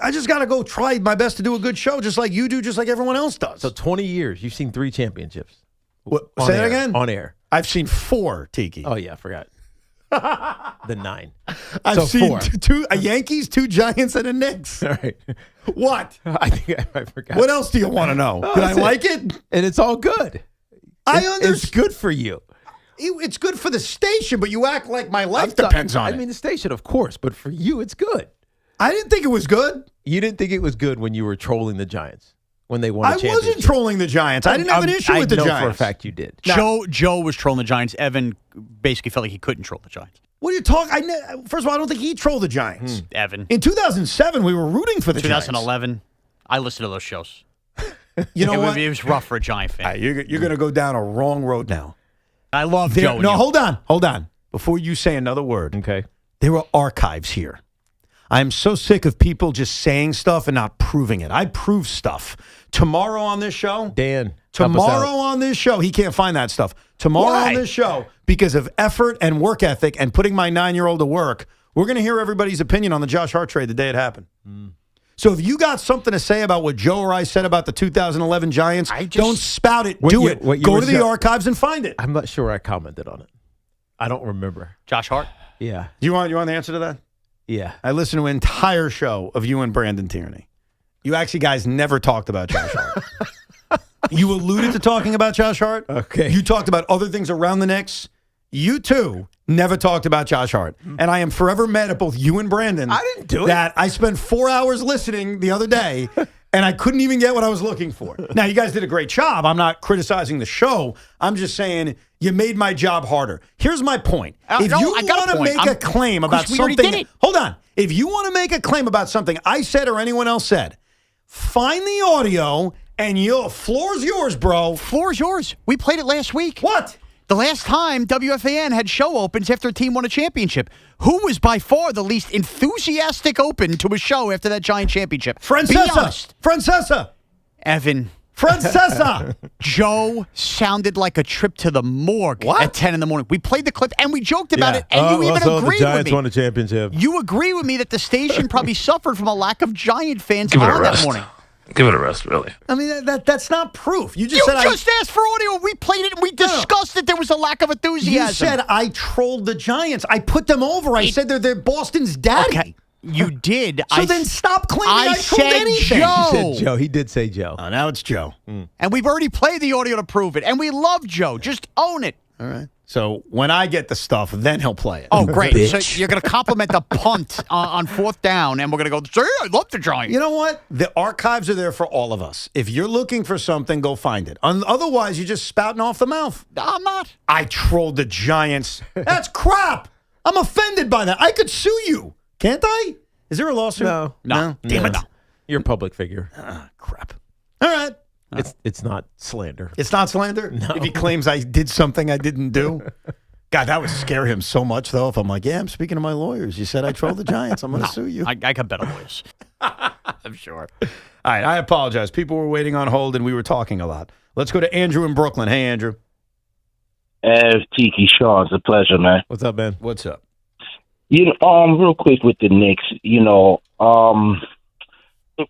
Speaker 4: I just got to go try my best to do a good show just like you do, just like everyone else does.
Speaker 5: So 20 years, you've seen 3 championships.
Speaker 4: What,
Speaker 5: On
Speaker 4: say that
Speaker 5: air.
Speaker 4: again?
Speaker 5: On air.
Speaker 4: I've seen 4, Tiki.
Speaker 5: Oh, yeah, I forgot. The 9.
Speaker 4: I've
Speaker 5: So
Speaker 4: seen
Speaker 5: 4.
Speaker 4: 2 a Yankees, 2 Giants, and a Knicks.
Speaker 5: All right.
Speaker 4: What?
Speaker 5: I think I forgot.
Speaker 4: What else do you want to know?
Speaker 5: Oh,
Speaker 4: Did I
Speaker 5: that's
Speaker 4: like it?
Speaker 5: And it's all good.
Speaker 4: I understand.
Speaker 5: It's good for you.
Speaker 4: It's good for the station, but you act like my life depends on it.
Speaker 5: I mean, the station, of course, but for you, it's good.
Speaker 4: I didn't think it was good.
Speaker 5: You didn't think it was good when you were trolling the Giants when they won a
Speaker 4: I
Speaker 5: championship.
Speaker 4: wasn't trolling the Giants. I didn't have an issue with the
Speaker 5: I know
Speaker 4: Giants.
Speaker 5: for a fact you did.
Speaker 6: Joe was trolling the Giants. Evan basically felt like he couldn't troll the Giants.
Speaker 4: What are you talking? First of all, I don't think he trolled the Giants.
Speaker 6: Evan.
Speaker 4: In 2007, we were rooting for the
Speaker 6: 2011, I listened to those shows.
Speaker 4: You know what?
Speaker 6: It was rough for a Giant fan.
Speaker 4: You're going to go down a wrong road now.
Speaker 6: I love Joe.
Speaker 4: No, hold on. Before you say another word.
Speaker 5: Okay.
Speaker 4: There are archives here. I'm so sick of people just saying stuff and not proving it. I prove stuff. Tomorrow on this show,
Speaker 5: Dan.
Speaker 4: Tomorrow on this show, he can't find that stuff. Tomorrow on this show, because of effort and work ethic and putting my 9-year-old to work, we're going to hear everybody's opinion on the Josh Hart trade the day it happened. So if you got something to say about what Joe or I said about the 2011 Giants, don't spout it. Do it. Go to the archives and find it.
Speaker 5: I'm not sure I commented on it. I don't remember.
Speaker 6: Josh Hart?
Speaker 5: Yeah.
Speaker 4: You want the answer to that?
Speaker 5: Yeah.
Speaker 4: I listened to an entire show of you and Brandon Tierney. You actually guys never talked about Josh Hart. You alluded to talking about Josh Hart.
Speaker 5: Okay.
Speaker 4: You talked about other things around the Knicks. You too never talked about Josh Hart. And I am forever mad at both you and Brandon.
Speaker 5: I didn't do it.
Speaker 4: That I spent 4 hours listening the other day and I couldn't even get what I was looking for. Now, you guys did a great job. I'm not criticizing the show. I'm just saying you made my job harder. Here's my point. If you want to make a claim about something, hold on. If you want to make a claim about something I said or anyone else said, find the audio and floor's yours, bro.
Speaker 6: Floor's yours. We played it last week.
Speaker 4: What?
Speaker 6: The last time WFAN had show opens after a team won a championship. Who was by far the least enthusiastic open to a show after that Giant championship?
Speaker 4: Francesa.
Speaker 6: Evan.
Speaker 4: Francesa.
Speaker 6: Joe sounded like a trip to the morgue at 10 in the morning. We played the clip and we joked about it, and you even agreed with me.
Speaker 5: The Giants won the championship.
Speaker 6: You agree with me that the station probably suffered from a lack of Giant fans on that morning.
Speaker 2: Give it a rest, really.
Speaker 4: I mean, that's not proof. You just
Speaker 6: asked for audio. We played it and we discussed that there was a lack of enthusiasm.
Speaker 4: You said I trolled the Giants. I put them over. I said they're Boston's daddy.
Speaker 6: Okay. You did.
Speaker 4: So then stop claiming I trolled anything.
Speaker 6: Joe.
Speaker 5: He said Joe. He did say Joe.
Speaker 4: Oh, now it's Joe.
Speaker 6: And we've already played the audio to prove it. And we love Joe. Just own it.
Speaker 4: All right. So when I get the stuff, then he'll play it.
Speaker 6: Oh, great. So you're going to compliment the punt on fourth down, and we're going to go, say, I love the Giants.
Speaker 4: You know what? The archives are there for all of us. If you're looking for something, go find it. Otherwise, you're just spouting off the mouth.
Speaker 6: I'm not.
Speaker 4: I trolled the Giants. That's crap. I'm offended by that. I could sue you. Can't I? Is there a lawsuit?
Speaker 5: No.
Speaker 4: Damn it.
Speaker 5: You're a public figure.
Speaker 4: Crap. All right.
Speaker 5: It's not slander.
Speaker 4: It's not slander?
Speaker 5: No.
Speaker 4: If he claims I did something I didn't do? God, that would scare him so much, though, if I'm like, yeah, I'm speaking to my lawyers. You said I trolled the Giants. I'm going to sue you.
Speaker 6: I got better lawyers.
Speaker 4: I'm sure. All right, I apologize. People were waiting on hold, and we were talking a lot. Let's go to Andrew in Brooklyn. Hey, Andrew.
Speaker 3: Tiki, Sean, it's a pleasure, man.
Speaker 5: What's up, man?
Speaker 4: What's up?
Speaker 3: Real quick with the Knicks,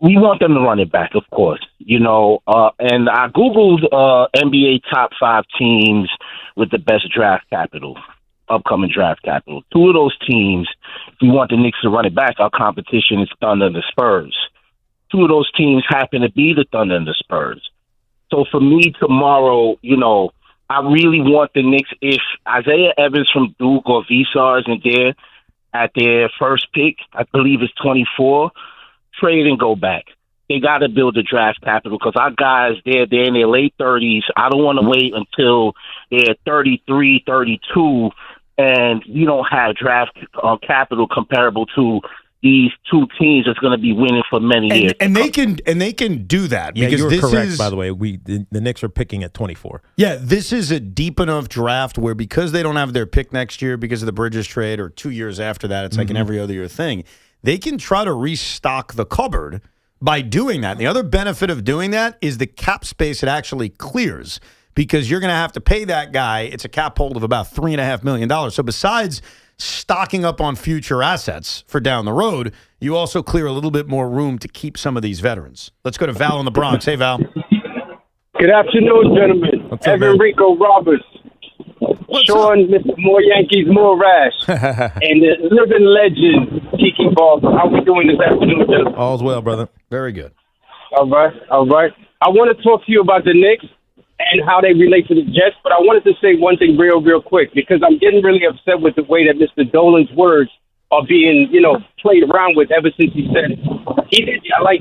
Speaker 3: we want them to run it back, of course, and I Googled NBA top 5 teams with the best draft capital, upcoming draft capital. 2 of those teams, if we want the Knicks to run it back, our competition is Thunder and the Spurs. 2 of those teams happen to be the Thunder and the Spurs. So for me tomorrow, I really want the Knicks, if Isaiah Evans from Duke or Visar isn't there at their first pick, I believe it's 24, trade and go back. They got to build the draft capital because our guys, they're in their late 30s. I don't want to wait until they're 33, 32, and we don't have draft capital comparable to these 2 teams that's going to be winning for many years.
Speaker 4: And they can do that.
Speaker 5: Yeah,
Speaker 4: because
Speaker 5: you were
Speaker 4: this
Speaker 5: correct,
Speaker 4: is,
Speaker 5: by the way. The Knicks are picking at 24.
Speaker 4: Yeah, this is a deep enough draft where because they don't have their pick next year because of the Bridges trade or 2 years after that, it's like an every other year thing. They can try to restock the cupboard by doing that. And the other benefit of doing that is the cap space it actually clears because you're going to have to pay that guy. It's a cap hold of about $3.5 million. So besides stocking up on future assets for down the road, you also clear a little bit more room to keep some of these veterans. Let's go to Val in the Bronx. Hey, Val.
Speaker 7: Good afternoon, gentlemen.
Speaker 5: What's up,
Speaker 7: Evan
Speaker 5: man?
Speaker 7: Rico Roberts. Sean, Mr. More Yankees, More Rash. And the living legend, Tiki Ball. How we doing this afternoon, gentlemen?
Speaker 5: All's well, brother.
Speaker 4: Very good.
Speaker 7: All right. I want to talk to you about the Knicks and how they relate to the Jets, but I wanted to say one thing real quick because I'm getting really upset with the way that Mr. Dolan's words are being, played around with ever since he said it.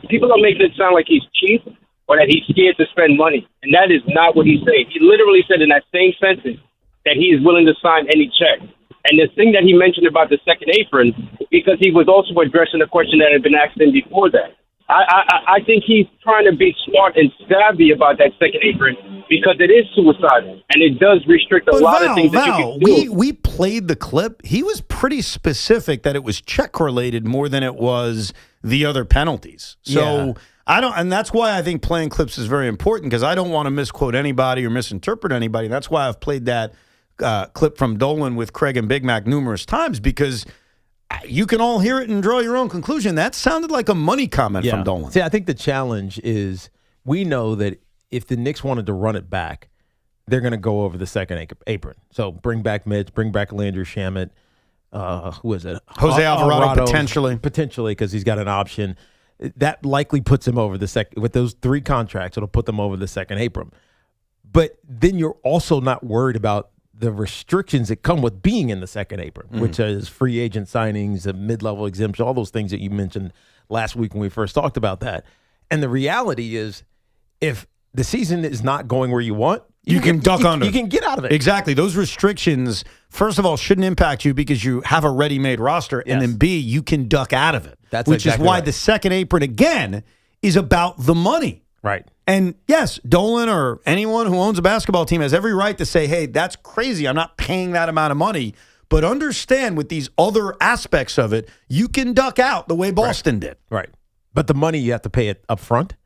Speaker 7: People are making it sound like he's cheap or that he's scared to spend money, and that is not what he's saying. He literally said in that same sentence that he is willing to sign any check. And the thing that he mentioned about the second apron, because he was also addressing a question that had been asked him before that. I think he's trying to be smart and savvy about that second apron because it is suicidal and it does restrict a lot of things that you can do.
Speaker 4: We played the clip. He was pretty specific that it was check related more than it was the other penalties. So and that's why I think playing clips is very important because I don't want to misquote anybody or misinterpret anybody. That's why I've played that clip from Dolan with Craig and Big Mac numerous times because you can all hear it and draw your own conclusion. That sounded like a money comment from Dolan.
Speaker 5: See, I think the challenge is we know that if the Knicks wanted to run it back, they're going to go over the second apron. So bring back Mitch, bring back Landry Shamet. Who is it?
Speaker 4: Jose Alvarado, potentially.
Speaker 5: Potentially, because he's got an option. That likely puts him over the second. With those 3 contracts, it'll put them over the second apron. But then you're also not worried about the restrictions that come with being in the second apron, which is free agent signings, a mid-level exemption, all those things that you mentioned last week when we first talked about that. And the reality is, if the season is not going where you want,
Speaker 4: you can duck under.
Speaker 5: You can get out of it.
Speaker 4: Exactly. Those restrictions, first of all, shouldn't impact you because you have a ready-made roster, and then B, you can duck out of it. Which is why the second apron, again, is about the money.
Speaker 5: Right.
Speaker 4: And yes, Dolan or anyone who owns a basketball team has every right to say, hey, that's crazy. I'm not paying that amount of money. But understand with these other aspects of it, you can duck out the way Boston did.
Speaker 5: Right. But the money, you have to pay it up front?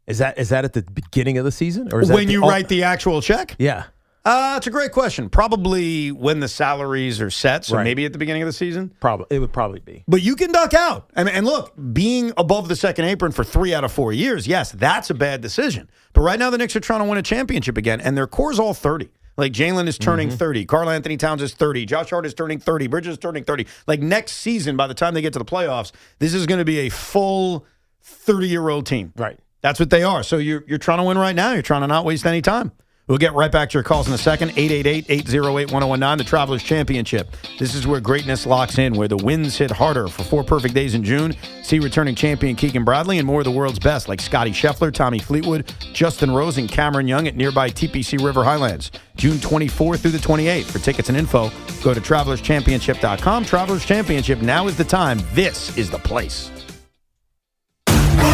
Speaker 5: Is that at the beginning of the season? Or is
Speaker 4: when you write the actual check?
Speaker 5: Yeah.
Speaker 4: It's a great question. Probably when the salaries are set, so maybe at the beginning of the season.
Speaker 5: It would probably be.
Speaker 4: But you can duck out. And look, being above the second apron for 3 out of 4 years, yes, that's a bad decision. But right now the Knicks are trying to win a championship again, and their core's all 30. Like Jalen is turning 30. Karl Anthony Towns is 30. Josh Hart is turning 30. Bridges is turning 30. Like next season, by the time they get to the playoffs, this is going to be a full 30-year-old team.
Speaker 5: Right.
Speaker 4: That's what they are. So you're trying to win right now. You're trying to not waste any time. We'll get right back to your calls in a second. 888-808-1019, the Travelers Championship. This is where greatness locks in, where the wins hit harder. For 4 perfect days in June, see returning champion Keegan Bradley and more of the world's best, like Scotty Scheffler, Tommy Fleetwood, Justin Rose, and Cameron Young at nearby TPC River Highlands. June 24th through the 28th. For tickets and info, go to TravelersChampionship.com. Travelers Championship, now is the time. This is the place.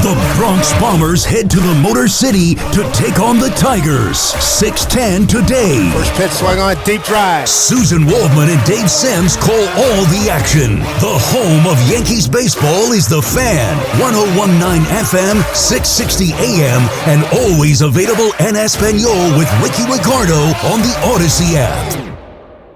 Speaker 19: The Bronx Bombers head to the Motor City to take on the Tigers. 6:10 today.
Speaker 20: First pitch swung on, deep drive.
Speaker 19: Susan Waldman and Dave Sims call all the action. The home of Yankees baseball is The Fan. 101.9 FM, 660 AM, and always available en Espanol with Ricky Ricardo on the Odyssey app.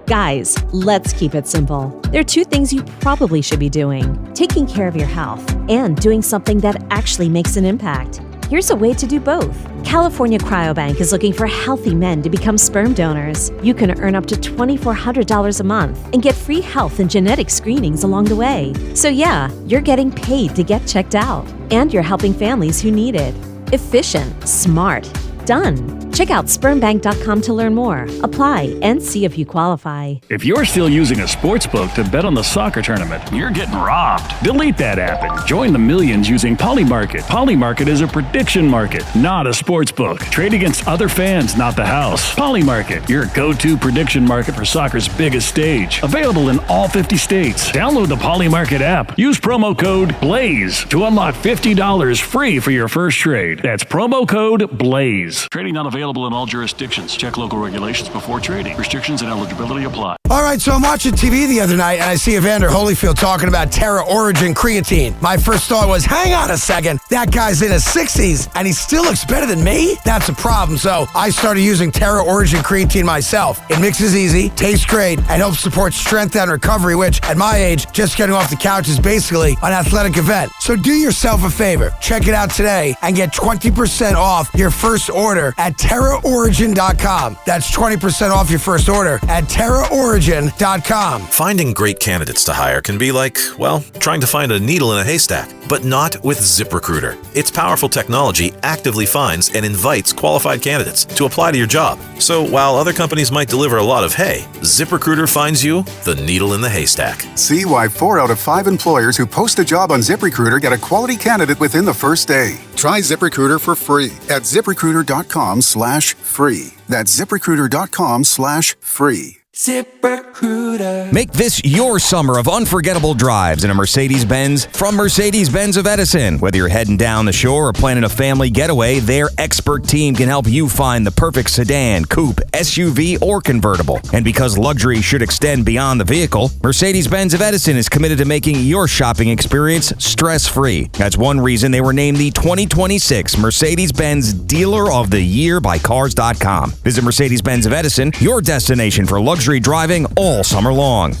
Speaker 2: Guys, let's keep it simple. There are 2 things you probably should be doing: taking care of your health and doing something that actually makes an impact. Here's a way to do both. California Cryobank is looking for healthy men to become sperm donors. You can earn up to $2,400 a month and get free health and genetic screenings along the way. So yeah, you're getting paid to get checked out, and you're helping families who need it. Efficient, smart, done. Check out spermbank.com to learn more. Apply and see if you qualify.
Speaker 8: If you're still using a sportsbook to bet on the soccer tournament, you're getting robbed. Delete that app and join the millions using Polymarket. Polymarket is a prediction market, not a sportsbook. Trade against other fans, not the house. Polymarket, your go-to prediction market for soccer's biggest stage. Available in all 50 states. Download the Polymarket app. Use promo code BLAZE to unlock $50 free for your first trade. That's promo code BLAZE. Trading not available in all jurisdictions. Check local regulations before trading. Restrictions and eligibility apply.
Speaker 20: All right, so I'm watching TV the other night, and I see Evander Holyfield talking about Terra Origin creatine. My first thought was, hang on a second, that guy's in his 60s, and he still looks better than me? That's a problem, so I started using Terra Origin creatine myself. It mixes easy, tastes great, and helps support strength and recovery, which, at my age, just getting off the couch is basically an athletic event. So do yourself a favor. Check it out today and get 20% off your first order at TerraOrigin.com. That's 20% off your first order at TerraOrigin.com.
Speaker 9: Finding great candidates to hire can be like, well, trying to find a needle in a haystack, but not with ZipRecruiter. Its powerful technology actively finds and invites qualified candidates to apply to your job. So while other companies might deliver a lot of hay, ZipRecruiter finds you the needle in the haystack.
Speaker 10: See why 4 out of 5 employers who post a job on ZipRecruiter get a quality candidate within the first day. Try ZipRecruiter for free at ZipRecruiter.com/free. That's ZipRecruiter.com/free.
Speaker 24: ZipRecruiter. Make this your summer of unforgettable drives in a Mercedes-Benz from Mercedes-Benz of Edison. Whether you're heading down the shore or planning a family getaway, their expert team can help you find the perfect sedan, coupe, SUV, or convertible. And because luxury should extend beyond the vehicle, Mercedes-Benz of Edison is committed to making your shopping experience stress-free. That's one reason they were named the 2026 Mercedes-Benz Dealer of the Year by Cars.com. Visit Mercedes-Benz of Edison, your destination for luxury driving all summer long.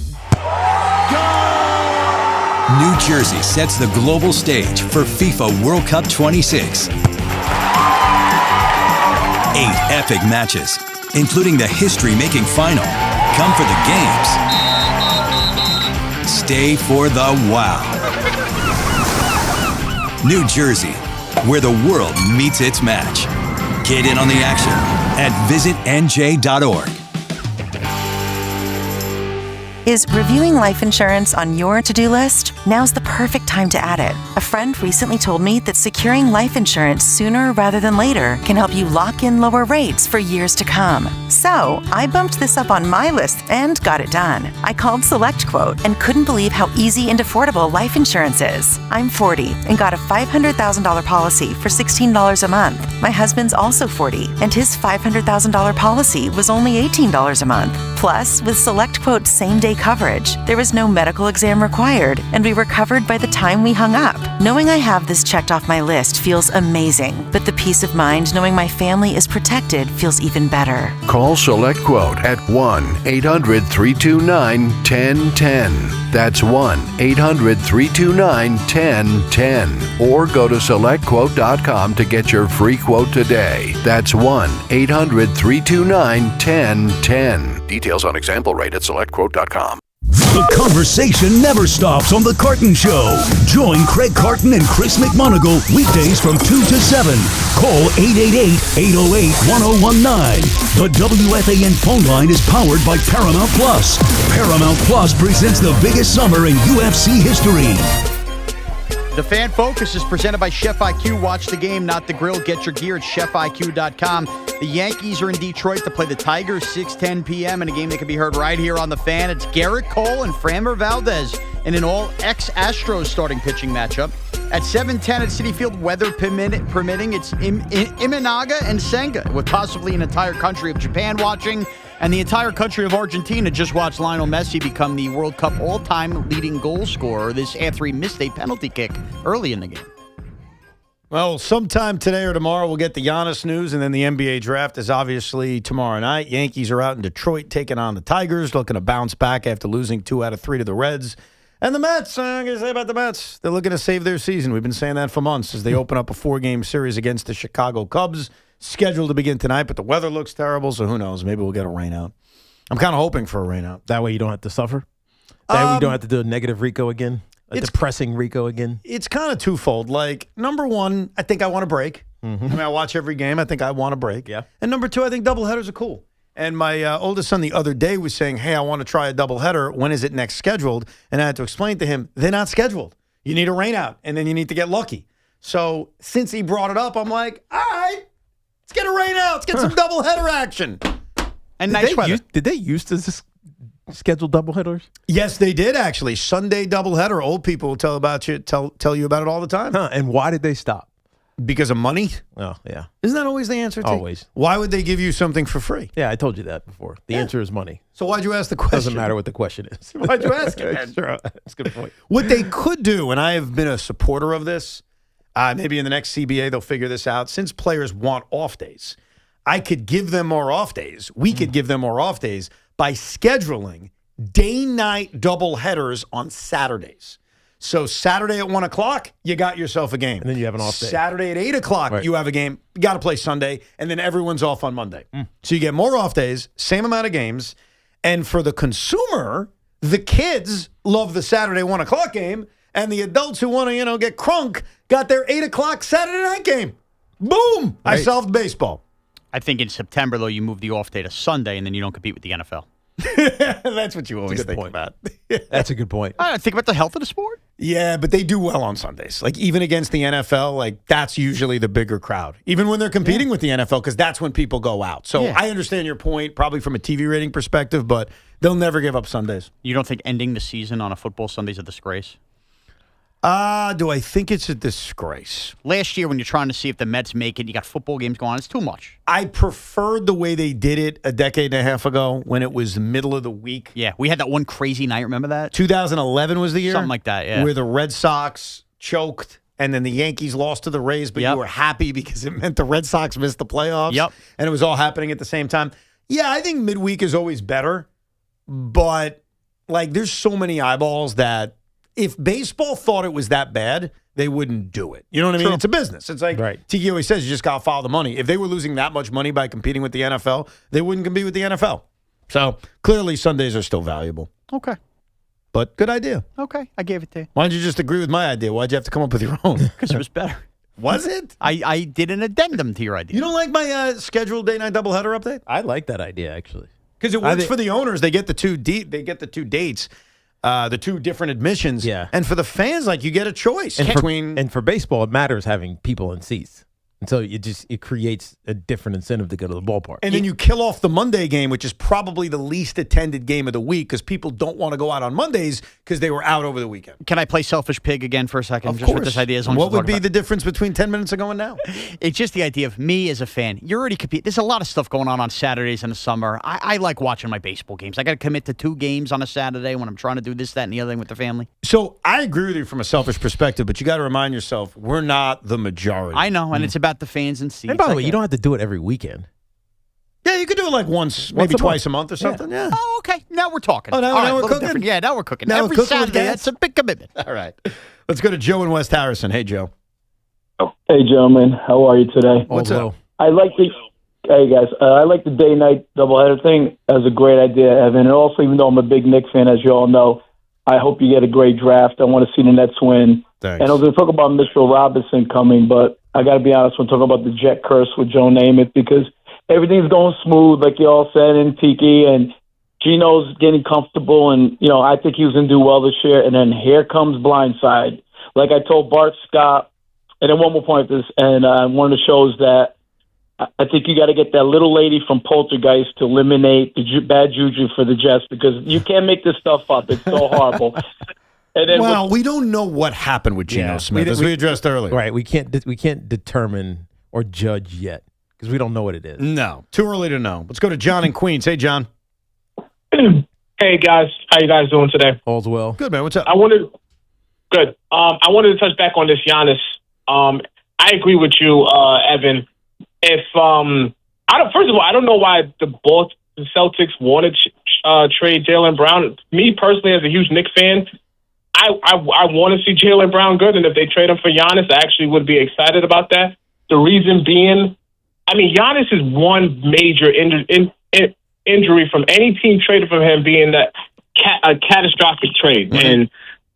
Speaker 11: New Jersey sets the global stage for FIFA World Cup 26. 8 epic matches, including the history-making final. Come for the games. Stay for the wow. New Jersey, where the world meets its match. Get in on the action at visitnj.org.
Speaker 21: Is reviewing life insurance on your to-do list? Now's the perfect time to add it. A friend recently told me that securing life insurance sooner rather than later can help you lock in lower rates for years to come. So, I bumped this up on my list and got it done. I called SelectQuote and couldn't believe how easy and affordable life insurance is. I'm 40 and got a $500,000 policy for $16 a month. My husband's also 40 and his $500,000 policy was only $18 a month. Plus, with SelectQuote's same-day coverage, there was no medical exam required, and we were covered by the time we hung up. Knowing I have this checked off my list feels amazing, but the peace of mind knowing my family is protected feels even better.
Speaker 12: Call SelectQuote at 1-800-329-1010. That's 1-800-329-1010. Or go to SelectQuote.com to get your free quote today. That's 1-800-329-1010. Details on example rate at SelectQuote.com.
Speaker 19: The conversation never stops on The Carton Show. Join Craig Carton and Chris McMonagle weekdays from 2 to 7. Call 888-808-1019. The WFAN phone line is powered by Paramount Plus. Paramount Plus presents the biggest summer in UFC history.
Speaker 6: The Fan Focus is presented by Chef IQ. Watch the game, not the grill. Get your gear at chefiq.com. The Yankees are in Detroit to play the Tigers, 6:10 p.m. in a game that can be heard right here on The Fan. It's Garrett Cole and Framber Valdez in an all-ex-Astros starting pitching matchup. At 7:10 at Citi Field, weather permitting, it's Imanaga and Senga, with possibly an entire country of Japan watching. And the entire country of Argentina just watched Lionel Messi become the World Cup all-time leading goal scorer this after he missed a penalty kick early in the game.
Speaker 4: Well, sometime today or tomorrow we'll get the Giannis news, and then the NBA draft is obviously tomorrow night. Yankees are out in Detroit taking on the Tigers, looking to bounce back after losing 2 out of 3 to the Reds. And the Mets, I'm going to say about the Mets, they're looking to save their season. We've been saying that for months as they open up a 4-game series against the Chicago Cubs, scheduled to begin tonight, but the weather looks terrible, so who knows? Maybe we'll get a rain out. I'm kind of hoping for a rain out.
Speaker 5: That way you don't have to suffer? That way you don't have to do a negative Rico again? A depressing Rico again?
Speaker 4: It's kind of twofold. Like, number one, I think I want a break. Mm-hmm. I mean, I watch every game. I think I want a break.
Speaker 5: Yeah.
Speaker 4: And number two, I think doubleheaders are cool. And my oldest son the other day was saying, hey, I want to try a doubleheader. When is it next scheduled? And I had to explain to him, they're not scheduled. You need a rain out, and then you need to get lucky. So since he brought it up, I'm like, all right, let's get a rain out. Let's get some doubleheader action.
Speaker 6: And nice weather.
Speaker 5: Did they used to schedule doubleheaders?
Speaker 4: Yes, they did, actually. Sunday doubleheader. Old people will tell you about it all the time.
Speaker 5: Huh, and why did they stop?
Speaker 4: Because of money?
Speaker 5: Oh, yeah.
Speaker 4: Isn't that always the answer?
Speaker 5: Always.
Speaker 4: Why would they give you something for free?
Speaker 5: Yeah, I told you that before. The answer is money.
Speaker 4: So why'd you ask the question?
Speaker 5: Doesn't matter what the question is.
Speaker 4: Why'd you ask it, man?
Speaker 5: Sure, that's a good point.
Speaker 4: What they could do, and I have been a supporter of this, maybe in the next CBA they'll figure this out, since players want off days, I could give them more off days. We could give them more off days by scheduling day-night doubleheaders on Saturdays. So Saturday at 1 o'clock, you got yourself a game.
Speaker 5: And then you have an off day.
Speaker 4: Saturday at 8 o'clock, you have a game. You got to play Sunday, and then everyone's off on Monday. So you get more off days, same amount of games. And for the consumer, the kids love the Saturday 1 o'clock game, and the adults who want to, get crunk got their 8 o'clock Saturday night game. Boom! Right. I solved baseball.
Speaker 6: I think in September, though, you move the off day to Sunday, and then you don't compete with the NFL.
Speaker 4: That's what you always think about.
Speaker 5: That's a good point.
Speaker 6: I think about the health of the sport.
Speaker 4: Yeah, but they do well on Sundays. Like, even against the NFL, that's usually the bigger crowd. Even when they're competing with the NFL, because that's when people go out. So I understand your point, probably from a TV rating perspective, but they'll never give up Sundays.
Speaker 6: You don't think ending the season on a football Sunday is a disgrace?
Speaker 4: Do I think it's a disgrace?
Speaker 6: Last year, when you're trying to see if the Mets make it, you got football games going on. It's too much.
Speaker 4: I preferred the way they did it a decade and a half ago when it was the middle of the week.
Speaker 6: Yeah, we had that one crazy night. Remember that?
Speaker 4: 2011 was the year?
Speaker 6: Something like that, yeah.
Speaker 4: Where the Red Sox choked and then the Yankees lost to the Rays, but you were happy because it meant the Red Sox missed the playoffs.
Speaker 6: Yep.
Speaker 4: And it was all happening at the same time. Yeah, I think midweek is always better, but there's so many eyeballs that if baseball thought it was that bad, they wouldn't do it. You know what I mean?
Speaker 6: True.
Speaker 4: It's a business. It's like Tiki always says, you just got to follow the money. If they were losing that much money by competing with the NFL, they wouldn't compete with the NFL. So clearly Sundays are still valuable.
Speaker 6: Okay.
Speaker 4: But good idea.
Speaker 6: Okay, I gave it to you.
Speaker 4: Why didn't you just agree with my idea? Why'd you have to come up with your own?
Speaker 6: Because it was better.
Speaker 4: Was it?
Speaker 6: I did an addendum to your idea.
Speaker 4: You don't like my scheduled day-night doubleheader update?
Speaker 5: I like that idea, actually.
Speaker 4: Because it works for the owners. They get the two dates, the two different admissions.
Speaker 5: Yeah.
Speaker 4: And for the fans, like, you get a choice
Speaker 5: And
Speaker 4: between.
Speaker 5: for baseball, it matters having people in seats. And so it creates a different incentive to go to the ballpark.
Speaker 4: And then you kill off the Monday game, which is probably the least attended game of the week because people don't want to go out on Mondays because they were out over the weekend.
Speaker 6: Can I play selfish pig again for a second?
Speaker 4: Of
Speaker 6: just
Speaker 4: course.
Speaker 6: with this idea.
Speaker 4: What would be the difference between 10 minutes ago and now?
Speaker 6: It's just the idea of me as a fan. You're already competing. There's a lot of stuff going on Saturdays in the summer. I like watching my baseball games. I got to commit to 2 games on a Saturday when I'm trying to do this, that, and the other thing with the family.
Speaker 4: So I agree with you from a selfish perspective, but you got to remind yourself, we're not the majority.
Speaker 6: I know, and it's about the fans and seats.
Speaker 5: And by the way, you don't have to do it every weekend.
Speaker 4: Yeah, you could do it like once, maybe twice a month or something. Yeah.
Speaker 6: Oh, okay. Now we're talking.
Speaker 4: Oh, now
Speaker 6: All right,
Speaker 4: we're
Speaker 6: a little
Speaker 4: cooking?
Speaker 6: different. Yeah, now we're cooking.
Speaker 4: Now we're
Speaker 6: Every
Speaker 4: cooking with
Speaker 6: Saturday,
Speaker 4: gas?
Speaker 6: that's a big commitment.
Speaker 4: All right. Let's go to Joe in West Harrison. Hey, Joe.
Speaker 1: Hey, gentlemen. How are you today?
Speaker 4: What's up?
Speaker 1: I like the Hey, guys. I like the day-night doubleheader thing. That's a great idea, Evan. And also, even though I'm a big Knicks fan, as you all know, I hope you get a great draft. I want to see the Nets win.
Speaker 4: Thanks.
Speaker 1: And I was going to talk about Mitchell Robinson coming, but I got to be honest when talking about the Jet curse with Joe Namath because everything's going smooth, like you all said, and Tiki, and Gino's getting comfortable, and, you know, I think he was going to do well this year. And then here comes Blindside. Like I told Bart Scott, and then one more point of this, and one of the shows that I think you got to get that little lady from Poltergeist to eliminate the bad juju for the Jets because you can't make this stuff up. It's so horrible. And then
Speaker 4: Well, we don't know what happened with Geno Smith, as we addressed earlier.
Speaker 5: Right. We can't determine or judge yet because we don't know what it is.
Speaker 4: No. Too early to know. Let's go to John in Queens. Hey, John.
Speaker 13: Hey, guys. How you guys doing today?
Speaker 5: All's well.
Speaker 4: Good, man. What's up?
Speaker 13: Good. I wanted to touch back on this Giannis. I agree with you, Evan. If first of all, I don't know why the Celtics wanted to trade Jaylen Brown. Me personally, as a huge Knicks fan, I want to see Jaylen Brown good, and if they trade him for Giannis, I actually would be excited about that. The reason being, I mean, Giannis is one major injury from any team traded from him being a catastrophic trade.
Speaker 4: Mm-hmm.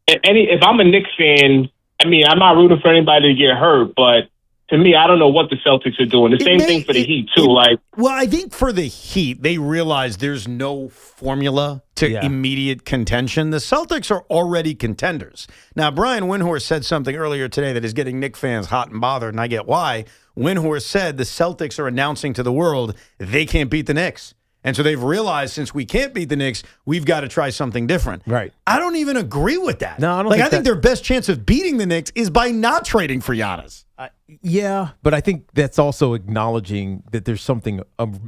Speaker 13: And if I'm a Knicks fan, I mean, I'm not rooting for anybody to get hurt, but to me, I don't know what the Celtics are doing. The same thing for the Heat, too.
Speaker 4: Well, I think for the Heat, they realize there's no formula to immediate contention. The Celtics are already contenders. Now, Brian Windhorst said something earlier today that is getting Knicks fans hot and bothered, and I get why. Windhorst said the Celtics are announcing to the world they can't beat the Knicks. And so they've realized since we can't beat the Knicks, we've got to try something different.
Speaker 5: Right.
Speaker 4: I don't even agree with that.
Speaker 5: No, I don't
Speaker 4: I think their best chance of beating the Knicks is by not trading for Giannis.
Speaker 5: Yeah, but I think that's also acknowledging that there's something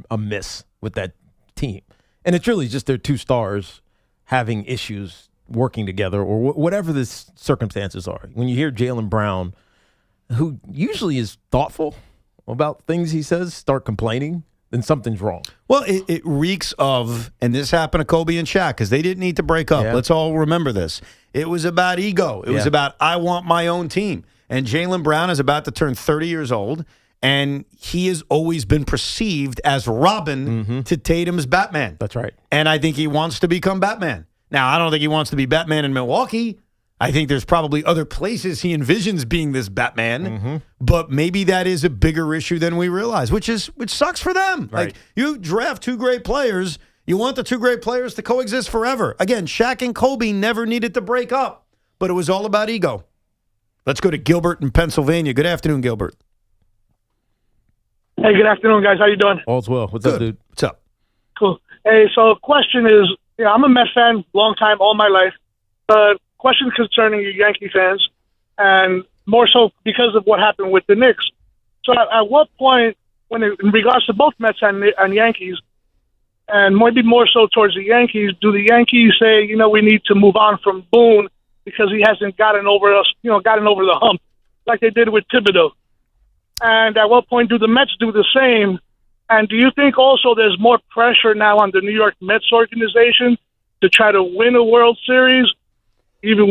Speaker 5: amiss with that team. And it's really just their two stars having issues working together or whatever the circumstances are. When you hear Jaylen Brown, who usually is thoughtful about things he says, start complaining, then something's wrong.
Speaker 4: Well, it reeks of, and this happened to Kobe and Shaq because they didn't need to break up. Let's all remember this. It was about ego. It was about, I want my own team. And Jaylen Brown is about to turn 30 years old, and he has always been perceived as Robin to Tatum's Batman.
Speaker 5: That's right.
Speaker 4: And I think he wants to become Batman. Now, I don't think he wants to be Batman in Milwaukee. I think there's probably other places he envisions being this Batman, but maybe that is a bigger issue than we realize, which sucks for them.
Speaker 5: Right.
Speaker 4: Like, you draft two great players, you want the two great players to coexist forever. Again, Shaq and Kobe never needed to break up, but it was all about ego. Let's go to Gilbert in Pennsylvania. Good afternoon, Gilbert.
Speaker 14: Hey, good afternoon, guys. How you doing?
Speaker 5: All's well. What's up, dude?
Speaker 4: What's up?
Speaker 14: Cool. Hey, so question is, I'm a Mets fan, long time, all my life. Question concerning you Yankee fans, and more so because of what happened with the Knicks. So at what point, in regards to both Mets and Yankees, and maybe more so towards the Yankees, do the Yankees say, we need to move on from Boone because he hasn't gotten over the hump like they did with Thibodeau? And at what point do the Mets do the same? And do you think also there's more pressure now on the New York Mets organization to try to win a World Series? even,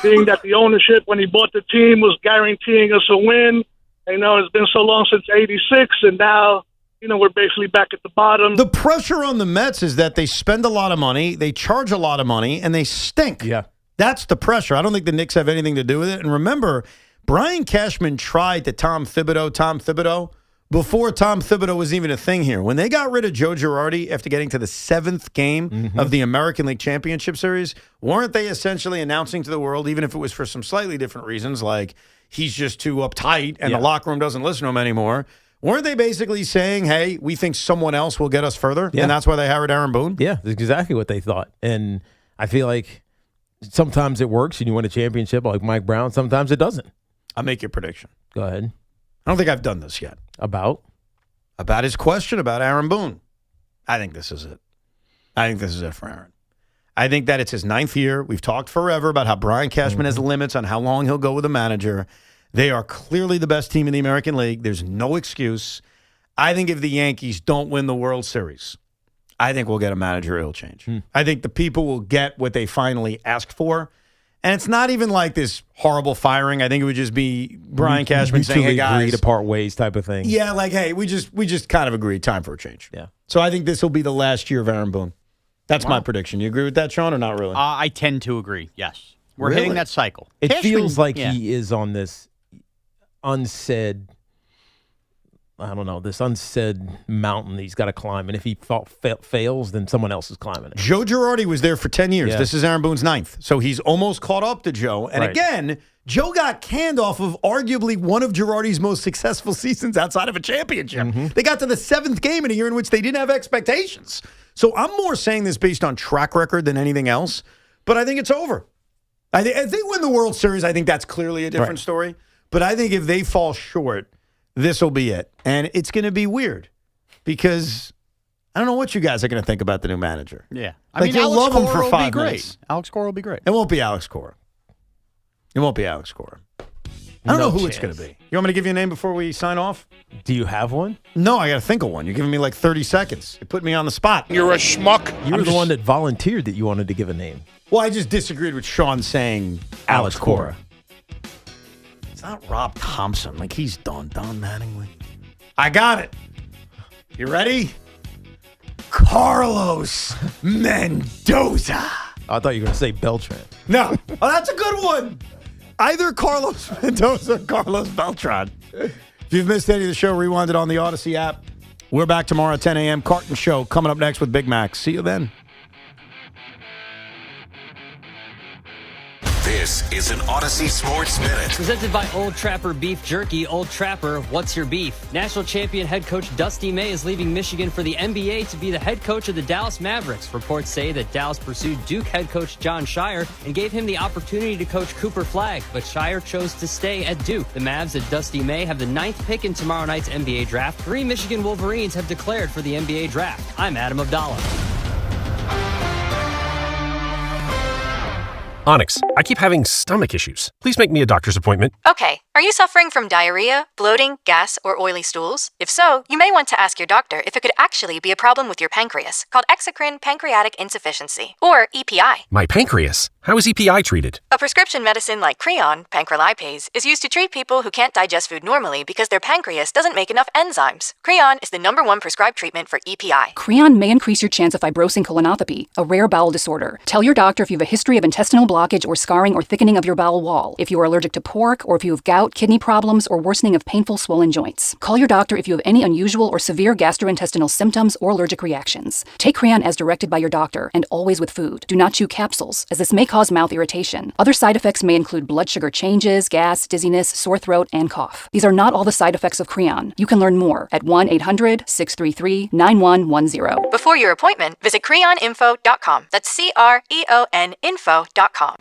Speaker 14: being that the ownership when he bought the team was guaranteeing us a win. It's been so long since '86, and now, we're basically back at the bottom.
Speaker 4: The pressure on the Mets is that they spend a lot of money, they charge a lot of money, and they stink.
Speaker 5: Yeah.
Speaker 4: That's the pressure. I don't think the Knicks have anything to do with it. And remember, Brian Cashman tried to Tom Thibodeau, before Tom Thibodeau was even a thing here. When they got rid of Joe Girardi after getting to the 7th game of the American League Championship Series, weren't they essentially announcing to the world, even if it was for some slightly different reasons, like he's just too uptight and the locker room doesn't listen to him anymore, weren't they basically saying, hey, we think someone else will get us further? Yeah. And that's why they hired Aaron Boone?
Speaker 5: Yeah, that's exactly what they thought. And I feel like sometimes it works and you win a championship like Mike Brown. Sometimes it doesn't.
Speaker 4: I'll make your prediction.
Speaker 5: Go ahead.
Speaker 4: I don't think I've done this yet.
Speaker 5: About
Speaker 4: his question about Aaron Boone. I think this is it. I think this is it for Aaron. I think that it's his 9th year. We've talked forever about how Brian Cashman has limits on how long he'll go with a manager. They are clearly the best team in the American League. There's no excuse. I think if the Yankees don't win the World Series, I think we'll get a managerial change. I think the people will get what they finally asked for. And it's not even like this horrible firing. I think it would just be Brian Cashman saying, hey, guys.
Speaker 5: Agree to part ways type of thing.
Speaker 4: Yeah, like, hey, we just kind of agreed. Time for a change.
Speaker 5: Yeah.
Speaker 4: So I think this will be the last year of Aaron Boone. That's my prediction. You agree with that, Sean, or not really?
Speaker 6: I tend to agree, yes. We're hitting that cycle.
Speaker 5: It feels like he is on this unsaid, this unsaid mountain he's got to climb. And if he fails, then someone else is climbing it.
Speaker 4: Joe Girardi was there for 10 years.
Speaker 5: Yeah.
Speaker 4: This is Aaron Boone's 9th. So he's almost caught up to Joe. And again, Joe got canned off of arguably one of Girardi's most successful seasons outside of a championship. They got to the 7th game in a year in which they didn't have expectations. So I'm more saying this based on track record than anything else. But I think it's over. If they win the World Series, I think that's clearly a different story. But I think if they fall short, this will be it. And it's going to be weird because I don't know what you guys are going to think about the new manager.
Speaker 6: Yeah.
Speaker 4: You'll love him for 5 minutes.
Speaker 6: Alex Cora will be great.
Speaker 4: It won't be Alex Cora. I don't know who it's going to be. You want me to give you a name before we sign off?
Speaker 5: Do you have one?
Speaker 4: No, I got to think of one. You're giving me like 30 seconds. You put me on the spot.
Speaker 15: You're a schmuck.
Speaker 5: You were the one that volunteered that you wanted to give a name.
Speaker 4: Well, I just disagreed with Sean saying Alex Cora. It's not Rob Thompson. Like, he's Don Mattingly. I got it. You ready? Carlos Mendoza.
Speaker 5: I thought you were going to say Beltran.
Speaker 4: No. Oh, that's a good one. Either Carlos Mendoza or Carlos Beltran. If you've missed any of the show, rewind it on the Odyssey app. We're back tomorrow at 10 a.m. Carton Show coming up next with Big Mac. See you then.
Speaker 16: This is an Odyssey Sports Minute.
Speaker 17: Presented by Old Trapper Beef Jerky. Old Trapper, what's your beef? National champion head coach Dusty May is leaving Michigan for the NBA to be the head coach of the Dallas Mavericks. Reports say that Dallas pursued Duke head coach John Shire and gave him the opportunity to coach Cooper Flagg, but Shire chose to stay at Duke. The Mavs at Dusty May have the 9th pick in tomorrow night's NBA draft. 3 Michigan Wolverines have declared for the NBA draft. I'm Adam Abdallah.
Speaker 18: Onyx, I keep having stomach issues. Please make me a doctor's appointment.
Speaker 22: Okay, are you suffering from diarrhea, bloating, gas, or oily stools? If so, you may want to ask your doctor if it could actually be a problem with your pancreas, called exocrine pancreatic insufficiency, or EPI.
Speaker 18: My pancreas? How is EPI treated?
Speaker 22: A prescription medicine like Creon, pancrelipase, is used to treat people who can't digest food normally because their pancreas doesn't make enough enzymes. Creon is the #1 prescribed treatment for EPI.
Speaker 25: Creon may increase your chance of fibrosing colonopathy, a rare bowel disorder. Tell your doctor if you have a history of intestinal blockage or scarring or thickening of your bowel wall, if you are allergic to pork, or if you have gout, kidney problems, or worsening of painful swollen joints. Call your doctor if you have any unusual or severe gastrointestinal symptoms or allergic reactions. Take Creon as directed by your doctor, and always with food. Do not chew capsules, as this may cause mouth irritation. Other side effects may include blood sugar changes, gas, dizziness, sore throat, and cough. These are not all the side effects of Creon. You can learn more at 1-800-633-9110.
Speaker 22: Before your appointment, visit creoninfo.com. That's CREON info.com.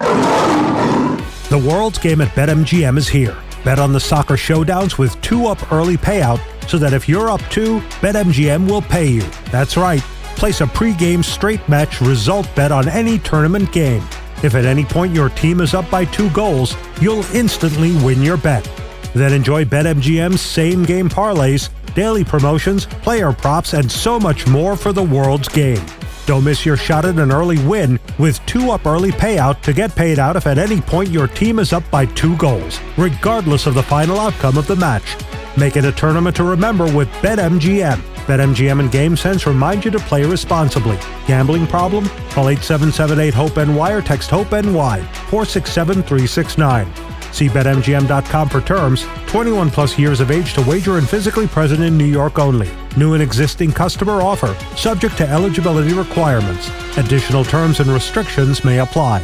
Speaker 27: The World's Game at BetMGM is here. Bet on the soccer showdowns with 2-up early payout so that if you're up 2, BetMGM will pay you. That's right. Place a pre-game straight match result bet on any tournament game. If at any point your team is up by 2 goals, you'll instantly win your bet. Then enjoy BetMGM's same-game parlays, daily promotions, player props, and so much more for the World's Game. Don't miss your shot at an early win with 2-Up Early Payout to get paid out if at any point your team is up by 2 goals, regardless of the final outcome of the match. Make it a tournament to remember with BetMGM. BetMGM and GameSense remind you to play responsibly. Gambling problem? Call 877-8-HOPE-NY or text HOPE-NY 467-369. See BetMGM.com for terms. 21 plus years of age to wager and physically present in New York only. New and existing customer offer. Subject to eligibility requirements. Additional terms and restrictions may apply.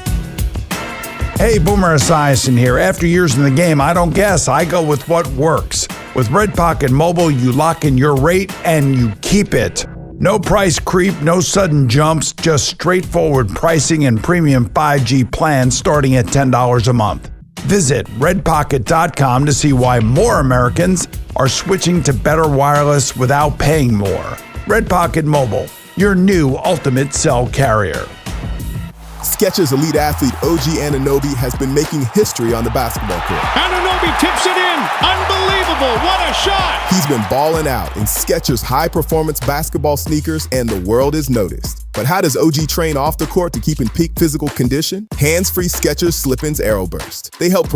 Speaker 2: Hey, Boomer Esiason here. After years in the game, I don't guess. I go with what works. With Red Pocket Mobile, you lock in your rate and you keep it. No price creep, no sudden jumps, just straightforward pricing and premium 5G plans starting at $10 a month. Visit redpocket.com to see why more Americans are switching to better wireless without paying more. Red Pocket Mobile, your new ultimate cell carrier.
Speaker 3: Skechers elite athlete OG Anunoby has been making history on the basketball court.
Speaker 7: Anunoby tips it in. Unbelievable. What a shot.
Speaker 3: He's been balling out in Skechers high-performance basketball sneakers, and the world is noticed. But how does OG train off the court to keep in peak physical condition? Hands-free Skechers Slip-ins Aeroburst. They help